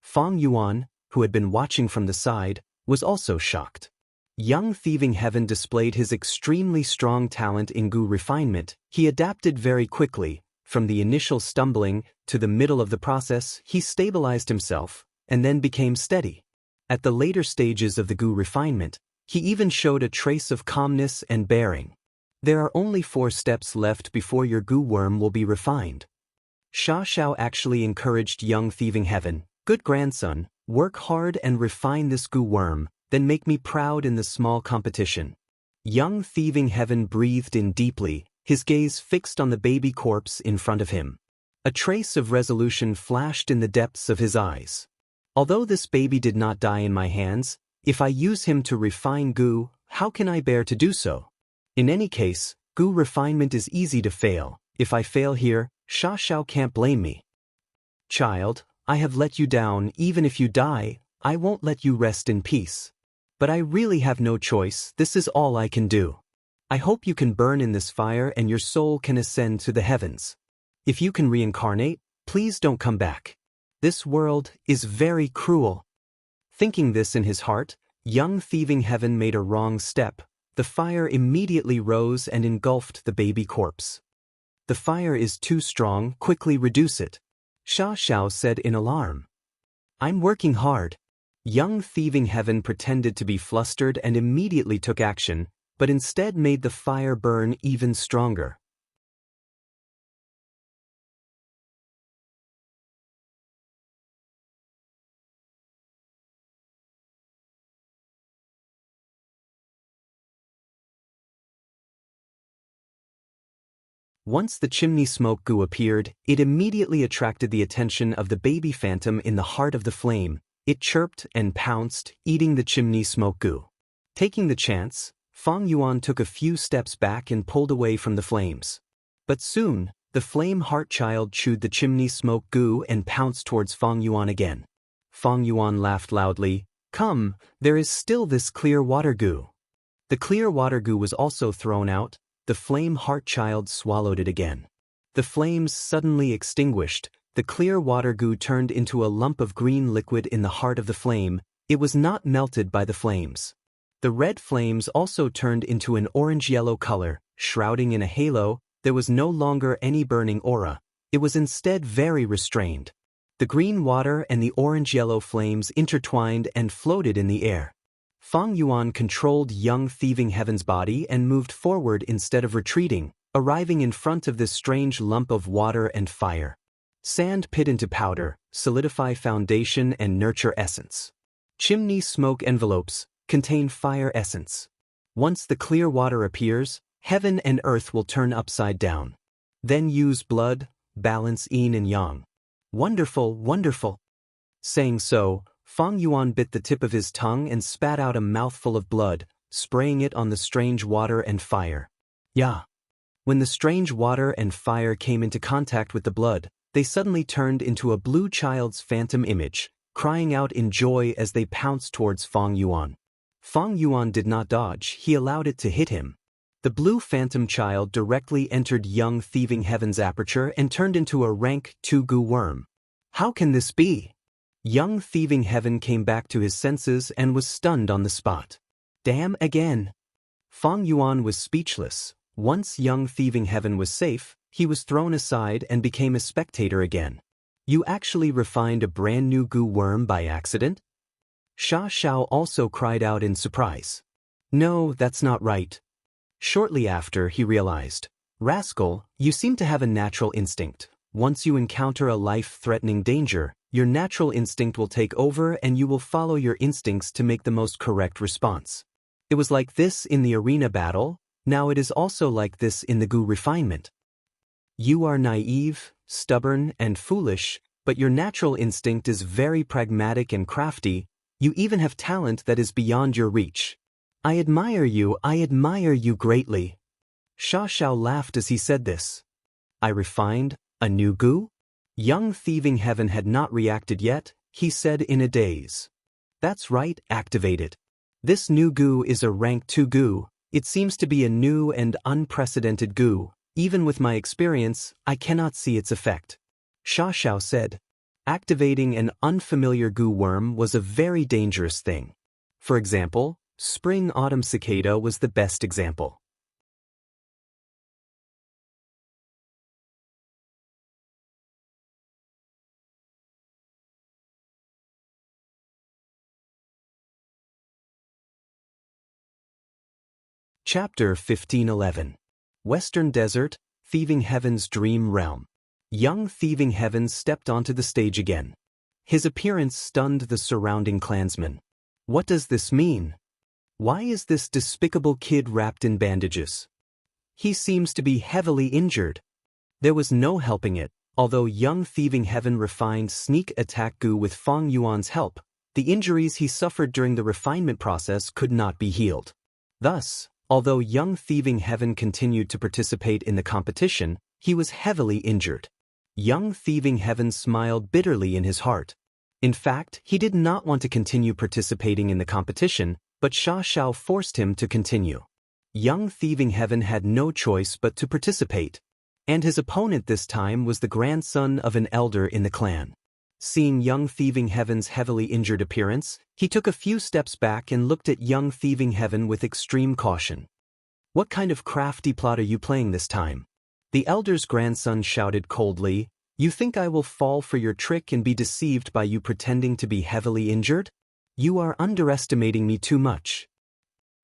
[SPEAKER 1] Fang Yuan, who had been watching from the side, was also shocked. Young thieving heaven displayed his extremely strong talent in goo refinement. He adapted very quickly. From the initial stumbling to the middle of the process, he stabilized himself and then became steady. At the later stages of the goo refinement, he even showed a trace of calmness and bearing. There are only 4 steps left before your goo worm will be refined. Xiao actually encouraged young thieving heaven, "Good grandson, work hard and refine this goo worm, then make me proud in the small competition." Young thieving heaven breathed in deeply, his gaze fixed on the baby corpse in front of him. A trace of resolution flashed in the depths of his eyes. "Although this baby did not die in my hands, if I use him to refine goo, how can I bear to do so? In any case, goo refinement is easy to fail. If I fail here, Xiao can't blame me. Child, I have let you down. Even if you die, I won't let you rest in peace. But I really have no choice. This is all I can do. I hope you can burn in this fire and your soul can ascend to the heavens. If you can reincarnate, please don't come back. This world is very cruel." Thinking this in his heart, young thieving heaven made a wrong step. The fire immediately rose and engulfed the baby corpse. "The fire is too strong, quickly reduce it," Xiao said in alarm. "I'm working hard." Young thieving heaven pretended to be flustered and immediately took action, but instead made the fire burn even stronger. Once the chimney smoke goo appeared, it immediately attracted the attention of the baby phantom in the heart of the flame. It chirped and pounced, eating the chimney smoke goo. Taking the chance, Fang Yuan took a few steps back and pulled away from the flames. But soon, the flame heart child chewed the chimney smoke goo and pounced towards Fang Yuan again. Fang Yuan laughed loudly. "Come, there is still this clear water goo." The clear water goo was also thrown out. The flame heart child swallowed it again. The flames suddenly extinguished. The clear water goo turned into a lump of green liquid in the heart of the flame. It was not melted by the flames. The red flames also turned into an orange-yellow color, shrouding in a halo. There was no longer any burning aura. It was instead very restrained. The green water and the orange-yellow flames intertwined and floated in the air. Fang Yuan controlled young thieving heaven's body and moved forward instead of retreating, arriving in front of this strange lump of water and fire. Sand pit into powder, solidify foundation and nurture essence. Chimney smoke envelopes contain fire essence. Once the clear water appears, heaven and earth will turn upside down. Then use blood, balance yin and yang. Wonderful, wonderful. Saying so, Fang Yuan bit the tip of his tongue and spat out a mouthful of blood, spraying it on the strange water and fire. Yeah. When the strange water and fire came into contact with the blood, they suddenly turned into a blue child's phantom image, crying out in joy as they pounced towards Fang Yuan. Fang Yuan did not dodge, he allowed it to hit him. The blue phantom child directly entered young thieving heaven's aperture and turned into a rank 2 goo worm. How can this be? Young thieving heaven came back to his senses and was stunned on the spot. Damn again. Fang Yuan was speechless. Once young thieving heaven was safe, he was thrown aside and became a spectator again. You actually refined a brand new goo worm by accident? Xiao also cried out in surprise. No, that's not right. Shortly after, he realized. Rascal, you seem to have a natural instinct. Once you encounter a life-threatening danger, your natural instinct will take over and you will follow your instincts to make the most correct response. It was like this in the arena battle, now it is also like this in the goo refinement. You are naive, stubborn, and foolish, but your natural instinct is very pragmatic and crafty. You even have talent that is beyond your reach. I admire you greatly. Xiao laughed as he said this. I refined a new goo? Young thieving heaven had not reacted yet, he said in a daze. That's right, activate it. This new goo is a rank 2 goo. It seems to be a new and unprecedented goo. Even with my experience, I cannot see its effect. Xiao said. Activating an unfamiliar goo worm was a very dangerous thing. For example, spring-autumn cicada was the best example. Chapter 1511. Western Desert, Thieving Heaven's Dream Realm. Young Thieving Heaven stepped onto the stage again. His appearance stunned the surrounding clansmen. What does this mean? Why is this despicable kid wrapped in bandages? He seems to be heavily injured. There was no helping it. Although Young Thieving Heaven refined sneak attack Gu with Fang Yuan's help, the injuries he suffered during the refinement process could not be healed. Thus, although Young Thieving Heaven continued to participate in the competition, he was heavily injured. Young Thieving Heaven smiled bitterly in his heart. In fact, he did not want to continue participating in the competition, but Sha Shao forced him to continue. Young Thieving Heaven had no choice but to participate. And his opponent this time was the grandson of an elder in the clan. Seeing Young Thieving Heaven's heavily injured appearance, he took a few steps back and looked at Young Thieving Heaven with extreme caution. "What kind of crafty plot are you playing this time?" The elder's grandson shouted coldly. "You think I will fall for your trick and be deceived by you pretending to be heavily injured? You are underestimating me too much."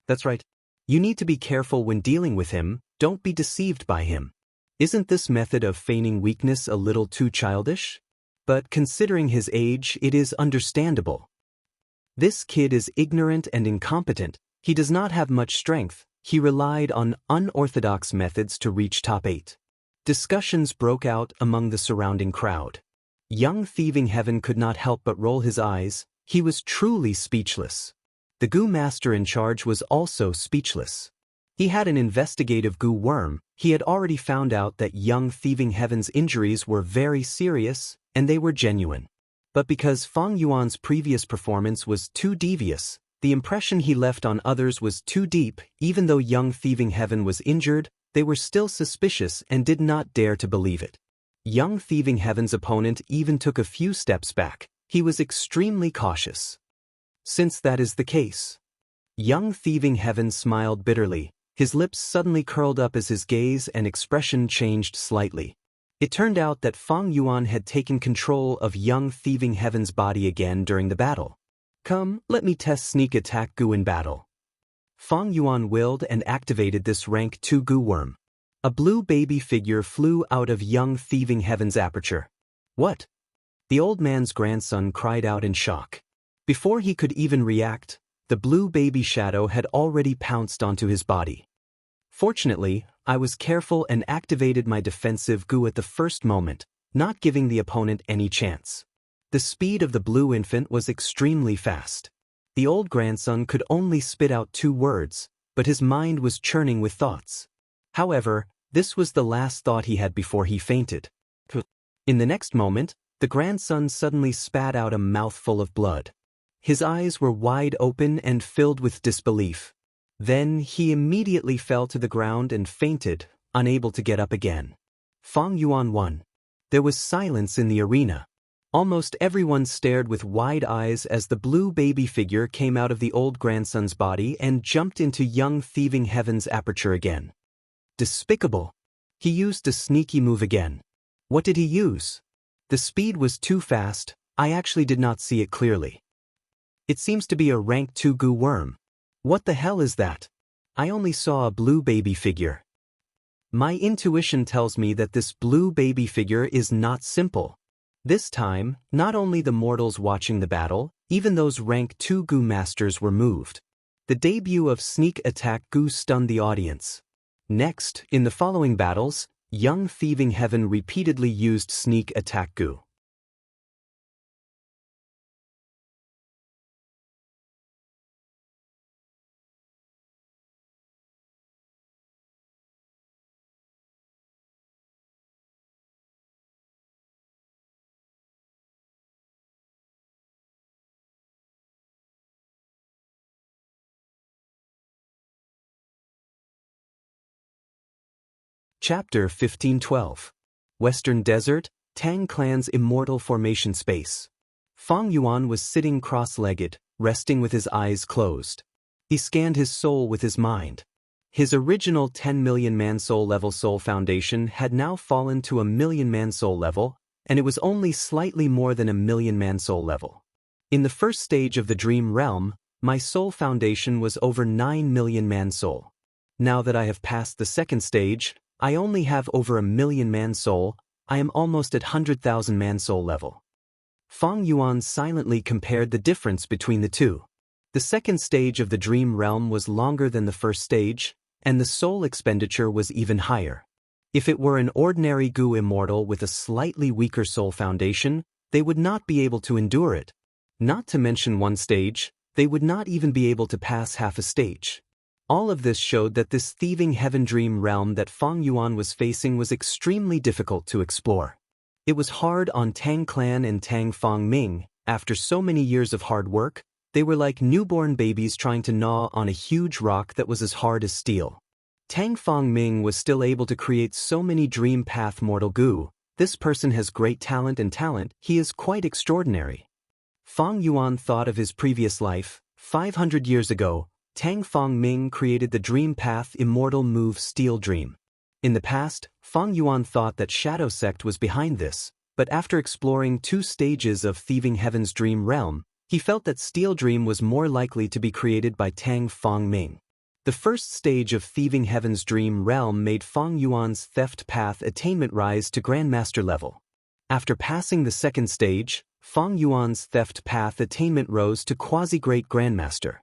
[SPEAKER 1] "That's right. You need to be careful when dealing with him, don't be deceived by him. Isn't this method of feigning weakness a little too childish? But considering his age, it is understandable. This kid is ignorant and incompetent, he does not have much strength, he relied on unorthodox methods to reach top 8. Discussions broke out among the surrounding crowd. Young Thieving Heaven could not help but roll his eyes, he was truly speechless. The Gu Master in charge was also speechless. He had an investigative Gu worm, he had already found out that Young Thieving Heaven's injuries were very serious, and they were genuine. But because Fang Yuan's previous performance was too devious, the impression he left on others was too deep. Even though Young Thieving Heaven was injured, they were still suspicious and did not dare to believe it. Young Thieving Heaven's opponent even took a few steps back, he was extremely cautious. Since that is the case, Young Thieving Heaven smiled bitterly, his lips suddenly curled up as his gaze and expression changed slightly. It turned out that Fang Yuan had taken control of Young Thieving Heaven's body again during the battle. "Come, let me test sneak attack Gu in battle." Fang Yuan willed and activated this rank 2 Gu worm. A blue baby figure flew out of Young Thieving Heaven's aperture. "What?" The old man's grandson cried out in shock. Before he could even react, the blue baby shadow had already pounced onto his body. Fortunately, I was careful and activated my defensive Gu at the first moment, not giving the opponent any chance. The speed of the blue infant was extremely fast. The old grandson could only spit out 2 words, but his mind was churning with thoughts. However, this was the last thought he had before he fainted. In the next moment, the grandson suddenly spat out a mouthful of blood. His eyes were wide open and filled with disbelief. Then he immediately fell to the ground and fainted, unable to get up again. Fang Yuan won. There was silence in the arena. Almost everyone stared with wide eyes as the blue baby figure came out of the old grandson's body and jumped into Young Thieving Heaven's aperture again. Despicable. He used a sneaky move again. What did he use? The speed was too fast, I actually did not see it clearly. It seems to be a rank 2 Gu worm. What the hell is that? I only saw a blue baby figure. My intuition tells me that this blue baby figure is not simple. This time, not only the mortals watching the battle, even those rank 2 Gu masters were moved. The debut of Sneak Attack Gu stunned the audience. Next, in the following battles, Young Thieving Heaven repeatedly used Sneak Attack Gu. Chapter 1512. Western Desert, Tang Clan's Immortal Formation Space. Fang Yuan was sitting cross-legged, resting with his eyes closed. He scanned his soul with his mind. His original 10 million man-soul level soul foundation had now fallen to a million man-soul level, and it was only slightly more than a million man-soul level. In the first stage of the dream realm, my soul foundation was over 9 million man-soul. Now that I have passed the second stage, I only have over a million man-soul, I am almost at 100,000 man-soul level. Fang Yuan silently compared the difference between the two. The second stage of the dream realm was longer than the first stage, and the soul expenditure was even higher. If it were an ordinary Gu immortal with a slightly weaker soul foundation, they would not be able to endure it. Not to mention one stage, they would not even be able to pass half a stage. All of this showed that this thieving heaven dream realm that Fang Yuan was facing was extremely difficult to explore. It was hard on Tang Clan and Tang Fong Ming. After so many years of hard work, they were like newborn babies trying to gnaw on a huge rock that was as hard as steel. Tang Fong Ming was still able to create so many dream path mortal Gu. This person has great talent, he is quite extraordinary. Fang Yuan thought of his previous life. 500 years ago, Tang Fong Ming created the dream path Immortal move Steel Dream. In the past, Fang Yuan thought that Shadow Sect was behind this, but after exploring 2 stages of Thieving Heaven's dream realm, he felt that Steel Dream was more likely to be created by Tang Fong Ming. The first stage of Thieving Heaven's dream realm made Fang Yuan's theft path attainment rise to Grandmaster level. After passing the second stage, Fang Yuan's theft path attainment rose to Quasi-Great Grandmaster.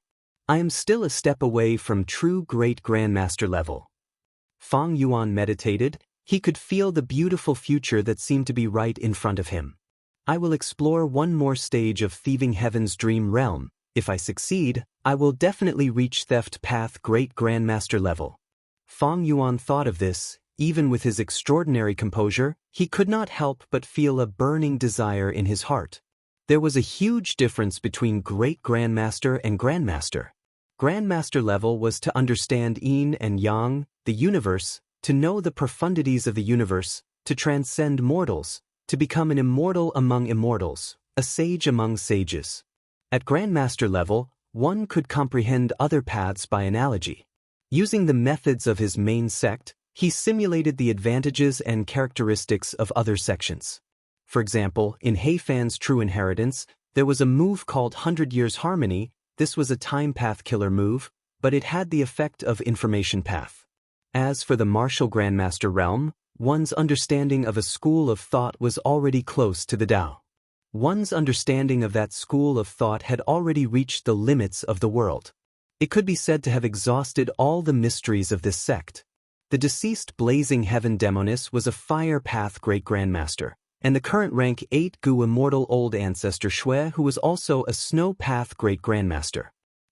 [SPEAKER 1] I am still a step away from true Great Grandmaster level. Fang Yuan meditated. He could feel the beautiful future that seemed to be right in front of him. I will explore one more stage of Thieving Heaven's dream realm. If I succeed, I will definitely reach Theft Path Great Grandmaster level. Fang Yuan thought of this. Even with his extraordinary composure, he could not help but feel a burning desire in his heart. There was a huge difference between Great Grandmaster and Grandmaster. Grandmaster level was to understand yin and yang, the universe, to know the profundities of the universe, to transcend mortals, to become an immortal among immortals, a sage among sages. At Grandmaster level, one could comprehend other paths by analogy. Using the methods of his main sect, he simulated the advantages and characteristics of other sections. For example, in Heifan's True Inheritance, there was a move called 100 Years Harmony. This was a time path killer move, but it had the effect of information path. As for the martial Grandmaster realm, one's understanding of a school of thought was already close to the Tao. One's understanding of that school of thought had already reached the limits of the world. It could be said to have exhausted all the mysteries of this sect. The deceased Blazing Heaven Demoness was a Fire Path Great Grandmaster, and the current rank 8 Gu Immortal Old Ancestor Shui, who was also a Snow Path Great Grandmaster.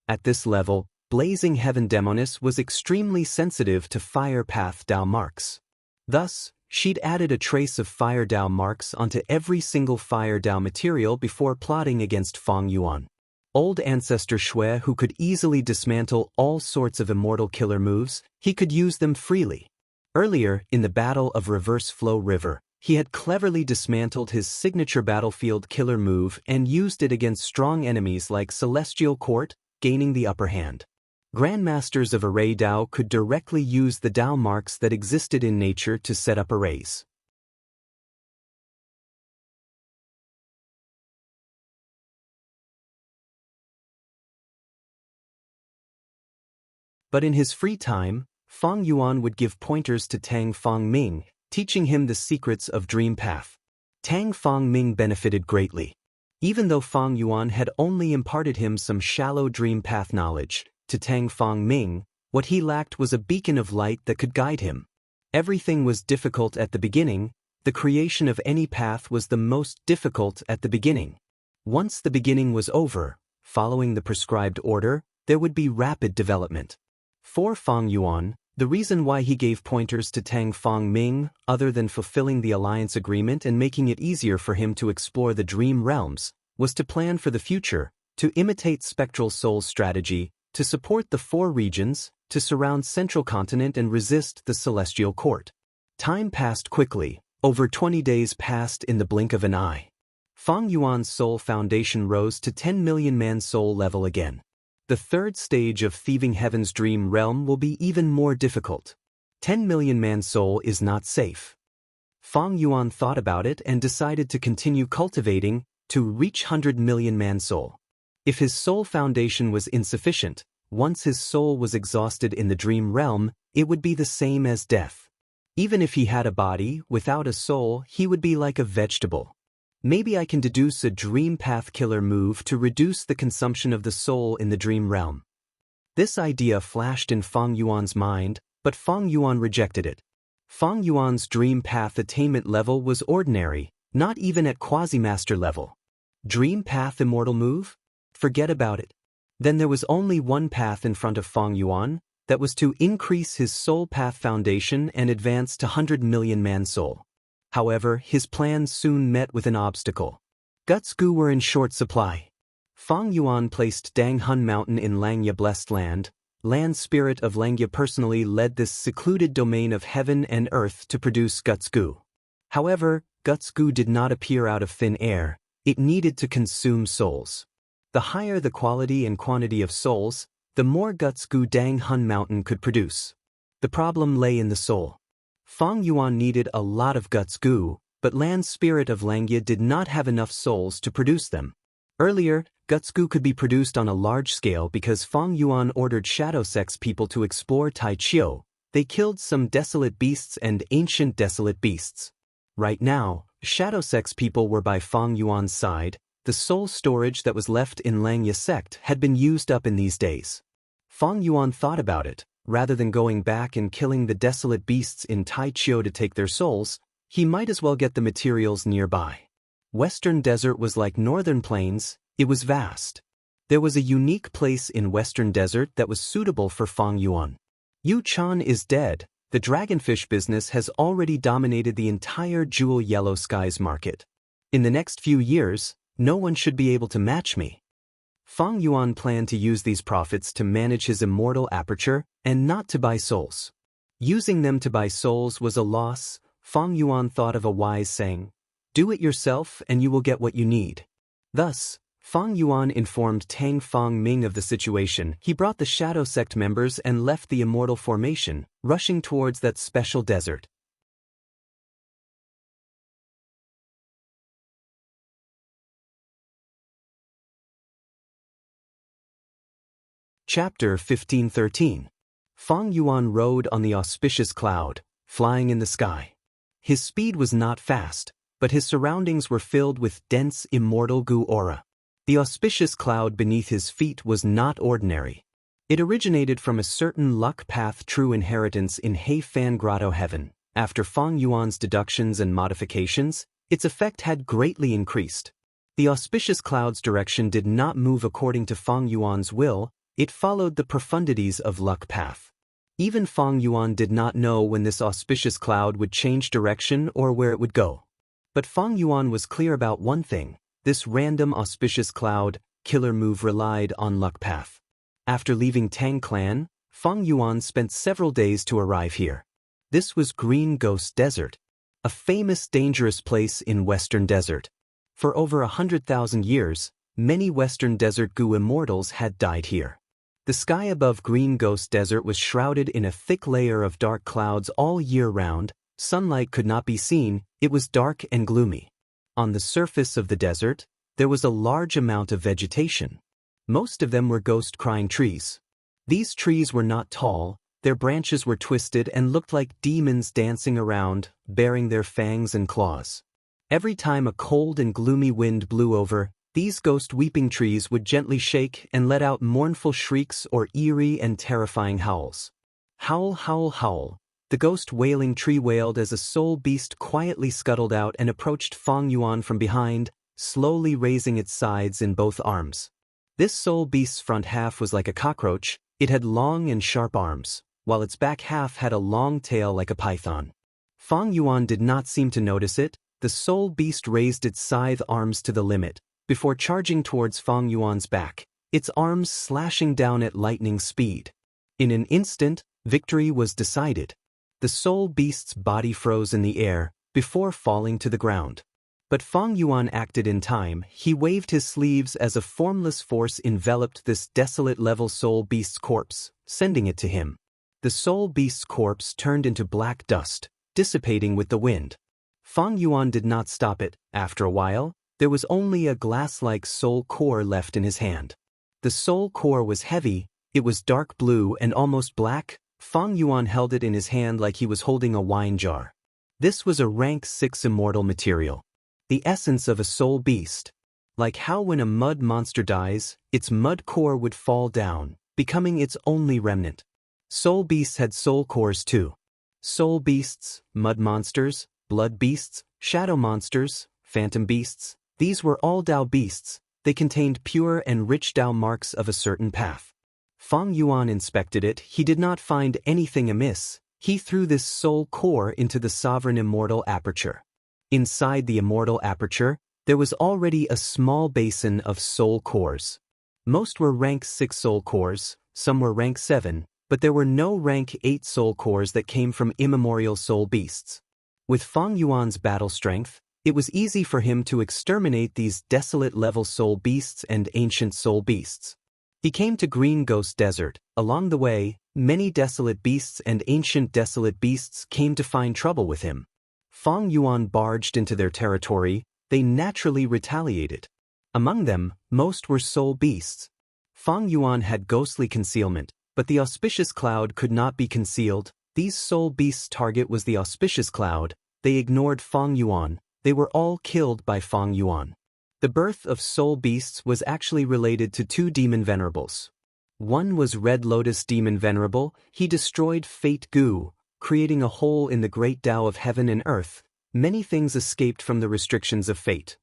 [SPEAKER 1] At this level, Blazing Heaven Demoness was extremely sensitive to Fire Path Tao marks. Thus, she'd added a trace of Fire Tao marks onto every single Fire Tao material before plotting against Fang Yuan. Old Ancestor Shui, who could easily dismantle all sorts of immortal killer moves, he could use them freely. Earlier, in the Battle of Reverse Flow River, he had cleverly dismantled his signature battlefield killer move and used it against strong enemies like Celestial Court, gaining the upper hand. Grandmasters of Array Tao could directly use the Tao marks that existed in nature to set up arrays. But in his free time, Fang Yuan would give pointers to Tang Fong Ming, teaching him the secrets of Dream Path. Tang Fong Ming benefited greatly. Even though Fang Yuan had only imparted him some shallow Dream Path knowledge, to Tang Fong Ming, what he lacked was a beacon of light that could guide him. Everything was difficult at the beginning. The creation of any path was the most difficult at the beginning. Once the beginning was over, following the prescribed order, there would be rapid development. For Fang Yuan, the reason why he gave pointers to Tang Fong Ming, other than fulfilling the alliance agreement and making it easier for him to explore the dream realms, was to plan for the future, to imitate Spectral Soul's strategy, to support the 4 regions, to surround Central Continent and resist the Celestial Court. Time passed quickly. Over 20 days passed in the blink of an eye. Fang Yuan's soul foundation rose to 10 million man soul level again. The third stage of Thieving Heaven's dream realm will be even more difficult. 10 million man soul is not safe. Fang Yuan thought about it and decided to continue cultivating to reach 100 million man soul. If his soul foundation was insufficient, once his soul was exhausted in the dream realm, it would be the same as death. Even if he had a body, without a soul, he would be like a vegetable. Maybe I can deduce a dream path killer move to reduce the consumption of the soul in the dream realm. This idea flashed in Fang Yuan's mind, but Fang Yuan rejected it. Fang Yuan's dream path attainment level was ordinary, not even at quasi-master level. Dream path immortal move? Forget about it. Then there was only one path in front of Fang Yuan, that was to increase his soul path foundation and advance to 100 million man soul. However, his plans soon met with an obstacle. Guts Gu were in short supply. Fang Yuan placed Dang Hun Mountain in Langya Blessed Land. Land Spirit of Langya personally led this secluded domain of heaven and earth to produce Guts Gu. However, Guts Gu did not appear out of thin air. It needed to consume souls. The higher the quality and quantity of souls, the more Guts Gu Dang Hun Mountain could produce. The problem lay in the soul. Fang Yuan needed a lot of Guts Gu, but Land Spirit of Langya did not have enough souls to produce them. Earlier, Guts Gu could be produced on a large scale because Fang Yuan ordered Shadow Sex people to explore Tai Chiu. They killed some desolate beasts and ancient desolate beasts. Right now, Shadow Sex people were by Fang Yuan's side. The soul storage that was left in Langya sect had been used up in these days. Fang Yuan thought about it. Rather than going back and killing the desolate beasts in Tai Chiu to take their souls, he might as well get the materials nearby. Western Desert was like Northern Plains, it was vast. There was a unique place in Western Desert that was suitable for Fang Yuan. Yu Chan is dead. The dragonfish business has already dominated the entire Jewel Yellow Skies market. In the next few years, no one should be able to match me. Fang Yuan planned to use these profits to manage his immortal aperture and not to buy souls. Using them to buy souls was a loss. Fang Yuan thought of a wise saying, "Do it yourself and you will get what you need." Thus, Fang Yuan informed Tang Fang Ming of the situation. He brought the Shadow Sect members and left the Immortal formation, rushing towards that special desert. Chapter 1513. Fang Yuan rode on the auspicious cloud, flying in the sky. His speed was not fast, but his surroundings were filled with dense immortal Gu aura. The auspicious cloud beneath his feet was not ordinary. It originated from a certain luck path true inheritance in Hei Fan Grotto Heaven. After Fang Yuan's deductions and modifications, its effect had greatly increased. The auspicious cloud's direction did not move according to Fang Yuan's will. It followed the profundities of luck path. Even Fang Yuan did not know when this auspicious cloud would change direction or where it would go. But Fang Yuan was clear about one thing: this random auspicious cloud killer move relied on luck path. After leaving Tang Clan, Fang Yuan spent several days to arrive here. This was Green Ghost Desert, a famous dangerous place in Western Desert. For over 100,000 years, many Western Desert Gu immortals had died here. The sky above Green Ghost Desert was shrouded in a thick layer of dark clouds all year round. Sunlight could not be seen, it was dark and gloomy. On the surface of the desert, there was a large amount of vegetation. Most of them were ghost-crying trees. These trees were not tall, their branches were twisted and looked like demons dancing around, baring their fangs and claws. Every time a cold and gloomy wind blew over, these ghost weeping trees would gently shake and let out mournful shrieks or eerie and terrifying howls. Howl, howl, howl. The ghost wailing tree wailed as a soul beast quietly scuttled out and approached Fang Yuan from behind, slowly raising its sides in both arms. This soul beast's front half was like a cockroach. It had long and sharp arms, while its back half had a long tail like a python. Fang Yuan did not seem to notice it. The soul beast raised its scythe arms to the limit, before charging towards Fang Yuan's back, its arms slashing down at lightning speed. In an instant, victory was decided. The soul beast's body froze in the air, before falling to the ground. But Fang Yuan acted in time. He waved his sleeves as a formless force enveloped this desolate-level soul beast's corpse, sending it to him. The soul beast's corpse turned into black dust, dissipating with the wind. Fang Yuan did not stop it. After a while, there was only a glass-like soul core left in his hand. The soul core was heavy, it was dark blue and almost black, Fang Yuan held it in his hand like he was holding a wine jar. This was a rank 6 immortal material. The essence of a soul beast. Like how when a mud monster dies, its mud core would fall down, becoming its only remnant. Soul beasts had soul cores too. Soul beasts, mud monsters, blood beasts, shadow monsters, phantom beasts, these were all Dao beasts. They contained pure and rich Dao marks of a certain path. Fang Yuan inspected it. He did not find anything amiss. He threw this soul core into the sovereign immortal aperture. Inside the immortal aperture, there was already a small basin of soul cores. Most were rank 6 soul cores, some were rank 7, but there were no rank 8 soul cores that came from immemorial soul beasts. With Fang Yuan's battle strength, it was easy for him to exterminate these desolate-level soul beasts and ancient soul beasts. He came to Green Ghost Desert. Along the way, many desolate beasts and ancient desolate beasts came to find trouble with him. Fang Yuan barged into their territory. They naturally retaliated. Among them, most were soul beasts. Fang Yuan had ghostly concealment, but the auspicious cloud could not be concealed. These soul beasts' target was the auspicious cloud. They ignored Fang Yuan. They were all killed by Fang Yuan. The birth of soul beasts was actually related to 2 demon venerables. One was Red Lotus Demon Venerable. He destroyed Fate Gu, creating a hole in the great Tao of heaven and earth. Many things escaped from the restrictions of fate.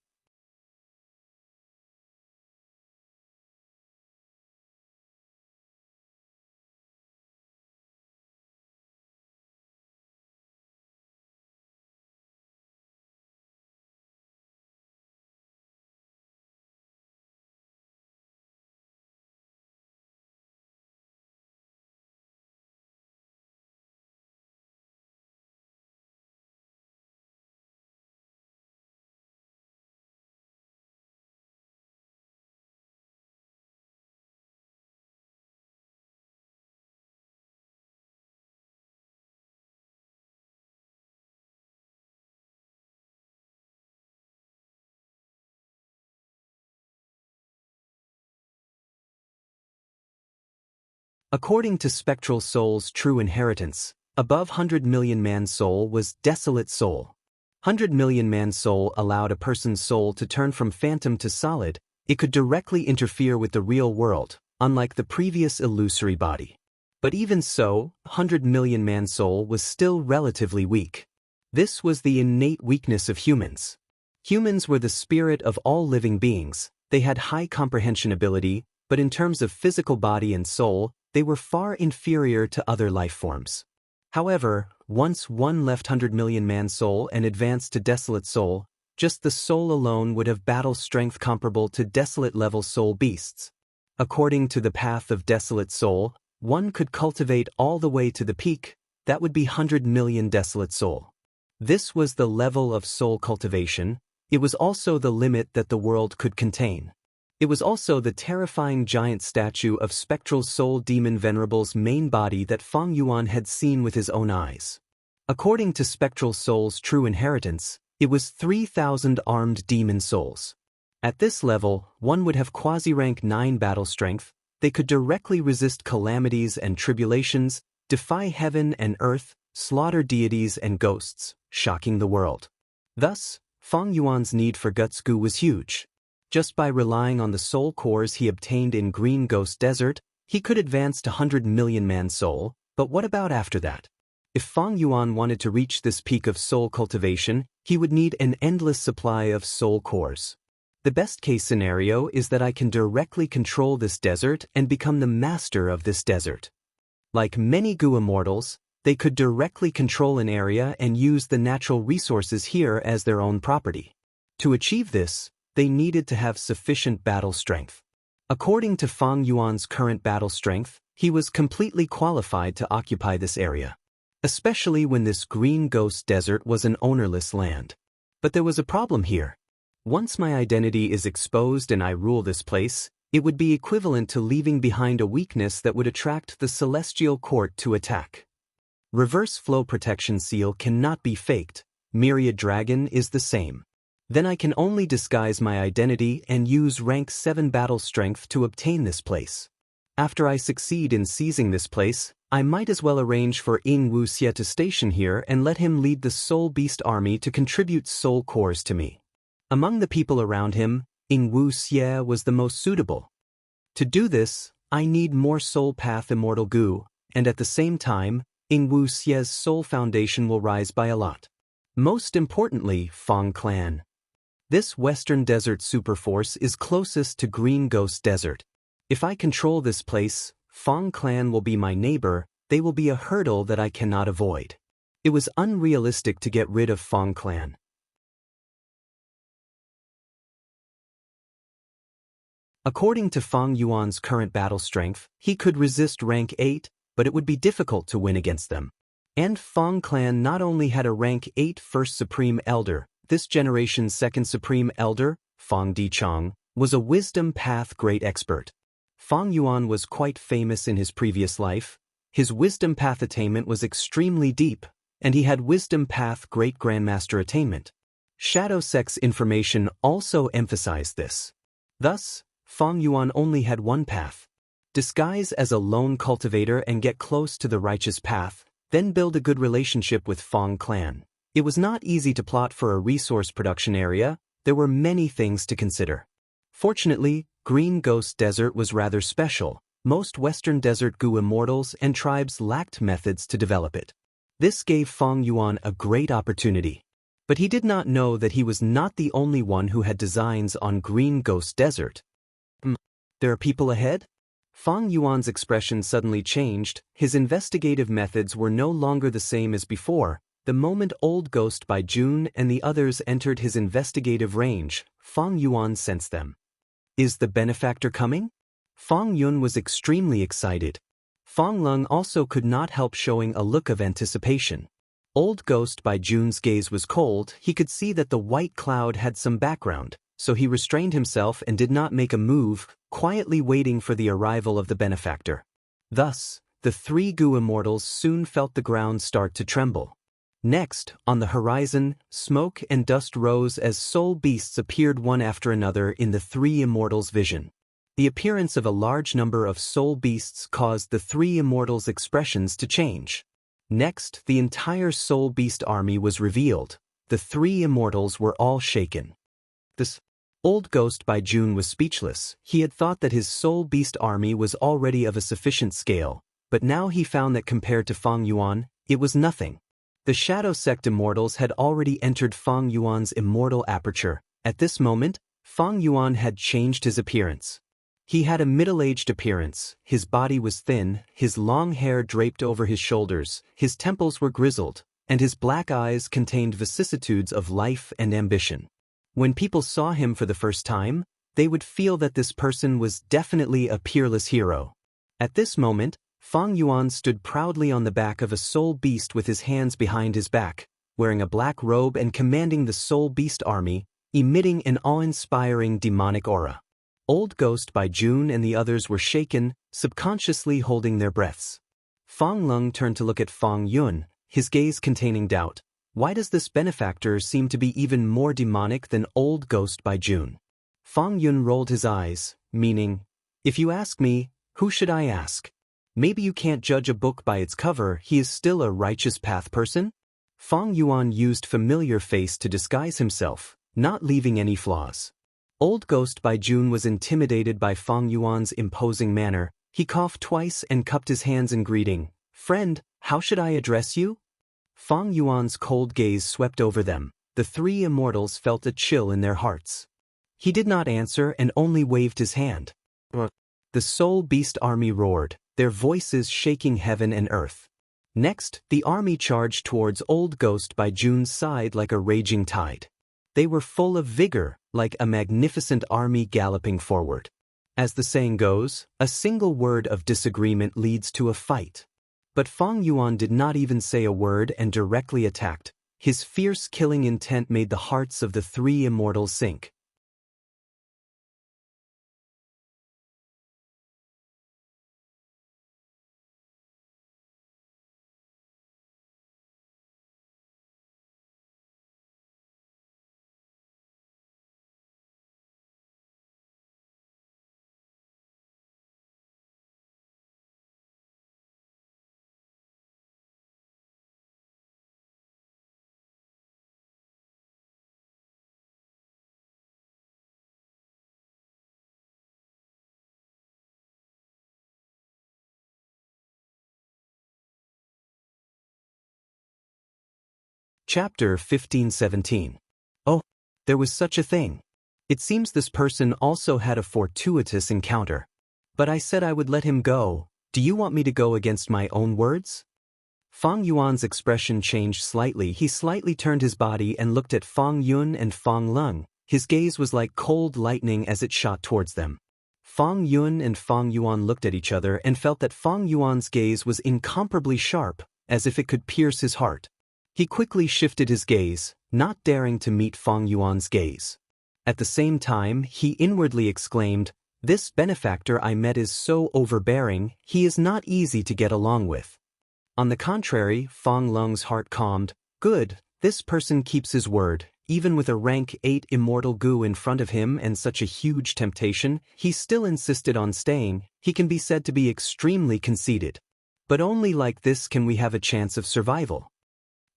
[SPEAKER 1] According to Spectral Soul's true inheritance, above 100 million man soul was desolate soul. 100 million man soul allowed a person's soul to turn from phantom to solid. It could directly interfere with the real world, unlike the previous illusory body. But even so, 100 million man soul was still relatively weak. This was the innate weakness of humans. Humans were the spirit of all living beings. They had high comprehension ability, but in terms of physical body and soul, they were far inferior to other life forms. However, once one left 100 million man soul and advanced to desolate soul, just the soul alone would have battle strength comparable to desolate-level soul beasts. According to the path of desolate soul, one could cultivate all the way to the peak. That would be 100 million desolate soul. This was the level of soul cultivation. It was also the limit that the world could contain. It was also the terrifying giant statue of Spectral Soul Demon Venerable's main body that Fang Yuan had seen with his own eyes. According to Spectral Soul's true inheritance, it was 3,000 armed demon souls. At this level, one would have quasi-rank 9 battle strength. They could directly resist calamities and tribulations, defy heaven and earth, slaughter deities and ghosts, shocking the world. Thus, Fang Yuan's need for Gutsgu was huge. Just by relying on the soul cores he obtained in Green Ghost Desert, he could advance to 100 million man soul, but what about after that? If Fang Yuan wanted to reach this peak of soul cultivation, he would need an endless supply of soul cores. The best-case scenario is that I can directly control this desert and become the master of this desert. Like many Gu immortals, they could directly control an area and use the natural resources here as their own property. To achieve this, they needed to have sufficient battle strength. According to Fang Yuan's current battle strength, he was completely qualified to occupy this area. Especially when this Green Ghost Desert was an ownerless land. But there was a problem here. Once my identity is exposed and I rule this place, it would be equivalent to leaving behind a weakness that would attract the Celestial Court to attack. Reverse Flow Protection Seal cannot be faked. Myriad Dragon is the same. Then I can only disguise my identity and use rank 7 battle strength to obtain this place. After I succeed in seizing this place, I might as well arrange for Wuxia to station here and let him lead the Soul Beast army to contribute soul cores to me. Among the people around him, Wuxia was the most suitable. To do this, I need more Soul Path Immortal goo, and at the same time, Wuxia's soul foundation will rise by a lot. Most importantly, Fang Clan. This Western Desert superforce is closest to Green Ghost Desert. If I control this place, Fang Clan will be my neighbor, they will be a hurdle that I cannot avoid. It was unrealistic to get rid of Fang Clan. According to Fang Yuan's current battle strength, he could resist rank 8, but it would be difficult to win against them. And Fang Clan not only had a rank 8 First Supreme Elder, this generation's Second Supreme Elder, Fang Dichang, was a Wisdom Path Great Expert. Fang Yuan was quite famous in his previous life. His Wisdom Path attainment was extremely deep, and he had Wisdom Path Great Grandmaster attainment. Shadow Sect's information also emphasized this. Thus, Fang Yuan only had one path. Disguise as a lone cultivator and get close to the righteous path, then build a good relationship with Fang Clan. It was not easy to plot for a resource production area, there were many things to consider. Fortunately, Green Ghost Desert was rather special. Most Western Desert goo immortals and tribes lacked methods to develop it. This gave Fang Yuan a great opportunity. But he did not know that he was not the only one who had designs on Green Ghost Desert. There are people ahead? Fang Yuan's expression suddenly changed. His investigative methods were no longer the same as before. The moment Old Ghost by June and the others entered his investigative range, Fang Yuan sensed them. Is the benefactor coming? Fang Yun was extremely excited. Fang Lung also could not help showing a look of anticipation. Old Ghost by June's gaze was cold. He could see that the white cloud had some background, so he restrained himself and did not make a move, quietly waiting for the arrival of the benefactor. Thus, the three goo immortals soon felt the ground start to tremble. Next, on the horizon, smoke and dust rose as soul beasts appeared one after another in the three immortals' vision. The appearance of a large number of soul beasts caused the three immortals' expressions to change. Next, the entire soul beast army was revealed. The three immortals were all shaken. This Old Ghost by June was speechless. He had thought that his soul beast army was already of a sufficient scale, but now he found that compared to Fang Yuan, it was nothing. The Shadow Sect immortals had already entered Fang Yuan's immortal aperture. At this moment, Fang Yuan had changed his appearance. He had a middle-aged appearance, his body was thin, his long hair draped over his shoulders, his temples were grizzled, and his black eyes contained vicissitudes of life and ambition. When people saw him for the first time, they would feel that this person was definitely a peerless hero. At this moment, Fang Yuan stood proudly on the back of a soul beast with his hands behind his back, wearing a black robe and commanding the soul beast army, emitting an awe-inspiring demonic aura. Old Ghost by June and the others were shaken, subconsciously holding their breaths. Fang Lung turned to look at Fang Yun, his gaze containing doubt. Why does this benefactor seem to be even more demonic than Old Ghost by June? Fang Yun rolled his eyes, meaning, if you ask me, who should I ask? Maybe you can't judge a book by its cover, he is still a righteous path person? Fang Yuan used familiar face to disguise himself, not leaving any flaws. Old Ghost by June was intimidated by Fang Yuan's imposing manner. He coughed twice and cupped his hands in greeting. Friend, how should I address you? Fang Yuan's cold gaze swept over them. The three immortals felt a chill in their hearts. He did not answer and only waved his hand. The soul beast army roared, their voices shaking heaven and earth. Next, the army charged towards Old Ghost by June's side like a raging tide. They were full of vigor, like a magnificent army galloping forward. As the saying goes, a single word of disagreement leads to a fight. But Fang Yuan did not even say a word and directly attacked. His fierce killing intent made the hearts of the three immortals sink. Chapter 1517. Oh, there was such a thing. It seems this person also had a fortuitous encounter. But I said I would let him go. Do you want me to go against my own words? Fang Yuan's expression changed slightly. He slightly turned his body and looked at Fang Yun and Fang Lung. His gaze was like cold lightning as it shot towards them. Fang Yun and Fang Yuan looked at each other and felt that Fang Yuan's gaze was incomparably sharp, as if it could pierce his heart. He quickly shifted his gaze, not daring to meet Fang Yuan's gaze. At the same time, he inwardly exclaimed, "This benefactor I met is so overbearing, he is not easy to get along with." On the contrary, Fang Lung's heart calmed. Good, this person keeps his word. Even with a rank 8 immortal goo in front of him and such a huge temptation, he still insisted on staying. He can be said to be extremely conceited. But only like this can we have a chance of survival.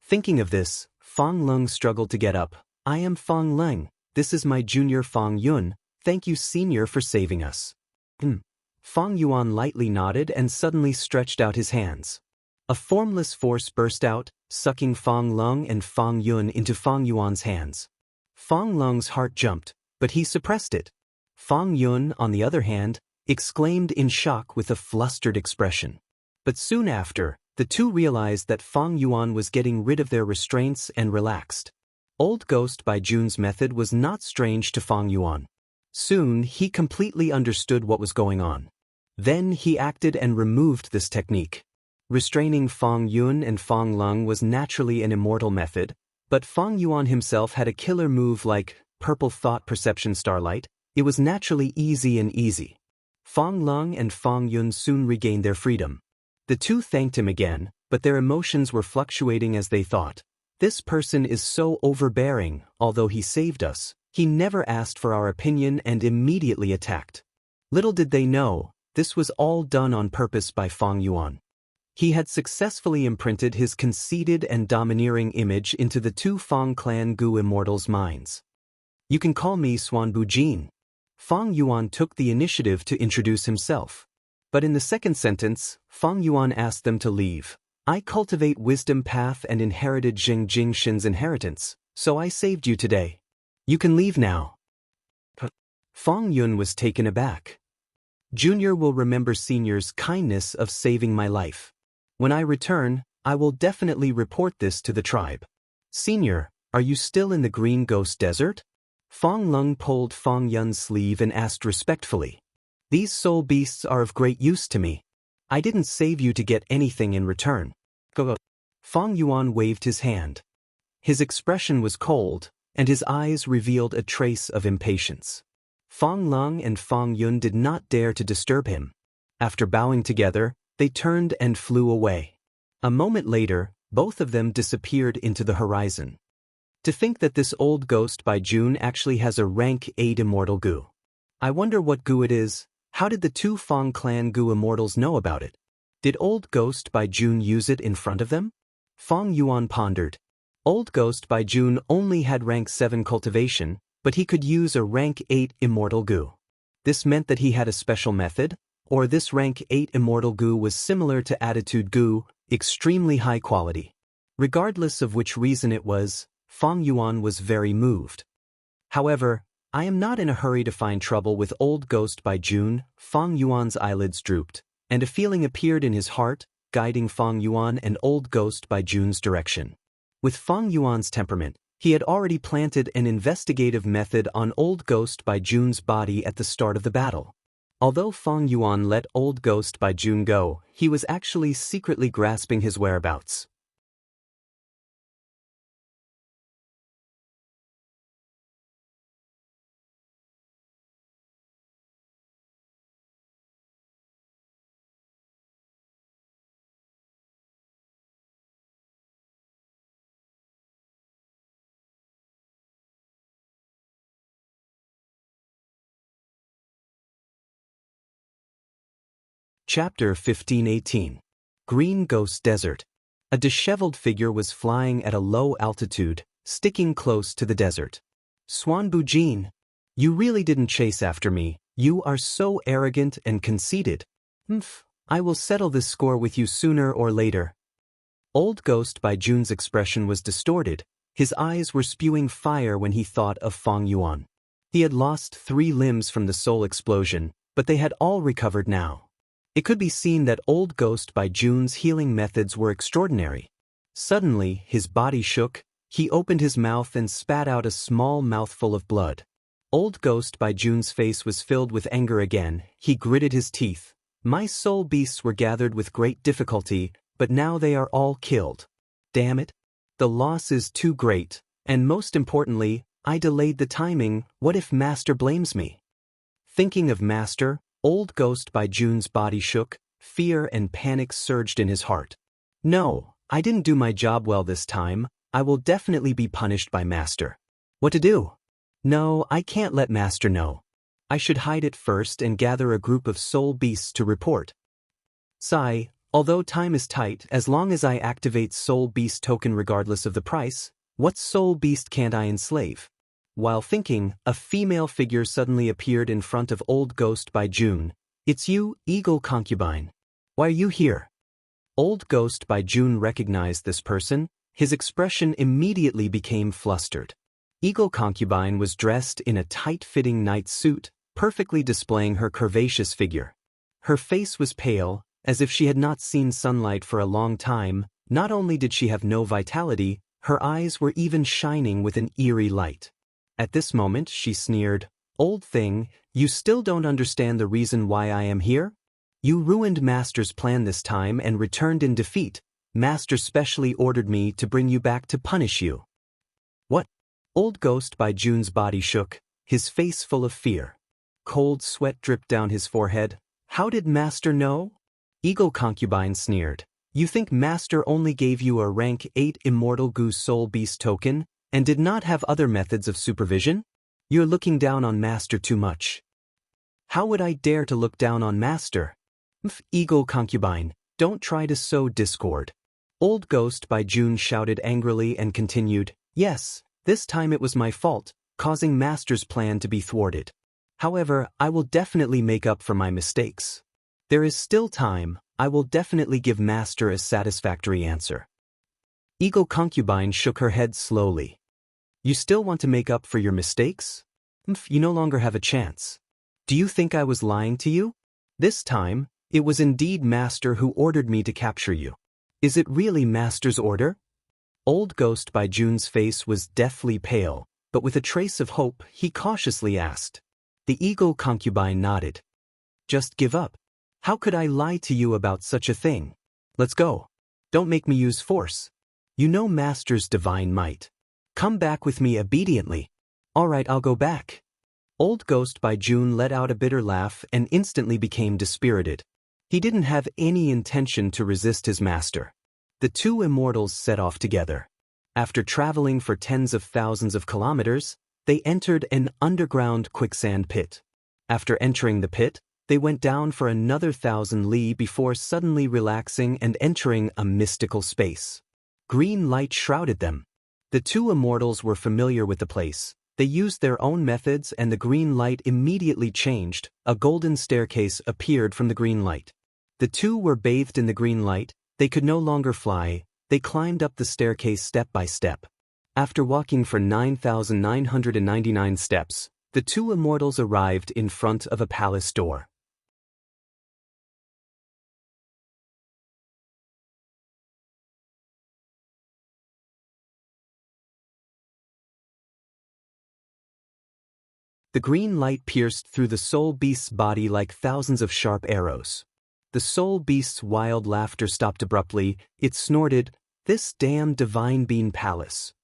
[SPEAKER 1] Thinking of this, Fang Lung struggled to get up. I am Fang Lung. This is my junior Fang Yun. Thank you, senior, for saving us. Fang Yuan lightly nodded and suddenly stretched out his hands. A formless force burst out, sucking Fang Lung and Fang Yun into Fang Yuan's hands. Fang Lung's heart jumped, but he suppressed it. Fang Yun, on the other hand, exclaimed in shock with a flustered expression. But soon after, the two realized that Fang Yuan was getting rid of their restraints and relaxed. Old Ghost by Jun's method was not strange to Fang Yuan. Soon, he completely understood what was going on. Then he acted and removed this technique. Restraining Fang Yun and Fang Lung was naturally an immortal method, but Fang Yuan himself had a killer move like Purple Thought Perception Starlight. It was naturally easy. Fang Lung and Fang Yun soon regained their freedom. The two thanked him again, but their emotions were fluctuating as they thought. This person is so overbearing. Although he saved us, he never asked for our opinion and immediately attacked. Little did they know, this was all done on purpose by Fang Yuan. He had successfully imprinted his conceited and domineering image into the two Fang clan Gu immortals' minds. You can call me Xuanbu Jin. Fang Yuan took the initiative to introduce himself. But in the second sentence, Fang Yuan asked them to leave. I cultivate wisdom path and inherited Jing Shin's inheritance, so I saved you today. You can leave now. Fang Yun was taken aback. Junior will remember senior's kindness of saving my life. When I return, I will definitely report this to the tribe. Senior, are you still in the Green Ghost Desert? Fang Lung pulled Fang Yun's sleeve and asked respectfully. These soul beasts are of great use to me. I didn't save you to get anything in return. Go. Fang Yuan waved his hand. His expression was cold, and his eyes revealed a trace of impatience. Fang Lung and Fang Yun did not dare to disturb him. After bowing together, they turned and flew away. A moment later, both of them disappeared into the horizon. To think that this old ghost by Jun actually has a rank 8 immortal Gu. I wonder what Gu it is. How did the two Fang clan Gu immortals know about it? Did old ghost by Jun use it in front of them? Fang Yuan pondered. Old ghost by Jun only had rank 7 cultivation, but he could use a rank 8 immortal Gu. This meant that he had a special method? Or this rank 8 immortal Gu was similar to attitude Gu, extremely high quality. Regardless of which reason it was, Fang Yuan was very moved. However, I am not in a hurry to find trouble with old ghost by Jun. Fang Yuan's eyelids drooped, and a feeling appeared in his heart, guiding Fang Yuan and old ghost by Jun's direction. With Fang Yuan's temperament, he had already planted an investigative method on old ghost by Jun's body at the start of the battle. Although Fang Yuan let old ghost by Jun go, he was actually secretly grasping his whereabouts. Chapter 1518. Green Ghost Desert. A disheveled figure was flying at a low altitude, sticking close to the desert. Xuanbu Jin, you really didn't chase after me. You are so arrogant and conceited. I will settle this score with you sooner or later. Old Ghost by Jun's expression was distorted. His eyes were spewing fire when he thought of Feng Yuan. He had lost 3 limbs from the soul explosion, but they had all recovered now. It could be seen that Old Ghost by Jun's healing methods were extraordinary. Suddenly, his body shook, he opened his mouth and spat out a small mouthful of blood. Old Ghost by Jun's face was filled with anger again. He gritted his teeth. My soul beasts were gathered with great difficulty, but now they are all killed. Damn it. The loss is too great, and most importantly, I delayed the timing. What if Master blames me? Thinking of Master, Old Ghost by Jun's body shook, fear and panic surged in his heart. No, I didn't do my job well this time. I will definitely be punished by Master. What to do? No, I can't let Master know. I should hide it first and gather a group of soul beasts to report. Sigh, although time is tight, as long as I activate soul beast token regardless of the price, what soul beast can't I enslave? While thinking, a female figure suddenly appeared in front of Old Ghost by Jun. It's you, Eagle Concubine. Why are you here? Old Ghost by Jun recognized this person. His expression immediately became flustered. Eagle Concubine was dressed in a tight-fitting night suit, perfectly displaying her curvaceous figure. Her face was pale, as if she had not seen sunlight for a long time. Not only did she have no vitality, her eyes were even shining with an eerie light. At this moment, she sneered, Old thing, you still don't understand the reason why I am here? You ruined Master's plan this time and returned in defeat. Master specially ordered me to bring you back to punish you. What? Old Ghost by Jun's body shook, his face full of fear. Cold sweat dripped down his forehead. How did Master know? Eagle Concubine sneered. You think Master only gave you a rank 8 Immortal Goose Soul Beast token, and did not have other methods of supervision? You're looking down on Master too much. How would I dare to look down on Master? Eagle Concubine, don't try to sow discord. Old Ghost by Jun shouted angrily and continued, Yes, this time it was my fault, causing Master's plan to be thwarted. However, I will definitely make up for my mistakes. There is still time. I will definitely give Master a satisfactory answer. Eagle Concubine shook her head slowly. You still want to make up for your mistakes? You no longer have a chance. Do you think I was lying to you? This time, it was indeed Master who ordered me to capture you. Is it really Master's order? Old Ghost by Jun's face was deathly pale, but with a trace of hope, he cautiously asked. The Eagle Concubine nodded. Just give up. How could I lie to you about such a thing? Let's go. Don't make me use force. You know Master's divine might. Come back with me obediently. All right, I'll go back. Old Ghost by Jun let out a bitter laugh and instantly became dispirited. He didn't have any intention to resist his master. The two immortals set off together. After traveling for tens of thousands of kilometers, they entered an underground quicksand pit. After entering the pit, they went down for another 1,000 li before suddenly relaxing and entering a mystical space. Green light shrouded them. The two immortals were familiar with the place. They used their own methods and the green light immediately changed. A golden staircase appeared from the green light. The two were bathed in the green light. They could no longer fly. They climbed up the staircase step by step. After walking for 9,999 steps, the two immortals arrived in front of a palace door. The green light pierced through the soul beast's body like thousands of sharp arrows. The soul beast's wild laughter stopped abruptly. It snorted, "This damn divine bean palace."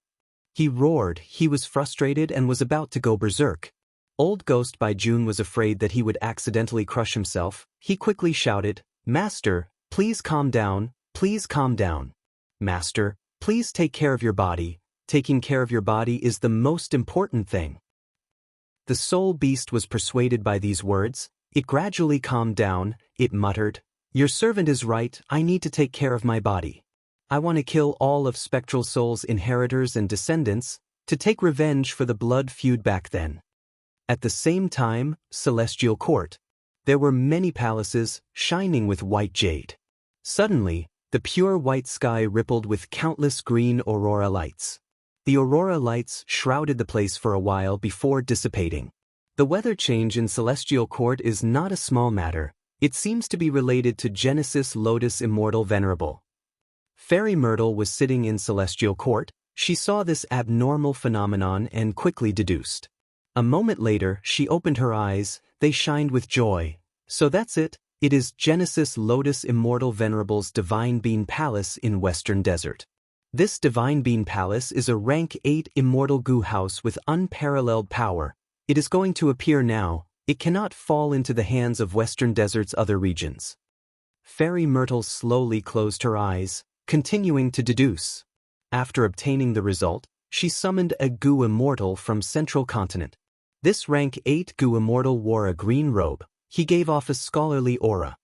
[SPEAKER 1] He roared. He was frustrated and was about to go berserk. Old Ghost by Jun was afraid that he would accidentally crush himself. He quickly shouted, "Master, please calm down, please calm down. Master, please take care of your body. Taking care of your body is the most important thing." The soul beast was persuaded by these words. It gradually calmed down. It muttered, "Your servant is right. I need to take care of my body. I want to kill all of Spectral Soul's inheritors and descendants, to take revenge for the blood feud back then." At the same time, Celestial Court. There were many palaces, shining with white jade. Suddenly, The pure white sky rippled with countless green aurora lights. The aurora lights shrouded the place for a while before dissipating. The weather change in Celestial Court is not a small matter. It seems to be related to Genesis Lotus Immortal Venerable. Fairy Myrtle was sitting in Celestial Court. She saw this abnormal phenomenon and quickly deduced. A moment later, she opened her eyes. They shined with joy. So that's it. It is Genesis Lotus Immortal Venerable's Divine Bean Palace in Western Desert. This Divine Bean Palace is a rank 8 immortal goo house with unparalleled power. It is going to appear now. It cannot fall into the hands of Western Desert's other regions. Fairy Myrtle slowly closed her eyes, continuing to deduce. After obtaining the result, she summoned a goo immortal from Central Continent. This rank 8 goo immortal wore a green robe. He gave off a scholarly aura.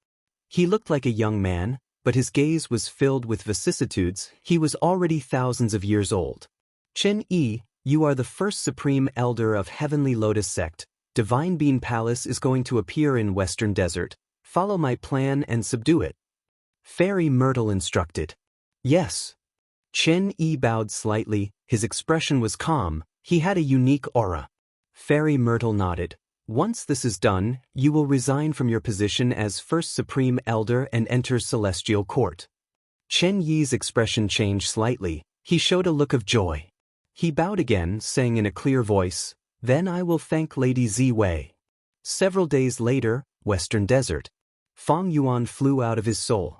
[SPEAKER 1] He looked like a young man, but his gaze was filled with vicissitudes. He was already thousands of years old. Chen Yi, you are the first supreme elder of Heavenly Lotus Sect. Divine Bean Palace is going to appear in Western Desert. Follow my plan and subdue it. Fairy Myrtle instructed. Yes. Chen Yi bowed slightly. His expression was calm. He had a unique aura. Fairy Myrtle nodded. Once this is done, you will resign from your position as First Supreme Elder and enter Celestial Court. Chen Yi's expression changed slightly. He showed a look of joy. He bowed again, saying in a clear voice, "Then I will thank Lady Zi Wei." Several days later, Western Desert. Fang Yuan flew out of his soul.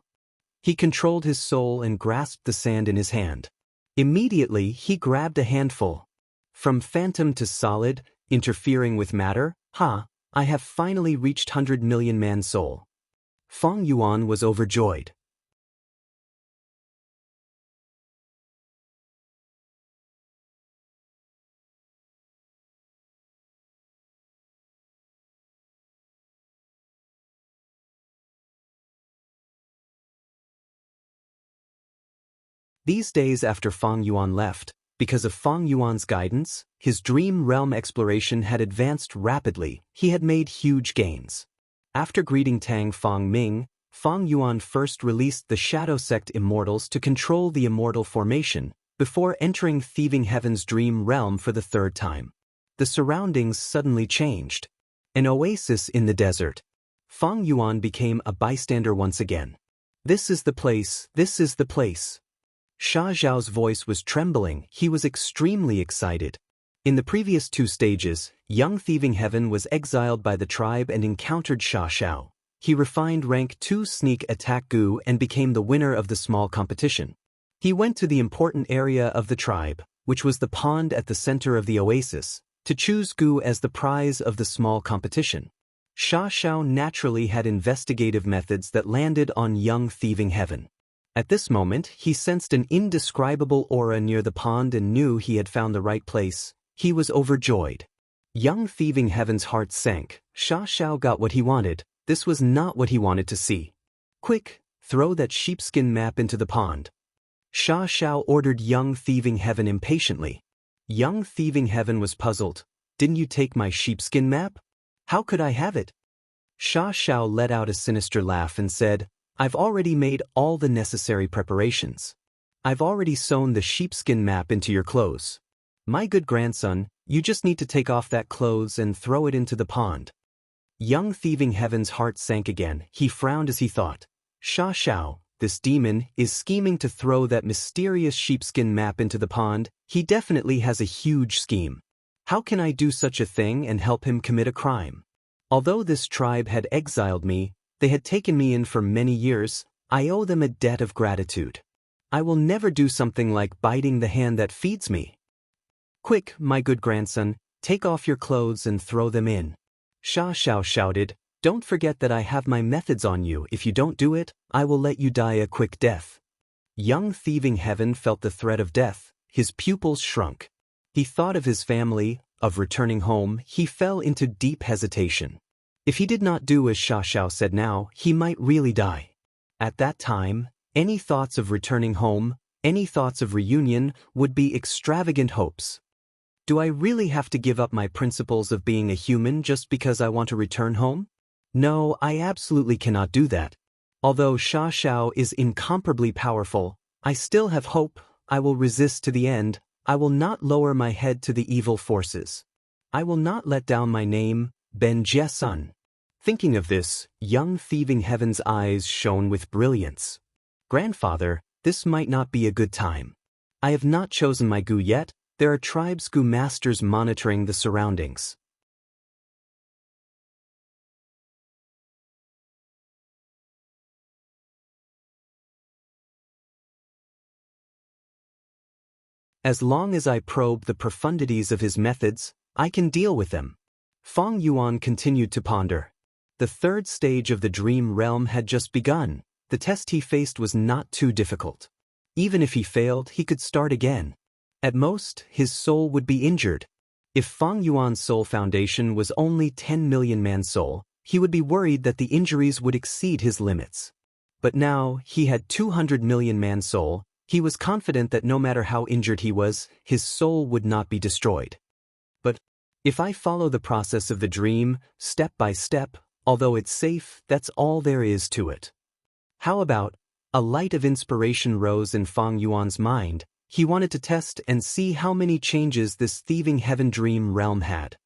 [SPEAKER 1] He controlled his soul and grasped the sand in his hand. Immediately, he grabbed a handful. From phantom to solid, interfering with matter, I have finally reached 100 million man soul. Fang Yuan was overjoyed. These days after Fang Yuan left, because of Fang Yuan's guidance, his dream realm exploration had advanced rapidly. He had made huge gains. After greeting Tang Fang Ming, Fang Yuan first released the Shadow Sect Immortals to control the Immortal formation, before entering Thieving Heaven's dream realm for the third time. The surroundings suddenly changed. An oasis in the desert. Fang Yuan became a bystander once again. This is the place, this is the place. Sha Zhao's voice was trembling. He was extremely excited. In the previous 2 stages, young Thieving Heaven was exiled by the tribe and encountered Sha Zhao. He refined rank 2 sneak attack goo and became the winner of the small competition. He went to the important area of the tribe, which was the pond at the center of the oasis, to choose goo as the prize of the small competition. Sha Zhao naturally had investigative methods that landed on young Thieving Heaven. At this moment, he sensed an indescribable aura near the pond and knew he had found the right place. He was overjoyed. Young Thieving Heaven's heart sank. Sha Zhao got what he wanted. This was not what he wanted to see. Quick, throw that sheepskin map into the pond. Sha Zhao ordered young Thieving Heaven impatiently. Young Thieving Heaven was puzzled. Didn't you take my sheepskin map? How could I have it? Sha Zhao let out a sinister laugh and said, I've already made all the necessary preparations. I've already sewn the sheepskin map into your clothes. My good grandson, you just need to take off that clothes and throw it into the pond. Young Thieving Heaven's heart sank again. He frowned as he thought. Sha Zhao, this demon, is scheming to throw that mysterious sheepskin map into the pond. He definitely has a huge scheme. How can I do such a thing and help him commit a crime? Although this tribe had exiled me, they had taken me in for many years. I owe them a debt of gratitude. I will never do something like biting the hand that feeds me. Quick, my good grandson, take off your clothes and throw them in. Sha Zhao shouted, don't forget that I have my methods on you. If you don't do it, I will let you die a quick death. Young Thieving Heaven felt the threat of death. His pupils shrunk. He thought of his family, of returning home. He fell into deep hesitation. If he did not do as Sha Zhao said now, he might really die. At that time, any thoughts of returning home, any thoughts of reunion, would be extravagant hopes. Do I really have to give up my principles of being a human just because I want to return home? No, I absolutely cannot do that. Although Xiao is incomparably powerful, I still have hope. I will resist to the end. I will not lower my head to the evil forces. I will not let down my name, Ben Jiesun. Thinking of this, young thieving Heaven's eyes shone with brilliance. Grandfather, this might not be a good time. I have not chosen my gu yet. There are tribes gu masters monitoring the surroundings. As long as I probe the profundities of his methods, I can deal with them. Fang Yuan continued to ponder. The third stage of the dream realm had just begun. The test he faced was not too difficult. Even if he failed, he could start again. At most, his soul would be injured. If Fang Yuan's soul foundation was only 10 million man soul, he would be worried that the injuries would exceed his limits. But now, he had 200 million man soul. He was confident that no matter how injured he was, his soul would not be destroyed. But if I follow the process of the dream, step by step, although it's safe, that's all there is to it. How about, a light of inspiration rose in Fang Yuan's mind. He wanted to test and see how many changes this thieving heaven dream realm had.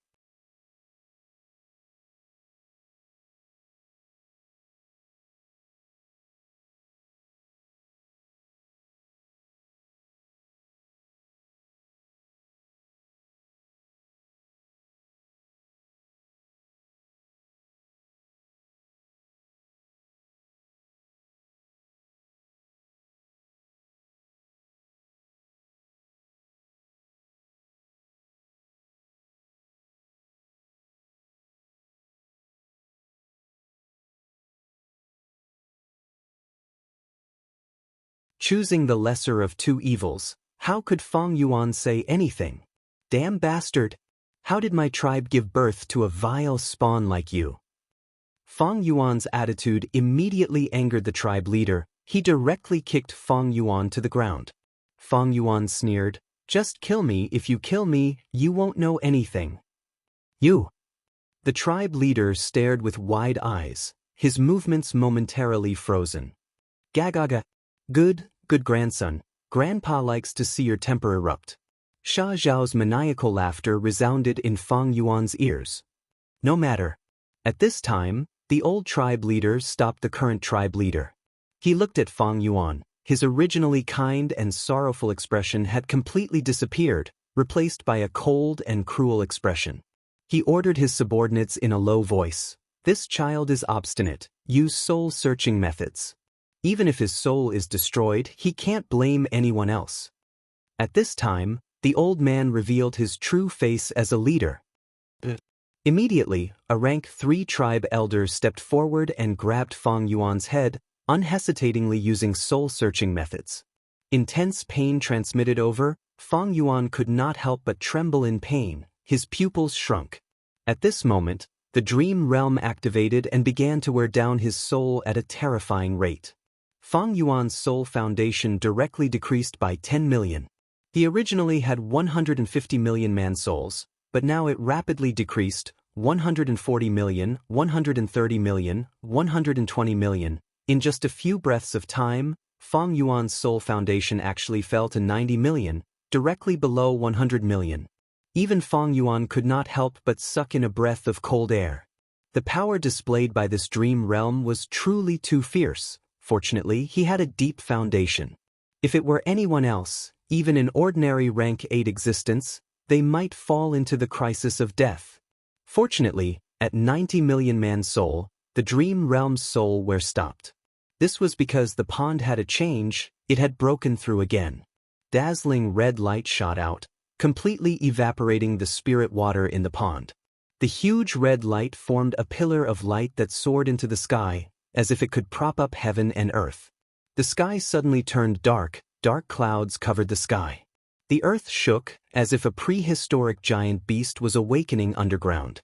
[SPEAKER 1] Choosing the lesser of two evils, how could Fang Yuan say anything? Damn bastard! How did my tribe give birth to a vile spawn like you? Fang Yuan's attitude immediately angered the tribe leader. He directly kicked Fang Yuan to the ground. Fang Yuan sneered, "Just kill me. If you kill me, you won't know anything." You! The tribe leader stared with wide eyes, his movements momentarily frozen. Gagaga. Good grandson. Grandpa likes to see your temper erupt. Sha Zhao's maniacal laughter resounded in Fang Yuan's ears. No matter. At this time, the old tribe leader stopped the current tribe leader. He looked at Fang Yuan. His originally kind and sorrowful expression had completely disappeared, replaced by a cold and cruel expression. He ordered his subordinates in a low voice. This child is obstinate. Use soul-searching methods. Even if his soul is destroyed, he can't blame anyone else. At this time, the old man revealed his true face as a leader. Immediately, a rank 3 tribe elder stepped forward and grabbed Fang Yuan's head, unhesitatingly using soul-searching methods. Intense pain transmitted over, Fang Yuan could not help but tremble in pain. His pupils shrunk. At this moment, the dream realm activated and began to wear down his soul at a terrifying rate. Fang Yuan's soul foundation directly decreased by 10 million. He originally had 150 million man souls, but now it rapidly decreased, 140 million, 130 million, 120 million. In just a few breaths of time, Fang Yuan's soul foundation actually fell to 90 million, directly below 100 million. Even Fang Yuan could not help but suck in a breath of cold air. The power displayed by this dream realm was truly too fierce. Fortunately, he had a deep foundation. If it were anyone else, even in ordinary rank 8 existence, they might fall into the crisis of death. Fortunately, at 90 million man soul, the dream realm's soul were stopped. This was because the pond had a change, it had broken through again. Dazzling red light shot out, completely evaporating the spirit water in the pond. The huge red light formed a pillar of light that soared into the sky, as if it could prop up heaven and earth. The sky suddenly turned dark, dark clouds covered the sky. The earth shook, as if a prehistoric giant beast was awakening underground.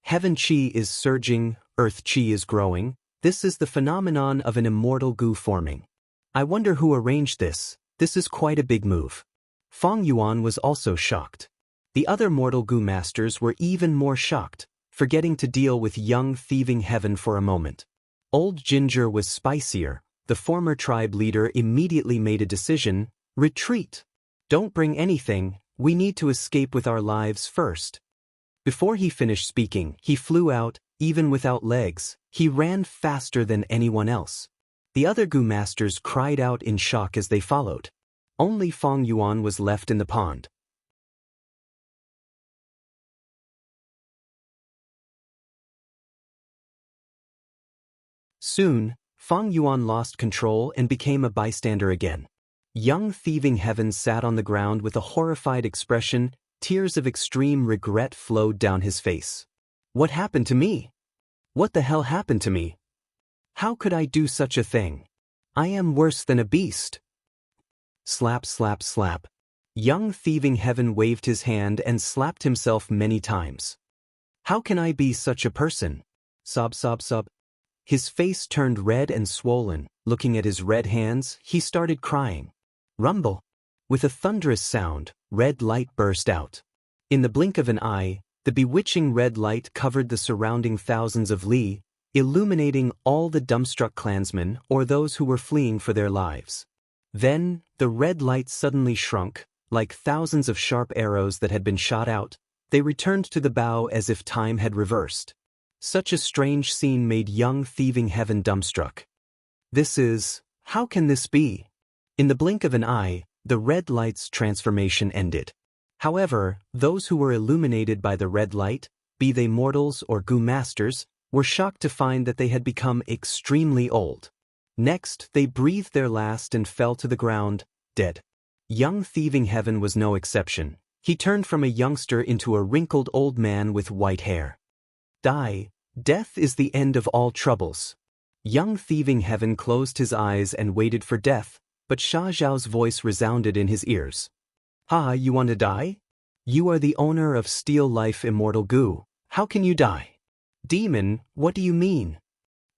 [SPEAKER 1] Heaven chi is surging, earth chi is growing. This is the phenomenon of an immortal gu forming. I wonder who arranged this. This is quite a big move. Fang Yuan was also shocked. The other mortal gu masters were even more shocked, forgetting to deal with young thieving heaven for a moment. Old Ginger was spicier. The former tribe leader immediately made a decision: retreat. Don't bring anything, we need to escape with our lives first. Before he finished speaking, he flew out. Even without legs, he ran faster than anyone else. The other Gu masters cried out in shock as they followed. Only Fang Yuan was left in the pond. Soon, Fang Yuan lost control and became a bystander again. Young Thieving Heaven sat on the ground with a horrified expression. Tears of extreme regret flowed down his face. What happened to me? What the hell happened to me? How could I do such a thing? I am worse than a beast. Slap, slap, slap. Young Thieving Heaven waved his hand and slapped himself many times. How can I be such a person? Sob, sob, sob. His face turned red and swollen. Looking at his red hands, he started crying. Rumble. With a thunderous sound, red light burst out. In the blink of an eye, the bewitching red light covered the surrounding thousands of li, illuminating all the dumbstruck clansmen or those who were fleeing for their lives. Then, the red light suddenly shrunk. Like thousands of sharp arrows that had been shot out, they returned to the bow as if time had reversed. Such a strange scene made young Thieving Heaven dumbstruck. How can this be? In the blink of an eye, the red light's transformation ended. However, those who were illuminated by the red light, be they mortals or Gu masters, were shocked to find that they had become extremely old. Next, they breathed their last and fell to the ground, dead. Young Thieving Heaven was no exception. He turned from a youngster into a wrinkled old man with white hair. Death is the end of all troubles. Young Thieving Heaven closed his eyes and waited for death, but Sha Zhao's voice resounded in his ears. Ha, you want to die? You are the owner of Steel Life Immortal Gu. How can you die? Demon, what do you mean?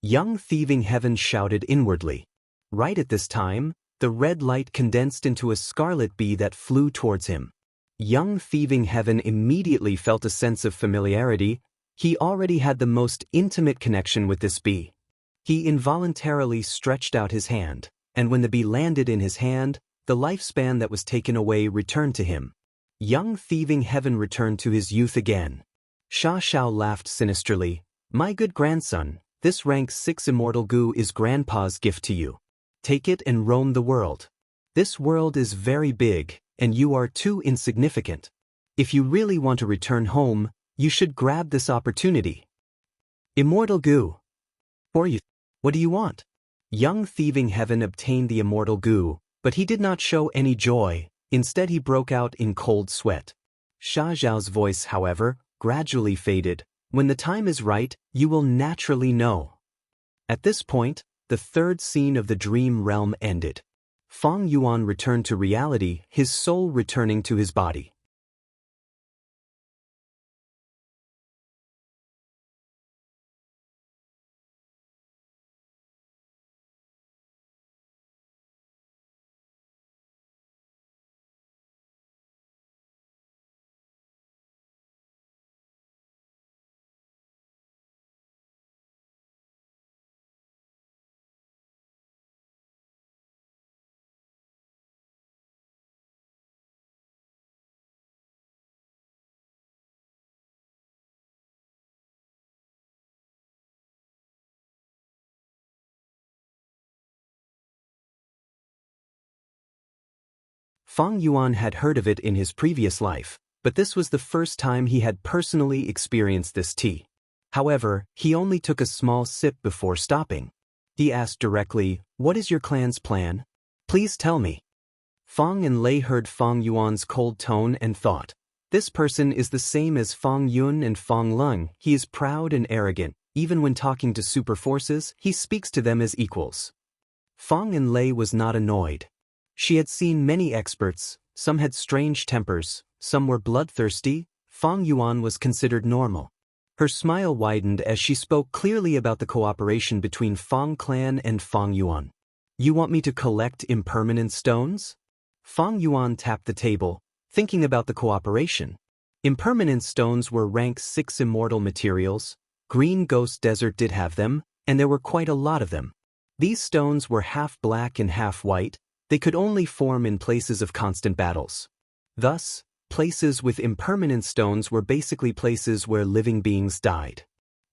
[SPEAKER 1] Young Thieving Heaven shouted inwardly. Right at this time, the red light condensed into a scarlet bee that flew towards him. Young Thieving Heaven immediately felt a sense of familiarity. He already had the most intimate connection with this bee. He involuntarily stretched out his hand, and when the bee landed in his hand, the lifespan that was taken away returned to him. Young Thieving Heaven returned to his youth again. Sha Shao laughed sinisterly. My good grandson, this rank 6 Immortal Gu is Grandpa's gift to you. Take it and roam the world. This world is very big, and you are too insignificant. If you really want to return home, you should grab this opportunity. Immortal Gu. For you. What do you want? Young Thieving Heaven obtained the Immortal Gu, but he did not show any joy. Instead he broke out in cold sweat. Sha Zhao's voice, however, gradually faded. When the time is right, you will naturally know. At this point, the third scene of the dream realm ended. Fang Yuan returned to reality, his soul returning to his body. Fang Yuan had heard of it in his previous life, but this was the first time he had personally experienced this tea. However, he only took a small sip before stopping. He asked directly, "What is your clan's plan? Please tell me." Fang and Lei heard Fang Yuan's cold tone and thought, this person is the same as Fang Yun and Fang Lung. He is proud and arrogant. Even when talking to super forces, he speaks to them as equals. Fang and Lei was not annoyed. She had seen many experts, some had strange tempers, some were bloodthirsty. Fang Yuan was considered normal. Her smile widened as she spoke clearly about the cooperation between Fang clan and Fang Yuan. You want me to collect impermanent stones? Fang Yuan tapped the table, thinking about the cooperation. Impermanent stones were rank 6 immortal materials. Green Ghost Desert did have them, and there were quite a lot of them. These stones were half black and half white. They could only form in places of constant battles. Thus, places with impermanent stones were basically places where living beings died.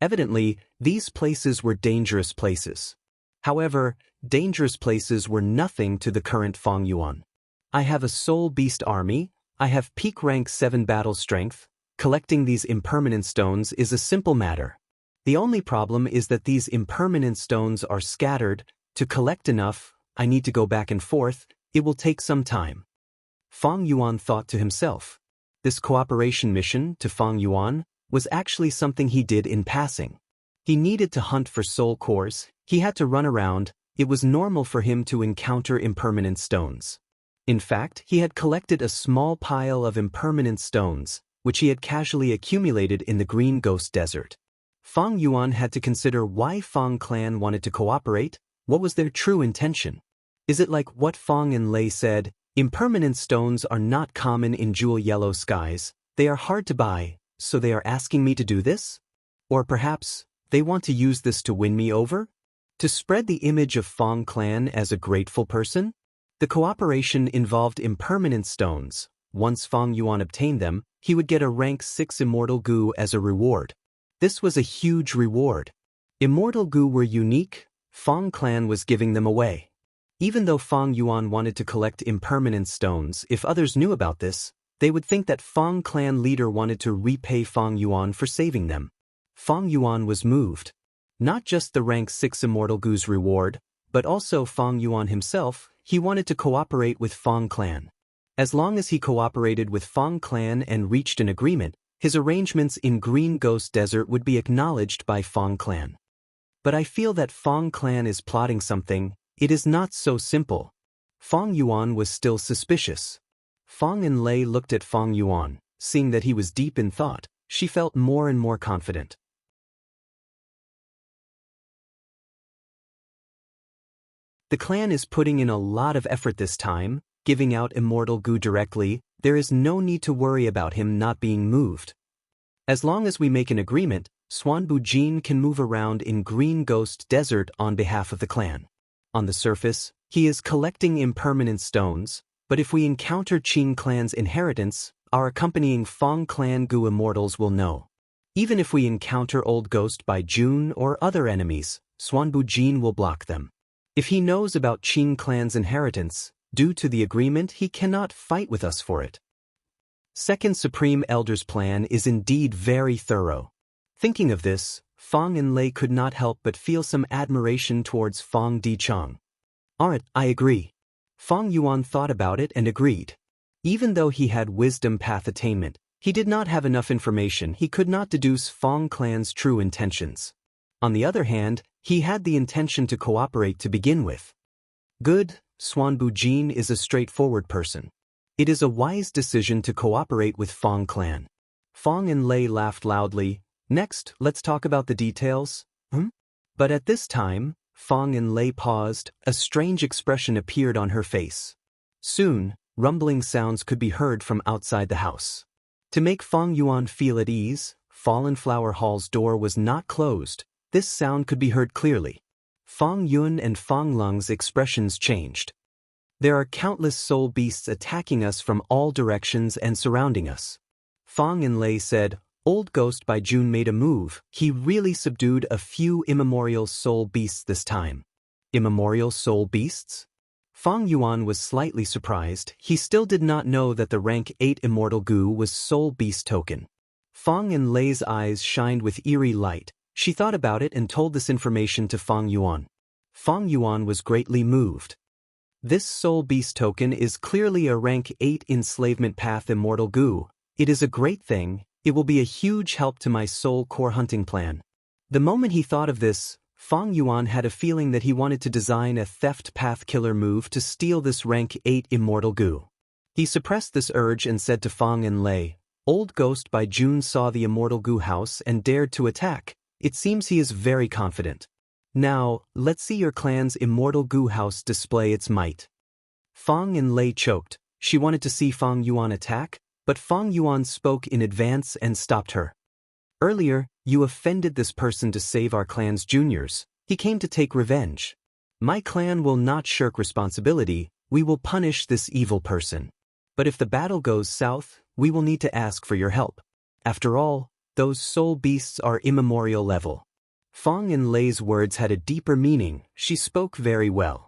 [SPEAKER 1] Evidently, these places were dangerous places. However, dangerous places were nothing to the current Fang Yuan. I have a soul beast army, I have peak rank 7 battle strength. Collecting these impermanent stones is a simple matter. The only problem is that these impermanent stones are scattered. To collect enough, I need to go back and forth. It will take some time. Fang Yuan thought to himself. This cooperation mission to Fang Yuan was actually something he did in passing. He needed to hunt for soul cores, he had to run around, it was normal for him to encounter impermanent stones. In fact, he had collected a small pile of impermanent stones, which he had casually accumulated in the Green Ghost Desert. Fang Yuan had to consider why Fang clan wanted to cooperate. What was their true intention? Is it like what Fang and Lei said, impermanent stones are not common in jewel yellow skies, they are hard to buy, so they are asking me to do this? Or perhaps, they want to use this to win me over? To spread the image of Fang clan as a grateful person? The cooperation involved impermanent stones. Once Fang Yuan obtained them, he would get a rank 6 immortal goo as a reward. This was a huge reward. Immortal goo were unique, Fang clan was giving them away. Even though Fang Yuan wanted to collect impermanent stones, if others knew about this, they would think that Fang clan leader wanted to repay Fang Yuan for saving them. Fang Yuan was moved. Not just the rank 6 immortal goo's reward, but also Fang Yuan himself. He wanted to cooperate with Fang clan. As long as he cooperated with Fang clan and reached an agreement, his arrangements in Green Ghost Desert would be acknowledged by Fang clan. But I feel that Fang clan is plotting something. It is not so simple. Fang Yuan was still suspicious. Fang and Lei looked at Fang Yuan. Seeing that he was deep in thought, she felt more and more confident. The clan is putting in a lot of effort this time, giving out immortal goo directly. There is no need to worry about him not being moved. As long as we make an agreement, Xuanbu Jin can move around in Green Ghost Desert on behalf of the clan. On the surface, he is collecting impermanent stones, but if we encounter Qing clan's inheritance, our accompanying Fang clan goo immortals will know. Even if we encounter Old Ghost by June or other enemies, Xuanbu Jin will block them. If he knows about Qing clan's inheritance, due to the agreement he cannot fight with us for it. Second Supreme Elder's plan is indeed very thorough. Thinking of this, Fang and Lei could not help but feel some admiration towards Fang Dichang. Alright, I agree. Fang Yuan thought about it and agreed. Even though he had wisdom path attainment, he did not have enough information. He could not deduce Fang clan's true intentions. On the other hand, he had the intention to cooperate to begin with. Good, Xuanbu Jin is a straightforward person. It is a wise decision to cooperate with Fang clan. Fang and Lei laughed loudly. Next, let's talk about the details. But at this time, Fang and Lei paused. A strange expression appeared on her face. Soon, rumbling sounds could be heard from outside the house. To make Fang Yuan feel at ease, Fallen Flower Hall's door was not closed. This sound could be heard clearly. Fang Yun and Fang Lung's expressions changed. There are countless soul beasts attacking us from all directions and surrounding us. Fang and Lei said, Old Ghost by June made a move. He really subdued a few immemorial soul beasts this time. Immemorial soul beasts? Fang Yuan was slightly surprised. He still did not know that the rank 8 immortal goo was soul beast token. Fang and Lei's eyes shined with eerie light. She thought about it and told this information to Fang Yuan. Fang Yuan was greatly moved. This soul beast token is clearly a rank 8 enslavement path immortal goo. It is a great thing. It will be a huge help to my soul core hunting plan. The moment he thought of this, Fang Yuan had a feeling that he wanted to design a theft path killer move to steal this rank 8 immortal goo. He suppressed this urge and said to Fang and Lei, Old Ghost by June saw the immortal goo house and dared to attack. It seems he is very confident. Now, let's see your clan's immortal goo house display its might. Fang and Lei choked. She wanted to see Fang Yuan attack, but Fang Yuan spoke in advance and stopped her. Earlier, you offended this person to save our clan's juniors. He came to take revenge. My clan will not shirk responsibility, we will punish this evil person. But if the battle goes south, we will need to ask for your help. After all, those soul beasts are immemorial level. Fang Enlei's words had a deeper meaning, she spoke very well.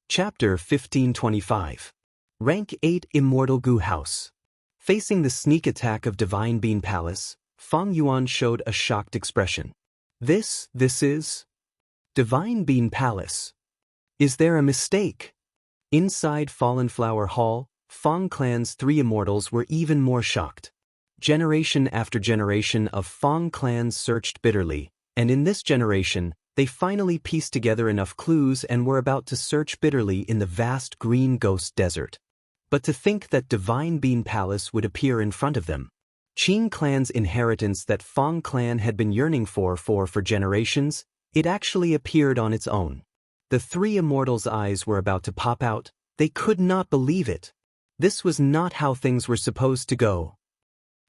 [SPEAKER 1] Chapter 1525. Rank 8 Immortal Goo House. Facing the sneak attack of Divine Bean Palace, Fang Yuan showed a shocked expression. This is Divine Bean Palace. Is there a mistake? Inside Fallen Flower Hall, Fang Clan's 3 immortals were even more shocked. Generation after generation of Fang clans searched bitterly, and in this generation, they finally pieced together enough clues and were about to search bitterly in the vast green ghost desert. But to think that Divine Bean Palace would appear in front of them. Qing clan's inheritance that Fang clan had been yearning for generations, it actually appeared on its own. The 3 immortals' eyes were about to pop out, they could not believe it. This was not how things were supposed to go.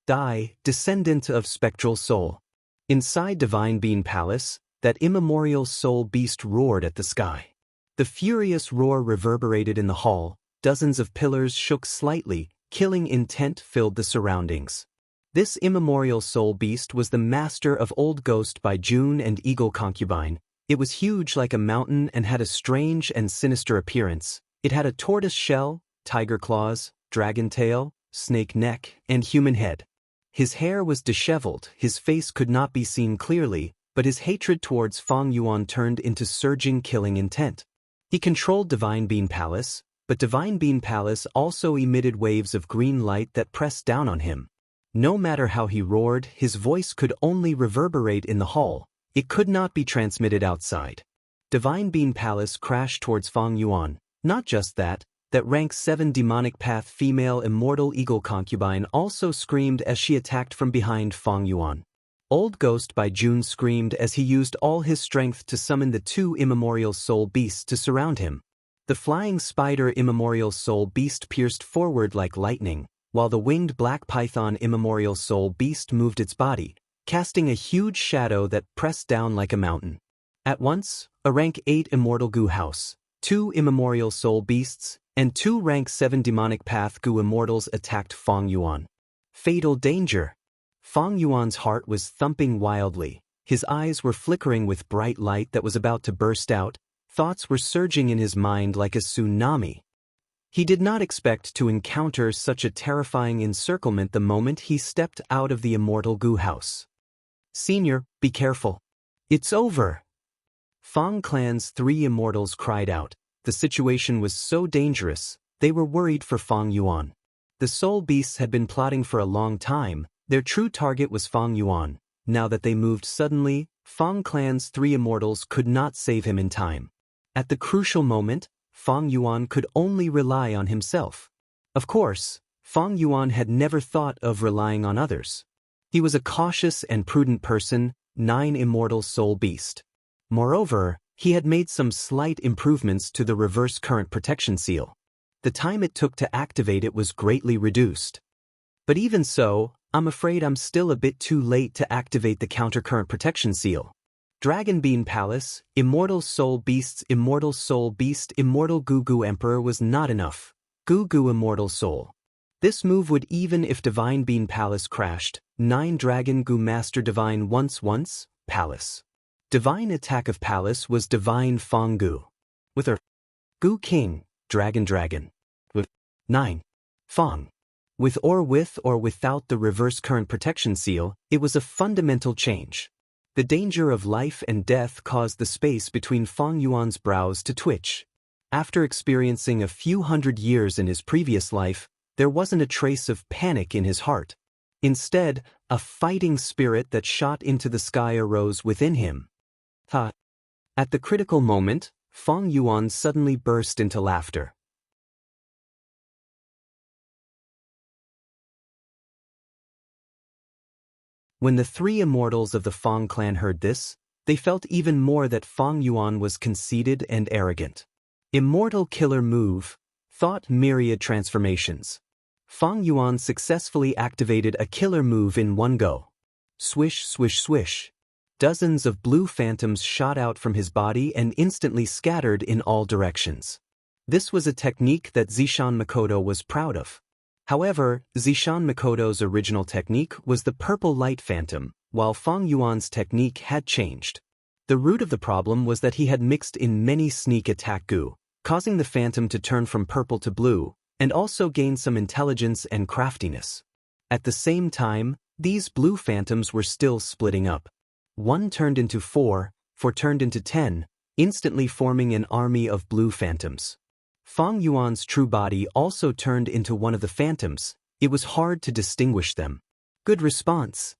[SPEAKER 1] Dai, descendant of spectral soul. Inside Divine Bean Palace, that immemorial soul beast roared at the sky. The furious roar reverberated in the hall, dozens of pillars shook slightly, killing intent filled the surroundings. This immemorial soul beast was the master of Old Ghost by June and Eagle Concubine. It was huge like a mountain and had a strange and sinister appearance. It had a tortoise shell, tiger claws, dragon tail, snake neck, and human head. His hair was disheveled, his face could not be seen clearly, but his hatred towards Fang Yuan turned into surging killing intent. He controlled Divine Bean Palace, but Divine Bean Palace also emitted waves of green light that pressed down on him. No matter how he roared, his voice could only reverberate in the hall, it could not be transmitted outside. Divine Bean Palace crashed towards Fang Yuan. Not just that rank 7 demonic path female immortal eagle concubine also screamed as she attacked from behind Fang Yuan. Old Ghost by June screamed as he used all his strength to summon the 2 immemorial soul beasts to surround him. The flying spider immemorial soul beast pierced forward like lightning, while the winged black python immemorial soul beast moved its body, casting a huge shadow that pressed down like a mountain. At once, a rank 8 immortal goo house, 2 immemorial soul beasts, and 2 rank 7 demonic path goo immortals attacked Fang Yuan. Fatal danger! Fang Yuan's heart was thumping wildly, his eyes were flickering with bright light that was about to burst out, thoughts were surging in his mind like a tsunami. He did not expect to encounter such a terrifying encirclement the moment he stepped out of the immortal goo house. Senior, be careful. It's over! Fang clan's 3 immortals cried out. The situation was so dangerous, they were worried for Fang Yuan. The soul beasts had been plotting for a long time. Their true target was Fang Yuan. Now that they moved suddenly, Fang clan's 3 immortals could not save him in time. At the crucial moment, Fang Yuan could only rely on himself. Of course, Fang Yuan had never thought of relying on others. He was a cautious and prudent person, 9 immortal soul beast. Moreover, he had made some slight improvements to the reverse current protection seal. The time it took to activate it was greatly reduced. But even so, I'm afraid I'm still a bit too late to activate the countercurrent protection seal. Dragon Bean Palace, Immortal Soul Beasts, Immortal Soul Beast, Immortal Goo Goo Emperor was not enough. Goo Goo Immortal Soul. This move would even if Divine Bean Palace crashed. 9 Dragon Goo Master Divine once, Palace. Divine Attack of Palace was Divine Fang Goo. With her Goo King, Dragon. With 9. Fang. With or without the reverse current protection seal, it was a fundamental change. The danger of life and death caused the space between Fang Yuan's brows to twitch. After experiencing a few hundred years in his previous life, there wasn't a trace of panic in his heart. Instead, A fighting spirit that shot into the sky arose within him. Ha! At the critical moment, Fang Yuan suddenly burst into laughter. When the three immortals of the Fang clan heard this, they felt even more that Fang Yuan was conceited and arrogant. Immortal killer move, thought myriad transformations. Fang Yuan successfully activated a killer move in one go. Swish, swish, swish. Dozens of blue phantoms shot out from his body and instantly scattered in all directions. This was a technique that Zishan Makoto was proud of. However, Zishan Makoto's original technique was the purple light phantom, while Fang Yuan's technique had changed. The root of the problem was that he had mixed in many sneak attack goo, causing the phantom to turn from purple to blue, and also gain some intelligence and craftiness. At the same time, these blue phantoms were still splitting up. One turned into 4 turned into 10, instantly forming an army of blue phantoms. Fang Yuan's true body also turned into one of the phantoms. It was hard to distinguish them. Good response.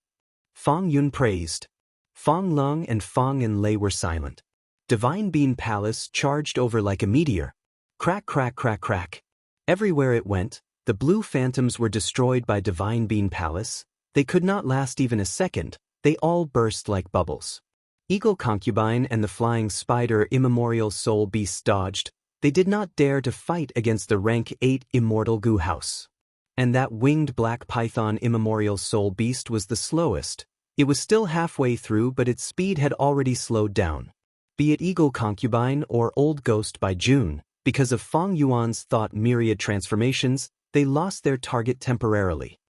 [SPEAKER 1] Fang Yun praised. Fang Lung and Fang and Lei were silent. Divine Bean Palace charged over like a meteor. Crack, crack, crack, crack. Everywhere it went, the blue phantoms were destroyed by Divine Bean Palace. They could not last even a second. They all burst like bubbles. Eagle Concubine and the Flying Spider Immemorial Soul Beast dodged. They did not dare to fight against the rank 8 Immortal Goo House. And that winged black python Immemorial Soul Beast was the slowest. It was still halfway through, but its speed had already slowed down. Be it Eagle Concubine or Old Ghost by June, because of Fang Yuan's thought myriad transformations, they lost their target temporarily.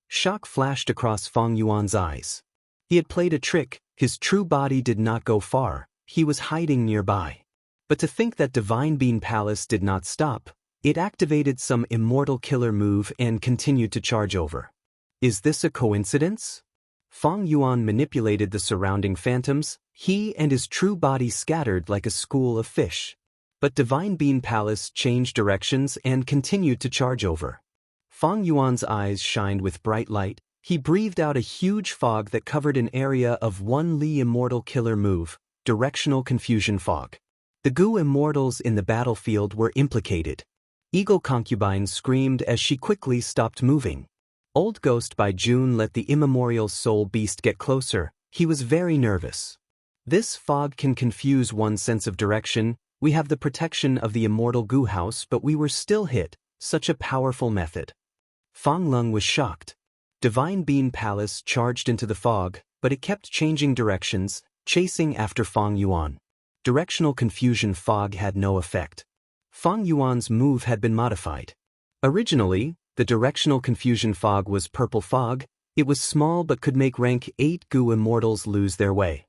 [SPEAKER 1] Shock flashed across Fang Yuan's eyes. He had played a trick. His true body did not go far. He was hiding nearby. But to think that Divine Bean Palace did not stop, it activated some immortal killer move and continued to charge over. Is this a coincidence? Fang Yuan manipulated the surrounding phantoms. He and his true body scattered like a school of fish. But Divine Bean Palace changed directions and continued to charge over. Fang Yuan's eyes shined with bright light. He breathed out a huge fog that covered an area of 1 Li immortal killer move, directional confusion fog. The Goo Immortals in the battlefield were implicated. Eagle Concubine screamed as she quickly stopped moving. Old Ghost by June let the Immemorial Soul Beast get closer. He was very nervous. This fog can confuse one's sense of direction. We have the protection of the Immortal Goo House, but we were still hit. Such a powerful method. Fang Lung was shocked. Divine Bean Palace charged into the fog, but it kept changing directions, chasing after Fang Yuan. Directional confusion fog had no effect. Fang Yuan's move had been modified. Originally, the directional confusion fog was purple fog. It was small but could make rank 8 Goo Immortals lose their way.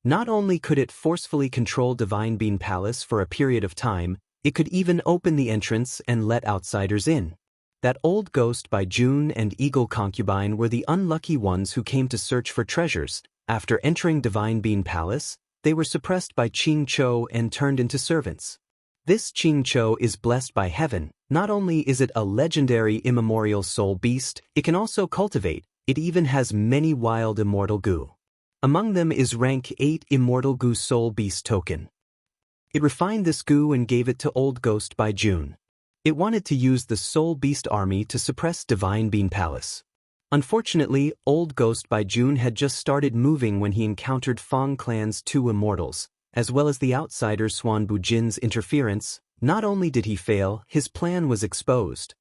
[SPEAKER 1] Not only could it forcefully control Divine Bean Palace for a period of time, it could even open the entrance and let outsiders in. That Old Ghost by June and Eagle Concubine were the unlucky ones who came to search for treasures. After entering Divine Bean Palace, they were suppressed by Qing Chou and turned into servants. This Qing Chou is blessed by heaven. Not only is it a legendary immemorial soul beast, it can also cultivate. It even has many wild immortal goo. Among them is rank 8 Immortal Goo Soul Beast token. It refined this goo and gave it to Old Ghost by June. It wanted to use the Soul Beast army to suppress Divine Bean Palace. Unfortunately, Old Ghost by June had just started moving when he encountered Fang Clan's 2 immortals, as well as the outsider Swan Bujin's interference. Not only did he fail, his plan was exposed.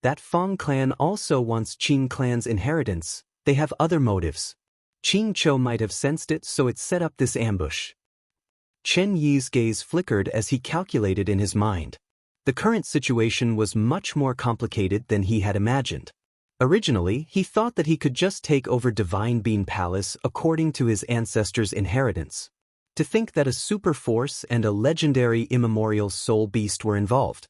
[SPEAKER 1] That Fang Clan also wants Qing Clan's inheritance. They have other motives. Qing Chou might have sensed it, so it set up this ambush. Chen Yi's gaze flickered as he calculated in his mind. The current situation was much more complicated than he had imagined. Originally, he thought that he could just take over Divine Bean Palace according to his ancestors' inheritance. To think that a super force and a legendary immemorial soul beast were involved.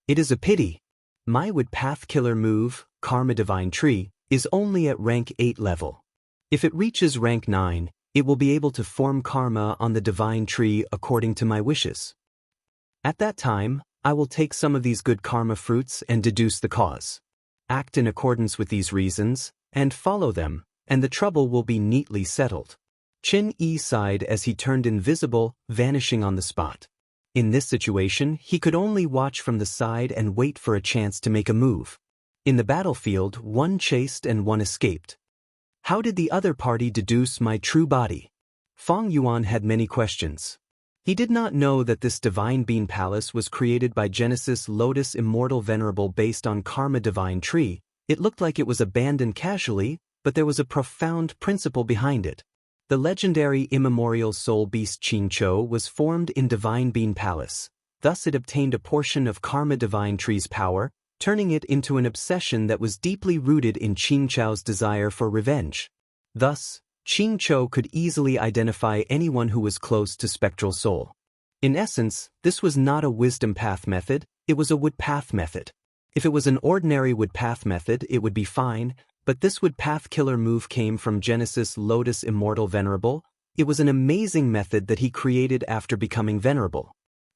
[SPEAKER 1] It is a pity. My would path killer move, Karma Divine Tree, is only at rank 8 level. If it reaches rank 9, it will be able to form karma on the Divine Tree according to my wishes. At that time, I will take some of these good karma fruits and deduce the cause. Act in accordance with these reasons, and follow them, and the trouble will be neatly settled. Qin Yi sighed as he turned invisible, vanishing on the spot. In this situation, he could only watch from the side and wait for a chance to make a move. In the battlefield, one chased and one escaped. How did the other party deduce my true body? Fang Yuan had many questions. He did not know that this Divine Bean Palace was created by Genesis Lotus Immortal Venerable based on Karma Divine Tree. It looked like it was abandoned casually, but there was a profound principle behind it. The legendary immemorial soul beast Qingqiu was formed in Divine Bean Palace. Thus it obtained a portion of Karma Divine Tree's power, turning it into an obsession that was deeply rooted in Qingqiu's desire for revenge. Thus, Qingqiu could easily identify anyone who was close to Spectral Soul. In essence, this was not a wisdom path method, it was a wood path method. If it was an ordinary wood path method, it would be fine, but this wood path killer move came from Genesis Lotus Immortal Venerable. It was an amazing method that he created after becoming venerable.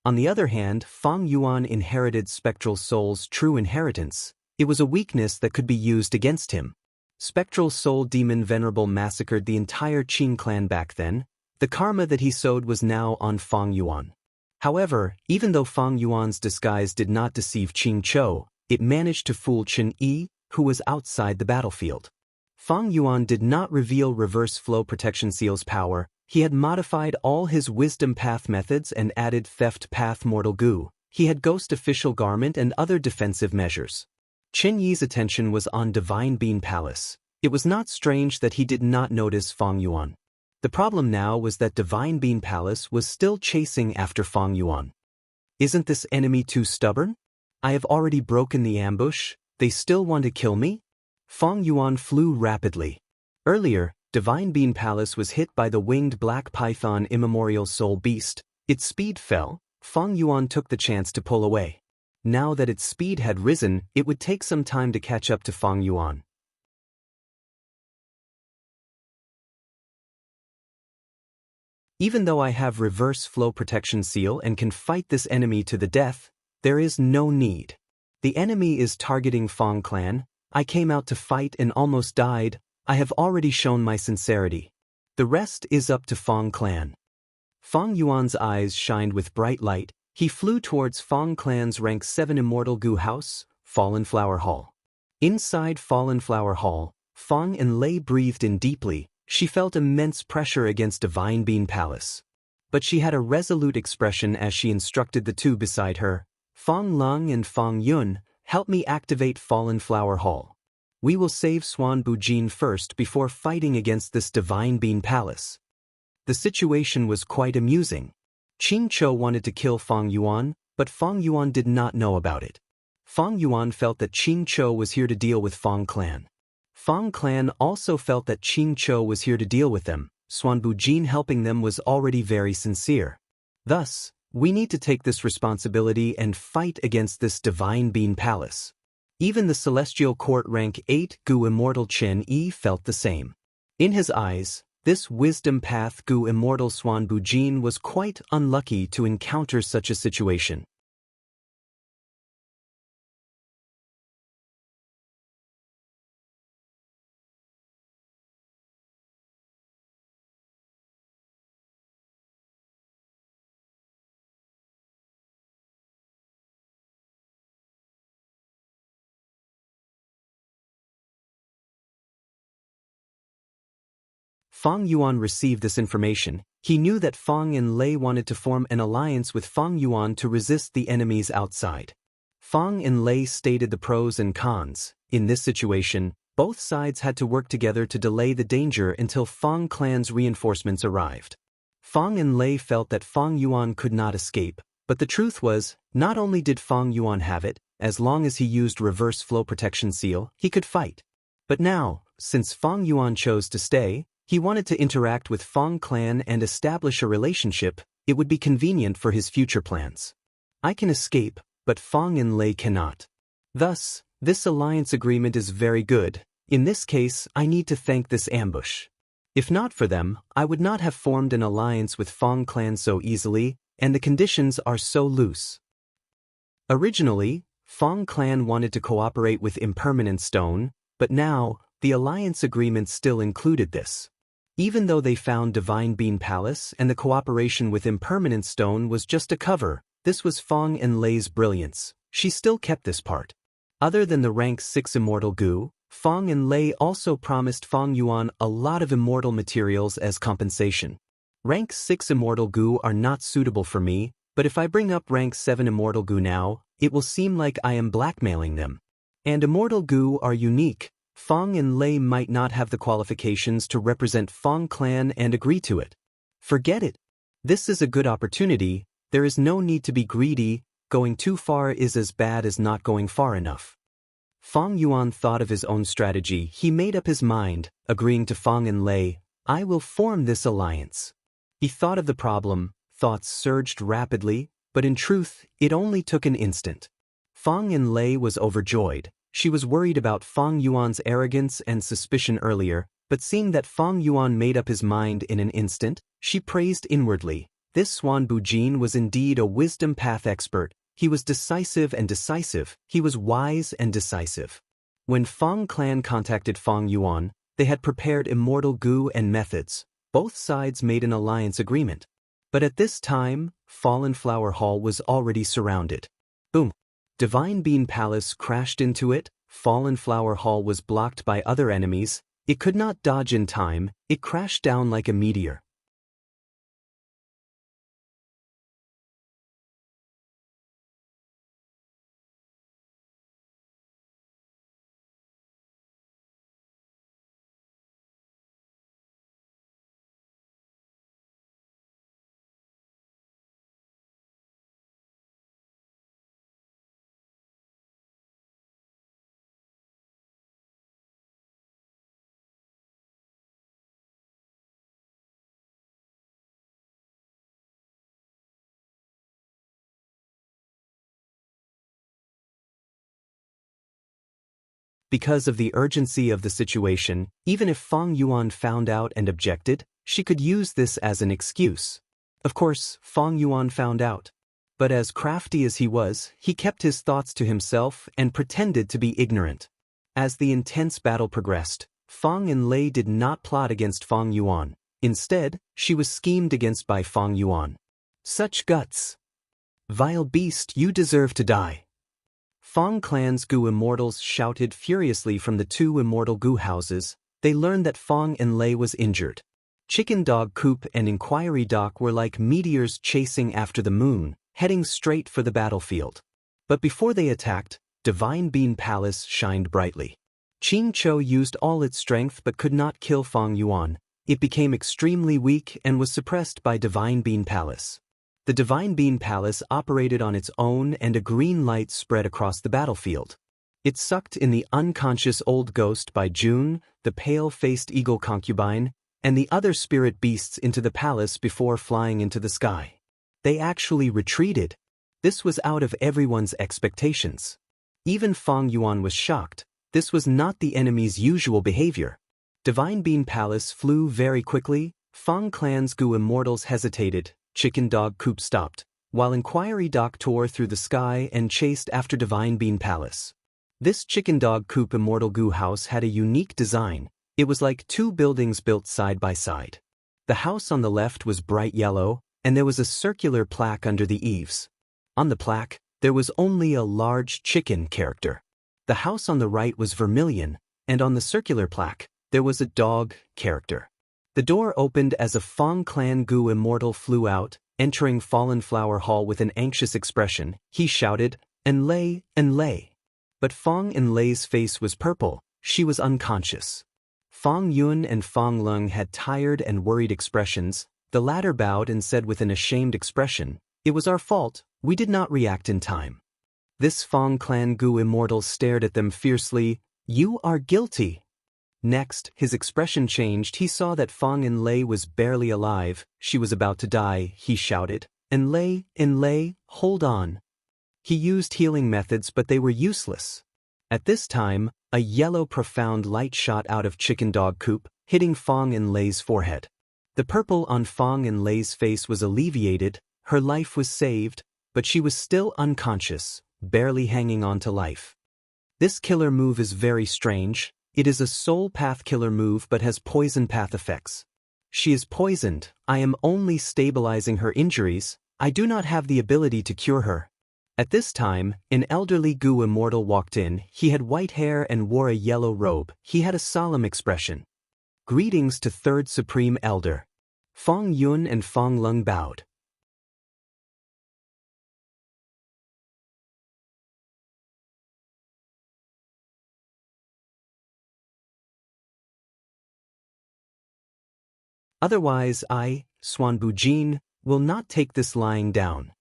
[SPEAKER 1] On the other hand, Fang Yuan inherited Spectral Soul's true inheritance. It was a weakness that could be used against him. Spectral Soul Demon Venerable massacred the entire Qing clan back then. The karma that he sowed was now on Fang Yuan. However, even though Fang Yuan's disguise did not deceive Qingqiu, it managed to fool Qin Yi, who was outside the battlefield. Fang Yuan did not reveal Reverse Flow Protection Seal's power. He had modified all his Wisdom Path methods and added Theft Path Mortal Goo. He had Ghost Official Garment and other defensive measures. Qin Yi's attention was on Divine Bean Palace. It was not strange that he did not notice Fang Yuan. The problem now was that Divine Bean Palace was still chasing after Fang Yuan. Isn't this enemy too stubborn? I have already broken the ambush. They still want to kill me? Fang Yuan flew rapidly. Earlier, Divine Bean Palace was hit by the winged black python immemorial soul beast. Its speed fell. Fang Yuan took the chance to pull away. Now that its speed had risen, it would take some time to catch up to Fang Yuan. Even though I have Reverse Flow Protection Seal and can fight this enemy to the death, there is no need. The enemy is targeting Fang Clan. I came out to fight and almost died. I have already shown my sincerity. The rest is up to Fang Clan. Fang Yuan's eyes shined with bright light. He flew towards Fang Clan's rank 7 Immortal Goo House, Fallen Flower Hall. Inside Fallen Flower Hall, Fang and Lei breathed in deeply. She felt immense pressure against Divine Bean Palace. But she had a resolute expression as she instructed the two beside her. Fang Lung and Fang Yun, help me activate Fallen Flower Hall. We will save Swan Bujin first before fighting against this Divine Bean Palace. The situation was quite amusing. Qingqiu wanted to kill Fang Yuan, but Fang Yuan did not know about it. Fang Yuan felt that Qingqiu was here to deal with Fang Clan. Fang Clan also felt that Qingqiu was here to deal with them. Swan Bujin helping them was already very sincere. Thus, we need to take this responsibility and fight against this Divine Bean Palace. Even the Celestial Court rank 8 Gu Immortal Chen Yi felt the same. In his eyes, this Wisdom Path Gu Immortal Swan Bujin was quite unlucky to encounter such a situation. Fang Yuan received this information. He knew that Fang and Lei wanted to form an alliance with Fang Yuan to resist the enemies outside. Fang and Lei stated the pros and cons. In this situation, both sides had to work together to delay the danger until Fang Clan's reinforcements arrived. Fang and Lei felt that Fang Yuan could not escape, but the truth was, not only did Fang Yuan have it, as long as he used reverse flow protection seal, he could fight. But now, since Fang Yuan chose to stay, he wanted to interact with Fang clan and establish a relationship. It would be convenient for his future plans. I can escape, but Fang and Lei cannot. Thus, this alliance agreement is very good. In this case, I need to thank this ambush. If not for them, I would not have formed an alliance with Fang clan so easily, and the conditions are so loose. Originally, Fang clan wanted to cooperate with Impermanent Stone, but now, the alliance agreement still included this. Even though they found Divine Bean Palace and the cooperation with Impermanent Stone was just a cover, this was Fang and Lei's brilliance. She still kept this part. Other than the rank 6 Immortal Goo, Fang and Lei also promised Fang Yuan a lot of immortal materials as compensation. Rank 6 Immortal Goo are not suitable for me, but if I bring up rank 7 Immortal Goo now, it will seem like I am blackmailing them. And Immortal Goo are unique. Fang and Lei might not have the qualifications to represent Fang clan and agree to it. Forget it. This is a good opportunity. There is no need to be greedy. Going too far is as bad as not going far enough. Fang Yuan thought of his own strategy. He made up his mind, agreeing to Fang and Lei. I will form this alliance. He thought of the problem. Thoughts surged rapidly, but in truth, it only took an instant. Fang and Lei was overjoyed. She was worried about Fang Yuan's arrogance and suspicion earlier, but seeing that Fang Yuan made up his mind in an instant, she praised inwardly. This Swan Bujin was indeed a wisdom path expert. He was decisive and decisive. He was wise and decisive. When Fang clan contacted Fang Yuan, they had prepared Immortal Goo and methods. Both sides made an alliance agreement. But at this time, Fallen Flower Hall was already surrounded. Boom! Divine Bean Palace crashed into it. Fallen Flower Hall was blocked by other enemies. It could not dodge in time. It crashed down like a meteor. Because of the urgency of the situation, even if Fang Yuan found out and objected, she could use this as an excuse. Of course, Fang Yuan found out. But as crafty as he was, he kept his thoughts to himself and pretended to be ignorant. As the intense battle progressed, Fang and Lei did not plot against Fang Yuan. Instead, she was schemed against by Fang Yuan. Such guts! Vile beast, you deserve to die! Fang clan's Goo immortals shouted furiously from the 2 Immortal Goo houses. They learned that Fang and Lei was injured. Chicken Dog Coop and Inquiry Dock were like meteors chasing after the moon, heading straight for the battlefield. But before they attacked, Divine Bean Palace shined brightly. Qing Chou used all its strength but could not kill Fang Yuan. It became extremely weak and was suppressed by Divine Bean Palace. The Divine Bean Palace operated on its own and a green light spread across the battlefield. It sucked in the unconscious old ghost by June, the pale-faced eagle concubine, and the other spirit beasts into the palace before flying into the sky. They actually retreated. This was out of everyone's expectations. Even Fang Yuan was shocked. This was not the enemy's usual behavior. Divine Bean Palace flew very quickly. Fang clan's Goo immortals hesitated. Chicken Dog Coop stopped, while Inquiry Dock tore through the sky and chased after Divine Bean Palace. This Chicken Dog Coop Immortal Goo house had a unique design. It was like 2 buildings built side by side. The house on the left was bright yellow, and there was a circular plaque under the eaves. On the plaque, there was only a large chicken character. The house on the right was vermilion, and on the circular plaque, there was a dog character. The door opened as a Fang clan Goo immortal flew out, entering Fallen Flower Hall with an anxious expression. He shouted, "And Lei, and Lei." But Fang and Lei's face was purple. She was unconscious. Fang Yun and Fang Lung had tired and worried expressions. The latter bowed and said with an ashamed expression, "It was our fault, we did not react in time." This Fang clan Gu immortal stared at them fiercely. "You are guilty." Next, his expression changed. He saw that Fang Enlei was barely alive. She was about to die, he shouted. Enlei, hold on." He used healing methods, but they were useless. At this time, a yellow profound light shot out of Chicken Dog Coop, hitting Fang Enlei's forehead. The purple on Fang Enlei's face was alleviated, her life was saved, but she was still unconscious, barely hanging on to life. This killer move is very strange. It is a soul path killer move but has poison path effects. She is poisoned. I am only stabilizing her injuries. I do not have the ability to cure her. At this time, an elderly Gu immortal walked in. He had white hair and wore a yellow robe. He had a solemn expression. "Greetings to Third Supreme Elder." Fang Yun and Fang Lung bowed. "Otherwise I, Xuan Bujin, will not take this lying down."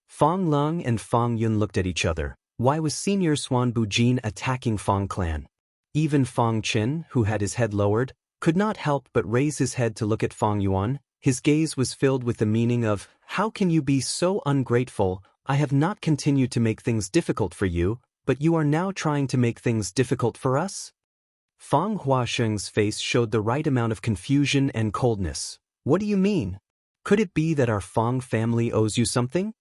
[SPEAKER 1] Fang Lung and Fang Yun looked at each other. Why was Senior Xuan Bujin attacking Fang clan? Even Fang Qin, who had his head lowered, could not help but raise his head to look at Fang Yuan. His gaze was filled with the meaning of, "How can you be so ungrateful? I have not continued to make things difficult for you, but you are now trying to make things difficult for us?" Fang Huasheng's face showed the right amount of confusion and coldness. "What do you mean? Could it be that our Fang family owes you something?"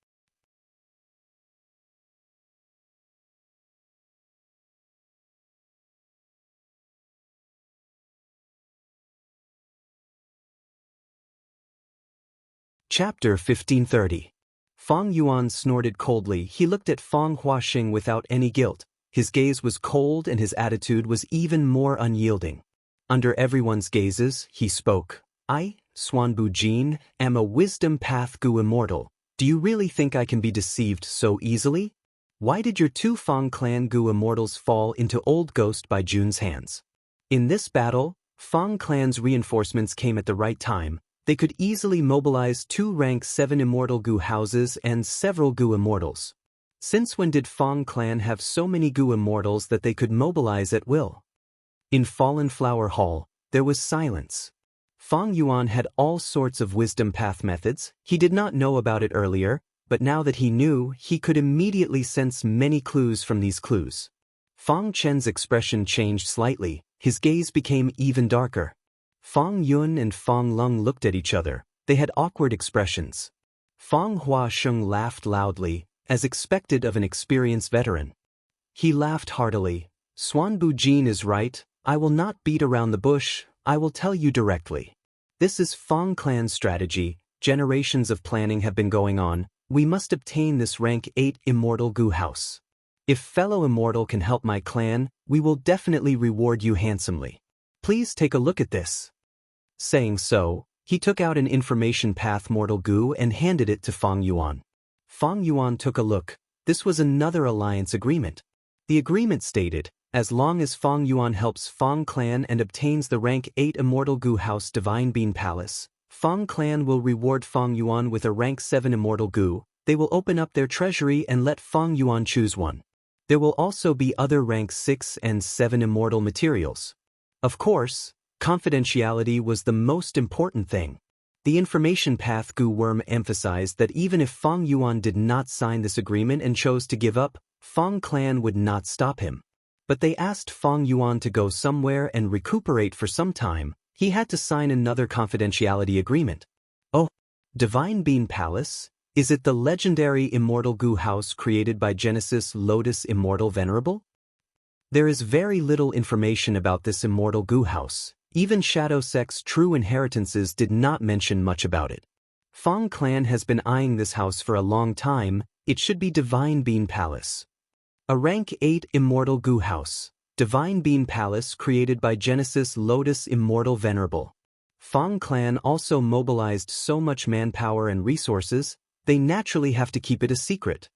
[SPEAKER 1] Chapter 1530. Fang Yuan snorted coldly. He looked at Fang Huasheng without any guilt. His gaze was cold and his attitude was even more unyielding. Under everyone's gazes, he spoke. "I, Xuan Bujin, am a wisdom path Gu immortal. Do you really think I can be deceived so easily? Why did your two Fang clan Gu immortals fall into Old Ghost by Jun's hands? In this battle, Fang clan's reinforcements came at the right time. They could easily mobilize 2 rank 7 immortal Gu houses and several Gu immortals. Since when did Fang clan have so many Gu immortals that they could mobilize at will?" In Fallen Flower Hall, there was silence. Fang Yuan had all sorts of wisdom path methods. He did not know about it earlier, but now that he knew, he could immediately sense many clues from these clues. Fang Chen's expression changed slightly. His gaze became even darker. Fang Yun and Fang Lung looked at each other. They had awkward expressions. Fang Huasheng laughed loudly, as expected of an experienced veteran. He laughed heartily. "Xuan Bujin is right. I will not beat around the bush. I will tell you directly. This is Fang clan's strategy. Generations of planning have been going on. We must obtain this rank 8 immortal Gu house. If fellow immortal can help my clan, we will definitely reward you handsomely. Please take a look at this." Saying so, he took out an information path Mortal Gu and handed it to Fang Yuan. Fang Yuan took a look. This was another alliance agreement. The agreement stated, as long as Fang Yuan helps Fang clan and obtains the rank 8 immortal Gu house Divine Bean Palace, Fang clan will reward Fang Yuan with a rank 7 immortal Gu. They will open up their treasury and let Fang Yuan choose one. There will also be other rank 6 and 7 immortal materials. Of course, confidentiality was the most important thing. The information path Gu Worm emphasized that even if Fang Yuan did not sign this agreement and chose to give up, Fang clan would not stop him. But they asked Fang Yuan to go somewhere and recuperate for some time. He had to sign another confidentiality agreement. Oh, Divine Bean Palace? Is it the legendary Immortal Gu house created by Genesis Lotus Immortal Venerable? There is very little information about this Immortal Gu house. Even Shadow Sect's true inheritances did not mention much about it. Fang clan has been eyeing this house for a long time. It should be Divine Bean Palace. A rank 8 Immortal Gu house. Divine Bean Palace created by Genesis Lotus Immortal Venerable. Fang clan also mobilized so much manpower and resources, they naturally have to keep it a secret.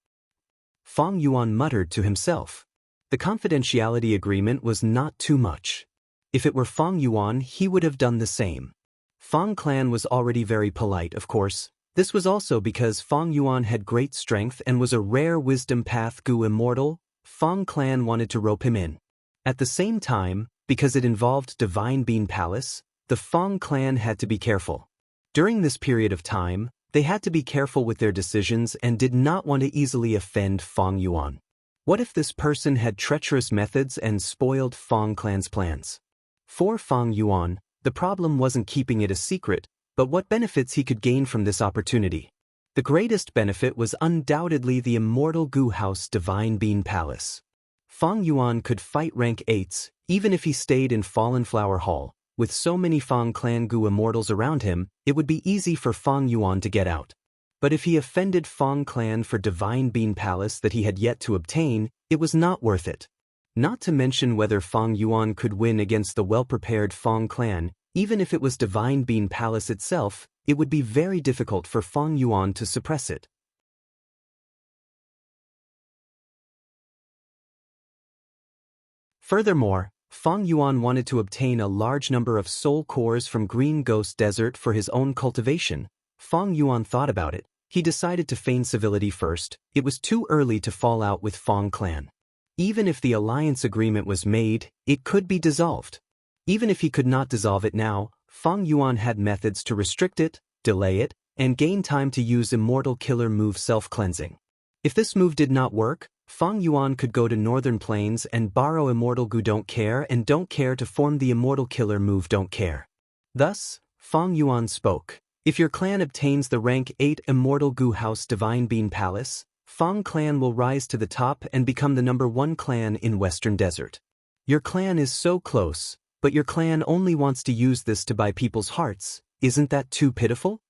[SPEAKER 1] Fang Yuan muttered to himself. The confidentiality agreement was not too much. If it were Fang Yuan, he would have done the same. Fang clan was already very polite, of course. This was also because Fang Yuan had great strength and was a rare wisdom path Gu Immortal. Fang clan wanted to rope him in. At the same time, because it involved Divine Bean Palace, the Fang clan had to be careful. During this period of time, they had to be careful with their decisions and did not want to easily offend Fang Yuan. What if this person had treacherous methods and spoiled Fang clan's plans? For Fang Yuan, the problem wasn't keeping it a secret, but what benefits he could gain from this opportunity. The greatest benefit was undoubtedly the Immortal Gu House Divine Bean Palace. Fang Yuan could fight rank 8s, even if he stayed in Fallen Flower Hall. With so many Fang clan Gu Immortals around him, it would be easy for Fang Yuan to get out. But if he offended Fang clan for Divine Bean Palace that he had yet to obtain, it was not worth it. Not to mention whether Fang Yuan could win against the well-prepared Fang clan. Even if it was Divine Bean Palace itself, it would be very difficult for Fang Yuan to suppress it. Furthermore, Fang Yuan wanted to obtain a large number of soul cores from Green Ghost Desert for his own cultivation. Fang Yuan thought about it. He decided to feign civility first. It was too early to fall out with Fang clan. Even if the alliance agreement was made, it could be dissolved. Even if he could not dissolve it now, Fang Yuan had methods to restrict it, delay it, and gain time to use Immortal Killer move self-cleansing. If this move did not work, Fang Yuan could go to Northern Plains and borrow Immortal Gu Don't Care and Don't Care to form the Immortal Killer move Don't Care. Thus, Fang Yuan spoke. If your clan obtains the rank 8 Immortal Gu House Divine Bean Palace, Fang clan will rise to the top and become the #1 clan in Western Desert. Your clan is so close, but your clan only wants to use this to buy people's hearts. Isn't that too pitiful?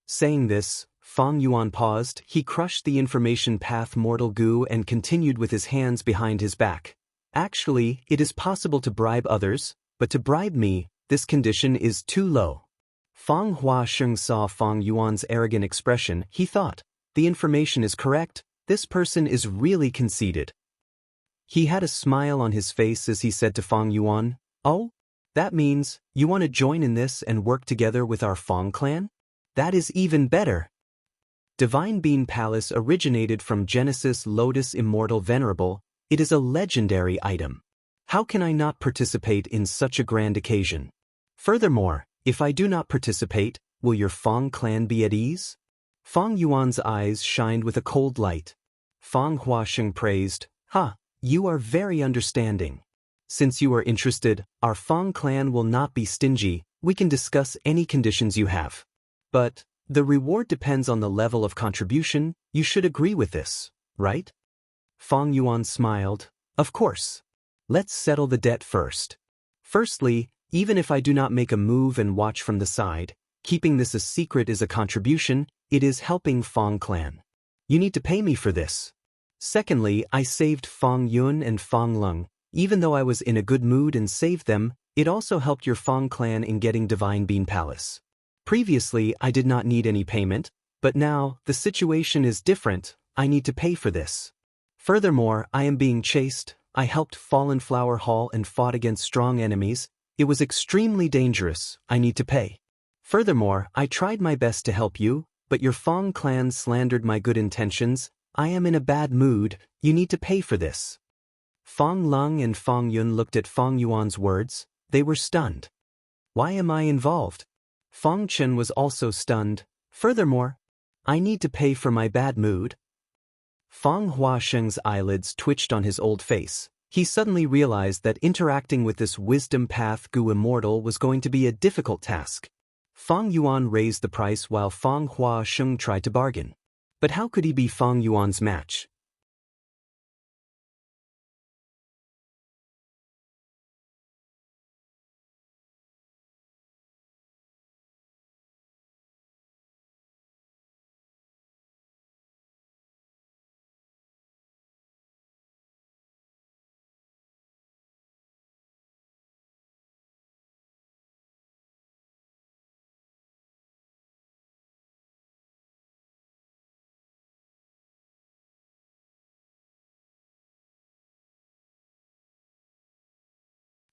[SPEAKER 1] Saying this, Fang Yuan paused. He crushed the information path Mortal Gu and continued with his hands behind his back. Actually, it is possible to bribe others, but to bribe me, this condition is too low. Fang Huasheng saw Fang Yuan's arrogant expression. He thought, the information is correct, this person is really conceited. He had a smile on his face as he said to Fang Yuan, "Oh? That means, you want to join in this and work together with our Fang clan? That is even better." Divine Bean Palace originated from Genesis Lotus Immortal Venerable. It is a legendary item. How can I not participate in such a grand occasion? Furthermore, if I do not participate, will your Fang clan be at ease? Fang Yuan's eyes shined with a cold light. Fang Huasheng praised, you are very understanding. Since you are interested, our Fang clan will not be stingy. We can discuss any conditions you have. But the reward depends on the level of contribution. You should agree with this, right? Fang Yuan smiled. Of course. Let's settle the debt first. Firstly, even if I do not make a move and watch from the side, keeping this a secret is a contribution. It is helping Fang clan. You need to pay me for this. Secondly, I saved Fang Yun and Fang Lung. Even though I was in a good mood and saved them, it also helped your Fang clan in getting Divine Bean Palace. Previously, I did not need any payment, but now, the situation is different. I need to pay for this. Furthermore, I am being chased. I helped Fallen Flower Hall and fought against strong enemies. It was extremely dangerous. I need to pay. Furthermore, I tried my best to help you, but your Fang clan slandered my good intentions. I am in a bad mood. You need to pay for this. Fang Lung and Fang Yun looked at Fang Yuan's words. They were stunned. Why am I involved? Fang Chen was also stunned. Furthermore, I need to pay for my bad mood. Fang Huasheng's eyelids twitched on his old face. He suddenly realized that interacting with this wisdom path Gu Immortal was going to be a difficult task. Fang Yuan raised the price while Fang Huasheng tried to bargain. But how could he be Fang Yuan's match?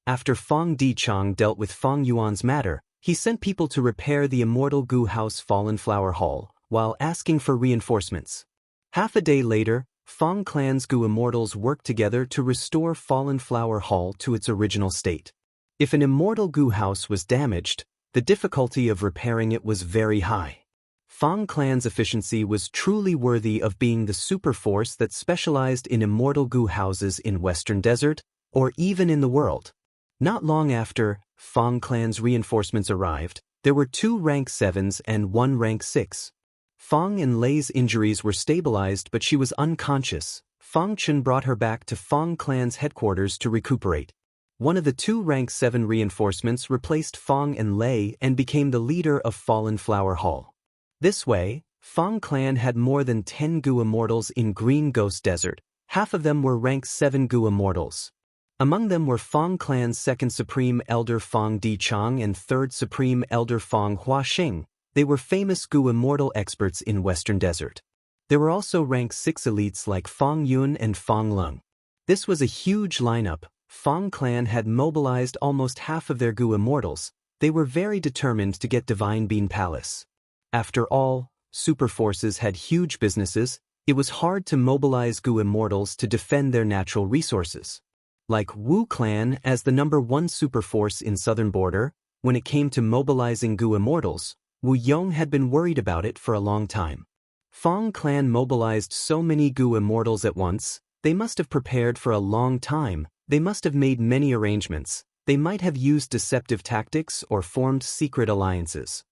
[SPEAKER 1] After Fang Dichang dealt with Fang Yuan's matter, he sent people to repair the Immortal Gu House Fallen Flower Hall. while asking for reinforcements. Half a day later, Fang Clan's Gu Immortals worked together to restore Fallen Flower Hall to its original state. If an immortal Gu house was damaged, the difficulty of repairing it was very high. Fang Clan's efficiency was truly worthy of being the superforce that specialized in immortal Gu houses in Western Desert, or even in the world. Not long after Fang Clan's reinforcements arrived, there were 2 rank 7s and 1 rank 6. Fang and Lei's injuries were stabilized, but she was unconscious. Fang Chen brought her back to Fang Clan's headquarters to recuperate. One of the 2 rank 7 reinforcements replaced Fang and Lei and became the leader of Fallen Flower Hall. This way, Fang Clan had more than 10 Gu Immortals in Green Ghost Desert. Half of them were rank 7 Gu Immortals. Among them were Fang Clan's 2nd Supreme Elder Fang Dichang and 3rd Supreme Elder Fang Huaxing. They were famous Gu Immortal experts in Western Desert. There were also rank 6 elites like Fang Yun and Fang Lung. This was a huge lineup. Fang Clan had mobilized almost half of their Gu Immortals. They were very determined to get Divine Bean Palace. After all, superforces had huge businesses. It was hard to mobilize Gu Immortals to defend their natural resources. Like Wu Clan as the #1 superforce in Southern Border, when it came to mobilizing Gu Immortals, Wu Yong had been worried about it for a long time. Fang Clan mobilized so many Gu Immortals at once. They must have prepared for a long time. They must have made many arrangements. They might have used deceptive tactics or formed secret alliances.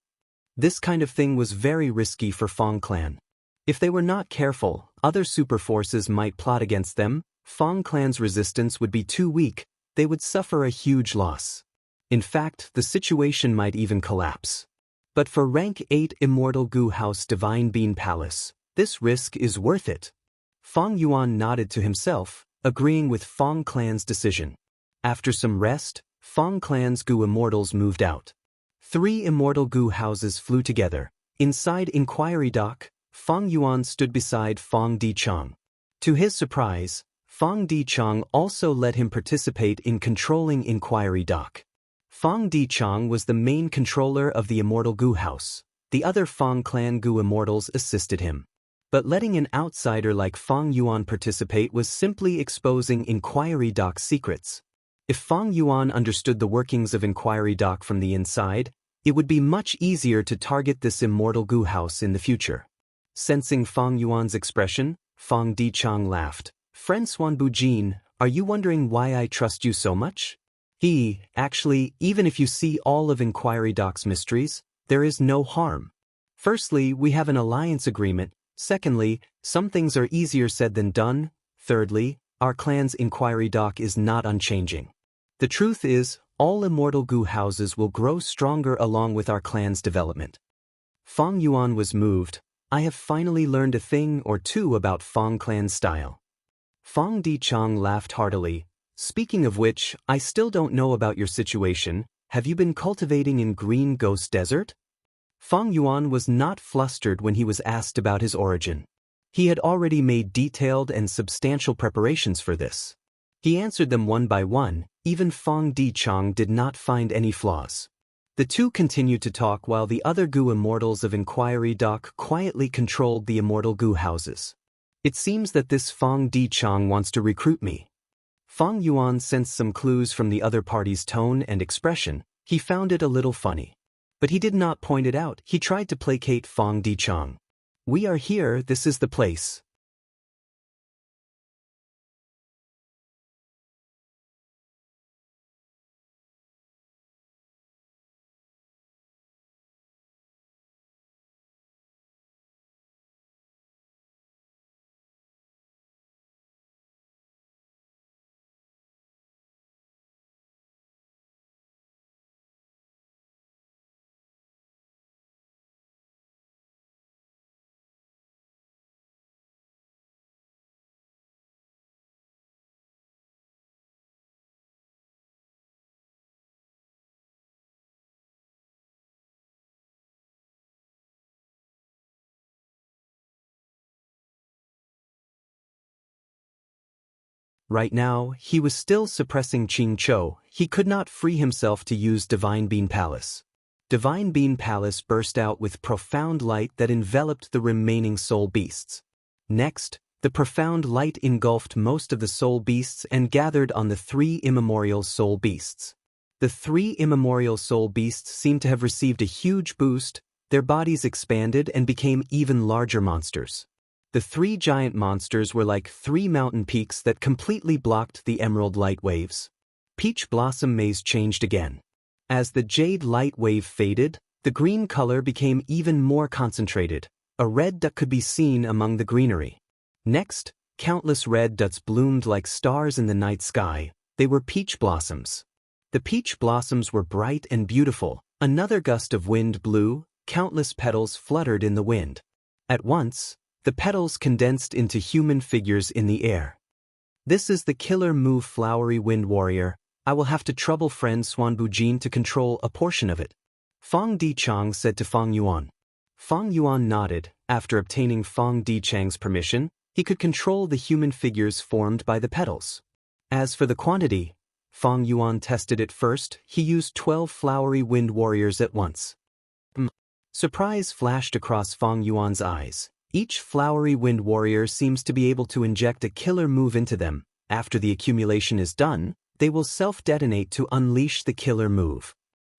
[SPEAKER 1] This kind of thing was very risky for Fang Clan. If they were not careful, other superforces might plot against them. Fang Clan's resistance would be too weak. They would suffer a huge loss. In fact, the situation might even collapse. But for rank 8 Immortal Gu House Divine Bean Palace, this risk is worth it. Fang Yuan nodded to himself, agreeing with Fang Clan's decision. After some rest, Fang Clan's Gu Immortals moved out. 3 immortal Gu houses flew together. Inside Inquiry Dock, Fang Yuan stood beside Fang Dichang. To his surprise, Fang Dichang also let him participate in controlling Inquiry Dock. Fang Dichang was the main controller of the immortal Gu house. The other Fang Clan Gu Immortals assisted him. But letting an outsider like Fang Yuan participate was simply exposing Inquiry Dock's secrets. If Fang Yuan understood the workings of Inquiry Dock from the inside, it would be much easier to target this immortal Gu house in the future. Sensing Fang Yuan's expression, Fang Dichang laughed. "Friend Swan Bujin, are you wondering why I trust you so much?" Actually, even if you see all of Inquiry Dock's mysteries, there is no harm. Firstly, we have an alliance agreement. Secondly, some things are easier said than done. Thirdly, our clan's Inquiry Dock is not unchanging. The truth is, all immortal Gu houses will grow stronger along with our clan's development. Fang Yuan was moved. "I have finally learned a thing or two about Fang Clan's style." Fang Dichang laughed heartily. "Speaking of which, I still don't know about your situation. Have you been cultivating in Green Ghost Desert?" Fang Yuan was not flustered when he was asked about his origin. He had already made detailed and substantial preparations for this. He answered them one by one. Even Fang Dichang did not find any flaws. The two continued to talk while the other Gu Immortals of Inquiry Dock quietly controlled the immortal Gu houses. "It seems that this Fang Dichang wants to recruit me." Fang Yuan sensed some clues from the other party's tone and expression. He found it a little funny. But he did not point it out. He tried to placate Fang Dichang. "We are here, this is the place." Right now, he was still suppressing Qing Chou. He could not free himself to use Divine Bean Palace. Divine Bean Palace burst out with profound light that enveloped the remaining soul beasts. Next, the profound light engulfed most of the soul beasts and gathered on the three immemorial soul beasts. The three immemorial soul beasts seemed to have received a huge boost. Their bodies expanded and became even larger monsters. The three giant monsters were like three mountain peaks that completely blocked the emerald light waves. Peach Blossom Maze changed again. As the jade light wave faded, the green color became even more concentrated. A red duck could be seen among the greenery. Next, countless red ducks bloomed like stars in the night sky. They were peach blossoms. The peach blossoms were bright and beautiful. Another gust of wind blew. Countless petals fluttered in the wind. At once, the petals condensed into human figures in the air. This is the killer move, Flowery Wind Warrior. I will have to trouble friend Swan Bujin to control a portion of it. Fong Dichang said to Fong Yuan. Fong Yuan nodded. After obtaining Fong Dichang's permission, he could control the human figures formed by the petals. As for the quantity, Fong Yuan tested it first. He used 12 Flowery Wind Warriors at once. Surprise flashed across Fong Yuan's eyes. Each Flowery Wind Warrior seems to be able to inject a killer move into them. After the accumulation is done, they will self-detonate to unleash the killer move.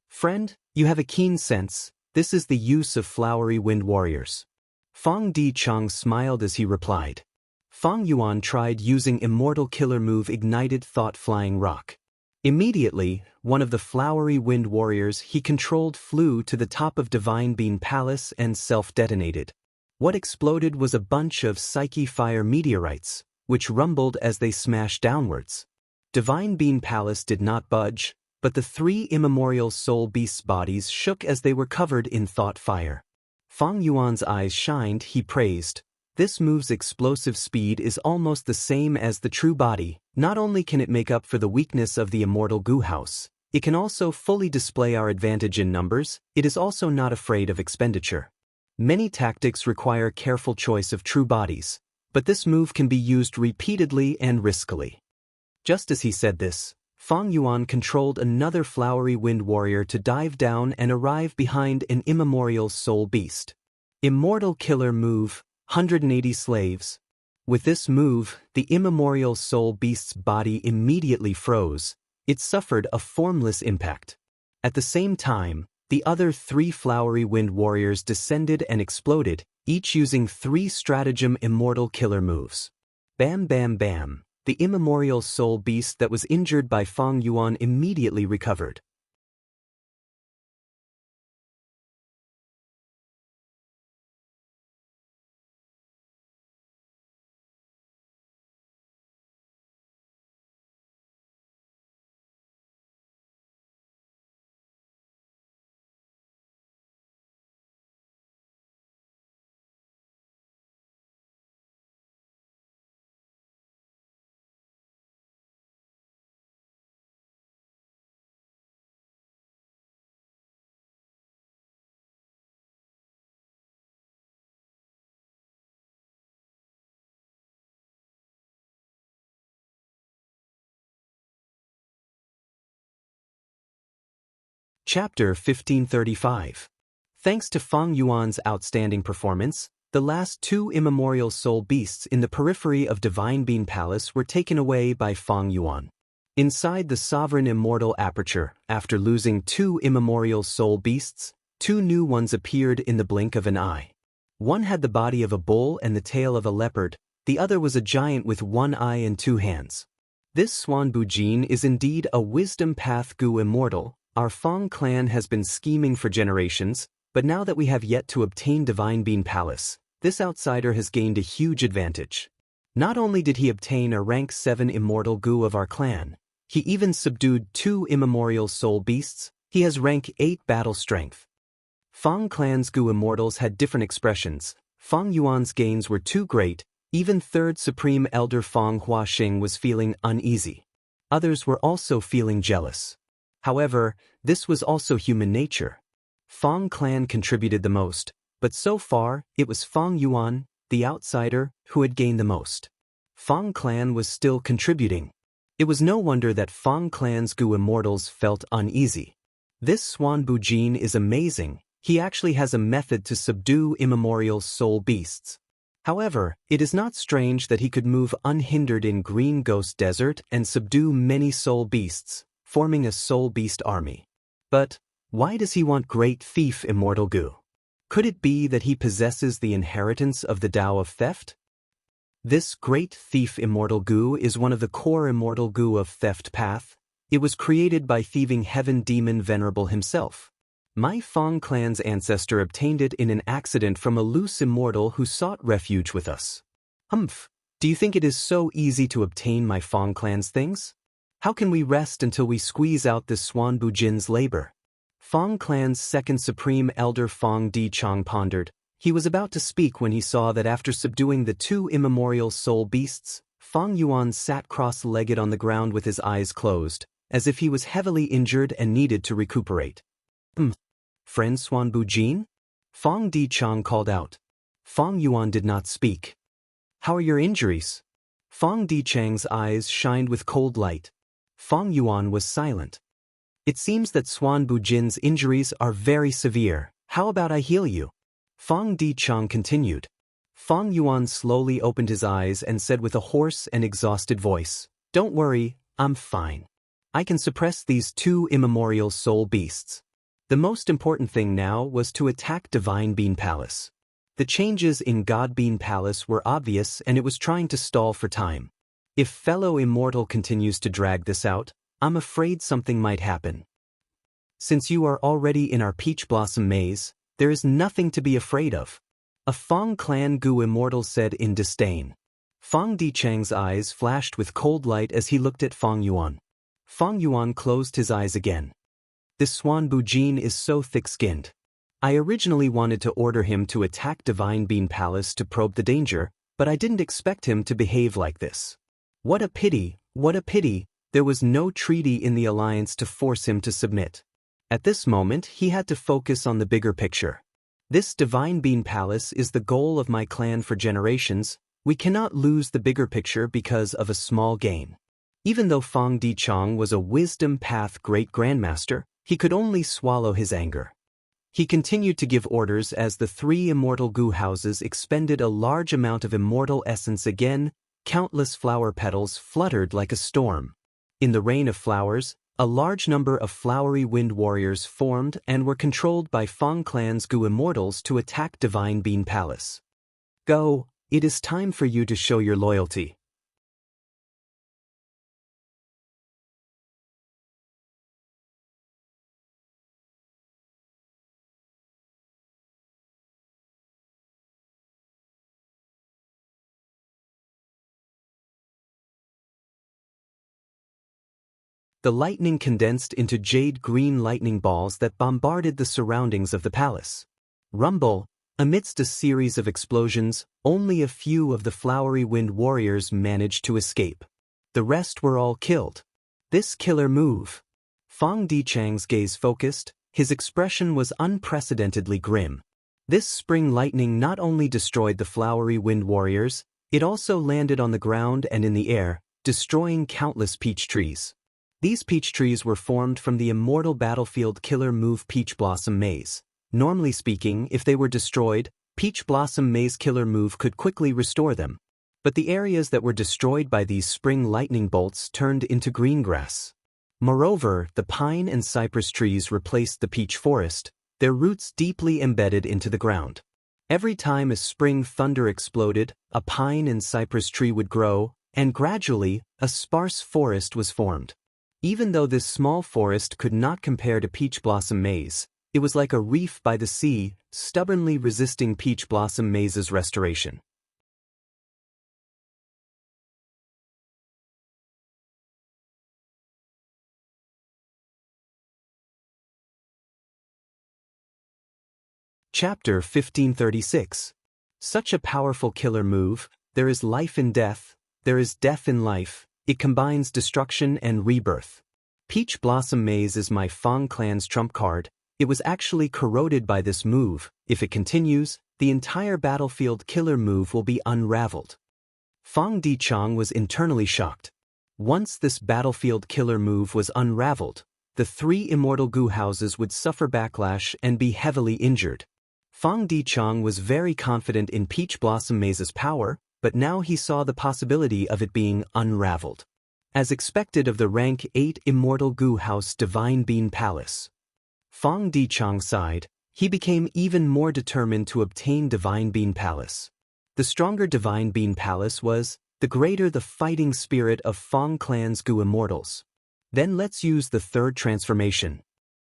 [SPEAKER 1] Friend, you have a keen sense. This is the use of Flowery Wind Warriors. Fong Dichang smiled as he replied. Fong Yuan tried using Immortal killer move Ignited Thought Flying Rock. Immediately, one of the Flowery Wind Warriors he controlled flew to the top of Divine Bean Palace and self-detonated. What exploded was a bunch of Psyche Fire meteorites, which rumbled as they smashed downwards. Divine Bean Palace did not budge, but the three immemorial soul beasts' bodies shook as they were covered in thought fire. Fong Yuan's eyes shined. He praised. This move's explosive speed is almost the same as the true body. Not only can it make up for the weakness of the Immortal Goo House, it can also fully display our advantage in numbers. It is also not afraid of expenditure. Many tactics require careful choice of true bodies, but this move can be used repeatedly and riskily. Just as he said this, Fong Yuan controlled another Flowery Wind Warrior to dive down and arrive behind an immemorial soul beast. Immortal killer move, 180 slaves. With this move, the immemorial soul beast's body immediately froze. It suffered a formless impact. At the same time, the other three Flowery Wind Warriors descended and exploded, each using 3 stratagem Immortal killer moves. Bam bam bam. The immemorial soul beast that was injured by Fong Yuan immediately recovered. Chapter 1535. Thanks to Fong Yuan's outstanding performance, the last 2 immemorial soul beasts in the periphery of Divine Bean Palace were taken away by Fong Yuan. Inside the Sovereign Immortal Aperture, after losing 2 immemorial soul beasts, 2 new ones appeared in the blink of an eye. One had the body of a bull and the tail of a leopard, the other was a giant with 1 eye and 2 hands. This Swan Bujin is indeed a Wisdom Path Gu Immortal. Our Fong clan has been scheming for generations, but now that we have yet to obtain Divine Bean Palace, this outsider has gained a huge advantage. Not only did he obtain a rank 7 Immortal Gu of our clan, he even subdued 2 immemorial soul beasts. He has rank 8 battle strength. Fong clan's Gu Immortals had different expressions. Fong Yuan's gains were too great. Even 3rd Supreme Elder Fong Huaxing was feeling uneasy. Others were also feeling jealous. However, this was also human nature. Fong clan contributed the most, but so far, it was Fong Yuan, the outsider, who had gained the most. Fong clan was still contributing. It was no wonder that Fong clan's Gu Immortals felt uneasy. This Swan Bujin is amazing. He actually has a method to subdue immemorial soul beasts. However, it is not strange that he could move unhindered in Green Ghost Desert and subdue many soul beasts, forming a soul beast army. But why does he want Great Thief Immortal Gu? Could it be that he possesses the inheritance of the Tao of theft? This Great Thief Immortal Gu is one of the core Immortal Gu of theft path. It was created by thieving heaven demon Venerable himself. My Fong clan's ancestor obtained it in an accident from a loose immortal who sought refuge with us. Do you think it is so easy to obtain my Fong clan's things? How can we rest until we squeeze out this Swan Bujin's labor? Fong clan's second supreme elder Fong Di Chong pondered. He was about to speak when he saw that after subduing the two immemorial soul beasts, Fong Yuan sat cross-legged on the ground with his eyes closed, as if he was heavily injured and needed to recuperate. Friend Swan Bujin? Fong Di Chong called out. Fong Yuan did not speak. How are your injuries? Fong Di Chang's eyes shined with cold light. Fong Yuan was silent. It seems that Swan Bujin's injuries are very severe. How about I heal you? Fong Di Chong continued. Fong Yuan slowly opened his eyes and said with a hoarse and exhausted voice, "Don't worry, I'm fine. I can suppress these two immemorial soul beasts." The most important thing now was to attack Divine Bean Palace. The changes in God Bean Palace were obvious and it was trying to stall for time. If fellow Immortal continues to drag this out, I'm afraid something might happen. Since you are already in our Peach Blossom Maze, there is nothing to be afraid of. A Fong Clan Gu Immortal said in disdain. Fong Di Chang's eyes flashed with cold light as he looked at Fong Yuan. Fong Yuan closed his eyes again. This Swan Bujin is so thick-skinned. I originally wanted to order him to attack Divine Bean Palace to probe the danger, but I didn't expect him to behave like this. What a pity, what a pity, there was no treaty in the alliance to force him to submit. At this moment, he had to focus on the bigger picture. This Divine Bean Palace is the goal of my clan for generations. We cannot lose the bigger picture because of a small gain. Even though Fong Di Chong was a Wisdom Path Great Grandmaster, he could only swallow his anger. He continued to give orders as the three Immortal Gu houses expended a large amount of immortal essence again. Countless flower petals fluttered like a storm. In the rain of flowers, a large number of flowery wind warriors formed and were controlled by Fong Clan's Gu Immortals to attack Divine Bean Palace. Go, it is time for you to show your loyalty. The lightning condensed into jade-green lightning balls that bombarded the surroundings of the palace. Rumble, amidst a series of explosions, only a few of the flowery wind warriors managed to escape. The rest were all killed. This killer move. Fong Di Chang's gaze focused, his expression was unprecedentedly grim. This spring lightning not only destroyed the flowery wind warriors, it also landed on the ground and in the air, destroying countless peach trees. These peach trees were formed from the immortal battlefield killer move Peach Blossom Maze. Normally speaking, if they were destroyed, Peach Blossom Maze killer move could quickly restore them. But the areas that were destroyed by these spring lightning bolts turned into green grass. Moreover, the pine and cypress trees replaced the peach forest, their roots deeply embedded into the ground. Every time a spring thunder exploded, a pine and cypress tree would grow, and gradually, a sparse forest was formed. Even though this small forest could not compare to Peach Blossom Maze, it was like a reef by the sea, stubbornly resisting Peach Blossom Maze's restoration. Chapter 1536. Such a powerful killer move, there is life in death, there is death in life. It combines destruction and rebirth. Peach Blossom Maze is my Fong Clan's trump card. It was actually corroded by this move. If it continues, the entire battlefield killer move will be unraveled. Fong Di Chong was internally shocked. Once this battlefield killer move was unraveled, the 3 immortal Gu houses would suffer backlash and be heavily injured. Fang Dichang was very confident in Peach Blossom Maze's power, but now he saw the possibility of it being unraveled. As expected of the rank 8 Immortal Gu House Divine Bean Palace. Fang Dichang sighed. He became even more determined to obtain Divine Bean Palace. The stronger Divine Bean Palace was, the greater the fighting spirit of Fang Clan's Gu Immortals. Then let's use the third transformation.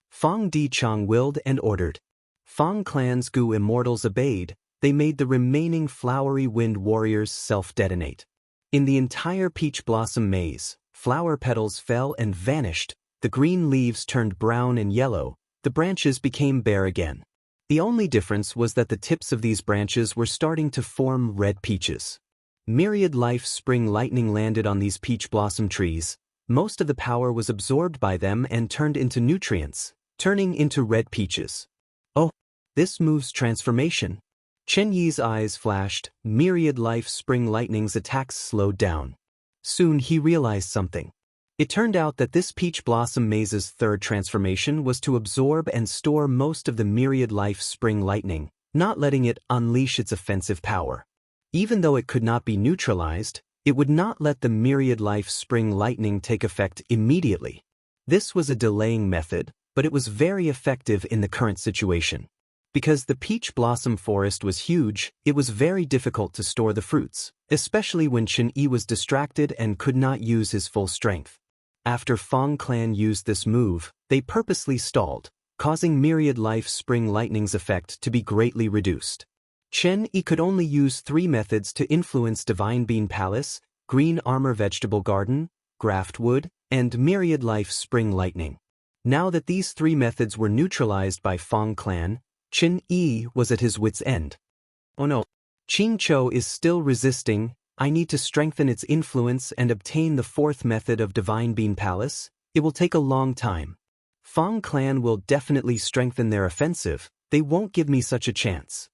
[SPEAKER 1] Fang Dichang willed and ordered. Fang Clan's Gu Immortals obeyed. They made the remaining flowery wind warriors self-detonate. In the entire Peach Blossom Maze, flower petals fell and vanished, the green leaves turned brown and yellow, the branches became bare again. The only difference was that the tips of these branches were starting to form red peaches. Myriad life spring lightning landed on these peach blossom trees. Most of the power was absorbed by them and turned into nutrients, turning into red peaches. Oh, this moves transformation. Chen Yi's eyes flashed. Myriad life spring lightning's attacks slowed down. Soon he realized something. It turned out that this Peach Blossom Maze's third transformation was to absorb and store most of the Myriad Life Spring Lightning, not letting it unleash its offensive power. Even though it could not be neutralized, it would not let the Myriad Life Spring Lightning take effect immediately. This was a delaying method, but it was very effective in the current situation. Because the Peach Blossom Forest was huge, it was very difficult to store the fruits, especially when Chen Yi was distracted and could not use his full strength. After Fang Clan used this move, they purposely stalled, causing Myriad Life Spring Lightning's effect to be greatly reduced. Chen Yi could only use 3 methods to influence Divine Bean Palace, Green Armor Vegetable Garden, Graft Wood, and Myriad Life Spring Lightning. Now that these 3 methods were neutralized by Fang Clan, Chen Yi was at his wit's end. Oh no, Qingqiu is still resisting. I need to strengthen its influence and obtain the 4th method of Divine Bean Palace. It will take a long time. Fang Clan will definitely strengthen their offensive. They won't give me such a chance.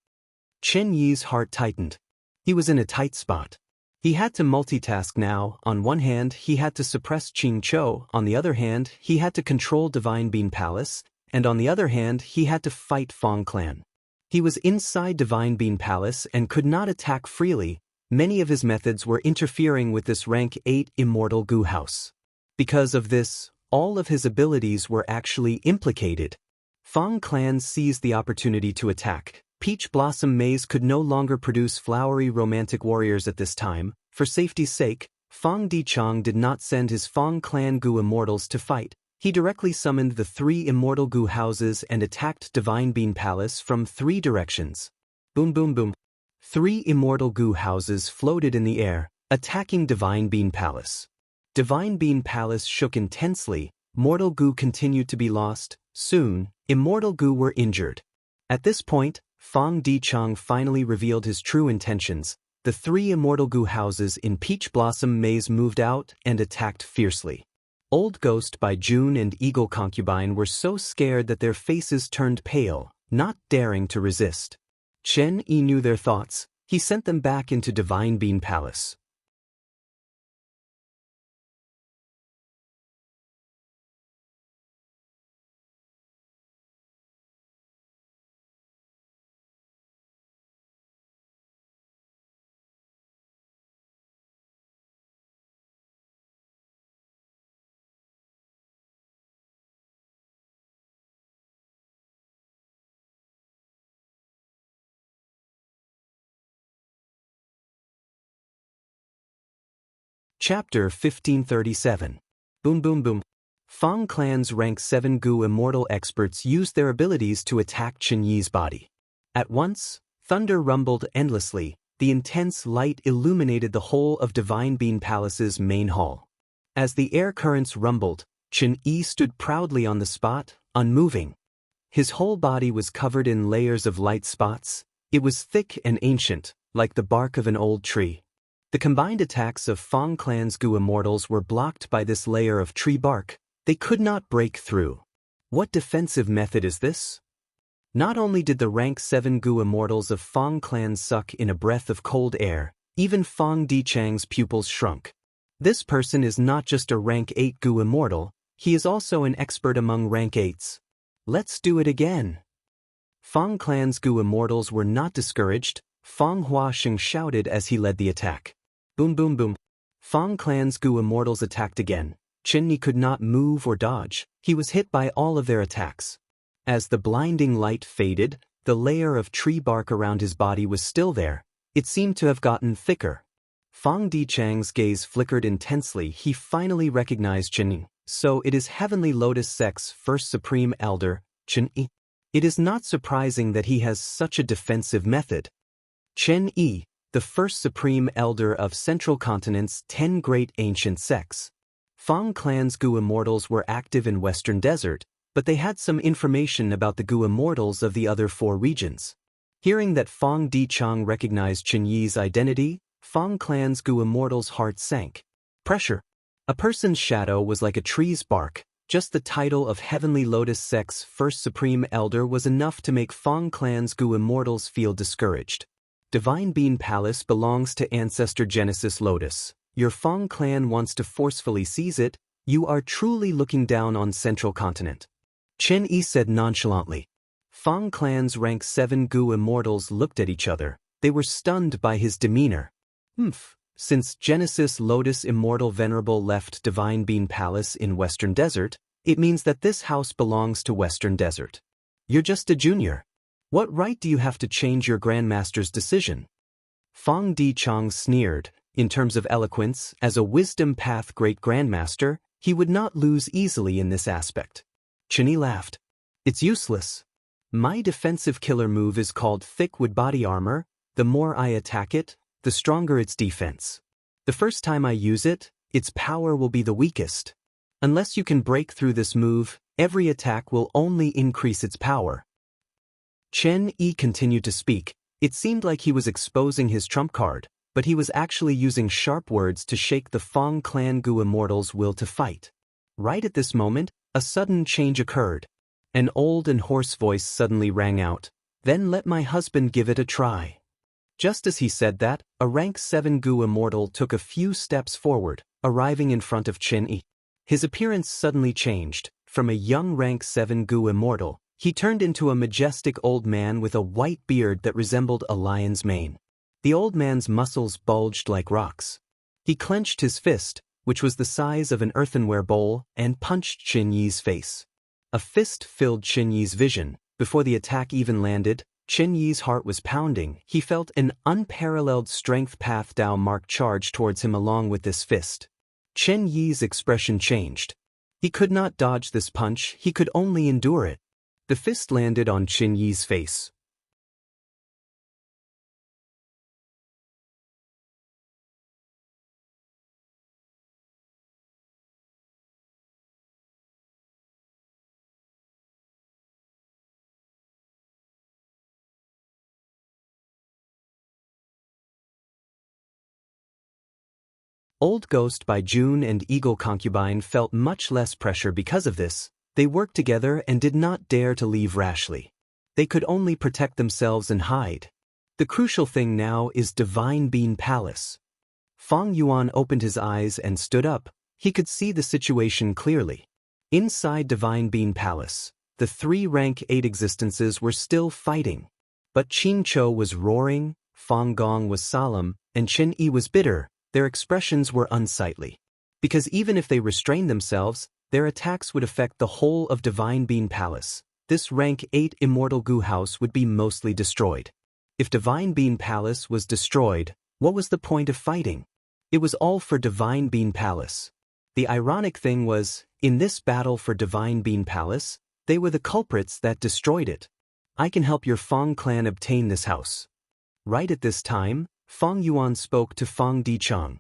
[SPEAKER 1] Chen Yi's heart tightened. He was in a tight spot. He had to multitask now. On one hand, he had to suppress Qingqiu. On the other hand, he had to control Divine Bean Palace. And on the other hand, he had to fight Fang Clan. He was inside Divine Bean Palace and could not attack freely. Many of his methods were interfering with this rank 8 Immortal Gu House. Because of this, all of his abilities were actually implicated. Fang Clan seized the opportunity to attack. Peach Blossom Maze could no longer produce flowery romantic warriors at this time. For safety's sake, Fang Dichang did not send his Fang Clan Gu Immortals to fight. He directly summoned the 3 Immortal Gu houses and attacked Divine Bean Palace from 3 directions. Boom boom boom. 3 Immortal Gu houses floated in the air, attacking Divine Bean Palace. Divine Bean Palace shook intensely. Mortal Gu continued to be lost. Soon, Immortal Gu were injured. At this point, Fang Dichang finally revealed his true intentions. The 3 Immortal Gu houses in Peach Blossom Maze moved out and attacked fiercely. Old Ghost by June and Eagle Concubine were so scared that their faces turned pale, not daring to resist. Chen Yi knew their thoughts. He sent them back into Divine Bean Palace. Chapter 1537. Boom boom boom. Fang Clan's rank 7 Gu Immortal experts used their abilities to attack Chen Yi's body. At once, thunder rumbled endlessly. The intense light illuminated the whole of Divine Bean Palace's main hall. As the air currents rumbled, Chen Yi stood proudly on the spot, unmoving. His whole body was covered in layers of light spots. It was thick and ancient, like the bark of an old tree. The combined attacks of Fang Clan's Gu Immortals were blocked by this layer of tree bark. They could not break through. What defensive method is this? Not only did the rank 7 Gu Immortals of Fang Clan suck in a breath of cold air, even Fang Dichang's pupils shrunk. This person is not just a rank 8 Gu Immortal, He is also an expert among rank 8s. Let's do it again. Fang Clan's Gu Immortals were not discouraged. Fang Huasheng shouted as he led the attack. Boom boom boom. Fang Clan's Gu Immortals attacked again. Qinyi could not move or dodge. He was hit by all of their attacks. As the blinding light faded, the layer of tree bark around his body was still there. It seemed to have gotten thicker. Fang Dichang's gaze flickered intensely. He finally recognized Qinyi. So it is Heavenly Lotus Sect's first Supreme Elder, Qinyi. It is not surprising that he has such a defensive method. Qinyi, the first Supreme Elder of Central Continent's 10 great ancient sects. Fang Clan's Gu Immortals were active in Western Desert, but they had some information about the Gu Immortals of the other 4 regions. Hearing that Fang Dichang recognized Qinyi's identity, Fang Clan's Gu Immortals' heart sank. Pressure. A person's shadow was like a tree's bark. Just the title of Heavenly Lotus Sect's first Supreme Elder was enough to make Fang Clan's Gu Immortals feel discouraged. Divine Bean Palace belongs to Ancestor Genesis Lotus. Your Fang Clan wants to forcefully seize it. You are truly looking down on Central Continent. Qinyi said nonchalantly. Fang Clan's rank 7 Gu Immortals looked at each other. They were stunned by his demeanor. Since Genesis Lotus Immortal Venerable left Divine Bean Palace in Western Desert, it means that this house belongs to Western Desert. You're just a junior. What right do you have to change your Grandmaster's decision? Fang Dichang sneered. In terms of eloquence, as a Wisdom Path Great Grandmaster, he would not lose easily in this aspect. Qinyi laughed. It's useless. My defensive killer move is called Thick Wood Body Armor. The more I attack it, the stronger its defense. The first time I use it, its power will be the weakest. Unless you can break through this move, every attack will only increase its power. Qinyi continued to speak. It seemed like he was exposing his trump card, but he was actually using sharp words to shake the Fang Clan Gu Immortals' will to fight. Right at this moment, a sudden change occurred. An old and hoarse voice suddenly rang out. Then let my husband give it a try. Just as he said that, a rank 7 Gu Immortal took a few steps forward, arriving in front of Qinyi. His appearance suddenly changed. From a young rank 7 Gu Immortal, he turned into a majestic old man with a white beard that resembled a lion's mane. The old man's muscles bulged like rocks. He clenched his fist, which was the size of an earthenware bowl, and punched Qinyi's face. A fist filled Qinyi's vision. Before the attack even landed, Qinyi's heart was pounding. He felt an unparalleled strength path Dao mark charge towards him along with this fist. Qinyi's expression changed. He could not dodge this punch, he could only endure it. The fist landed on Qinyi's face. Old Ghost by June and Eagle Concubine felt much less pressure because of this. They worked together and did not dare to leave rashly. They could only protect themselves and hide. The crucial thing now is Divine Bean Palace. Fang Yuan opened his eyes and stood up. He could see the situation clearly. Inside Divine Bean Palace, the 3 rank 8 existences were still fighting. But Qin Chou was roaring, Fang Gong was solemn, and Qinyi was bitter. Their expressions were unsightly. Because even if they restrained themselves, their attacks would affect the whole of Divine Bean Palace. This rank 8 Immortal Gu house would be mostly destroyed. If Divine Bean Palace was destroyed, what was the point of fighting? It was all for Divine Bean Palace. The ironic thing was, in this battle for Divine Bean Palace, they were the culprits that destroyed it. I can help your Fang clan obtain this house. Right at this time, Fang Yuan spoke to Fang Dichang.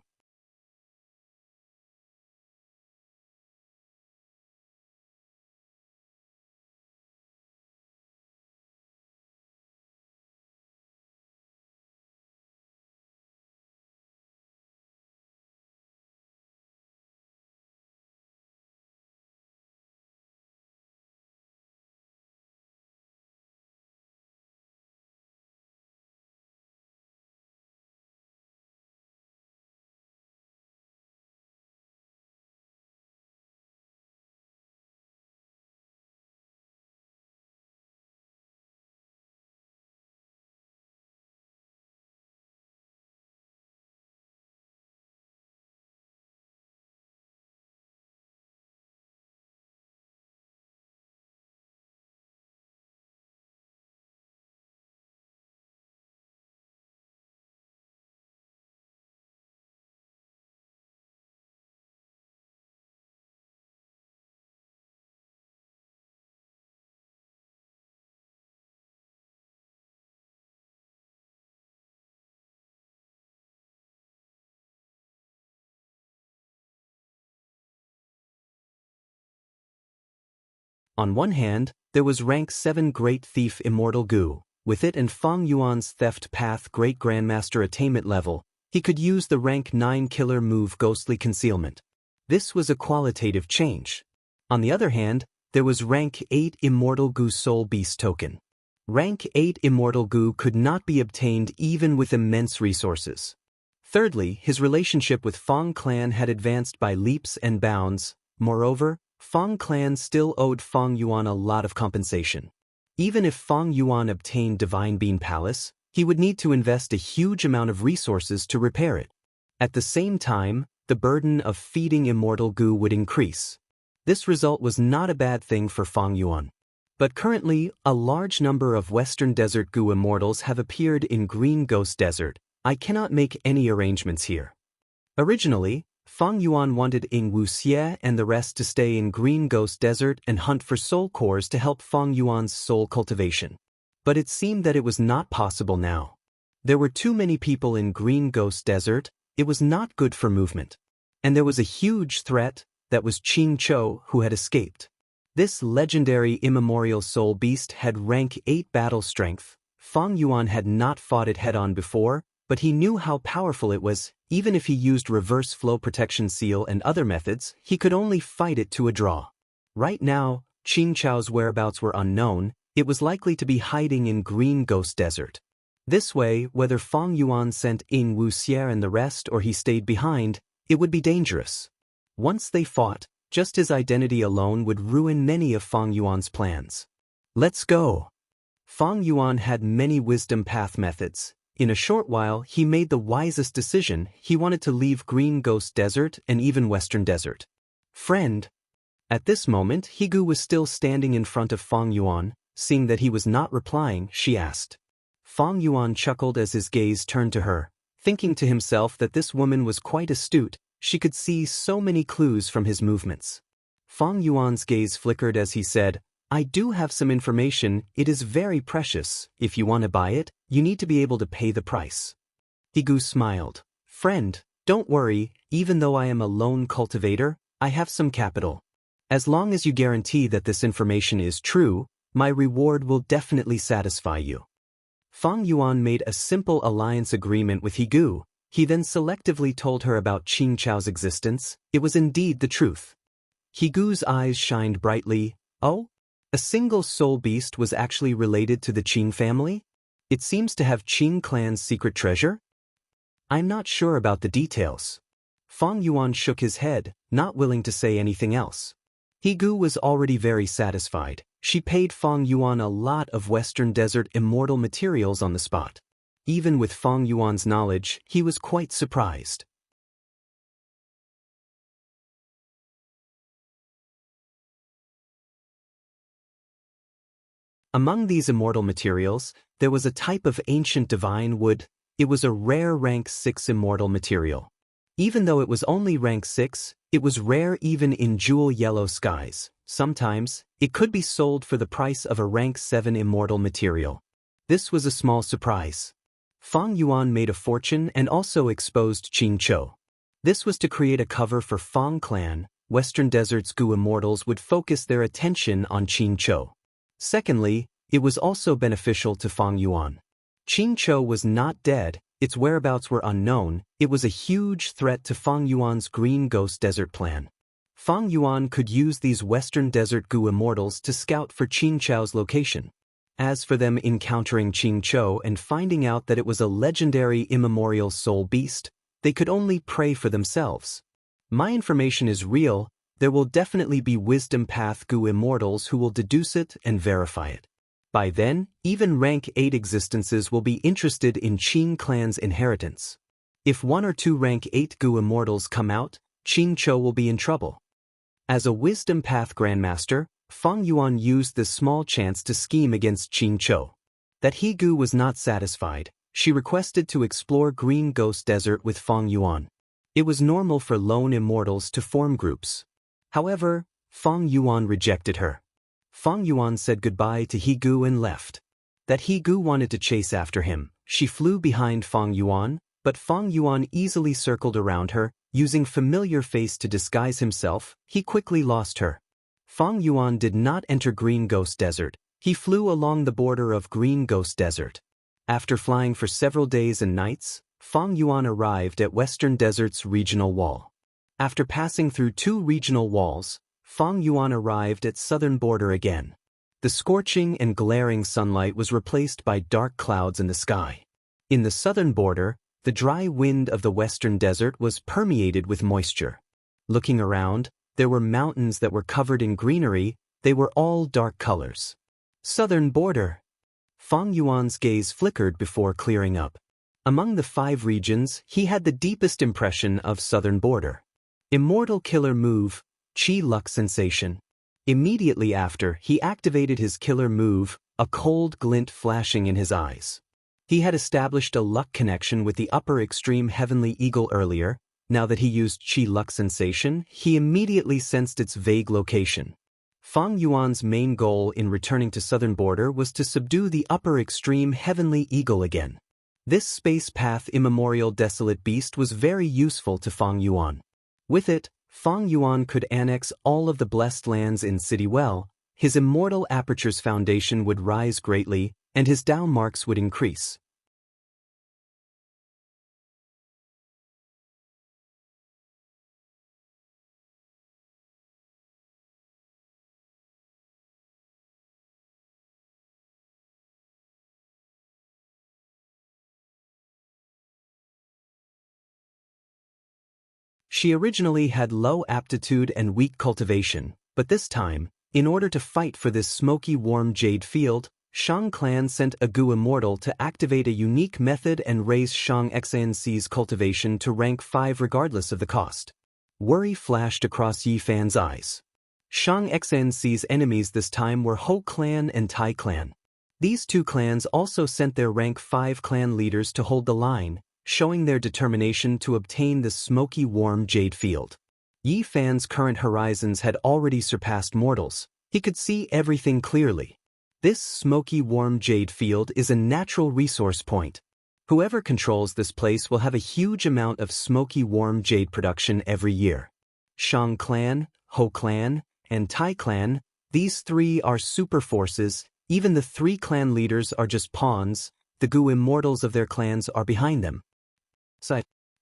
[SPEAKER 1] On one hand, there was rank 7 Great Thief Immortal Gu. With it and Fang Yuan's Theft Path Great Grandmaster attainment level, he could use the rank 9 killer move Ghostly Concealment. This was a qualitative change. On the other hand, there was rank 8 Immortal Gu Soul Beast token. Rank 8 Immortal Gu could not be obtained even with immense resources. Thirdly, his relationship with Fang clan had advanced by leaps and bounds. Moreover, Fang clan still owed Fang Yuan a lot of compensation. Even if Fang Yuan obtained Divine Bean Palace, he would need to invest a huge amount of resources to repair it. At the same time, the burden of feeding Immortal Gu would increase. This result was not a bad thing for Fang Yuan. But currently, a large number of Western Desert Gu Immortals have appeared in Green Ghost Desert. I cannot make any arrangements here. Originally, Fang Yuan wanted Wuxia and the rest to stay in Green Ghost Desert and hunt for soul cores to help Fang Yuan's soul cultivation. But it seemed that it was not possible now. There were too many people in Green Ghost Desert, it was not good for movement. And there was a huge threat, that was Qing Chou, who had escaped. This legendary immemorial soul beast had rank 8 battle strength. Fang Yuan had not fought it head-on before, but he knew how powerful it was. Even if he used reverse flow protection seal and other methods, he could only fight it to a draw. Right now, Qing Chou's whereabouts were unknown. It was likely to be hiding in Green Ghost Desert. This way, whether Fang Yuan sent Wuxia and the rest or he stayed behind, it would be dangerous. Once they fought, just his identity alone would ruin many of Fang Yuan's plans. Let's go. Fang Yuan had many wisdom path methods. In a short while, he made the wisest decision. He wanted to leave Green Ghost Desert and even Western Desert. Friend. At this moment, Higu was still standing in front of Fang Yuan. Seeing that he was not replying, she asked. Fang Yuan chuckled as his gaze turned to her. Thinking to himself that this woman was quite astute, she could see so many clues from his movements. Fang Yuan's gaze flickered as he said, I do have some information. It is very precious. If you want to buy it, you need to be able to pay the price. Higu smiled. Friend, don't worry, even though I am a lone cultivator, I have some capital. As long as you guarantee that this information is true, my reward will definitely satisfy you. Fang Yuan made a simple alliance agreement with Higu. He then selectively told her about Qing Chou's existence. It was indeed the truth. Higu's eyes shined brightly. Oh? A single soul beast was actually related to the Qing family? It seems to have Qing clan's secret treasure? I'm not sure about the details. Fang Yuan shook his head, not willing to say anything else. Higu was already very satisfied. She paid Fang Yuan a lot of Western Desert immortal materials on the spot. Even with Fang Yuan's knowledge, he was quite surprised. Among these immortal materials, there was a type of ancient divine wood. It was a rare rank 6 immortal material. Even though it was only rank 6, it was rare even in jewel yellow skies. Sometimes, it could be sold for the price of a rank 7 immortal material. This was a small surprise. Fang Yuan made a fortune and also exposed Qing Chou. This was to create a cover for Fang clan. Western Desert's Gu immortals would focus their attention on Qing Chou. Secondly, it was also beneficial to Fang Yuan. Qing Chou was not dead, its whereabouts were unknown. It was a huge threat to Fang Yuan's Green Ghost Desert plan. Fang Yuan could use these Western Desert Gu immortals to scout for Qing Chou's location. As for them encountering Qing Chou and finding out that it was a legendary immemorial soul beast, they could only pray for themselves. My information is real. There will definitely be Wisdom Path Gu immortals who will deduce it and verify it. By then, even rank 8 existences will be interested in Qing clan's inheritance. If 1 or 2 rank 8 Gu immortals come out, Qing Chou will be in trouble. As a Wisdom Path Grandmaster, Fang Yuan used this small chance to scheme against Qing Chou. That Higu was not satisfied, she requested to explore Green Ghost Desert with Fang Yuan. It was normal for lone immortals to form groups. However, Fang Yuan rejected her. Fang Yuan said goodbye to Higu and left. That Higu wanted to chase after him, she flew behind Fang Yuan, but Fang Yuan easily circled around her, using familiar face to disguise himself. He quickly lost her. Fang Yuan did not enter Green Ghost Desert. He flew along the border of Green Ghost Desert. After flying for several days and nights, Fang Yuan arrived at Western Desert's regional wall. After passing through 2 regional walls, Fang Yuan arrived at southern border again. The scorching and glaring sunlight was replaced by dark clouds in the sky. In the southern border, the dry wind of the western desert was permeated with moisture. Looking around, there were mountains that were covered in greenery. They were all dark colors. Southern border. Fang Yuan's gaze flickered before clearing up. Among the 5 regions, he had the deepest impression of southern border. Immortal killer move, Chi Luck sensation. Immediately after, he activated his killer move, a cold glint flashing in his eyes. He had established a luck connection with the upper extreme heavenly eagle earlier. Now that he used Chi Luck sensation, he immediately sensed its vague location. Fang Yuan's main goal in returning to southern border was to subdue the upper extreme heavenly eagle again. This space path immemorial desolate beast was very useful to Fang Yuan. With it, Fang Yuan could annex all of the blessed lands in City Well, his immortal aperture's foundation would rise greatly, and his Dao marks would increase. She originally had low aptitude and weak cultivation, but this time, in order to fight for this smoky warm jade field, Shang clan sent a Gu Immortal to activate a unique method and raise Xianxia's cultivation to rank 5 regardless of the cost. Worry flashed across Yi Fan's eyes. Xianxia's enemies this time were Ho clan and Tai clan. These 2 clans also sent their rank 5 clan leaders to hold the line, showing their determination to obtain the smoky warm jade field. Yi Fan's current horizons had already surpassed mortals. He could see everything clearly. This smoky warm jade field is a natural resource point. Whoever controls this place will have a huge amount of smoky warm jade production every year. Shang clan, Ho clan, and Tai clan, these 3 are super forces. Even the 3 clan leaders are just pawns. The Gu immortals of their clans are behind them.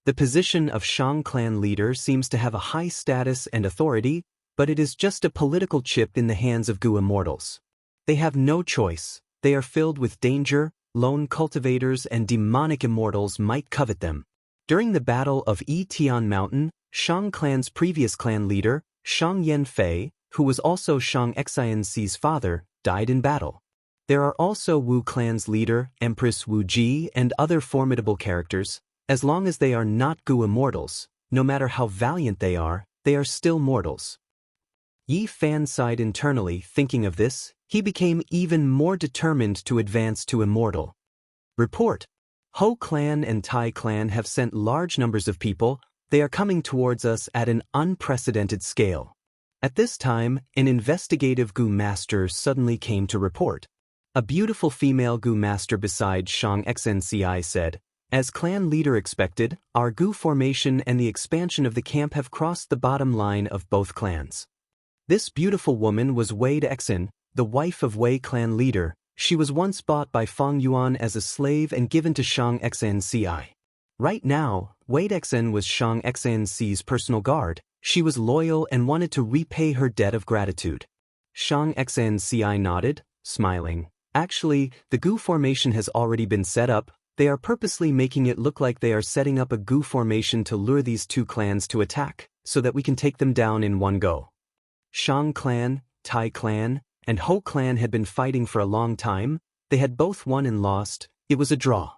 [SPEAKER 1] The position of Shang clan leader seems to have a high status and authority, but it is just a political chip in the hands of Gu immortals. They have no choice. They are filled with danger. Lone cultivators and demonic immortals might covet them. During the Battle of Tian Mountain, Shang clan's previous clan leader, Shang Yanfei, who was also Xianxia's father, died in battle. There are also Wu clan's leader, Empress Wu Ji, and other formidable characters. As long as they are not Gu immortals, no matter how valiant they are still mortals. Yi Fan sighed internally, thinking of this. He became even more determined to advance to immortal. Report. Ho clan and Tai clan have sent large numbers of people. They are coming towards us at an unprecedented scale. At this time, an investigative Gu master suddenly came to report. A beautiful female Gu master beside Xianxia said, "As clan leader expected, our Gu formation and the expansion of the camp have crossed the bottom line of both clans." This beautiful woman was Wei Dexin, the wife of Wei clan leader. She was once bought by Fang Yuan as a slave and given to Xianxia. Right now, Wei Dexin was Xianxia's personal guard. She was loyal and wanted to repay her debt of gratitude. Xianxia nodded, smiling. Actually, the Gu formation has already been set up. They are purposely making it look like they are setting up a Gu formation to lure these 2 clans to attack, so that we can take them down in one go. Shang clan, Tai clan, and Ho clan had been fighting for a long time. They had both won and lost. It was a draw.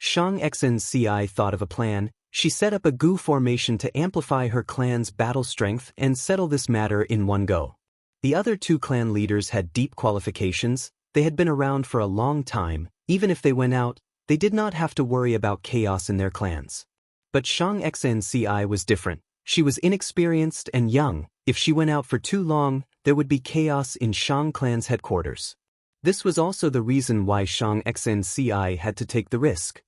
[SPEAKER 1] Xianxia thought of a plan. She set up a Gu formation to amplify her clan's battle strength and settle this matter in one go. The other 2 clan leaders had deep qualifications. They had been around for a long time. Even if they went out, they did not have to worry about chaos in their clans. But Xianxia was different. She was inexperienced and young. If she went out for too long, there would be chaos in Shang clan's headquarters. This was also the reason why Xianxia had to take the risk.